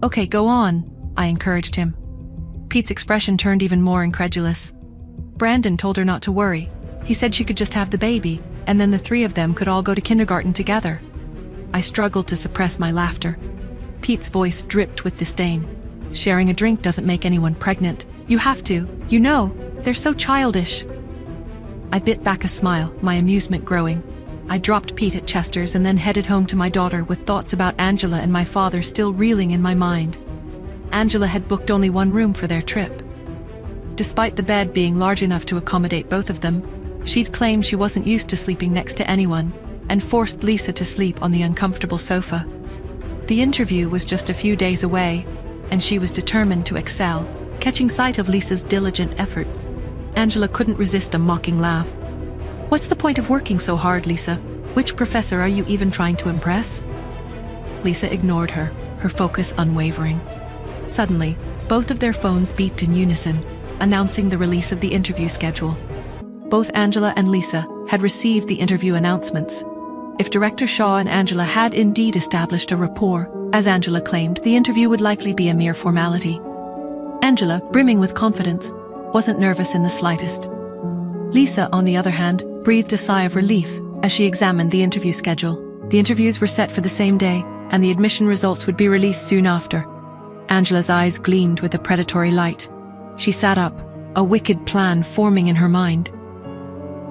"Okay, go on," I encouraged him. Pete's expression turned even more incredulous. "Brandon told her not to worry. He said she could just have the baby, and then the 3 of them could all go to kindergarten together." I struggled to suppress my laughter. Pete's voice dripped with disdain. "Sharing a drink doesn't make anyone pregnant. You have to. They're so childish." I bit back a smile, my amusement growing. I dropped Pete at Chester's and then headed home to my daughter with thoughts about Angela and my father still reeling in my mind. Angela had booked only one room for their trip. Despite the bed being large enough to accommodate both of them, She'd claimed she wasn't used to sleeping next to anyone and forced Lisa to sleep on the uncomfortable sofa. The interview was just a few days away, and she was determined to excel. Catching sight of Lisa's diligent efforts, Angela couldn't resist a mocking laugh. "What's the point of working so hard, Lisa? Which professor are you even trying to impress?" Lisa ignored her, her focus unwavering. Suddenly, both of their phones beeped in unison, announcing the release of the interview schedule. Both Angela and Lisa had received the interview announcements. If Director Shaw and Angela had indeed established a rapport, as Angela claimed, the interview would likely be a mere formality. Angela, brimming with confidence, wasn't nervous in the slightest. Lisa, on the other hand, breathed a sigh of relief as she examined the interview schedule. The interviews were set for the same day, and the admission results would be released soon after. Angela's eyes gleamed with a predatory light. She sat up, a wicked plan forming in her mind.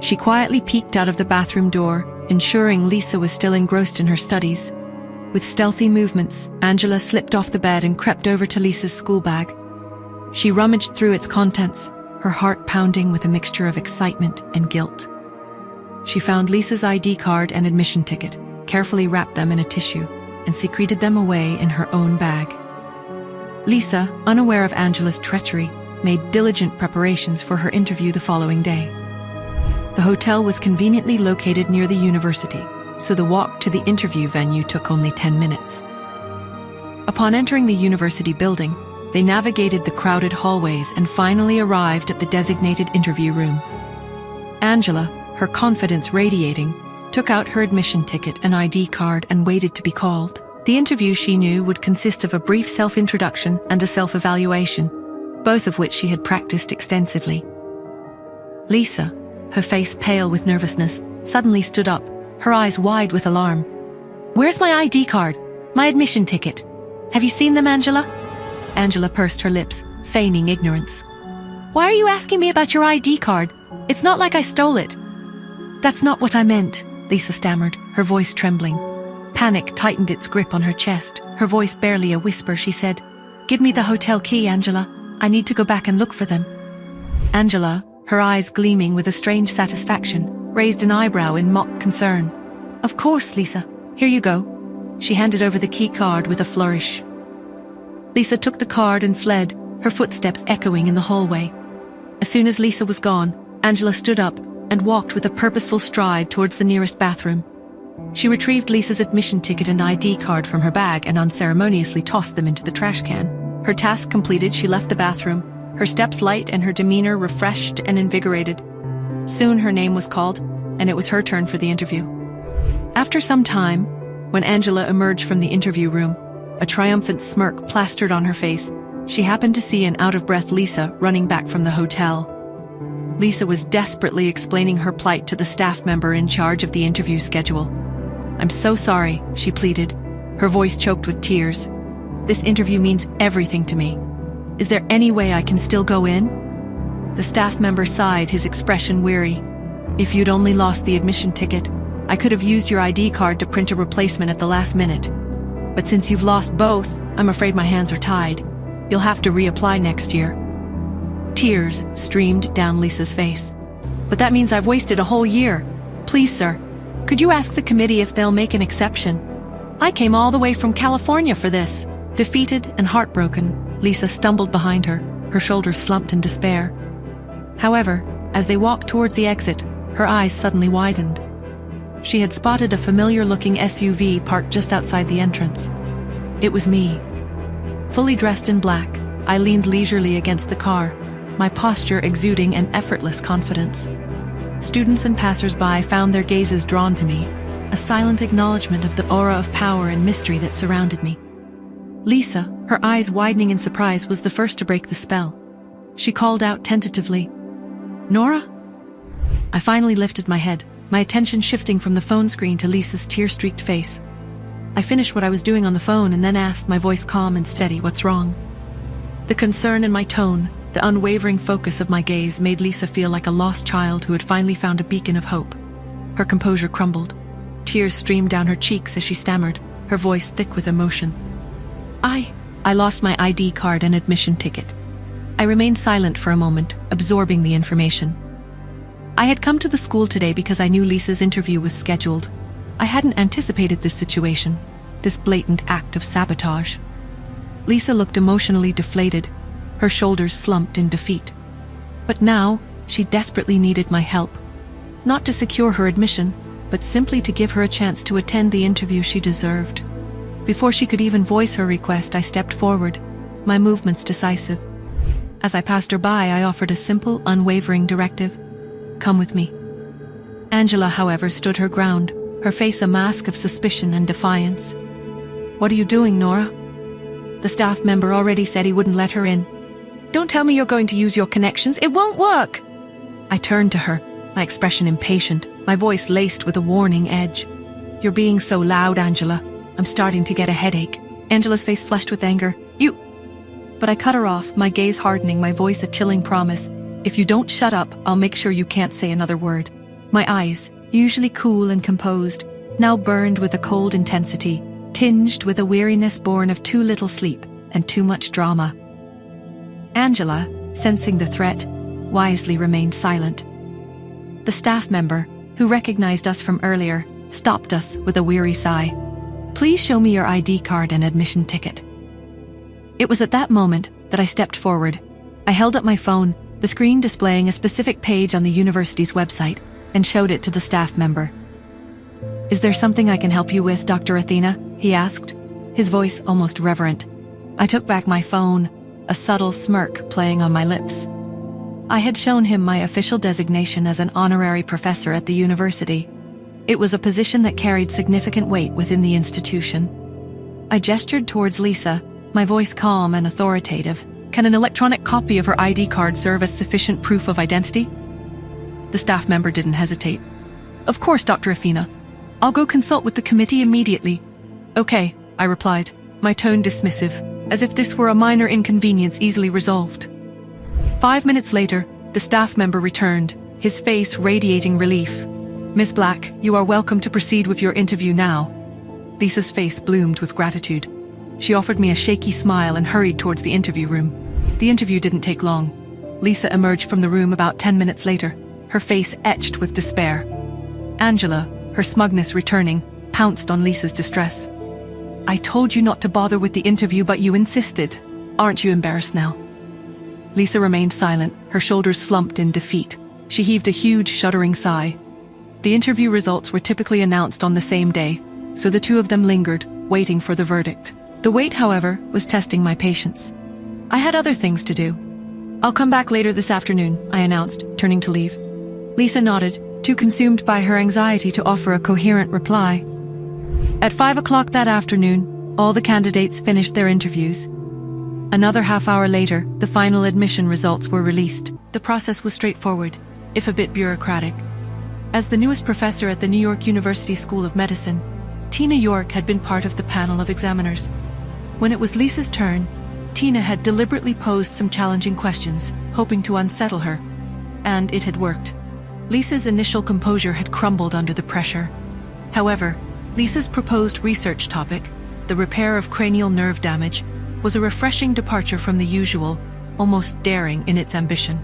She quietly peeked out of the bathroom door, ensuring Lisa was still engrossed in her studies. With stealthy movements, Angela slipped off the bed and crept over to Lisa's school bag. She rummaged through its contents, her heart pounding with a mixture of excitement and guilt. She found Lisa's ID card and admission ticket, carefully wrapped them in a tissue, and secreted them away in her own bag. Lisa, unaware of Angela's treachery, made diligent preparations for her interview the following day. The hotel was conveniently located near the university, so the walk to the interview venue took only 10 minutes. Upon entering the university building, they navigated the crowded hallways and finally arrived at the designated interview room. Angela, her confidence radiating, took out her admission ticket and ID card and waited to be called. The interview, she knew, would consist of a brief self-introduction and a self-evaluation, both of which she had practiced extensively. Lisa, her face pale with nervousness, suddenly stood up, her eyes wide with alarm. "Where's my ID card? My admission ticket? Have you seen them, Angela?" Angela pursed her lips, feigning ignorance. "Why are you asking me about your ID card? It's not like I stole it." "That's not what I meant," Lisa stammered, her voice trembling. Panic tightened its grip on her chest, her voice barely a whisper. She said, "Give me the hotel key, Angela. I need to go back and look for them." Angela, her eyes gleaming with a strange satisfaction, raised an eyebrow in mock concern. "Of course, Lisa. Here you go." She handed over the key card with a flourish. Lisa took the card and fled, her footsteps echoing in the hallway. As soon as Lisa was gone, Angela stood up and walked with a purposeful stride towards the nearest bathroom. She retrieved Lisa's admission ticket and ID card from her bag and unceremoniously tossed them into the trash can. Her task completed, she left the bathroom, her steps light and her demeanor refreshed and invigorated. Soon her name was called, and it was her turn for the interview. After some time, when Angela emerged from the interview room, a triumphant smirk plastered on her face, she happened to see an out-of-breath Lisa running back from the hotel. Lisa was desperately explaining her plight to the staff member in charge of the interview schedule. "I'm so sorry," she pleaded, her voice choked with tears. "This interview means everything to me. Is there any way I can still go in?" The staff member sighed, his expression weary. "If you'd only lost the admission ticket, I could have used your ID card to print a replacement at the last minute. But since you've lost both, I'm afraid my hands are tied. You'll have to reapply next year." Tears streamed down Lisa's face. "But that means I've wasted a whole year. Please, sir, could you ask the committee if they'll make an exception? I came all the way from California for this." Defeated and heartbroken, Lisa stumbled behind her, her shoulders slumped in despair. However, as they walked towards the exit, her eyes suddenly widened. She had spotted a familiar-looking SUV parked just outside the entrance. It was me. Fully dressed in black, I leaned leisurely against the car, my posture exuding an effortless confidence. Students and passers-by found their gazes drawn to me, a silent acknowledgement of the aura of power and mystery that surrounded me. Lisa, her eyes widening in surprise, was the first to break the spell. She called out tentatively, "Nora?" I finally lifted my head, my attention shifting from the phone screen to Lisa's tear-streaked face. I finished what I was doing on the phone and then asked, my voice calm and steady, "What's wrong?" The concern in my tone, the unwavering focus of my gaze, made Lisa feel like a lost child who had finally found a beacon of hope. Her composure crumbled. Tears streamed down her cheeks as she stammered, her voice thick with emotion. I lost my ID card and admission ticket." I remained silent for a moment, absorbing the information. I had come to the school today because I knew Lisa's interview was scheduled. I hadn't anticipated this situation, this blatant act of sabotage. Lisa looked emotionally deflated, her shoulders slumped in defeat. But now, she desperately needed my help. Not to secure her admission, but simply to give her a chance to attend the interview she deserved. Before she could even voice her request, I stepped forward, my movements decisive. As I passed her by, I offered a simple, unwavering directive. Come with me. Angela, however, stood her ground, her face a mask of suspicion and defiance. What are you doing, Nora? The staff member already said he wouldn't let her in. Don't tell me you're going to use your connections. It won't work. I turned to her, my expression impatient, my voice laced with a warning edge. You're being so loud, Angela. I'm starting to get a headache. Angela's face flushed with anger. You... But I cut her off, my gaze hardening, my voice a chilling promise. If you don't shut up, I'll make sure you can't say another word. My eyes, usually cool and composed, now burned with a cold intensity, tinged with a weariness born of too little sleep and too much drama. Angela, sensing the threat, wisely remained silent. The staff member, who recognized us from earlier, stopped us with a weary sigh. Please show me your ID card and admission ticket. It was at that moment that I stepped forward. I held up my phone, the screen displaying a specific page on the university's website, and showed it to the staff member. Is there something I can help you with, Dr. Athena? He asked, his voice almost reverent. I took back my phone, a subtle smirk playing on my lips. I had shown him my official designation as an honorary professor at the university. It was a position that carried significant weight within the institution. I gestured towards Lisa, my voice calm and authoritative. Can an electronic copy of her ID card serve as sufficient proof of identity? The staff member didn't hesitate. Of course, Dr. Athena. I'll go consult with the committee immediately. Okay, I replied, my tone dismissive, as if this were a minor inconvenience easily resolved. 5 minutes later, the staff member returned, his face radiating relief. Miss Black, you are welcome to proceed with your interview now. Lisa's face bloomed with gratitude. She offered me a shaky smile and hurried towards the interview room. The interview didn't take long. Lisa emerged from the room about 10 minutes later, her face etched with despair. Angela, her smugness returning, pounced on Lisa's distress. I told you not to bother with the interview, but you insisted. Aren't you embarrassed now? Lisa remained silent, her shoulders slumped in defeat. She heaved a huge, shuddering sigh. The interview results were typically announced on the same day, so the two of them lingered, waiting for the verdict. The wait, however, was testing my patience. I had other things to do. I'll come back later this afternoon, I announced, turning to leave. Lisa nodded, too consumed by her anxiety to offer a coherent reply. At 5 o'clock that afternoon, all the candidates finished their interviews. Another half-hour later, the final admission results were released. The process was straightforward, if a bit bureaucratic. As the newest professor at the New York University School of Medicine, Tina York had been part of the panel of examiners. When it was Lisa's turn, Tina had deliberately posed some challenging questions, hoping to unsettle her. And it had worked. Lisa's initial composure had crumbled under the pressure. However, Lisa's proposed research topic, the repair of cranial nerve damage, was a refreshing departure from the usual, almost daring in its ambition.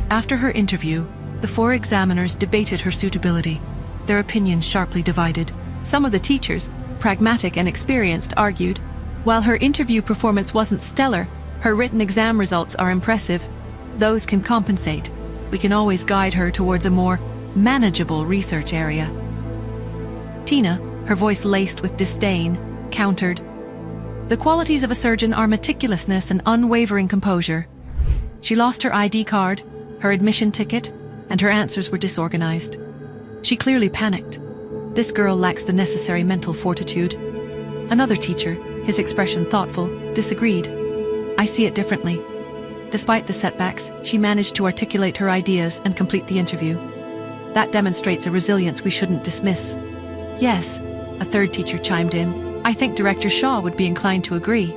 After her interview, the 4 examiners debated her suitability, their opinions sharply divided. Some of the teachers, pragmatic and experienced, argued, while her interview performance wasn't stellar, her written exam results are impressive. Those can compensate. We can always guide her towards a more manageable research area. Tina, her voice laced with disdain, countered, the qualities of a surgeon are meticulousness and unwavering composure. She lost her ID card, her admission ticket, and her answers were disorganized. She clearly panicked. This girl lacks the necessary mental fortitude. Another teacher, his expression thoughtful, disagreed. I see it differently. Despite the setbacks, she managed to articulate her ideas and complete the interview. That demonstrates a resilience we shouldn't dismiss. Yes, a third teacher chimed in. I think Director Shaw would be inclined to agree.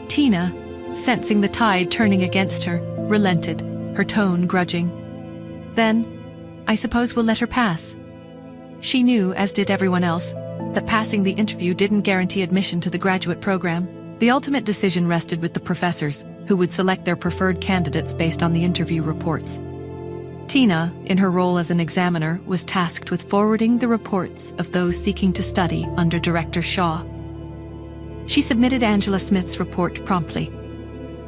Tina, sensing the tide turning against her, relented, her tone grudging. Then, I suppose we'll let her pass. She knew, as did everyone else, that passing the interview didn't guarantee admission to the graduate program. The ultimate decision rested with the professors, who would select their preferred candidates based on the interview reports. Tina, in her role as an examiner, was tasked with forwarding the reports of those seeking to study under Director Shaw. She submitted Angela Smith's report promptly.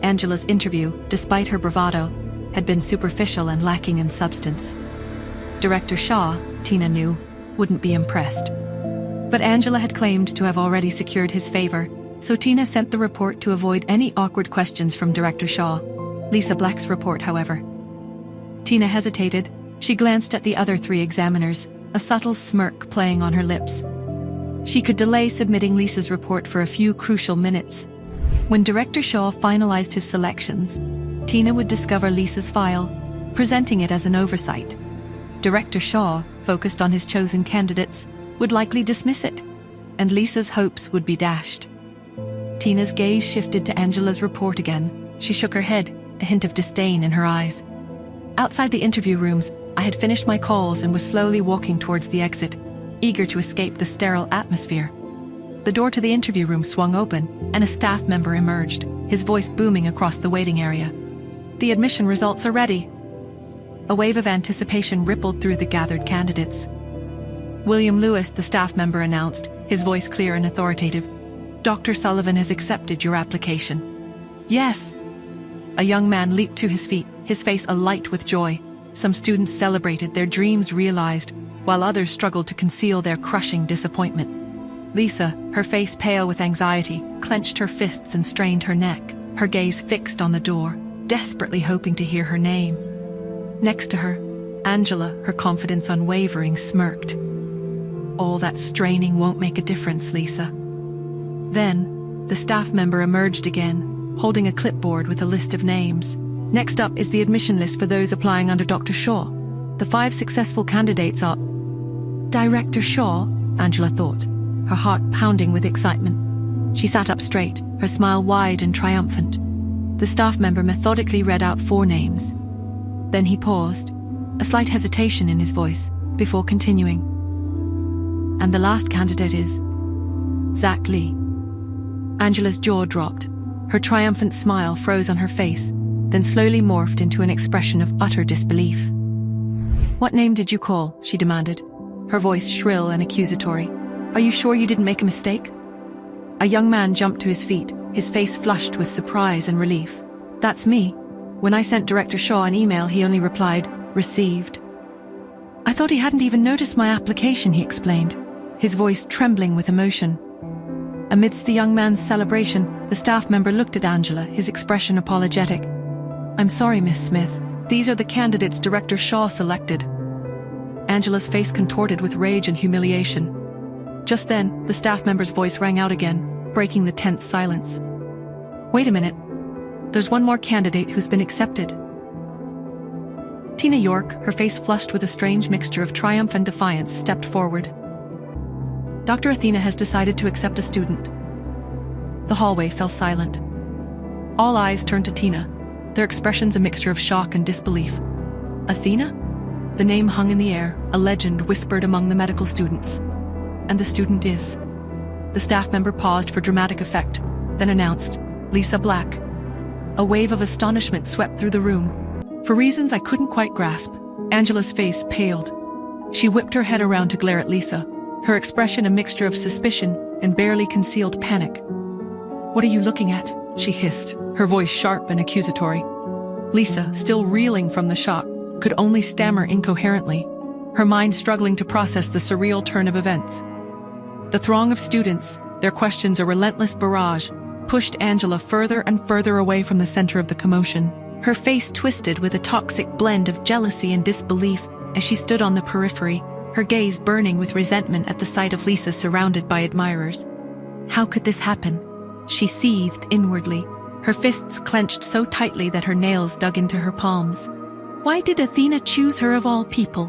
Angela's interview, despite her bravado, had been superficial and lacking in substance. Director Shaw, Tina knew, wouldn't be impressed. But Angela had claimed to have already secured his favor, so Tina sent the report to avoid any awkward questions from Director Shaw. Lisa Black's report, however. Tina hesitated. She glanced at the other 3 examiners, a subtle smirk playing on her lips. She could delay submitting Lisa's report for a few crucial minutes. When Director Shaw finalized his selections, Tina would discover Lisa's file, presenting it as an oversight. Director Shaw, focused on his chosen candidates, would likely dismiss it, and Lisa's hopes would be dashed. Tina's gaze shifted to Angela's report again. She shook her head, a hint of disdain in her eyes. Outside the interview rooms, I had finished my calls and was slowly walking towards the exit, eager to escape the sterile atmosphere. The door to the interview room swung open, and a staff member emerged, his voice booming across the waiting area. "The admission results are ready." A wave of anticipation rippled through the gathered candidates. "William Lewis," the staff member announced, his voice clear and authoritative. "Dr. Sullivan has accepted your application." "Yes." A young man leaped to his feet, his face alight with joy. Some students celebrated their dreams realized, while others struggled to conceal their crushing disappointment. Lisa, her face pale with anxiety, clenched her fists and strained her neck, her gaze fixed on the door, desperately hoping to hear her name. Next to her, Angela, her confidence unwavering, smirked. "All that straining won't make a difference, Lisa." Then, the staff member emerged again, holding a clipboard with a list of names. "Next up is the admission list for those applying under Dr. Shaw. The 5 successful candidates are..." "Director Shaw," Angela thought, her heart pounding with excitement. She sat up straight, her smile wide and triumphant. The staff member methodically read out 4 names. Then he paused, a slight hesitation in his voice, before continuing. "And the last candidate is Zach Lee." Angela's jaw dropped. Her triumphant smile froze on her face, then slowly morphed into an expression of utter disbelief. "What name did you call?" she demanded, her voice shrill and accusatory. "Are you sure you didn't make a mistake?" A young man jumped to his feet, his face flushed with surprise and relief. "That's me. When I sent Director Shaw an email, he only replied, 'Received.'" "I thought he hadn't even noticed my application," he explained, his voice trembling with emotion. Amidst the young man's celebration, the staff member looked at Angela, his expression apologetic. "I'm sorry, Miss Smith. These are the candidates Director Shaw selected." Angela's face contorted with rage and humiliation. Just then, the staff member's voice rang out again, breaking the tense silence. "Wait a minute. There's one more candidate who's been accepted." Tina York, her face flushed with a strange mixture of triumph and defiance, stepped forward. "Dr. Athena has decided to accept a student." The hallway fell silent. All eyes turned to Tina, their expressions a mixture of shock and disbelief. Athena? The name hung in the air, a legend whispered among the medical students. And the student is... The staff member paused for dramatic effect, then announced, "Lisa Black." A wave of astonishment swept through the room. For reasons I couldn't quite grasp, Angela's face paled. She whipped her head around to glare at Lisa, her expression a mixture of suspicion and barely concealed panic. "What are you looking at?" she hissed, her voice sharp and accusatory. Lisa, still reeling from the shock, could only stammer incoherently, her mind struggling to process the surreal turn of events. The throng of students, their questions a relentless barrage, pushed Angela further and further away from the center of the commotion. Her face twisted with a toxic blend of jealousy and disbelief as she stood on the periphery, her gaze burning with resentment at the sight of Lisa surrounded by admirers. How could this happen? She seethed inwardly, her fists clenched so tightly that her nails dug into her palms. Why did Athena choose her of all people?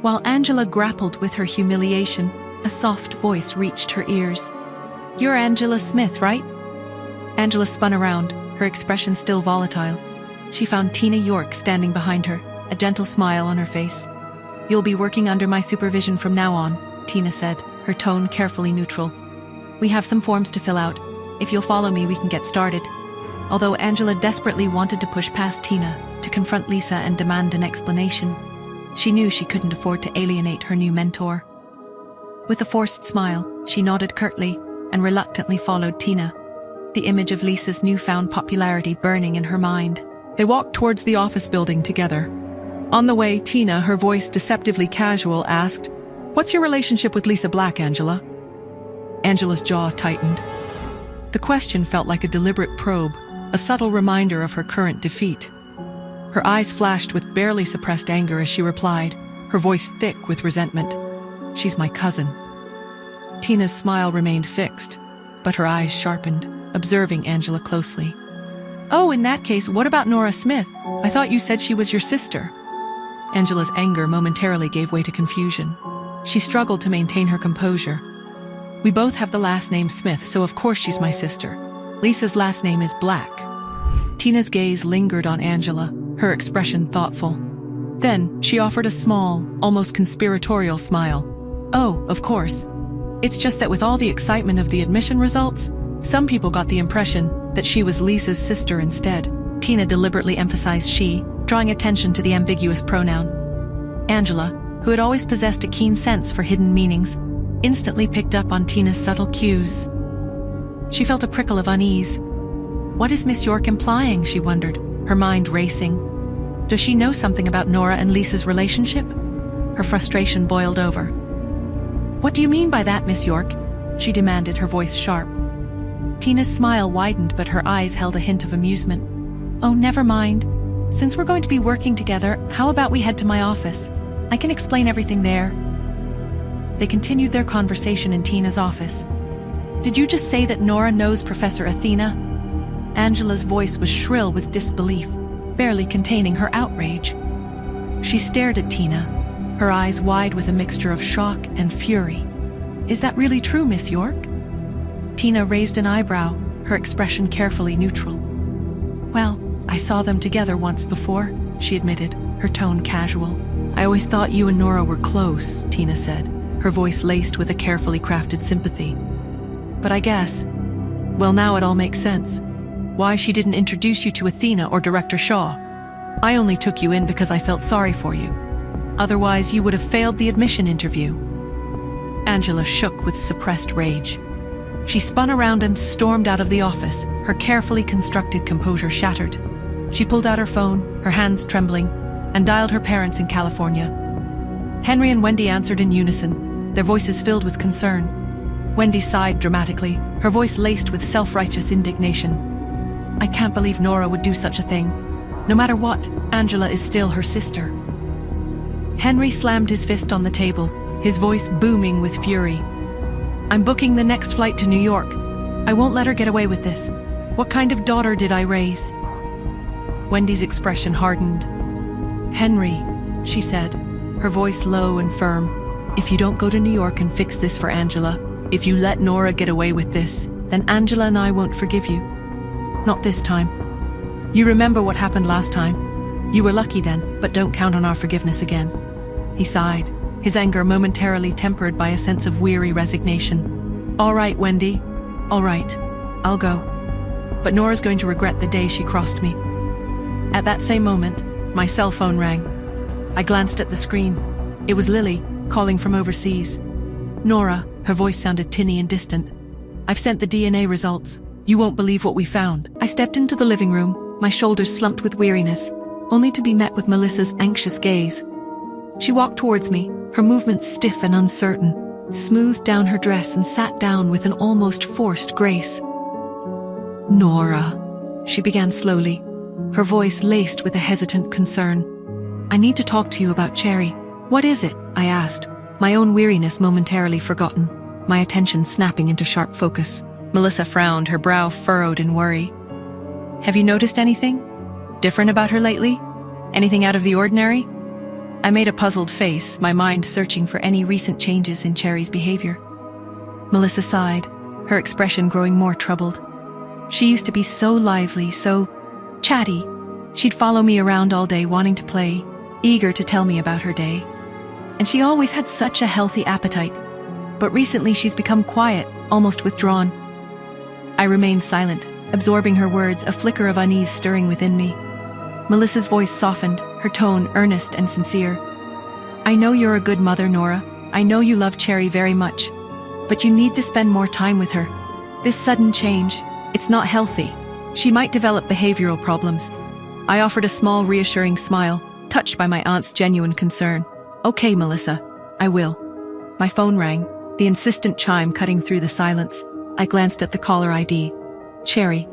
While Angela grappled with her humiliation, a soft voice reached her ears. "You're Angela Smith, right?" Angela spun around, her expression still volatile. She found Tina York standing behind her, a gentle smile on her face. "You'll be working under my supervision from now on," Tina said, her tone carefully neutral. "We have some forms to fill out. If you'll follow me, we can get started." Although Angela desperately wanted to push past Tina, to confront Lisa and demand an explanation. She knew she couldn't afford to alienate her new mentor. With a forced smile, she nodded curtly and reluctantly followed Tina, the image of Lisa's newfound popularity burning in her mind. They walked towards the office building together. On the way, Tina, her voice deceptively casual, asked, "What's your relationship with Lisa Black, Angela?" Angela's jaw tightened. The question felt like a deliberate probe, a subtle reminder of her current defeat. Her eyes flashed with barely suppressed anger as she replied, her voice thick with resentment. "She's my cousin." Tina's smile remained fixed, but her eyes sharpened, observing Angela closely. "Oh, in that case, what about Nora Smith? I thought you said she was your sister." Angela's anger momentarily gave way to confusion. She struggled to maintain her composure. "We both have the last name Smith, so of course she's my sister. Lisa's last name is Black." Tina's gaze lingered on Angela, her expression thoughtful. Then she offered a small, almost conspiratorial smile. "Oh, of course. It's just that with all the excitement of the admission results, some people got the impression that she was Lisa's sister instead." Tina deliberately emphasized she, drawing attention to the ambiguous pronoun. Angela, who had always possessed a keen sense for hidden meanings, instantly picked up on Tina's subtle cues. She felt a prickle of unease. What is Miss York implying, she wondered, her mind racing. Does she know something about Nora and Lisa's relationship? Her frustration boiled over. "What do you mean by that, Miss York?" she demanded, her voice sharp. Tina's smile widened, but her eyes held a hint of amusement. "Oh, never mind. Since we're going to be working together, how about we head to my office? I can explain everything there." They continued their conversation in Tina's office. "Did you just say that Nora knows Professor Athena?" Angela's voice was shrill with disbelief, barely containing her outrage. She stared at Tina, her eyes wide with a mixture of shock and fury. "Is that really true, Miss York?" Tina raised an eyebrow, her expression carefully neutral. "Well, I saw them together once before," she admitted, her tone casual. "I always thought you and Nora were close," Tina said, her voice laced with a carefully crafted sympathy. "But I guess, well, now it all makes sense. Why she didn't introduce you to Athena or Director Shaw. I only took you in because I felt sorry for you. Otherwise, you would have failed the admission interview." Angela shook with suppressed rage. She spun around and stormed out of the office, her carefully constructed composure shattered. She pulled out her phone, her hands trembling, and dialed her parents in California. Henry and Wendy answered in unison, their voices filled with concern. Wendy sighed dramatically, her voice laced with self-righteous indignation. "I can't believe Nora would do such a thing. No matter what, Angela is still her sister." Henry slammed his fist on the table, his voice booming with fury. "I'm booking the next flight to New York. I won't let her get away with this. What kind of daughter did I raise?" Wendy's expression hardened. "Henry," she said, her voice low and firm, "if you don't go to New York and fix this for Angela, if you let Nora get away with this, then Angela and I won't forgive you. Not this time. You remember what happened last time. You were lucky then, but don't count on our forgiveness again." He sighed, his anger momentarily tempered by a sense of weary resignation. "All right, Wendy. All right. I'll go. But Nora's going to regret the day she crossed me." At that same moment, my cell phone rang. I glanced at the screen. It was Lily, calling from overseas. "Nora," her voice sounded tinny and distant. "I've sent the DNA results. You won't believe what we found." I stepped into the living room, my shoulders slumped with weariness, only to be met with Melissa's anxious gaze. She walked towards me, her movements stiff and uncertain, smoothed down her dress and sat down with an almost forced grace. "Nora," she began slowly, her voice laced with a hesitant concern. "I need to talk to you about Cherry." "What is it?" I asked, my own weariness momentarily forgotten, my attention snapping into sharp focus. Melissa frowned, her brow furrowed in worry. "Have you noticed anything different about her lately? Anything out of the ordinary?" I made a puzzled face, my mind searching for any recent changes in Cherry's behavior. Melissa sighed, her expression growing more troubled. She used to be so lively, so chatty. She'd follow me around all day wanting to play, eager to tell me about her day. And she always had such a healthy appetite. But recently she's become quiet, almost withdrawn. I remained silent, absorbing her words, a flicker of unease stirring within me. Melissa's voice softened, her tone earnest and sincere. I know you're a good mother, Nora. I know you love Cherry very much. But you need to spend more time with her. This sudden change, it's not healthy. She might develop behavioral problems. I offered a small, reassuring smile, touched by my aunt's genuine concern. Okay, Melissa, I will. My phone rang, the insistent chime cutting through the silence. I glanced at the caller ID. Cherry.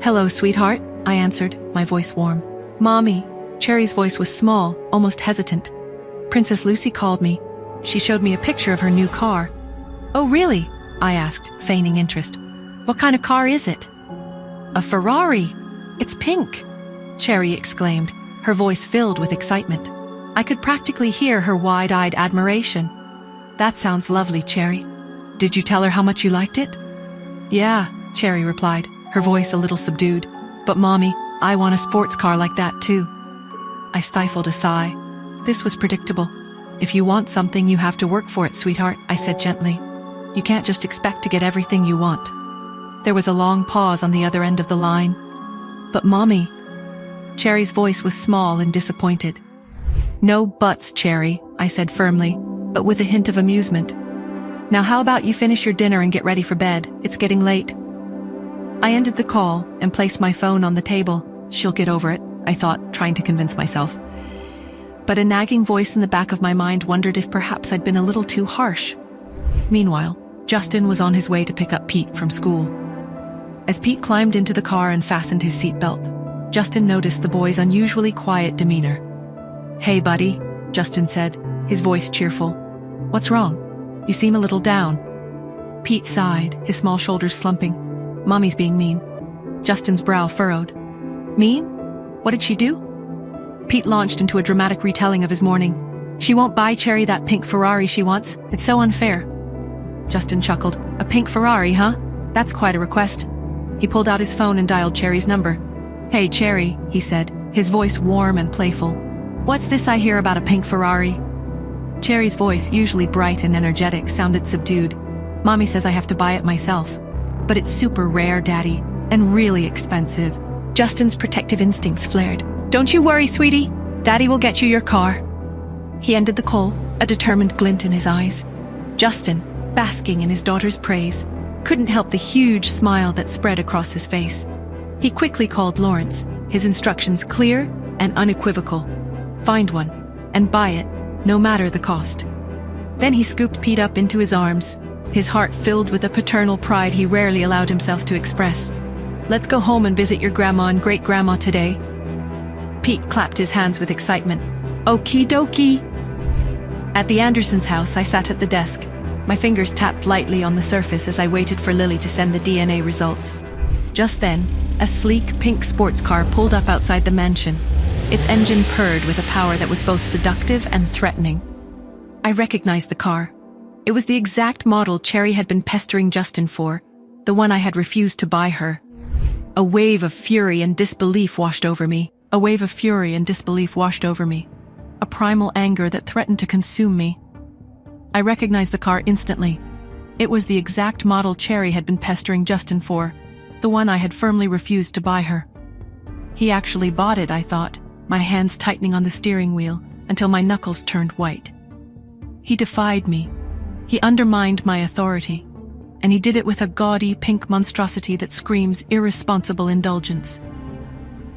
Hello, sweetheart, I answered, my voice warm. Mommy. Cherry's voice was small, almost hesitant. Princess Lucy called me. She showed me a picture of her new car. Oh, really? I asked, feigning interest. What kind of car is it? A Ferrari. It's pink, Cherry exclaimed, her voice filled with excitement. I could practically hear her wide-eyed admiration. That sounds lovely, Cherry. Did you tell her how much you liked it? Yeah, Cherry replied, her voice a little subdued. But Mommy, I want a sports car like that too. I stifled a sigh. This was predictable. If you want something, you have to work for it, sweetheart, I said gently. You can't just expect to get everything you want. There was a long pause on the other end of the line. But Mommy. Cherry's voice was small and disappointed. No buts, Cherry, I said firmly, but with a hint of amusement. Now how about you finish your dinner and get ready for bed? It's getting late. I ended the call and placed my phone on the table. She'll get over it, I thought, trying to convince myself. But a nagging voice in the back of my mind wondered if perhaps I'd been a little too harsh. Meanwhile, Justin was on his way to pick up Pete from school. As Pete climbed into the car and fastened his seatbelt, Justin noticed the boy's unusually quiet demeanor. Hey, buddy, Justin said, his voice cheerful. What's wrong? You seem a little down. Pete sighed, his small shoulders slumping. Mommy's being mean. Justin's brow furrowed. Mean? What did she do? Pete launched into a dramatic retelling of his morning. She won't buy Cherry that pink Ferrari she wants. It's so unfair. Justin chuckled. A pink Ferrari, huh? That's quite a request. He pulled out his phone and dialed Cherry's number. Hey, Cherry, he said, his voice warm and playful. What's this I hear about a pink Ferrari? Cherry's voice, usually bright and energetic, sounded subdued. Mommy says I have to buy it myself. But it's super rare, Daddy, and really expensive. Justin's protective instincts flared. Don't you worry, sweetie. Daddy will get you your car. He ended the call, a determined glint in his eyes. Justin, basking in his daughter's praise, couldn't help the huge smile that spread across his face. He quickly called Lawrence, his instructions clear and unequivocal. Find one, and buy it, no matter the cost. Then he scooped Pete up into his arms, his heart filled with a paternal pride he rarely allowed himself to express. Let's go home and visit your grandma and great-grandma today. Pete clapped his hands with excitement. Okie dokie. At the Andersons' house, I sat at the desk. My fingers tapped lightly on the surface as I waited for Lily to send the DNA results. Just then, a sleek pink sports car pulled up outside the mansion. Its engine purred with a power that was both seductive and threatening. I recognized the car. It was the exact model Cherry had been pestering Justin for, the one I had refused to buy her. A wave of fury and disbelief washed over me. A primal anger that threatened to consume me. I recognized the car instantly. It was the exact model Cherry had been pestering Justin for, the one I had firmly refused to buy her. He actually bought it, I thought, my hands tightening on the steering wheel until my knuckles turned white. He defied me. He undermined my authority, and he did it with a gaudy pink monstrosity that screams irresponsible indulgence.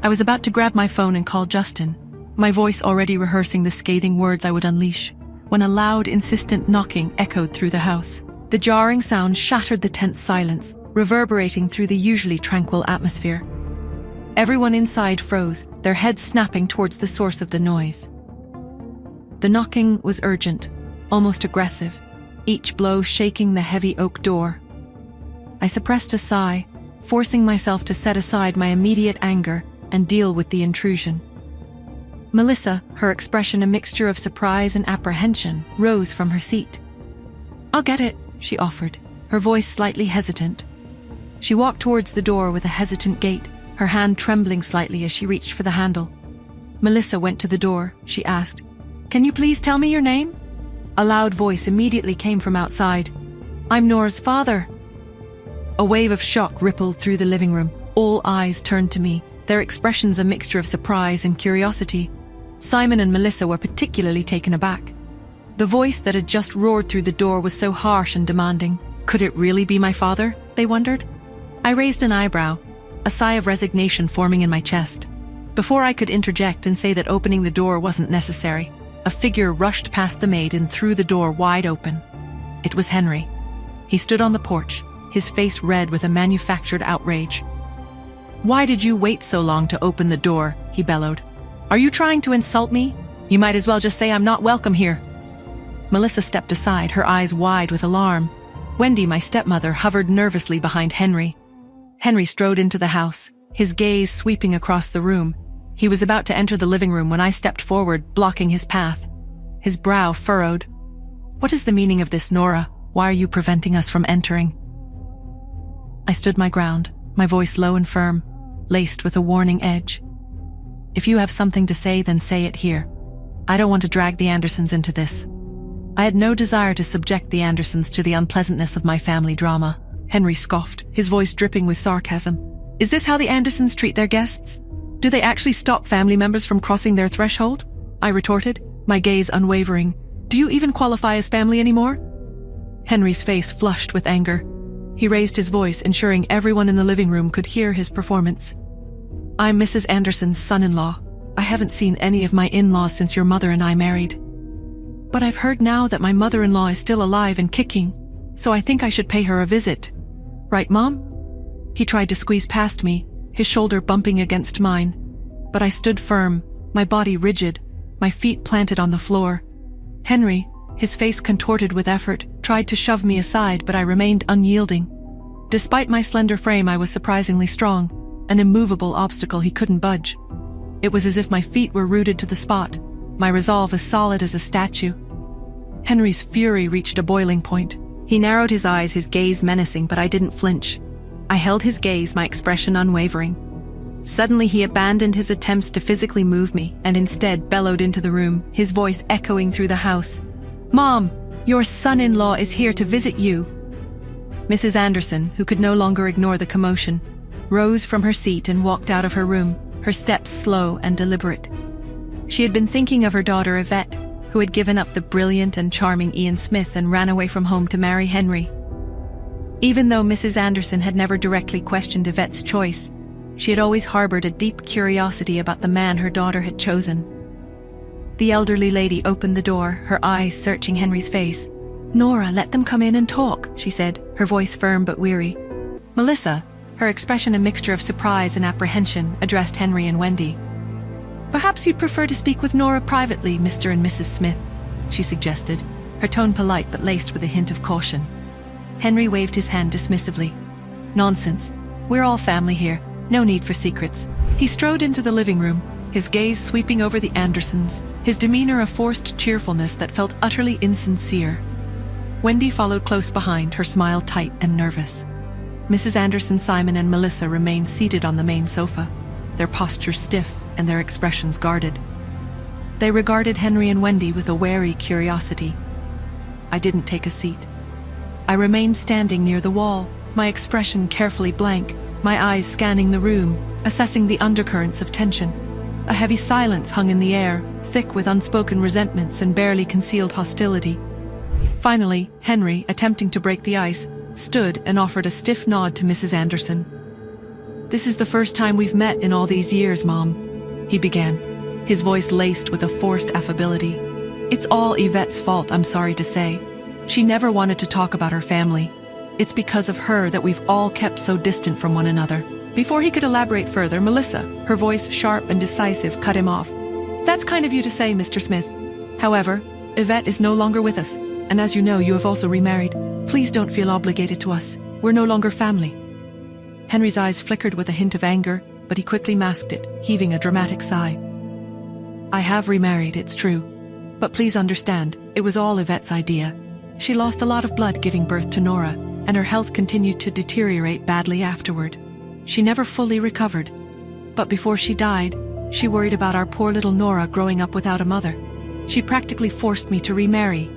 I was about to grab my phone and call Justin, my voice already rehearsing the scathing words I would unleash, when a loud, insistent knocking echoed through the house. The jarring sound shattered the tense silence, reverberating through the usually tranquil atmosphere. Everyone inside froze, their heads snapping towards the source of the noise. The knocking was urgent, almost aggressive, each blow shaking the heavy oak door. I suppressed a sigh, forcing myself to set aside my immediate anger and deal with the intrusion. Melissa, her expression a mixture of surprise and apprehension, rose from her seat. I'll get it, she offered, her voice slightly hesitant. She walked towards the door with a hesitant gait, her hand trembling slightly as she reached for the handle. Melissa went to the door. She asked, "Can you please tell me your name?" A loud voice immediately came from outside. "I'm Nora's father." A wave of shock rippled through the living room. All eyes turned to me, their expressions a mixture of surprise and curiosity. Simon and Melissa were particularly taken aback. The voice that had just roared through the door was so harsh and demanding. Could it really be my father? They wondered. I raised an eyebrow, a sigh of resignation forming in my chest. Before I could interject and say that opening the door wasn't necessary, a figure rushed past the maid and threw the door wide open. It was Henry. He stood on the porch, his face red with a manufactured outrage. "Why did you wait so long to open the door?" he bellowed. "Are you trying to insult me? You might as well just say I'm not welcome here." Melissa stepped aside, her eyes wide with alarm. Wendy, my stepmother, hovered nervously behind Henry. Henry strode into the house, his gaze sweeping across the room. He was about to enter the living room when I stepped forward, blocking his path. His brow furrowed. "What is the meaning of this, Nora? Why are you preventing us from entering?" I stood my ground, my voice low and firm, laced with a warning edge. "If you have something to say, then say it here. I don't want to drag the Andersons into this." I had no desire to subject the Andersons to the unpleasantness of my family drama. Henry scoffed, his voice dripping with sarcasm. "Is this how the Andersons treat their guests? Do they actually stop family members from crossing their threshold?" I retorted, my gaze unwavering. "Do you even qualify as family anymore?" Henry's face flushed with anger. He raised his voice, ensuring everyone in the living room could hear his performance. "I'm Mrs. Anderson's son-in-law. I haven't seen any of my in-laws since your mother and I married. But I've heard now that my mother-in-law is still alive and kicking, so I think I should pay her a visit. Right, Mom?" He tried to squeeze past me, his shoulder bumping against mine. But I stood firm, my body rigid, my feet planted on the floor. Henry, his face contorted with effort, tried to shove me aside, but I remained unyielding. Despite my slender frame, I was surprisingly strong, an immovable obstacle he couldn't budge. It was as if my feet were rooted to the spot, my resolve as solid as a statue. Henry's fury reached a boiling point. He narrowed his eyes, his gaze menacing, but I didn't flinch. I held his gaze, my expression unwavering. Suddenly he abandoned his attempts to physically move me and instead bellowed into the room, his voice echoing through the house. "Mom, your son-in-law is here to visit you." Mrs. Anderson, who could no longer ignore the commotion, rose from her seat and walked out of her room, her steps slow and deliberate. She had been thinking of her daughter Yvette, who had given up the brilliant and charming Ian Smith and ran away from home to marry Henry. Even though Mrs. Anderson had never directly questioned Yvette's choice, she had always harbored a deep curiosity about the man her daughter had chosen. The elderly lady opened the door, her eyes searching Henry's face. "Nora, let them come in and talk," she said, her voice firm but weary. Melissa, her expression a mixture of surprise and apprehension, addressed Henry and Wendy. "Perhaps you'd prefer to speak with Nora privately, Mr. and Mrs. Smith," she suggested, her tone polite but laced with a hint of caution. Henry waved his hand dismissively. "Nonsense. We're all family here. No need for secrets." He strode into the living room, his gaze sweeping over the Andersons, his demeanor a forced cheerfulness that felt utterly insincere. Wendy followed close behind, her smile tight and nervous. Mrs. Anderson, Simon, and Melissa remained seated on the main sofa, their postures stiff and their expressions guarded. They regarded Henry and Wendy with a wary curiosity. I didn't take a seat. I remained standing near the wall, my expression carefully blank, my eyes scanning the room, assessing the undercurrents of tension. A heavy silence hung in the air, thick with unspoken resentments and barely concealed hostility. Finally, Henry, attempting to break the ice, stood and offered a stiff nod to Mrs. Anderson. "This is the first time we've met in all these years, Mom," he began, his voice laced with a forced affability. "It's all Yvette's fault, I'm sorry to say. She never wanted to talk about her family. It's because of her that we've all kept so distant from one another." Before he could elaborate further, Melissa, her voice sharp and decisive, cut him off. "That's kind of you to say, Mr. Smith. However, Yvette is no longer with us, and as you know, you have also remarried. Please don't feel obligated to us. We're no longer family." Henry's eyes flickered with a hint of anger, but he quickly masked it, heaving a dramatic sigh. "I have remarried, it's true. But please understand, it was all Yvette's idea. She lost a lot of blood giving birth to Nora, and her health continued to deteriorate badly afterward. She never fully recovered. But before she died, she worried about our poor little Nora growing up without a mother. She practically forced me to remarry.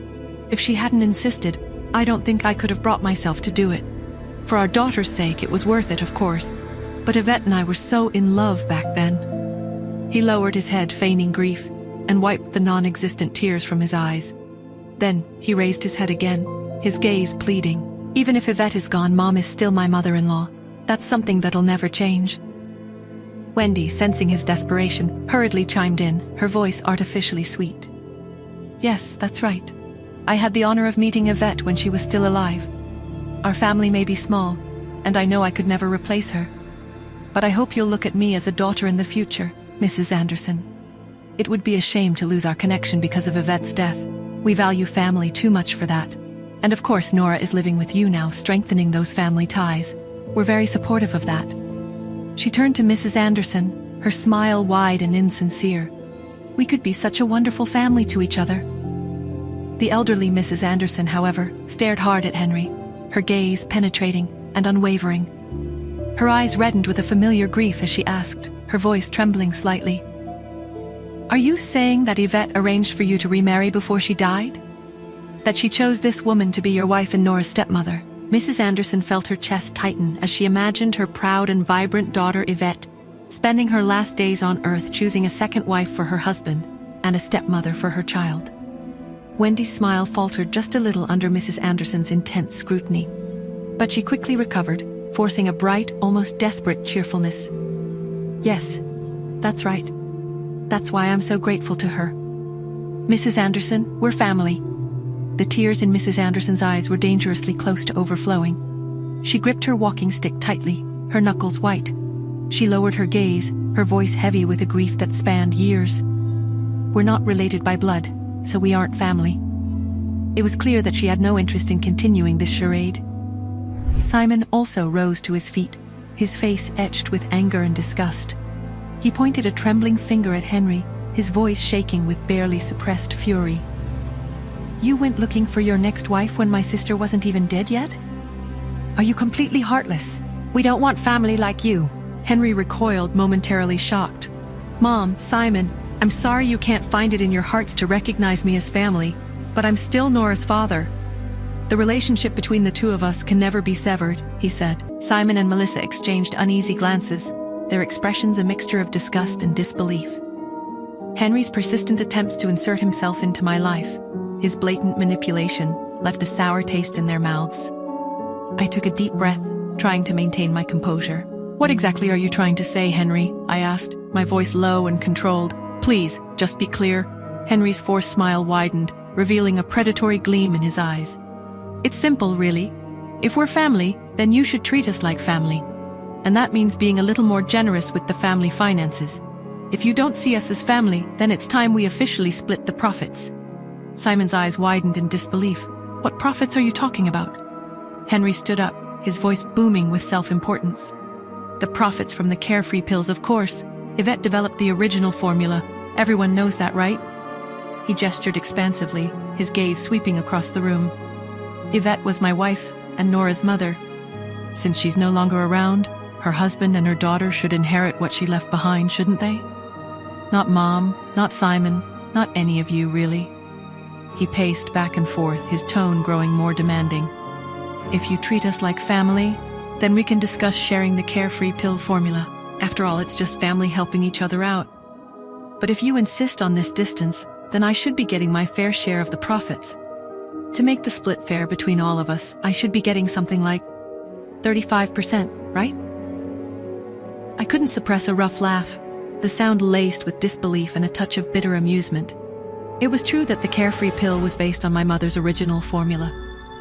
If she hadn't insisted, I don't think I could have brought myself to do it. For our daughter's sake, it was worth it, of course. But Yvette and I were so in love back then. He lowered his head, feigning grief, and wiped the non-existent tears from his eyes. Then he raised his head again, his gaze pleading. Even if Yvette is gone, Mom is still my mother-in-law. That's something that'll never change. Wendy, sensing his desperation, hurriedly chimed in, her voice artificially sweet. Yes, that's right. I had the honor of meeting Yvette when she was still alive. Our family may be small, and I know I could never replace her. But I hope you'll look at me as a daughter in the future, Mrs. Anderson. It would be a shame to lose our connection because of Yvette's death. We value family too much for that. And of course, Nora is living with you now, strengthening those family ties. We're very supportive of that. She turned to Mrs. Anderson, her smile wide and insincere. We could be such a wonderful family to each other. The elderly Mrs. Anderson, however, stared hard at Henry, her gaze penetrating and unwavering. Her eyes reddened with a familiar grief as she asked, her voice trembling slightly. Are you saying that Yvette arranged for you to remarry before she died? That she chose this woman to be your wife and Nora's stepmother? Mrs. Anderson felt her chest tighten as she imagined her proud and vibrant daughter Yvette spending her last days on Earth choosing a second wife for her husband and a stepmother for her child. Wendy's smile faltered just a little under Mrs. Anderson's intense scrutiny, but she quickly recovered, forcing a bright, almost desperate cheerfulness. Yes, that's right. That's why I'm so grateful to her. Mrs. Anderson, we're family. The tears in Mrs. Anderson's eyes were dangerously close to overflowing. She gripped her walking stick tightly, her knuckles white. She lowered her gaze, her voice heavy with a grief that spanned years. We're not related by blood, so we aren't family. It was clear that she had no interest in continuing this charade. Simon also rose to his feet, his face etched with anger and disgust. He pointed a trembling finger at Henry, his voice shaking with barely suppressed fury. You went looking for your next wife when my sister wasn't even dead yet? Are you completely heartless? We don't want family like you. Henry recoiled, momentarily shocked. Mom, Simon, I'm sorry you can't find it in your hearts to recognize me as family, but I'm still Nora's father. The relationship between the two of us can never be severed, he said. Simon and Melissa exchanged uneasy glances, their expressions a mixture of disgust and disbelief. Henry's persistent attempts to insert himself into my life, his blatant manipulation, left a sour taste in their mouths. I took a deep breath, trying to maintain my composure. What exactly are you trying to say, Henry? I asked, my voice low and controlled. Please, just be clear. Henry's forced smile widened, revealing a predatory gleam in his eyes. It's simple, really. If we're family, then you should treat us like family. And that means being a little more generous with the family finances. If you don't see us as family, then it's time we officially split the profits. Simon's eyes widened in disbelief. What profits are you talking about? Henry stood up, his voice booming with self-importance. The profits from the carefree pills, of course. Yvette developed the original formula. Everyone knows that, right? He gestured expansively, his gaze sweeping across the room. Yvette was my wife and Nora's mother. Since she's no longer around, her husband and her daughter should inherit what she left behind, shouldn't they? Not Mom, not Simon, not any of you, really. He paced back and forth, his tone growing more demanding. If you treat us like family, then we can discuss sharing the carefree pill formula. After all, it's just family helping each other out. But if you insist on this distance, then I should be getting my fair share of the profits. To make the split fair between all of us, I should be getting something like 35%, right? I couldn't suppress a rough laugh, the sound laced with disbelief and a touch of bitter amusement. It was true that the carefree pill was based on my mother's original formula.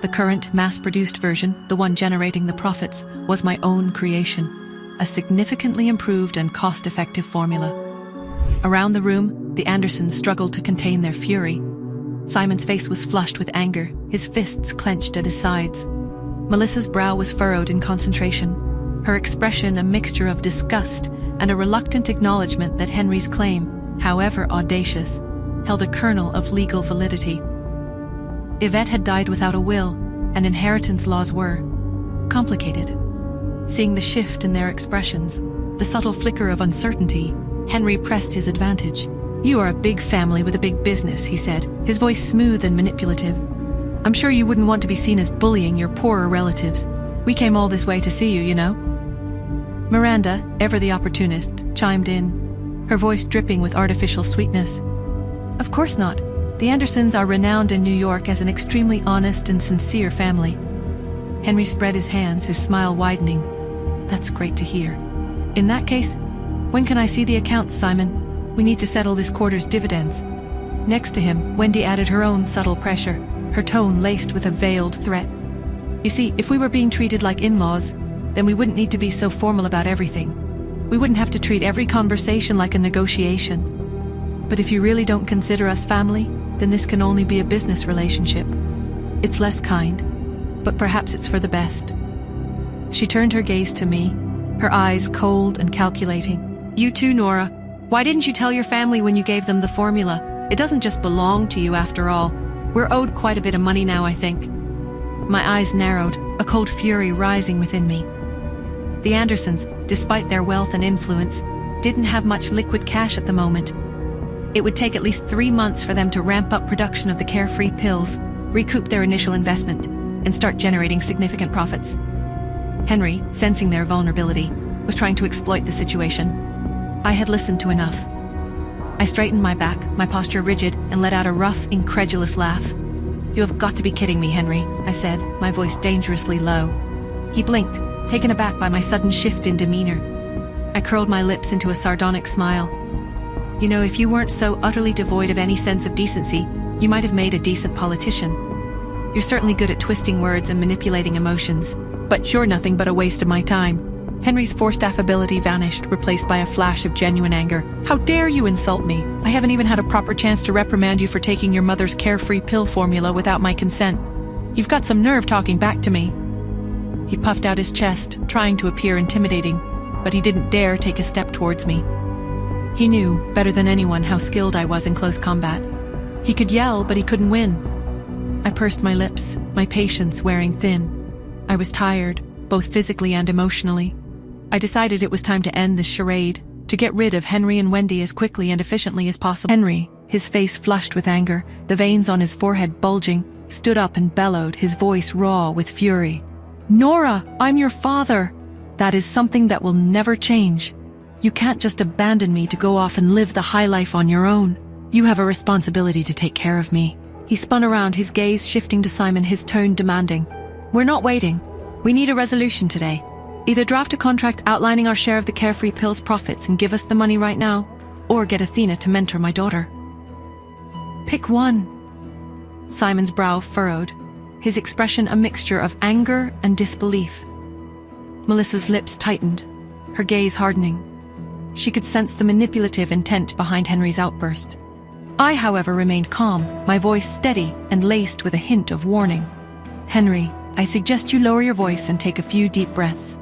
The current, mass-produced version, the one generating the profits, was my own creation, a significantly improved and cost-effective formula. Around the room, the Andersons struggled to contain their fury. Simon's face was flushed with anger, his fists clenched at his sides. Melissa's brow was furrowed in concentration, her expression a mixture of disgust and a reluctant acknowledgement that Henry's claim, however audacious, held a kernel of legal validity. Yvette had died without a will, and inheritance laws were complicated. Seeing the shift in their expressions, the subtle flicker of uncertainty, Henry pressed his advantage. You are a big family with a big business, he said, his voice smooth and manipulative. I'm sure you wouldn't want to be seen as bullying your poorer relatives. We came all this way to see you, you know. Miranda, ever the opportunist, chimed in, her voice dripping with artificial sweetness. Of course not. The Andersons are renowned in New York as an extremely honest and sincere family. Henry spread his hands, his smile widening. That's great to hear. In that case, when can I see the accounts, Simon? We need to settle this quarter's dividends. Next to him, Wendy added her own subtle pressure, her tone laced with a veiled threat. You see, if we were being treated like in-laws, then we wouldn't need to be so formal about everything. We wouldn't have to treat every conversation like a negotiation. But if you really don't consider us family, then this can only be a business relationship. It's less kind, but perhaps it's for the best. She turned her gaze to me, her eyes cold and calculating. You too, Nora. Why didn't you tell your family when you gave them the formula? It doesn't just belong to you after all. We're owed quite a bit of money now, I think. My eyes narrowed, a cold fury rising within me. The Andersons, despite their wealth and influence, didn't have much liquid cash at the moment. It would take at least 3 months for them to ramp up production of the carefree pills, recoup their initial investment, and start generating significant profits. Henry, sensing their vulnerability, was trying to exploit the situation. I had listened to enough. I straightened my back, my posture rigid, and let out a rough, incredulous laugh. You have got to be kidding me, Henry, I said, my voice dangerously low. He blinked, taken aback by my sudden shift in demeanor. I curled my lips into a sardonic smile. You know, if you weren't so utterly devoid of any sense of decency, you might have made a decent politician. You're certainly good at twisting words and manipulating emotions, but you're nothing but a waste of my time. Henry's forced affability vanished, replaced by a flash of genuine anger. How dare you insult me? I haven't even had a proper chance to reprimand you for taking your mother's carefree pill formula without my consent. You've got some nerve talking back to me. He puffed out his chest, trying to appear intimidating, but he didn't dare take a step towards me. He knew, better than anyone, how skilled I was in close combat. He could yell, but he couldn't win. I pursed my lips, my patience wearing thin. I was tired, both physically and emotionally. I decided it was time to end this charade, to get rid of Henry and Wendy as quickly and efficiently as possible. Henry, his face flushed with anger, the veins on his forehead bulging, stood up and bellowed, his voice raw with fury. Nora, I'm your father. That is something that will never change. You can't just abandon me to go off and live the high life on your own. You have a responsibility to take care of me. He spun around, his gaze shifting to Simon, his tone demanding. We're not waiting. We need a resolution today. Either draft a contract outlining our share of the carefree pills profits and give us the money right now, or get Athena to mentor my daughter. Pick one. Simon's brow furrowed, his expression a mixture of anger and disbelief. Melissa's lips tightened, her gaze hardening. She could sense the manipulative intent behind Henry's outburst. I, however, remained calm, my voice steady and laced with a hint of warning. Henry, I suggest you lower your voice and take a few deep breaths.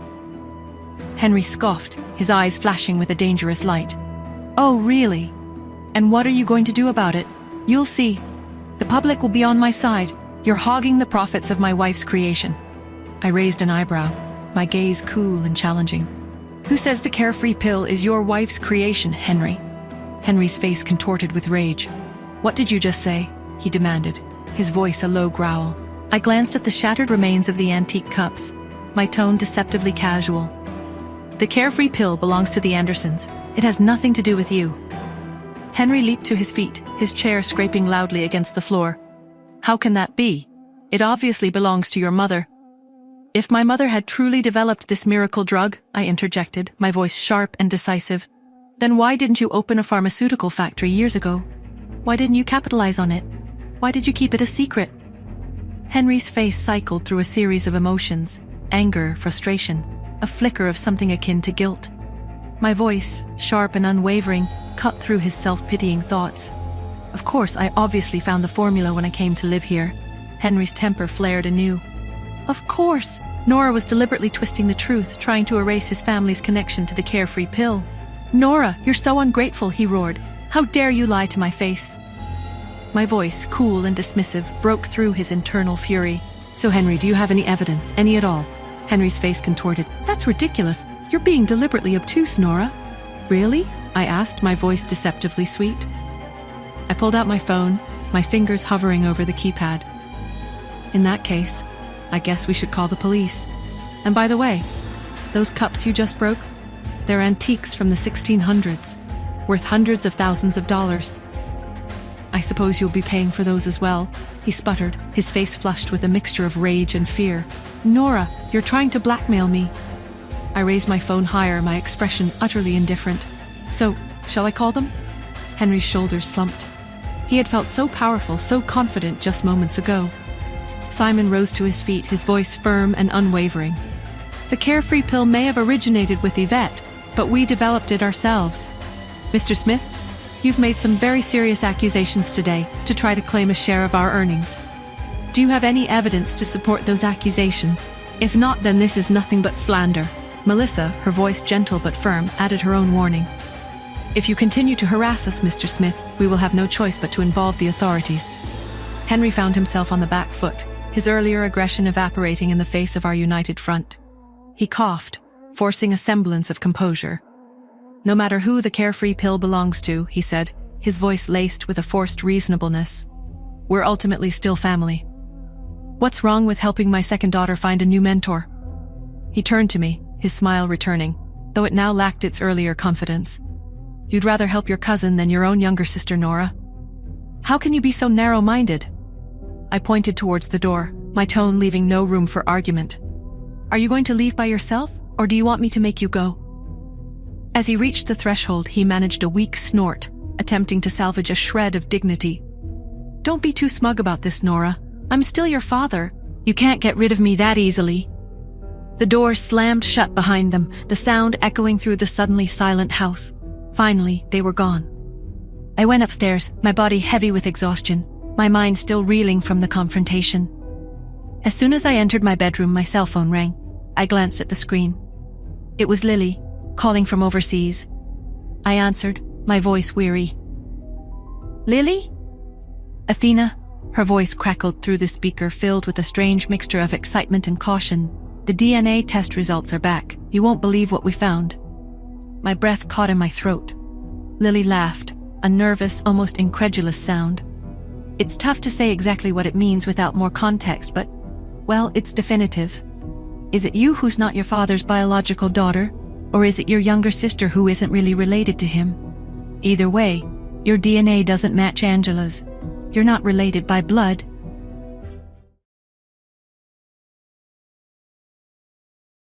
Henry scoffed, his eyes flashing with a dangerous light. Oh, really? And what are you going to do about it? You'll see. The public will be on my side. You're hogging the profits of my wife's creation. I raised an eyebrow, my gaze cool and challenging. Who says the carefree pill is your wife's creation, Henry? Henry's face contorted with rage. What did you just say? He demanded, his voice a low growl. I glanced at the shattered remains of the antique cups, my tone deceptively casual. The carefree pill belongs to the Andersons. It has nothing to do with you. Henry leaped to his feet, his chair scraping loudly against the floor. How can that be? It obviously belongs to your mother. If my mother had truly developed this miracle drug, I interjected, my voice sharp and decisive, then why didn't you open a pharmaceutical factory years ago? Why didn't you capitalize on it? Why did you keep it a secret? Henry's face cycled through a series of emotions, anger, frustration, a flicker of something akin to guilt. My voice, sharp and unwavering, cut through his self-pitying thoughts. Of course, I obviously found the formula when I came to live here. Henry's temper flared anew. Of course! Nora was deliberately twisting the truth, trying to erase his family's connection to the carefree pill. Nora, you're so ungrateful, he roared. How dare you lie to my face? My voice, cool and dismissive, broke through his internal fury. So Henry, do you have any evidence? Any at all? Henry's face contorted. That's ridiculous. You're being deliberately obtuse, Nora. Really? I asked, my voice deceptively sweet. I pulled out my phone, my fingers hovering over the keypad. In that case, I guess we should call the police. And by the way, those cups you just broke, They're antiques from the 1600s, worth hundreds of thousands of dollars. I suppose you'll be paying for those as well, he sputtered, his face flushed with a mixture of rage and fear. Nora, you're trying to blackmail me. I raised my phone higher, my expression utterly indifferent. So, shall I call them? Henry's shoulders slumped. He had felt so powerful, so confident just moments ago. Simon rose to his feet, his voice firm and unwavering. The carefree pill may have originated with Yvette, but we developed it ourselves. Mr. Smith, you've made some very serious accusations today to try to claim a share of our earnings. Do you have any evidence to support those accusations? If not, then this is nothing but slander. Melissa, her voice gentle but firm, added her own warning. If you continue to harass us, Mr. Smith, we will have no choice but to involve the authorities. Henry found himself on the back foot, his earlier aggression evaporating in the face of our united front. He coughed, forcing a semblance of composure. No matter who the carefree pill belongs to, he said, his voice laced with a forced reasonableness. We're ultimately still family. What's wrong with helping my second daughter find a new mentor? He turned to me, his smile returning, though it now lacked its earlier confidence. You'd rather help your cousin than your own younger sister, Nora. How can you be so narrow-minded? I pointed towards the door, my tone leaving no room for argument. Are you going to leave by yourself, or do you want me to make you go? As he reached the threshold, he managed a weak snort, attempting to salvage a shred of dignity. Don't be too smug about this, Nora. I'm still your father. You can't get rid of me that easily. The door slammed shut behind them, the sound echoing through the suddenly silent house. Finally, they were gone. I went upstairs, my body heavy with exhaustion, my mind still reeling from the confrontation. As soon as I entered my bedroom, my cell phone rang. I glanced at the screen. It was Lily, calling from overseas. I answered, my voice weary. Lily? Athena? Her voice crackled through the speaker, filled with a strange mixture of excitement and caution. The DNA test results are back. You won't believe what we found. My breath caught in my throat. Lily laughed, a nervous, almost incredulous sound. It's tough to say exactly what it means without more context, but, well, it's definitive. Is it you who's not your father's biological daughter, or is it your younger sister who isn't really related to him? Either way, your DNA doesn't match Angela's. You're not related by blood,